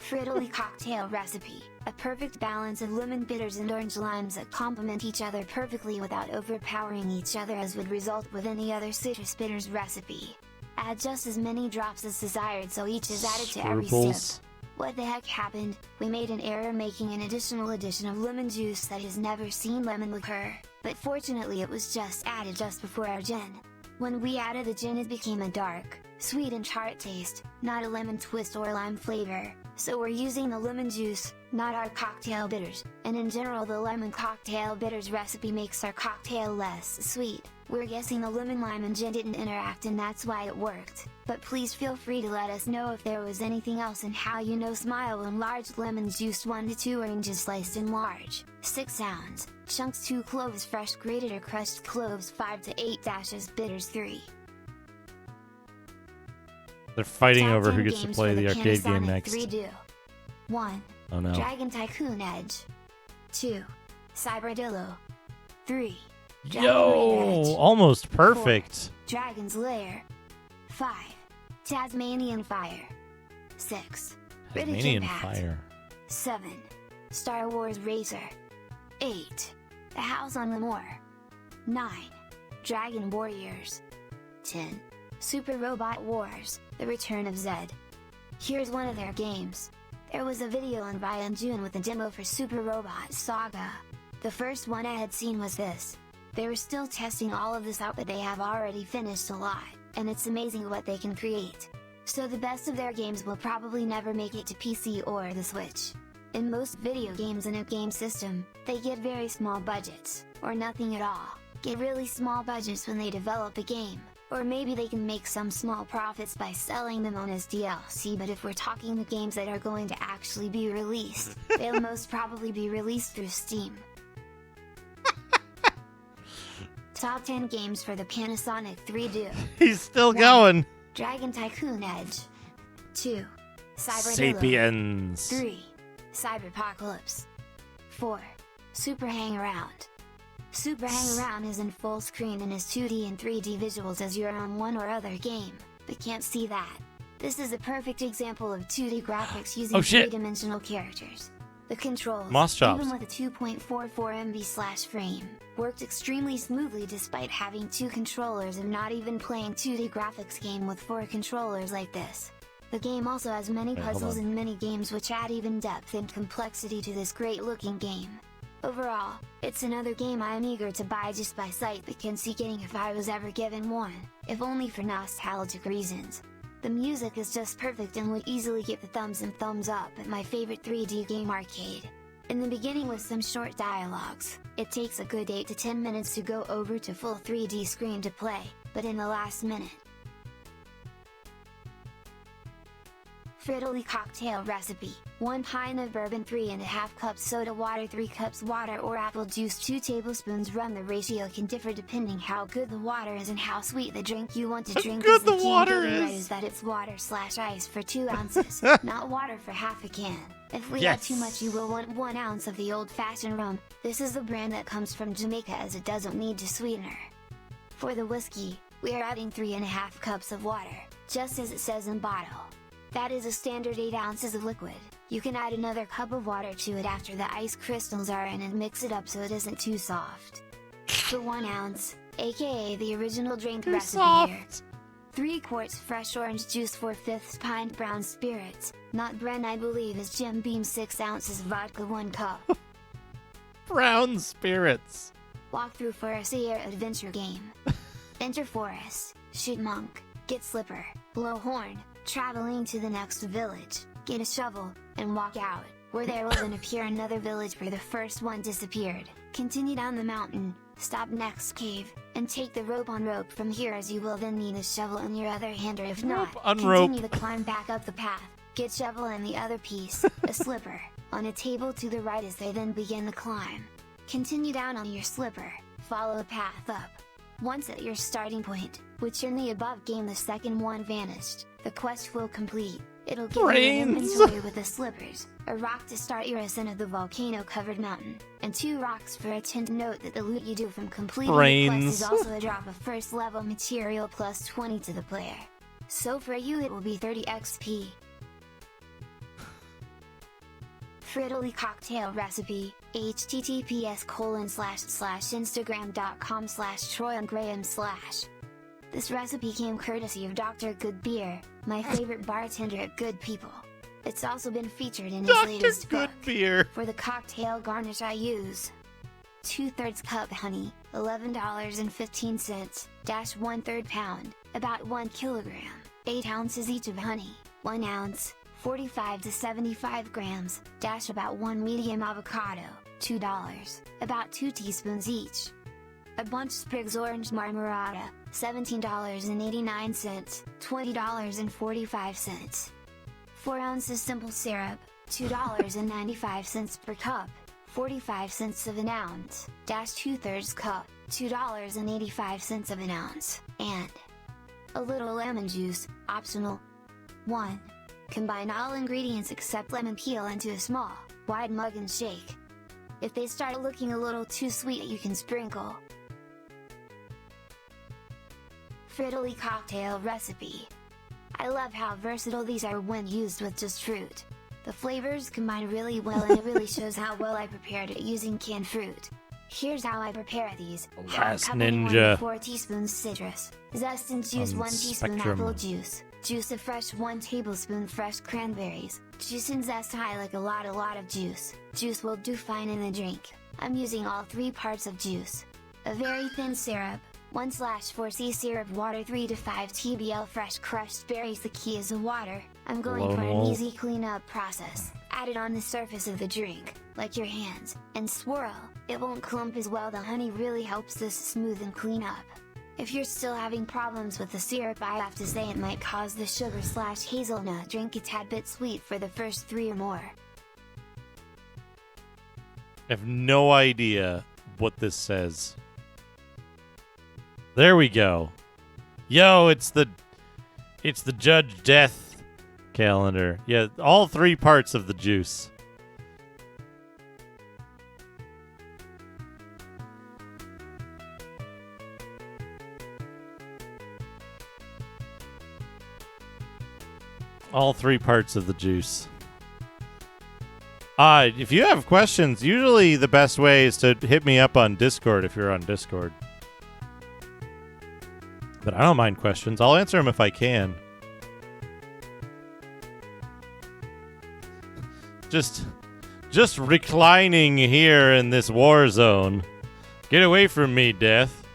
Speaker 10: Frittoli cocktail recipe. A perfect balance of lemon bitters and orange limes that complement each other perfectly without overpowering each other as would result with any other citrus bitters recipe. Add just as many drops as desired so each is added to every sip. What the heck happened? We made an error making an additional addition of lemon juice that has never seen lemon liqueur, but fortunately it was just added just before our gin. When we added the gin it became a dark, sweet and tart taste, not a lemon twist or lime flavor, so we're using the lemon juice, not our cocktail bitters, and in general the lemon cocktail bitters recipe makes our cocktail less sweet. We're guessing the lemon, lime and gin didn't interact and that's why it worked, but please feel free to let us know if there was anything else and how you know. Smile and large lemons juiced 1 to 2 oranges sliced in large, 6 ounce chunks, 2 cloves fresh grated or crushed cloves, 5 to 8 dashes bitters, 3.
Speaker 1: They're fighting
Speaker 10: Top
Speaker 1: over
Speaker 10: 10
Speaker 1: who gets to
Speaker 10: games
Speaker 1: play
Speaker 10: for
Speaker 1: the arcade game
Speaker 10: Panasonic
Speaker 1: next.
Speaker 10: 3Do. 1.
Speaker 1: Oh no.
Speaker 10: Dragon Tycoon Edge. 2. Cyberdillo. 3. Dragon
Speaker 1: Yo!
Speaker 10: Rage Edge.
Speaker 1: Almost
Speaker 10: 4.
Speaker 1: perfect.
Speaker 10: Dragon's Lair. 5. Tasmanian Fire. 6. Riddick
Speaker 1: Tasmanian
Speaker 10: Impact.
Speaker 1: Fire.
Speaker 10: 7. Star Wars Racer. 8. The House on the Moor. 9. Dragon Warriors. 10. Super Robot Wars, The Return of Zed. Here's one of their games. There was a video on Vi in June with a demo for Super Robot Saga. The first one I had seen was this. They were still testing all of this out, but they have already finished a lot, and it's amazing what they can create. So the best of their games will probably never make it to PC or the Switch. In most video games in a game system, they get very small budgets, or nothing at all. Get really small budgets when they develop a game. Or maybe they can make some small profits by selling them on as DLC, but if we're talking the games that are going to actually be released, they'll most probably be released through Steam. Top 10 games for the Panasonic 3Do.
Speaker 1: He's still
Speaker 10: 1.
Speaker 1: going.
Speaker 10: Dragon Tycoon Edge. 2. Cyberdillo.
Speaker 1: Sapiens.
Speaker 10: 3. Cyberpocalypse. 4. Super Hangaround. Super Hangaround is in full screen and has 2D and 3D visuals as you're on one or other game, but can't see that. This is a perfect example of 2D graphics using 3-dimensional characters. The controls,
Speaker 1: Moss chops.
Speaker 10: even with a 2.44 MB/frame, worked extremely smoothly despite having 2 controllers and not even playing 2D graphics game with 4 controllers like this. The game also has many puzzles and mini games which add even depth and complexity to this great looking game. Overall, it's another game I am eager to buy just by sight but can see getting if I was ever given one, if only for nostalgic reasons. The music is just perfect and would easily get the thumbs and thumbs up at my favorite 3D game arcade. In the beginning with some short dialogues, it takes a good 8 to 10 minutes to go over to full 3D screen to play, but in the last minute. Frittoli cocktail recipe. 1 pint of bourbon, 3.5 cups soda water, 3 cups water or apple juice, 2 tablespoons rum. The ratio can differ depending how good the water is and how sweet the drink you want to drink.
Speaker 1: Good the
Speaker 10: key
Speaker 1: water
Speaker 10: ingredient
Speaker 1: is
Speaker 10: that it's water/ice for 2 ounces, not water for half a can. If we add too much you will want 1 ounce of the old-fashioned rum. This is the brand that comes from Jamaica as it doesn't need a sweetener. For the whiskey, we are adding 3.5 cups of water, just as it says in bottle. That is a standard 8 ounces of liquid. You can add another cup of water to it after the ice crystals are in and mix it up so it isn't too soft. For 1 ounce, aka the original drink
Speaker 1: Too
Speaker 10: recipe
Speaker 1: soft.
Speaker 10: here. 3 quarts fresh orange juice, 4/5 pint brown spirits, not Bren I believe is Jim Beam, 6 ounces vodka, 1 cup.
Speaker 1: Brown spirits.
Speaker 10: Walk through Forest Air adventure game. Enter forest, shoot monk, get slipper, blow horn, traveling to the next village, get a shovel, and walk out, where there will then appear another village where the first one disappeared. Continue down the mountain, stop next cave, and take the rope on rope from here, as you will then need a shovel in your other hand, or if not, continue the climb back up the path, get shovel in the other piece, a slipper, on a table to the right as they then begin the climb. Continue down on your slipper, follow the path up. Once at your starting point, which in the above game the second one vanished, the quest will complete. It'll give you an inventory with the slippers, a rock to start your ascent of the volcano-covered mountain, and 2 rocks for a tent. Note that the loot you do from completing the quest is also a drop of first level material plus 20 to the player. So for you it will be 30 XP. Frittily cocktail recipe, https://instagram.com/TroyandGraham/. This recipe came courtesy of Dr. Good Beer, my favorite bartender at Good People. It's also been featured in his latest book.
Speaker 1: Beer.
Speaker 10: For the cocktail garnish I use 2/3 cup honey, $11.15, -1/3 pound, about 1 kilogram, 8 ounces each of honey, 1 ounce, 45 to 75 grams, about 1 medium avocado, $2, about 2 teaspoons each. A bunch sprigs orange marmarata, $17.89, $20.45. 4 ounces simple syrup, $2.95 per cup, 45 cents of an ounce, -2/3 cup, $2.85 of an ounce, and a little lemon juice, optional. 1. Combine all ingredients except lemon peel into a small, wide mug and shake. If they start looking a little too sweet, you can sprinkle. Frittily cocktail recipe. I love how versatile these are when used with just fruit. The flavors combine really well, and it really shows how well I prepared it using canned fruit. Here's how I prepare these.
Speaker 1: Last
Speaker 10: Half cup
Speaker 1: ninja.
Speaker 10: 4 teaspoons citrus, zest and juice 1 teaspoon
Speaker 1: Spectrum.
Speaker 10: apple juice, juice of fresh 1 tablespoon fresh cranberries, juice and zest. I like a lot of juice. Juice will do fine in the drink. I'm using all 3 parts of juice. A very thin syrup, 1/4C syrup, water 3 to 5 TBL fresh crushed berries. The key is the water. I'm going for an easy cleanup process. Add it on the surface of the drink, like your hands, and swirl. It won't clump as well. The honey really helps this smooth and clean up. If you're still having problems with the syrup, I have to say it might cause the sugar/hazelnut drink a tad bit sweet for the first 3 or more.
Speaker 1: I have no idea what this says. There we go. Yo, it's the Judge Death calendar. Yeah, all 3 parts of the juice. All 3 parts of the juice. If you have questions, usually the best way is to hit me up on Discord if you're on Discord. But I don't mind questions. I'll answer them if I can. Just reclining here in this war zone. Get away from me, Death.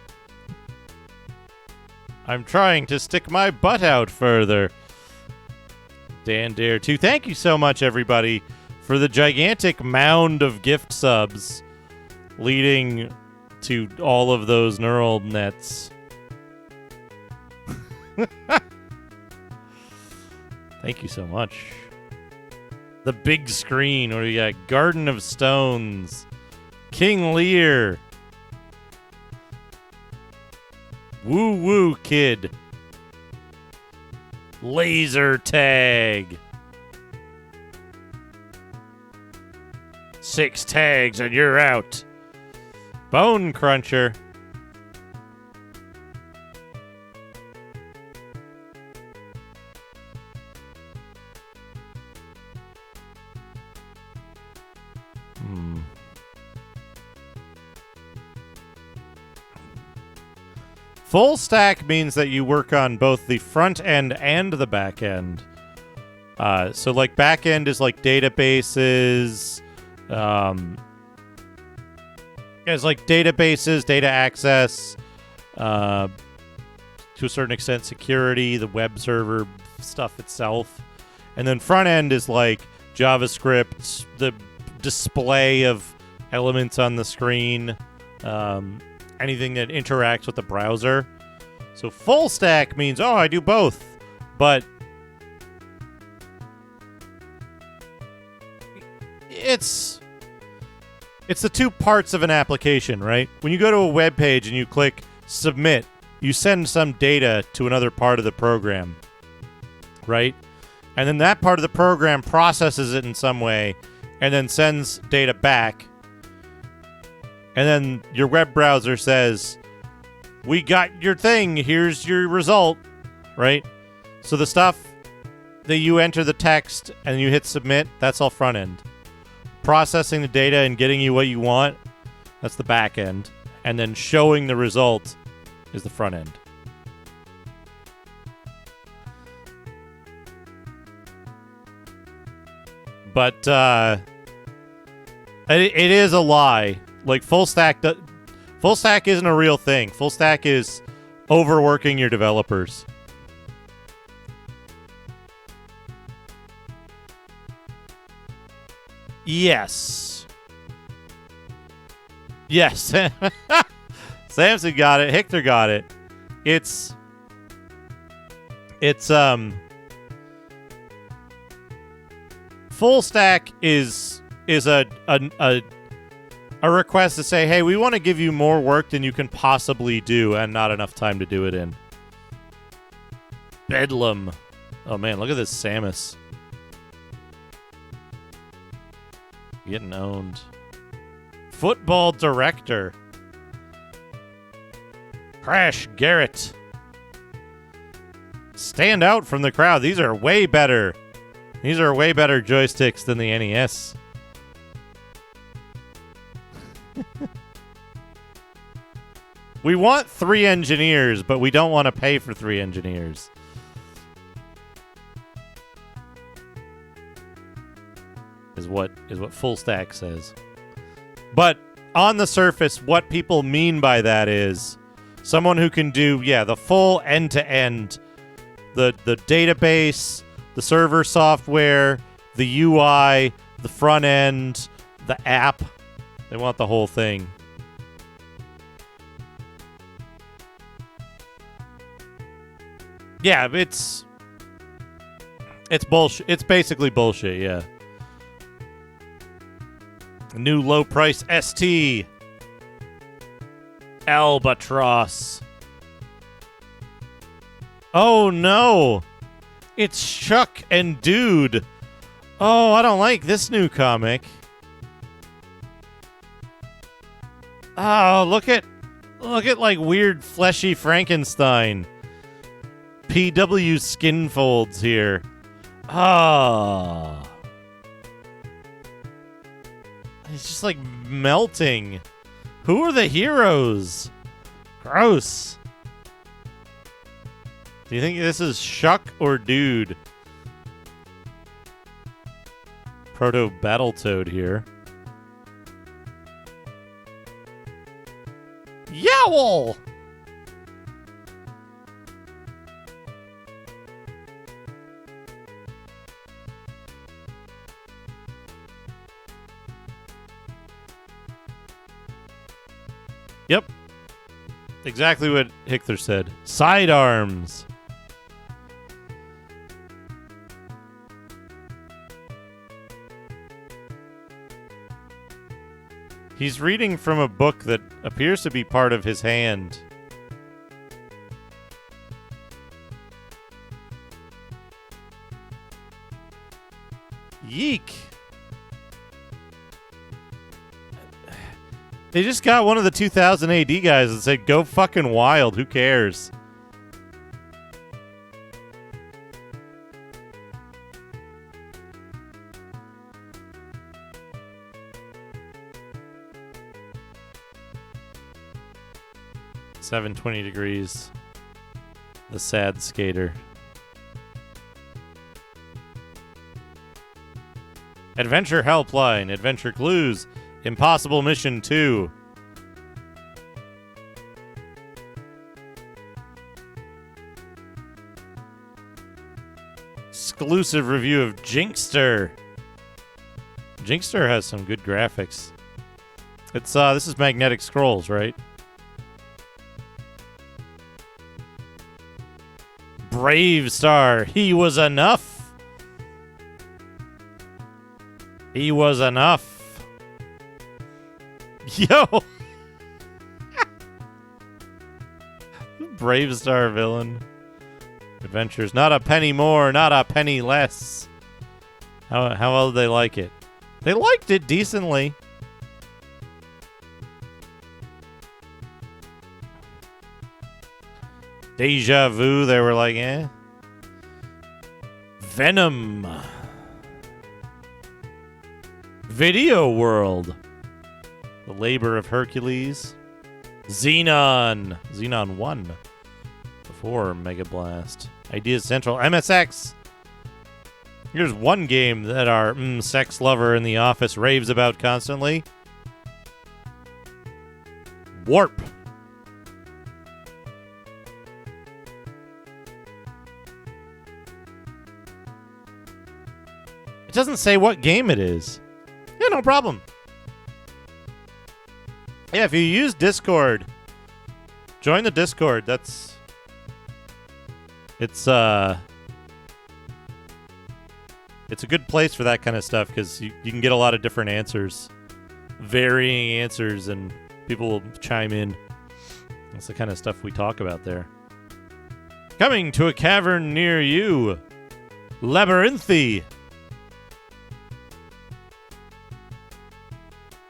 Speaker 1: I'm trying to stick my butt out further. Dan Dare 2. Thank you so much, everybody, for the gigantic mound of gift subs leading to all of those neural nets. Thank you so much. The big screen where you got Garden of Stones, King Lear, Woo Woo Kid, Laser Tag. 6 tags and you're out. Bone Cruncher. Full stack means that you work on both the front end and the back end. So like back end is like databases, it's like databases, data access, to a certain extent security, the web server stuff itself. And then front end is like JavaScript, the display of elements on the screen, anything that interacts with the browser. So full stack means, oh, I do both. But it's the two parts of an application, right? When you go to a web page and you click submit, you send some data to another part of the program, right? And then that part of the program processes it in some way and then sends data back. And then your web browser says, we got your thing, here's your result, right? So the stuff that you enter the text and you hit submit, that's all front end. Processing the data and getting you what you want, that's the back end. And then showing the result is the front end. But it is a lie. Like full stack isn't a real thing. Full stack is overworking your developers. Yes. Yes. Samson got it. Hector got it. It's full stack is a request to say, hey, we want to give you more work than you can possibly do and not enough time to do it in. Bedlam. Oh man, look at this Samus. Getting owned. Football director. Crash Garrett. Stand out from the crowd. These are way better. These are way better joysticks than the NES. We want 3 engineers, but we don't want to pay for 3 engineers. Is what full stack says. But on the surface, what people mean by that is someone who can do, the full end-to-end, the database, the server software, the UI, the front end, the app. They want the whole thing. Yeah, it's bullshit. It's basically bullshit, yeah. New low price ST. Albatross. Oh no! It's Chuck and Dude. Oh, I don't like this new comic. Oh, look at like weird fleshy Frankenstein. PW skin folds here. Ah. It's just like melting. Who are the heroes? Gross. Do you think this is Shuck or Dude? Proto Battletoad here. Yowl! Yep. Exactly what Hictor said. Sidearms. He's reading from a book that appears to be part of his hand. Yeek. They just got one of the 2000 AD guys and said, go fucking wild, who cares? 720 degrees. The sad skater. Adventure Helpline, Adventure Clues, Impossible Mission 2. Exclusive review of Jinkster. Jinkster has some good graphics. It's this is Magnetic Scrolls, right? Brave Star, he was enough. He was enough. Yo. Brave Star villain. Adventures. Not a penny more, not a penny less. How well did they like it? They liked it decently. Deja Vu, they were like, eh. Venom. Video World. The Labor of Hercules. Xenon. Xenon 1. Before Mega Blast. Ideas Central. MSX. Here's one game that our sex lover in the office raves about constantly. Warp. It doesn't say what game it is. Yeah, no problem. Yeah, if you use Discord, join the Discord. It's a good place for that kind of stuff because you can get a lot of different answers, varying answers, and people will chime in. That's the kind of stuff we talk about there. Coming to a cavern near you, Labyrinthy.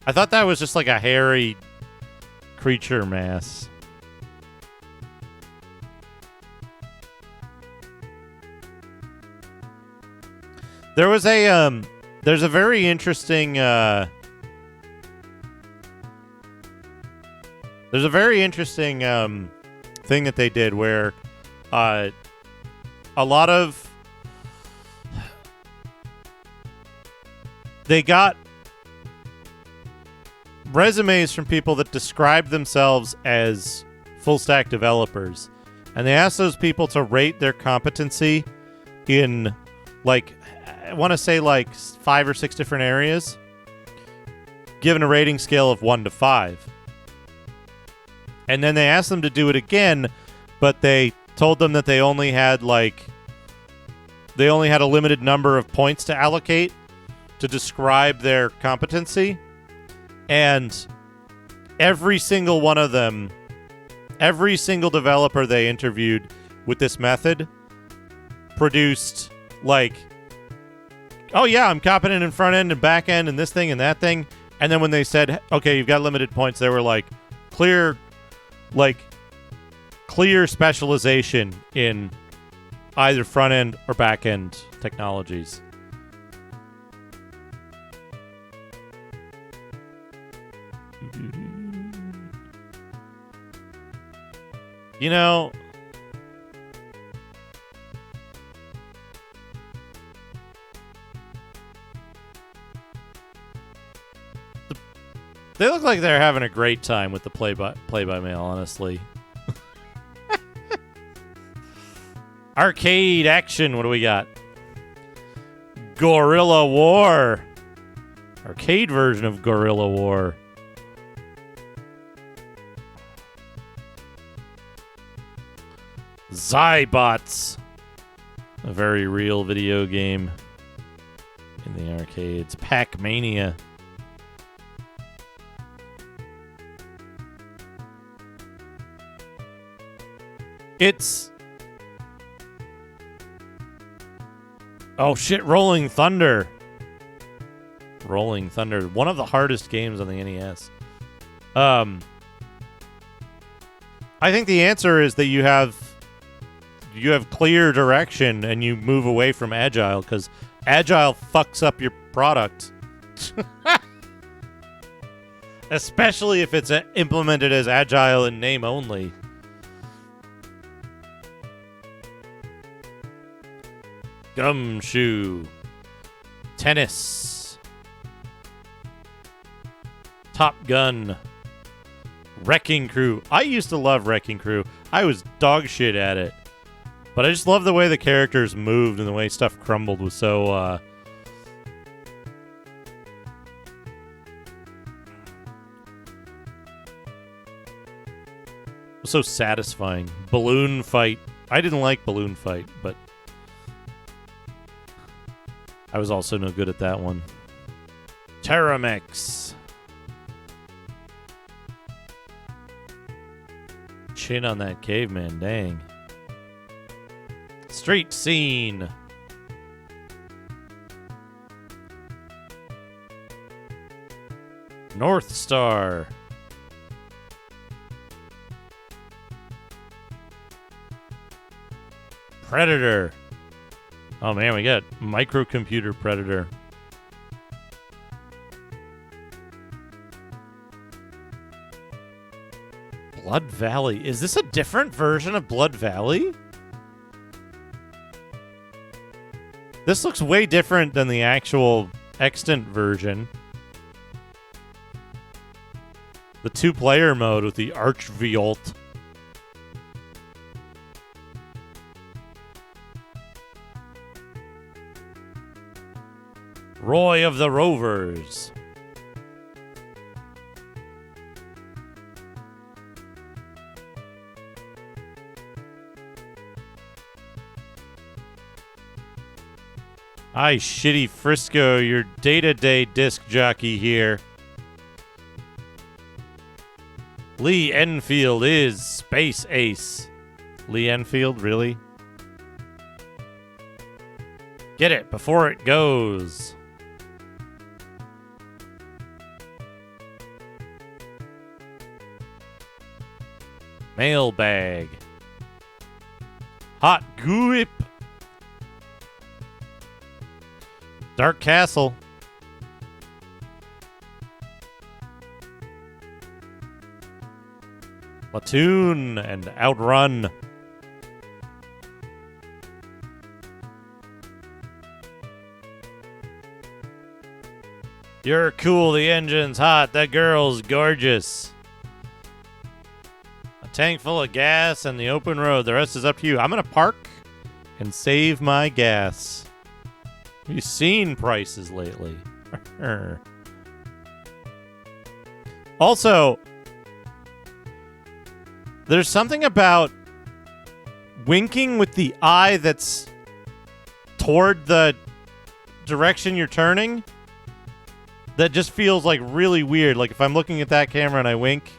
Speaker 1: I thought that was just like a hairy creature mass. There was there's a very interesting thing that they did where a lot of they got resumes from people that describe themselves as full stack developers, and they asked those people to rate their competency in like I want to say like 5 or 6 different areas, given a rating scale of 1 to 5. And then they asked them to do it again, but they told them that they only had a limited number of points to allocate to describe their competency. And every single one of them, every single developer they interviewed with this method produced like, oh yeah, I'm competent in front end and back end and this thing and that thing. And then when they said, okay, you've got limited points, they were like, clear specialization in either front end or back end technologies. You know, they look like they're having a great time with the play-by-mail, honestly. Arcade action, what do we got? Gorilla War. Arcade version of Gorilla War. Zybots. A very real video game in the arcades. Pac-Mania. It's... oh shit, Rolling Thunder. Rolling Thunder. One of the hardest games on the NES. I think the answer is that you have clear direction and you move away from Agile, because Agile fucks up your product. Especially if it's implemented as Agile in name only. Gumshoe. Tennis. Top Gun. Wrecking Crew. I used to love Wrecking Crew. I was dog shit at it. But I just love the way the characters moved and the way stuff crumbled was so, so satisfying. Balloon Fight. I didn't like Balloon Fight, but I was also no good at that one. Terramex. Chin on that caveman, dang. Street Scene. North Star. Predator. Oh man, we got Microcomputer Predator. Blood Valley. Is this a different version of Blood Valley? This looks way different than the actual extant version. The 2-player mode with the Archviol. Roy of the Rovers. Hi, Shitty Frisco, your day-to-day disc jockey here. Lee Enfield is Space Ace. Lee Enfield, really? Get it before it goes. Mailbag. Hot Goop. Dark Castle. Platoon and Outrun. You're cool, the engine's hot, that girl's gorgeous. A tank full of gas and the open road, the rest is up to you. I'm gonna park and save my gas. Have you seen prices lately? Also, there's something about winking with the eye that's toward the direction you're turning that just feels like really weird. Like if I'm looking at that camera and I wink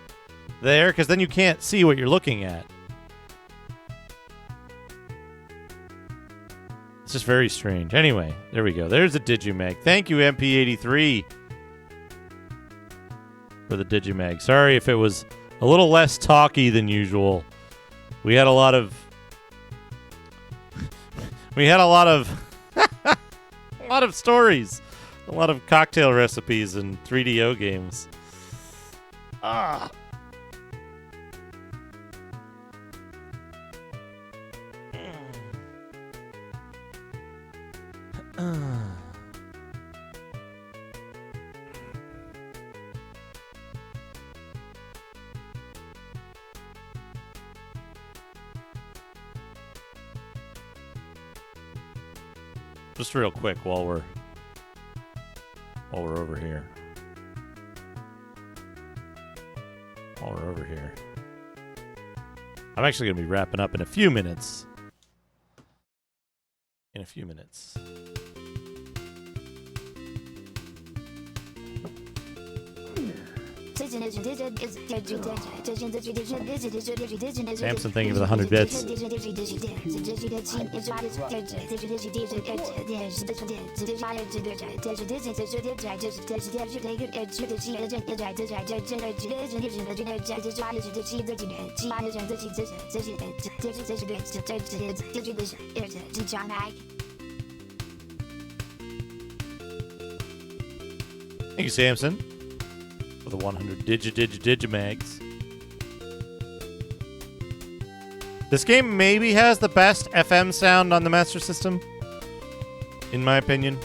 Speaker 1: there, because then you can't see what you're looking at. It's just very strange. Anyway, there we go. There's a Digimag. Thank you, MP83, for the Digimag. Sorry if it was a little less talky than usual. We had a lot of a lot of stories, a lot of cocktail recipes and 3DO games. Ah. Just real quick while we're over here. While we're over here. I'm actually going to be wrapping up in a few minutes. In a few minutes. Samson, thank you for the 100 bits. Thank you, Samson, for the 100 Digimags. This game maybe has the best FM sound on the Master System. in my opinion.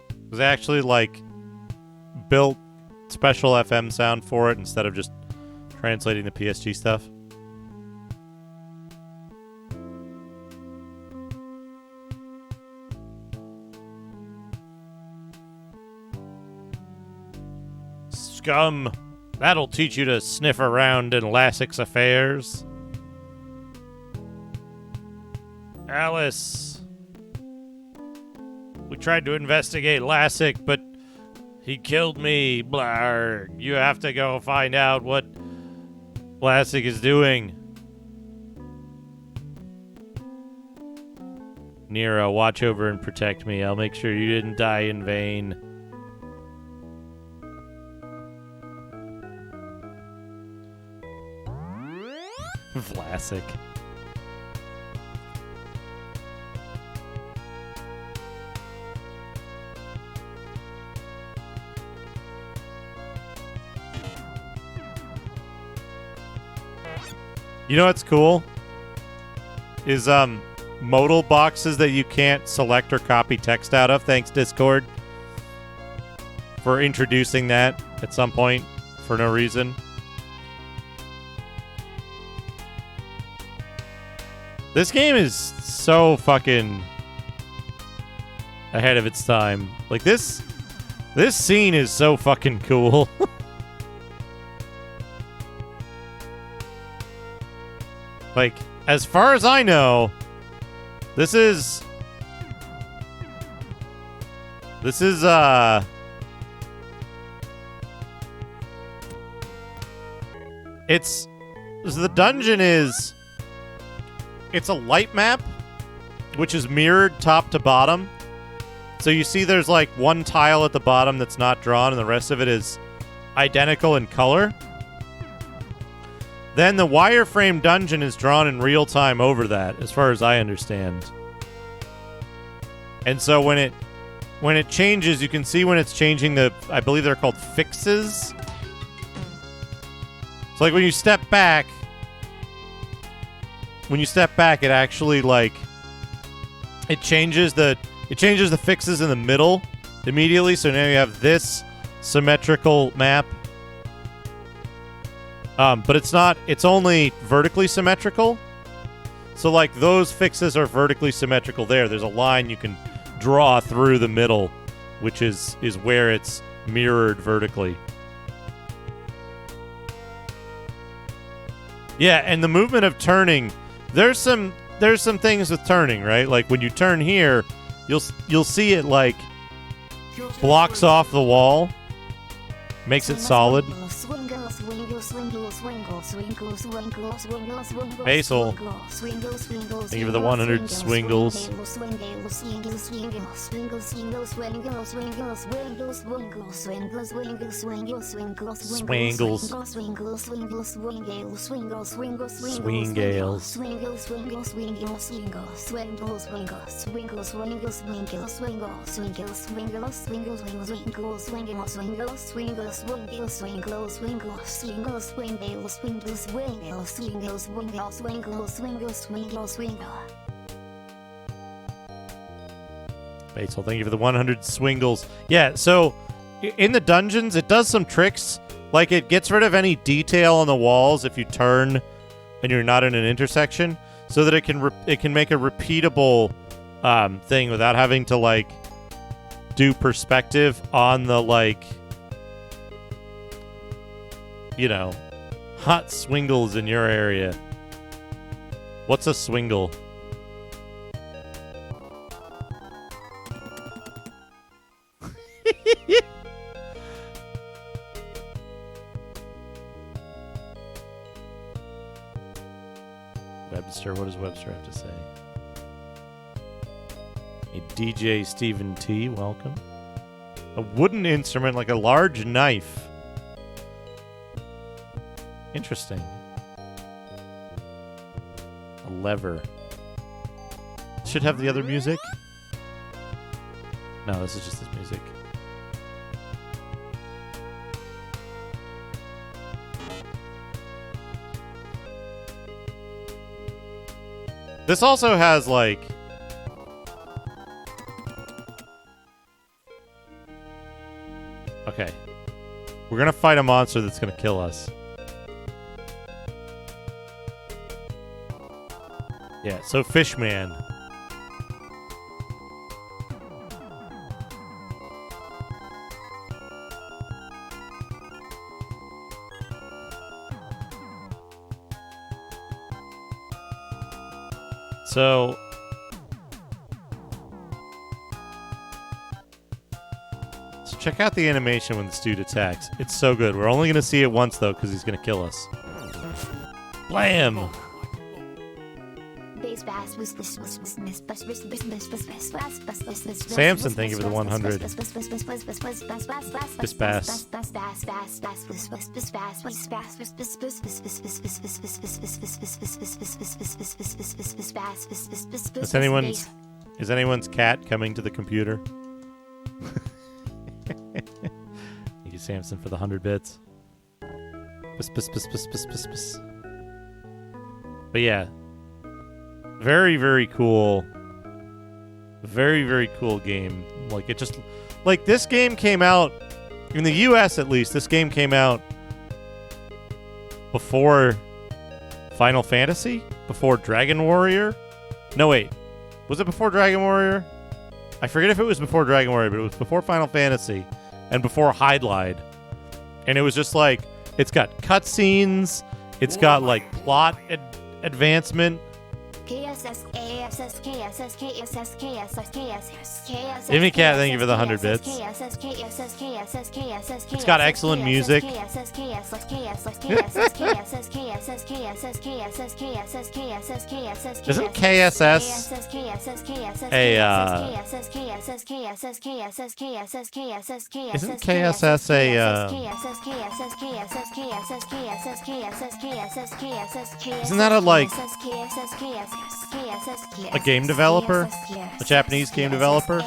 Speaker 1: It was actually like built special FM sound for it instead of just translating the PSG stuff. Scum! That'll teach you to sniff around in Lassik's affairs. Alice. We tried to investigate Lassik, but he killed me. Blah. You have to go find out what Lassik is doing. Nero, watch over and protect me. I'll make sure you didn't die in vain. Vlasic. You know what's cool? Is modal boxes that you can't select or copy text out of. Thanks, Discord, for introducing that at some point for no reason. This game is so fucking ahead of its time. Like this scene is so fucking cool. Like, as far as I know, this is the dungeon is, it's a light map, which is mirrored top to bottom. So you see there's like one tile at the bottom that's not drawn, and the rest of it is identical in color. Then the wireframe dungeon is drawn in real time over that, as far as I understand. And so when it changes, you can see when it's changing I believe they're called fixes. So like when you step back, it actually like it changes the fixes in the middle immediately. So now you have this symmetrical map. But it's only vertically symmetrical. So like those fixes are vertically symmetrical there. There's a line you can draw through the middle, which is where it's mirrored vertically. Yeah, and the movement of turning, there's some things with turning, right? Like when you turn here, you'll see it like blocks off the wall, makes it solid. Basil, thank you for the 100 swingles. Basil, thank you for the 100 swingles. Yeah, so in the dungeons, it does some tricks. Like it gets rid of any detail on the walls if you turn and you're not in an intersection, so that it can make a repeatable thing without having to like do perspective on the like, you know, hot swingles in your area. What's a swingle? Webster, what does Webster have to say? A DJ Stephen T, welcome. A wooden instrument like a large knife. Interesting. A lever. Should have the other music. No, this is just this music. This also has, like... Okay. We're gonna fight a monster that's gonna kill us. Yeah, so Fishman. So check out the animation when this dude attacks. It's so good. We're only gonna see it once though, because he's gonna kill us. Blam! Samson, thank you for the 100. Biss bass. Is anyone's cat coming to the computer? Thank you, Samson, for the 100 bits. But yeah. Very, very cool. Very, very cool game. Like, it just... Like, this game came out... In the US, at least, this game came out before Final Fantasy? Before Dragon Warrior? No, wait. Was it before Dragon Warrior? I forget if it was before Dragon Warrior, but it was before Final Fantasy and before Hydlide. And it was just like... It's got cutscenes. It's got, like, plot advancement. Amy Cat, thank you for the 100 bits. It's got excellent music. Isn't KSS Isn't KSS Isn't that a, like... a game developer? A Japanese game developer?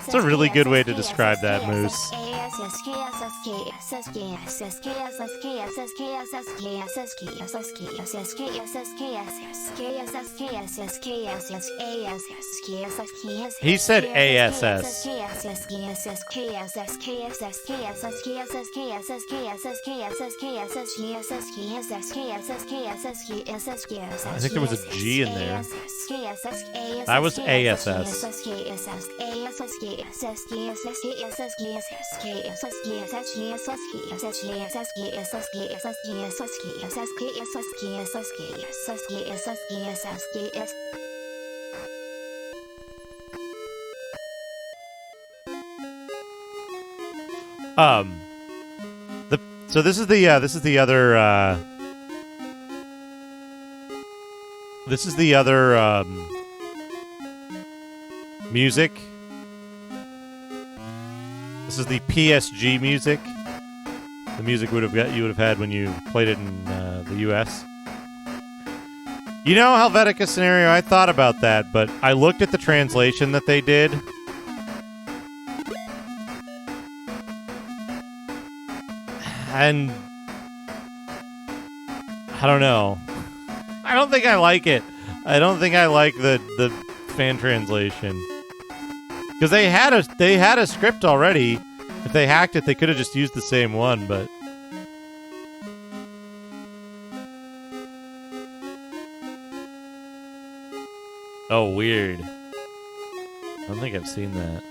Speaker 1: It's a really good way to describe that, Moose. He said ASS. I think there was a G in there. That was ASS. So this is the other music. This is the PSG music. The music you would have had when you played it in the US. You know, Helvetica Scenario, I thought about that, but I looked at the translation that they did. And I don't know. I don't think I like it. I don't think I like the fan translation. Because they had a script already. If they hacked it, they could have just used the same one, but... Oh, weird. I don't think I've seen that.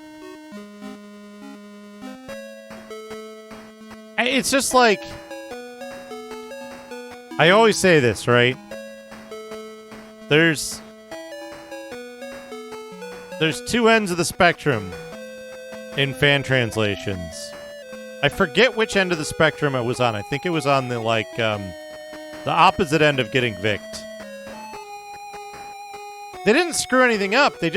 Speaker 1: It's just like... I always say this, right? There's two ends of the spectrum in fan translations. I forget which end of the spectrum it was on. I think it was on the, like, the opposite end of getting vicked. They didn't screw anything up. They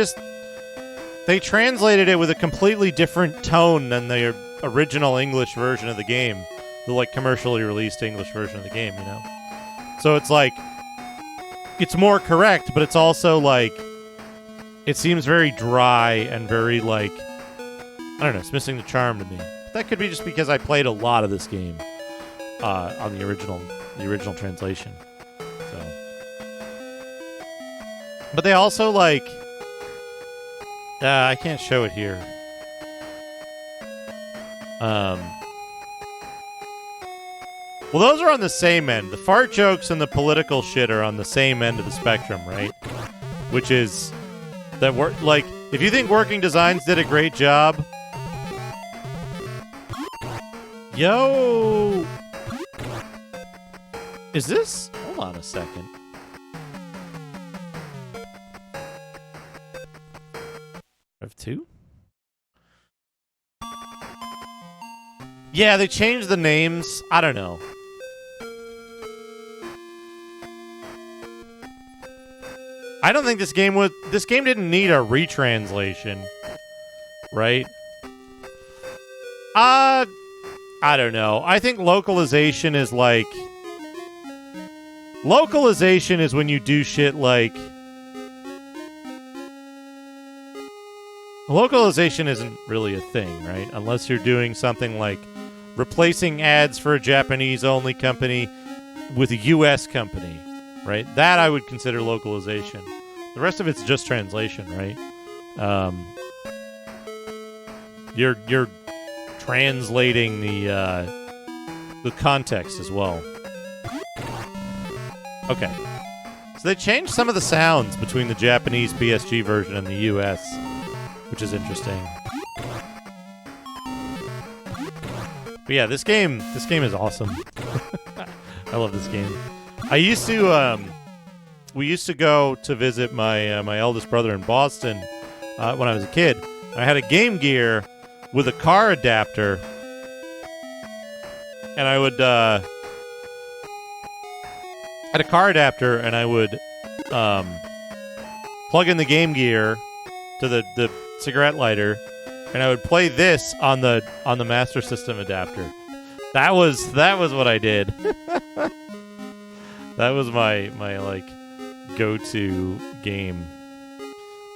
Speaker 1: they translated it with a completely different tone than the original English version of the game, the like commercially released English version of the game, you know. So it's like it's more correct, but it's also like it seems very dry and very like I don't know, it's missing the charm to me. That could be just because I played a lot of this game on the original translation. So, but they also like I can't show it here. Well, those are on the same end. The fart jokes and the political shit are on the same end of the spectrum, right? Which is that like if you think Working Designs did a great job. Yo! Is this? Hold on a second. I have two? Yeah, they changed the names. I don't know. I don't think this game didn't need a retranslation. Right? I don't know. I think localization is like... Localization is when you do shit like... Localization isn't really a thing, right? Unless you're doing something like replacing ads for a Japanese-only company with a U.S. company, right? That I would consider localization. The rest of it's just translation, right? You're translating the context as well. Okay. So they changed some of the sounds between the Japanese PSG version and the US, which is interesting. But yeah, this game is awesome. I love this game. I used to we used to go to visit my my eldest brother in Boston when I was a kid. I had a Game Gear with a car adapter, and I would had a car adapter, and I would plug in the Game Gear to the cigarette lighter, and I would play this on the Master System adapter. That was what I did. That was my like go-to game.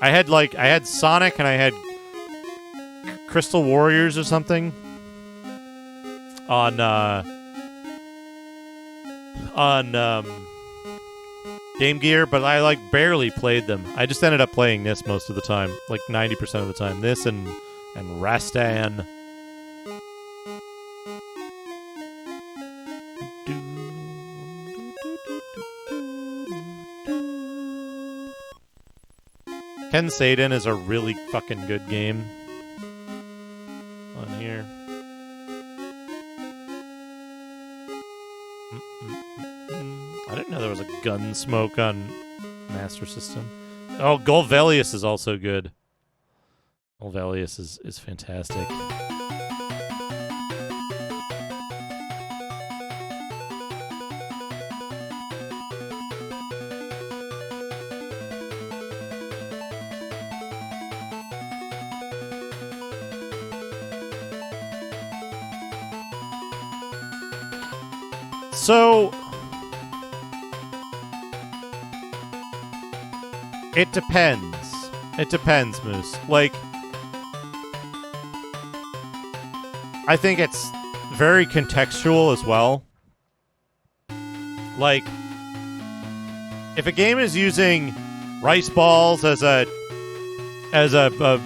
Speaker 1: I had Sonic and I had Crystal Warriors or something on Game Gear, but I like barely played them. I just ended up playing this most of the time, like 90% of the time. This and Rastan. Ken Satan is a really fucking good game. On here. I didn't know there was a Gunsmoke on Master System. Oh, Golvelius is also good. Golvelius is fantastic. So, it depends. It depends, Moose. Like, I think it's very contextual as well. Like, if a game is using rice balls as a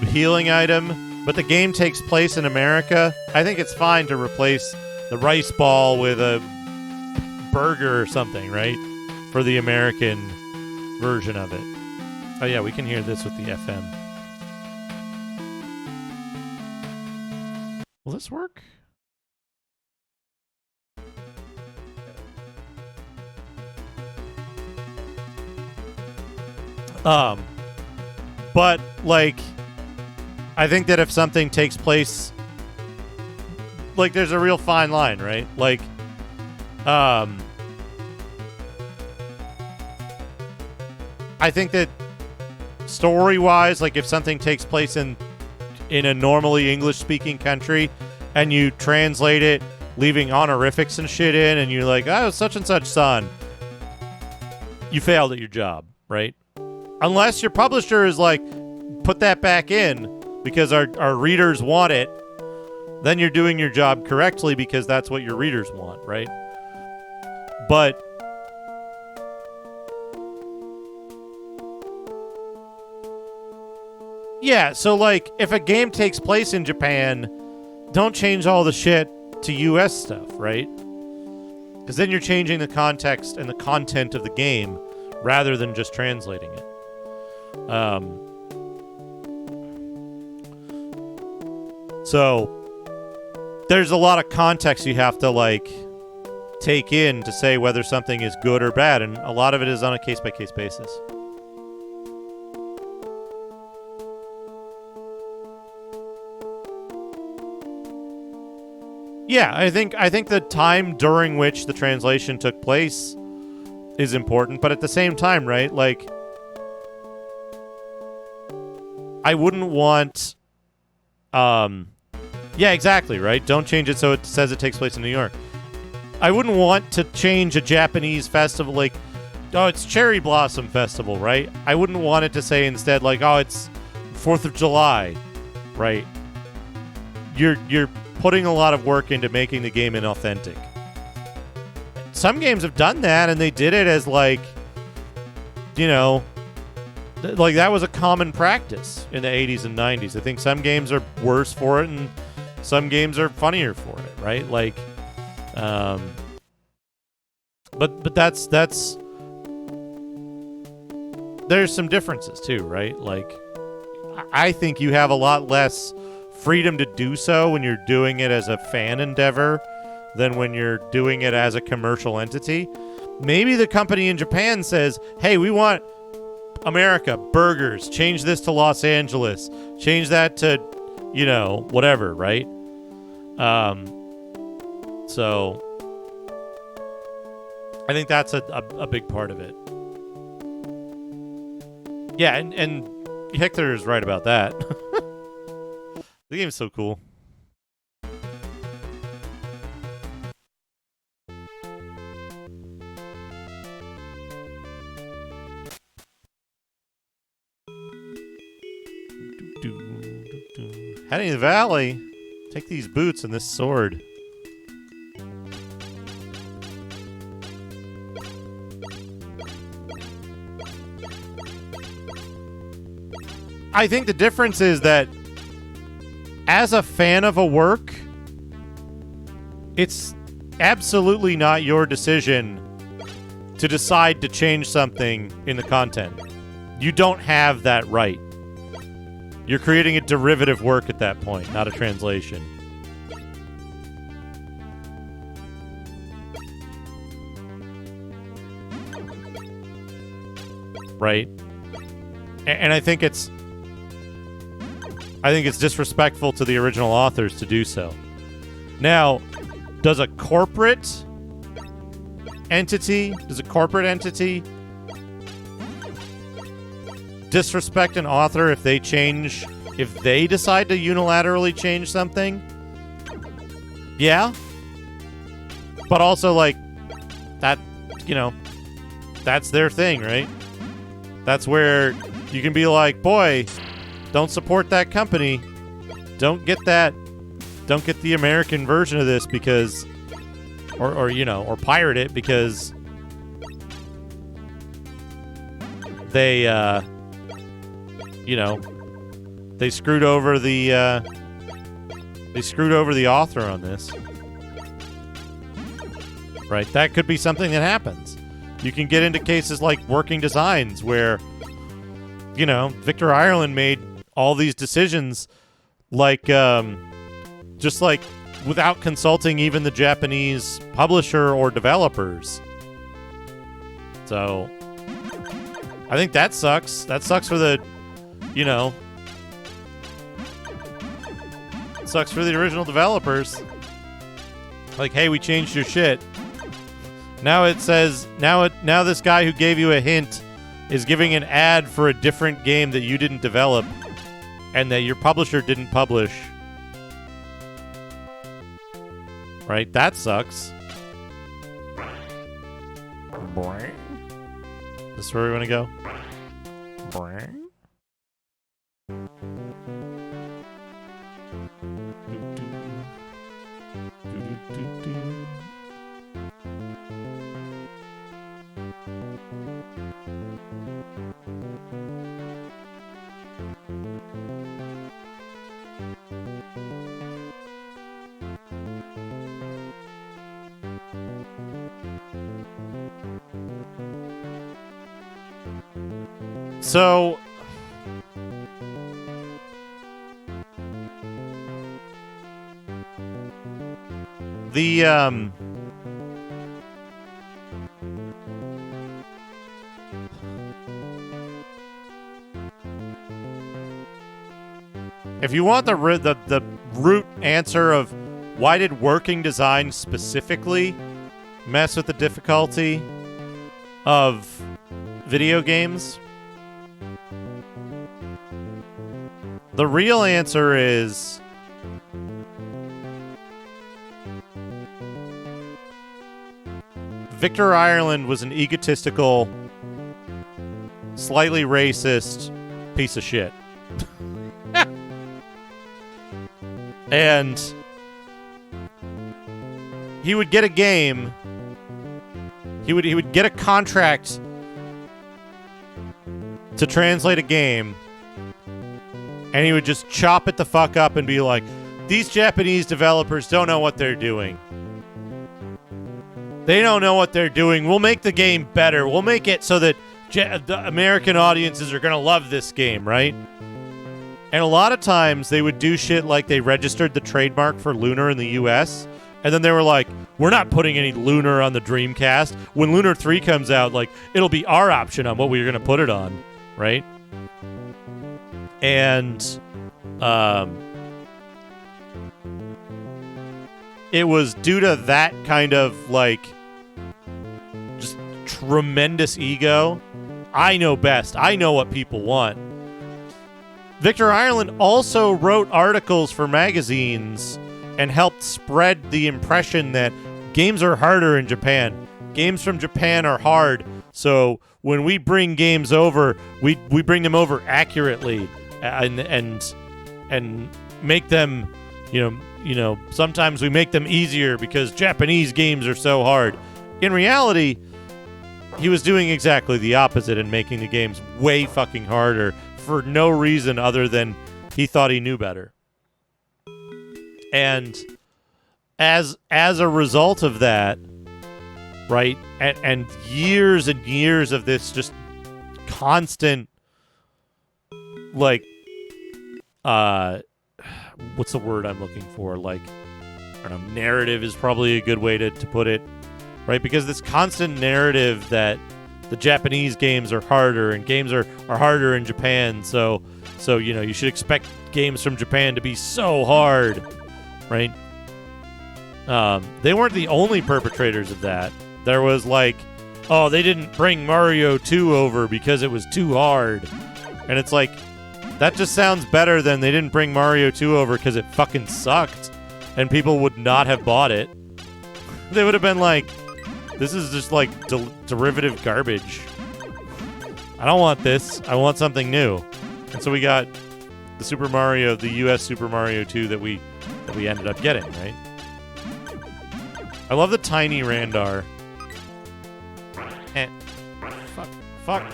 Speaker 1: healing item, but the game takes place in America, I think it's fine to replace the rice ball with a burger or something, right? For the American version of it. Oh yeah, we can hear this with the FM. Will this work? But like, I think that if something takes place, like, there's a real fine line, right? Like, I think that story-wise, like if something takes place in a normally English-speaking country and you translate it, leaving honorifics and shit in, and you're like, oh, such and such son, you failed at your job, right? Unless your publisher is like, put that back in because our readers want it, then you're doing your job correctly because that's what your readers want, right? But yeah, so like if a game takes place in Japan, don't change all the shit to US stuff, right? Because then you're changing the context and the content of the game rather than just translating it. So there's a lot of context you have to like take in to say whether something is good or bad, and a lot of it is on a case-by-case basis. Yeah, I think the time during which the translation took place is important, but at the same time, right? Like, I wouldn't want yeah, exactly, right? Don't change it so it says it takes place in New York. I wouldn't want to change a Japanese festival like, oh, it's Cherry Blossom Festival, right? I wouldn't want it to say instead like, oh, it's 4th of July, right? You're putting a lot of work into making the game inauthentic. Some games have done that, and they did it as like, you know, like that was a common practice in the 80s and 90s. I think some games are worse for it, and some games are funnier for it, right? Like, but that's there's some differences too, right? Like, I think you have a lot less freedom to do so when you're doing it as a fan endeavor than when you're doing it as a commercial entity. Maybe the company in Japan says, hey, we want America, burgers, change this to Los Angeles, change that to, you know, whatever, right? So I think that's a big part of it. Yeah, and Hector is right about that. The game's so cool. Heading to the valley. Take these boots and this sword. I think the difference is that as a fan of a work, it's absolutely not your decision to decide to change something in the content. You don't have that right. You're creating a derivative work at that point, not a translation. Right? And I think it's disrespectful to the original authors to do so. Now, does a corporate entity disrespect an author if they decide to unilaterally change something? Yeah. But also, like, that, you know, that's their thing, right? That's where you can be like, boy, don't support that company. Don't get the American version of this because, or you know, or pirate it because they, you know, they screwed over the author on this. Right? That could be something that happens. You can get into cases like Working Designs where, you know, Victor Ireland made all these decisions like just like without consulting even the Japanese publisher or developers. So I think that sucks. That sucks for the, you know, it sucks for the original developers. Like, hey, we changed your shit. Now it says now this guy who gave you a hint is giving an ad for a different game that you didn't develop and that your publisher didn't publish. Right? That sucks. This is where we want to go? So the if you want the root answer of why did working design specifically mess with the difficulty of video games, the real answer is Victor Ireland was an egotistical, slightly racist piece of shit. And he would get a game, he would get a contract to translate a game, and he would just chop it the fuck up and be like, these Japanese developers don't know what they're doing. They don't know what they're doing. We'll make the game better. We'll make it so that the American audiences are going to love this game, right? And a lot of times they would do shit like they registered the trademark for Lunar in the US, and then they were like, we're not putting any Lunar on the Dreamcast. When Lunar 3 comes out, like, it'll be our option on what we're going to put it on, right? And it was due to that kind of, like, just tremendous ego. I know best. I know what people want. Victor Ireland also wrote articles for magazines and helped spread the impression that games are harder in Japan. Games from Japan are hard, so when we bring games over, we bring them over accurately and make them, you know, sometimes we make them easier because Japanese games are so hard. In reality, he was doing exactly the opposite and making the games way fucking harder for no reason other than he thought he knew better. And as a result of that, right, and years and years of this just constant, like, what's the word I'm looking for? Like, I don't know, narrative is probably a good way to put it, right? Because this constant narrative that the Japanese games are harder and games are harder in Japan, so you know, you should expect games from Japan to be so hard, right? They weren't the only perpetrators of that. There was like, oh, they didn't bring Mario 2 over because it was too hard. And it's like, that just sounds better than they didn't bring Mario 2 over because it fucking sucked and people would not have bought it. They would have been like, this is just like derivative garbage. I don't want this. I want something new. And so we got the US Super Mario 2 that we ended up getting, right? I love the tiny Randar. Fuck.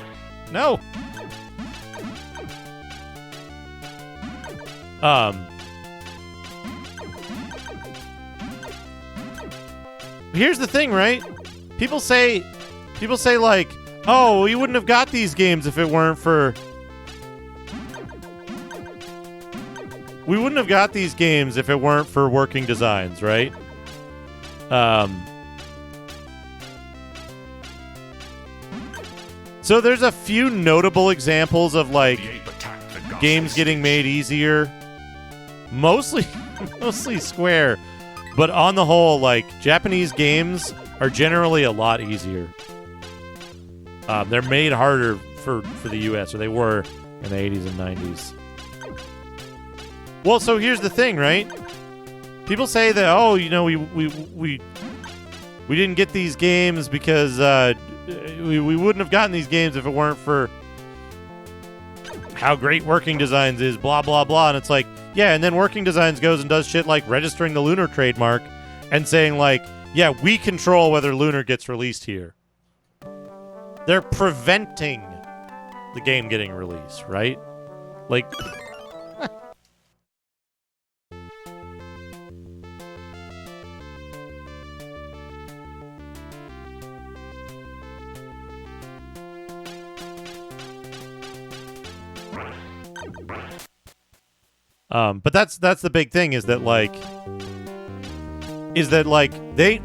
Speaker 1: No. Here's the thing, right? People say like, oh, you wouldn't have got these games if it weren't for... We wouldn't have got these games if it weren't for working designs, right? So there's a few notable examples of, like, games getting made easier. Mostly Square. But on the whole, like, Japanese games are generally a lot easier. They're made harder for the U.S., or they were in the 80s and 90s. Well, so here's the thing, right? People say that, oh, you know, we didn't get these games because we wouldn't have gotten these games if it weren't for how great Working Designs is, blah, blah, blah. And it's like, yeah, and then Working Designs goes and does shit like registering the Lunar trademark and saying, like, yeah, we control whether Lunar gets released here. They're preventing the game getting released, right? Like... but that's the big thing is that they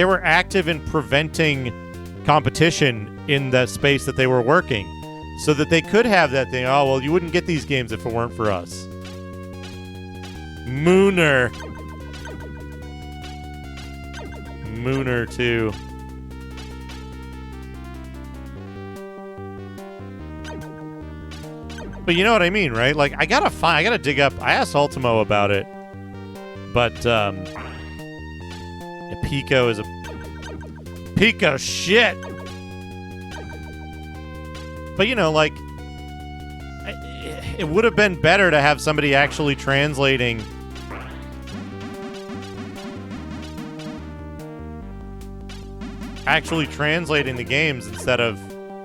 Speaker 1: were active in preventing competition in the space that they were working, so that they could have that thing. Oh well, you wouldn't get these games if it weren't for us. Mooner 2. But you know what I mean, right? Like, I gotta dig up. I asked Ultimo about it, but Pico is a Pico shit. But you know, like, it would have been better to have somebody actually translating. The games instead of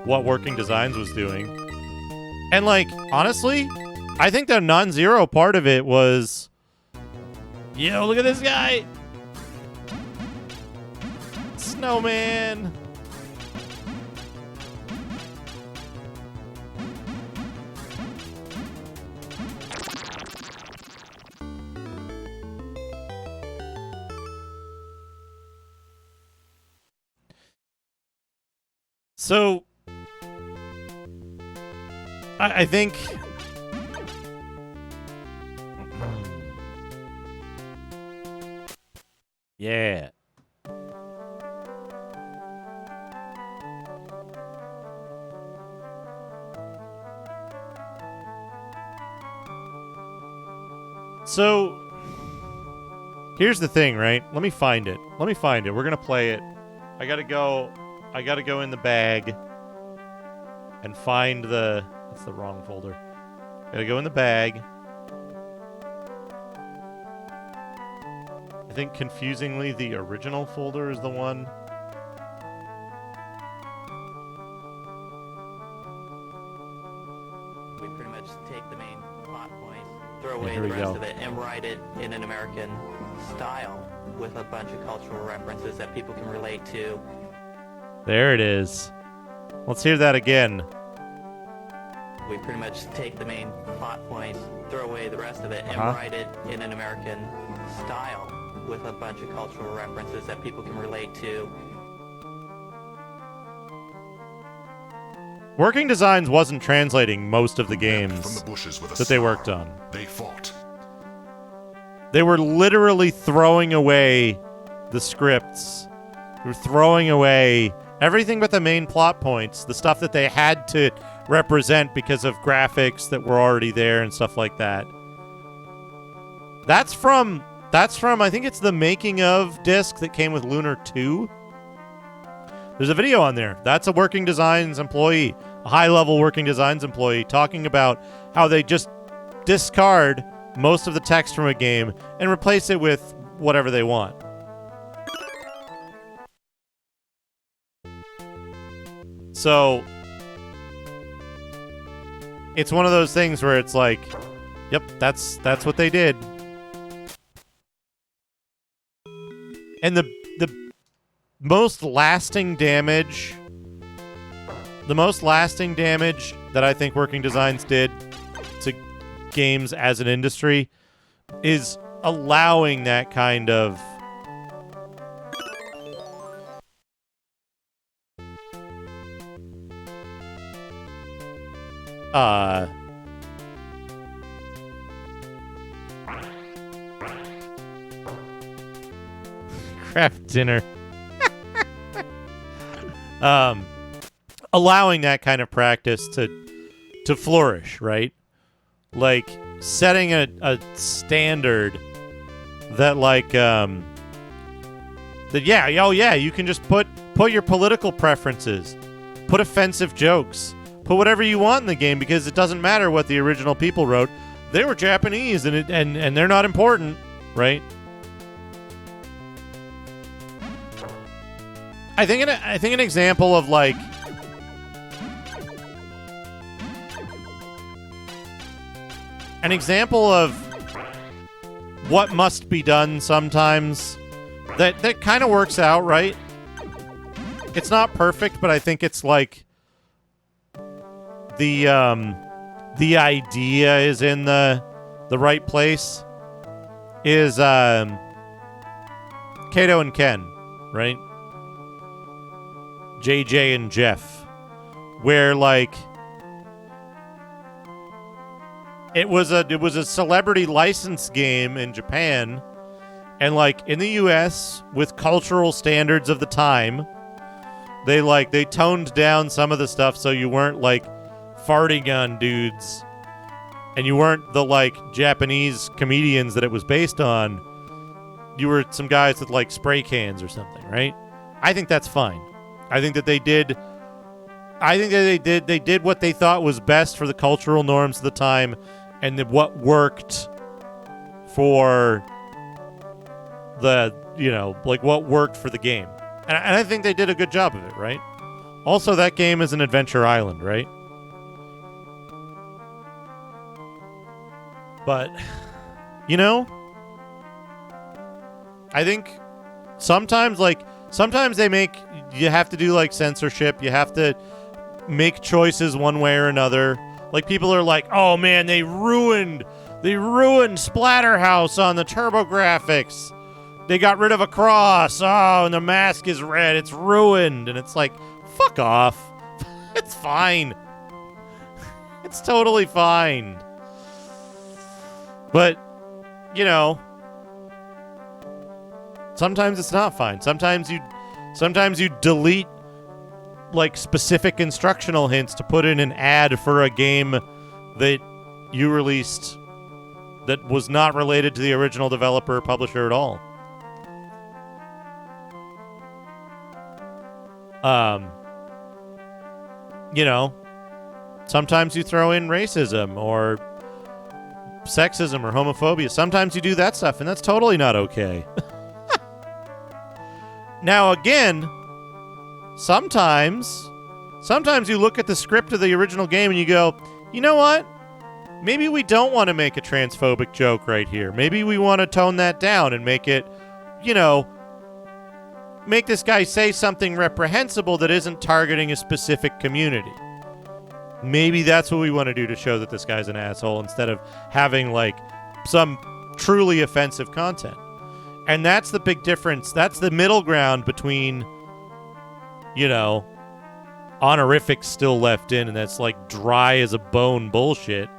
Speaker 1: what Working Designs was doing. And, like, honestly, I think the non-zero part of it was, yo, look at this guy. Snowman. So... I think yeah. So here's the thing, right? Let me find it. We're going to play it. I got to go in the bag and find the... That's the wrong folder. Gotta go in the bag. I think, confusingly, the original folder is the one.
Speaker 11: We pretty much take the main plot point, throw away the rest of it, and write it in an American style with a bunch of cultural references that people can relate to.
Speaker 1: There it is. Let's hear that again.
Speaker 11: We pretty much take the main plot point, throw away the rest of it, and write it in an American style with a bunch of cultural references that people can relate to.
Speaker 1: Working Designs wasn't translating most of the games that they worked on.
Speaker 6: They fought.
Speaker 1: They were literally throwing away the scripts. They were throwing away everything but the main plot points, the stuff that they had to represent because of graphics that were already there and stuff like that. That's from I think it's the making of disc that came with Lunar 2. There's a video on there. That's a Working Designs employee, a high-level Working Designs employee, talking about how they just discard most of the text from a game and replace it with whatever they want. So it's one of those things where it's like, yep, that's what they did. And the most lasting damage that I think Working Designs did to games as an industry is allowing that kind of crap dinner. allowing that kind of practice to flourish, right? Like setting a standard that you can just put your political preferences, put offensive jokes, put whatever you want in the game, because it doesn't matter what the original people wrote. They were Japanese and they're not important, right? I think an example of like an example of what must be done sometimes that kind of works out, right? It's not perfect, but I think it's like the idea is in the right place. Is Kato and Ken, right? JJ and Jeff, where like it was a celebrity license game in Japan, and like in the US with cultural standards of the time, they toned down some of the stuff so you weren't like farting on dudes and you weren't the like Japanese comedians that it was based on. You were some guys with like spray cans or something, right? I think that's fine. I think that they did what they thought was best for the cultural norms of the time, and what worked for the, what worked for the game. And I think they did a good job of it, right? Also, that game is an adventure island, right? But, I think sometimes you have to do like censorship. You have to make choices one way or another. Like people are like, oh man, they ruined Splatterhouse on the TurboGrafx. They got rid of a cross. Oh, and the mask is red. It's ruined. And it's like, fuck off. It's fine. It's totally fine. But, sometimes it's not fine. Sometimes you delete like specific instructional hints to put in an ad for a game that you released that was not related to the original developer or publisher at all. Sometimes you throw in racism or sexism or homophobia. Sometimes you do that stuff, and that's totally not okay. Now, again, sometimes you look at the script of the original game and you go, you know what? Maybe we don't want to make a transphobic joke right here. Maybe we want to tone that down and make it, make this guy say something reprehensible that isn't targeting a specific community. Maybe that's what we want to do to show that this guy's an asshole instead of having, like, some truly offensive content. And that's the big difference. That's the middle ground between, honorifics still left in, and that's, like, dry as a bone bullshit,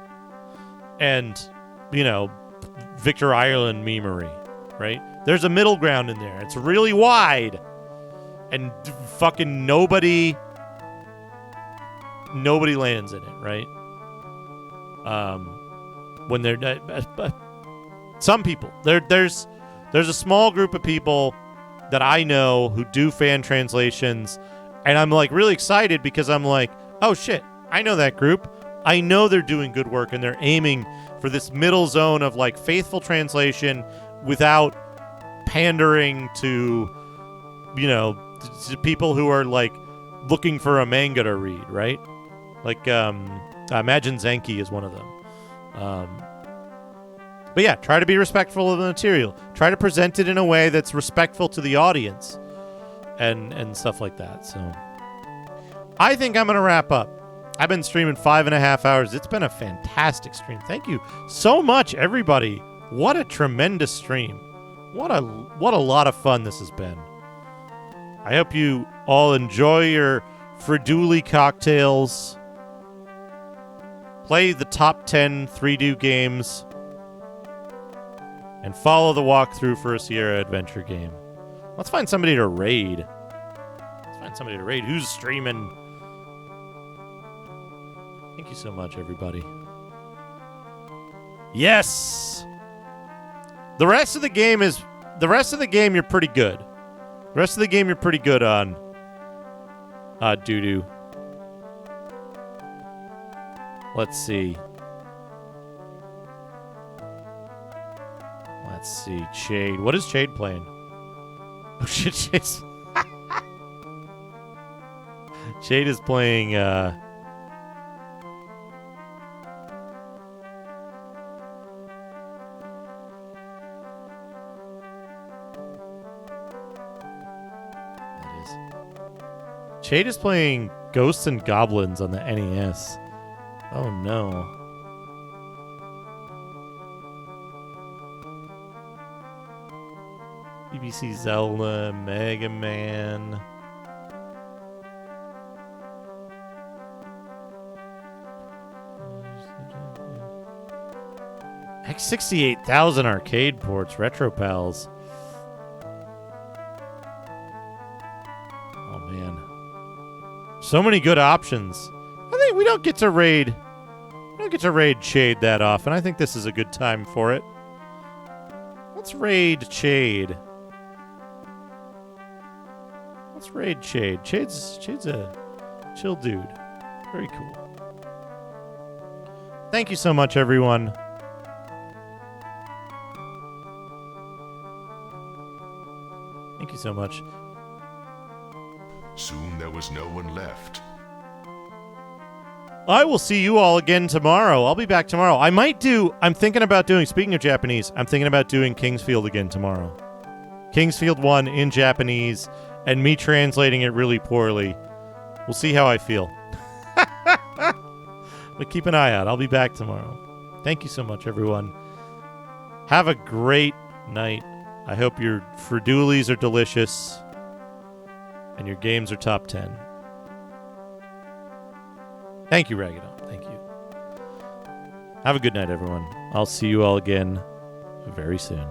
Speaker 1: and, Victor Ireland memery, right? There's a middle ground in there. It's really wide, and fucking nobody lands in it, right? When they're some people, there's a small group of people that I know who do fan translations, and I'm like really excited because I'm like, oh shit, I know that group. I know they're doing good work, and they're aiming for this middle zone of like faithful translation without pandering to, to people who are like looking for a manga to read, right? Like, Imagine Zenki is one of them. But yeah, try to be respectful of the material. Try to present it in a way that's respectful to the audience and stuff like that. So I think I'm going to wrap up. I've been streaming 5.5 hours. It's been a fantastic stream. Thank you so much, everybody. What a tremendous stream. What a lot of fun this has been. I hope you all enjoy your Friduli cocktails. Play the top 10 3Do games. And follow the walkthrough for a Sierra Adventure game. Let's find somebody to raid. Who's streaming Thank you so much, everybody. Yes! The rest of the game, you're pretty good. The rest of the game, you're pretty good on. Doo-doo. Let's see. Chade. What is Chade playing? Oh, shit, Chade's... Chade is playing, Chade is playing Ghosts and Goblins on the NES. Oh no. BBC Zelda, Mega Man. X68,000 arcade ports, RetroPals. Oh man. So many good options. I think we don't get to raid Chade that often. I think this is a good time for it. Let's raid Chade. Chade's a chill dude. Very cool. Thank you so much, everyone. Thank you so much.
Speaker 6: Soon there was no one left.
Speaker 1: I will see you all again tomorrow. I'll be back tomorrow. I'm thinking about doing, speaking of Japanese, I'm thinking about doing Kingsfield again tomorrow. Kingsfield 1 in Japanese, and me translating it really poorly. We'll see how I feel. But keep an eye out. I'll be back tomorrow. Thank you so much, everyone. Have a great night. I hope your Frudulies are delicious and your games are top 10. Thank you, Ragadan. Thank you. Have a good night, everyone. I'll see you all again very soon.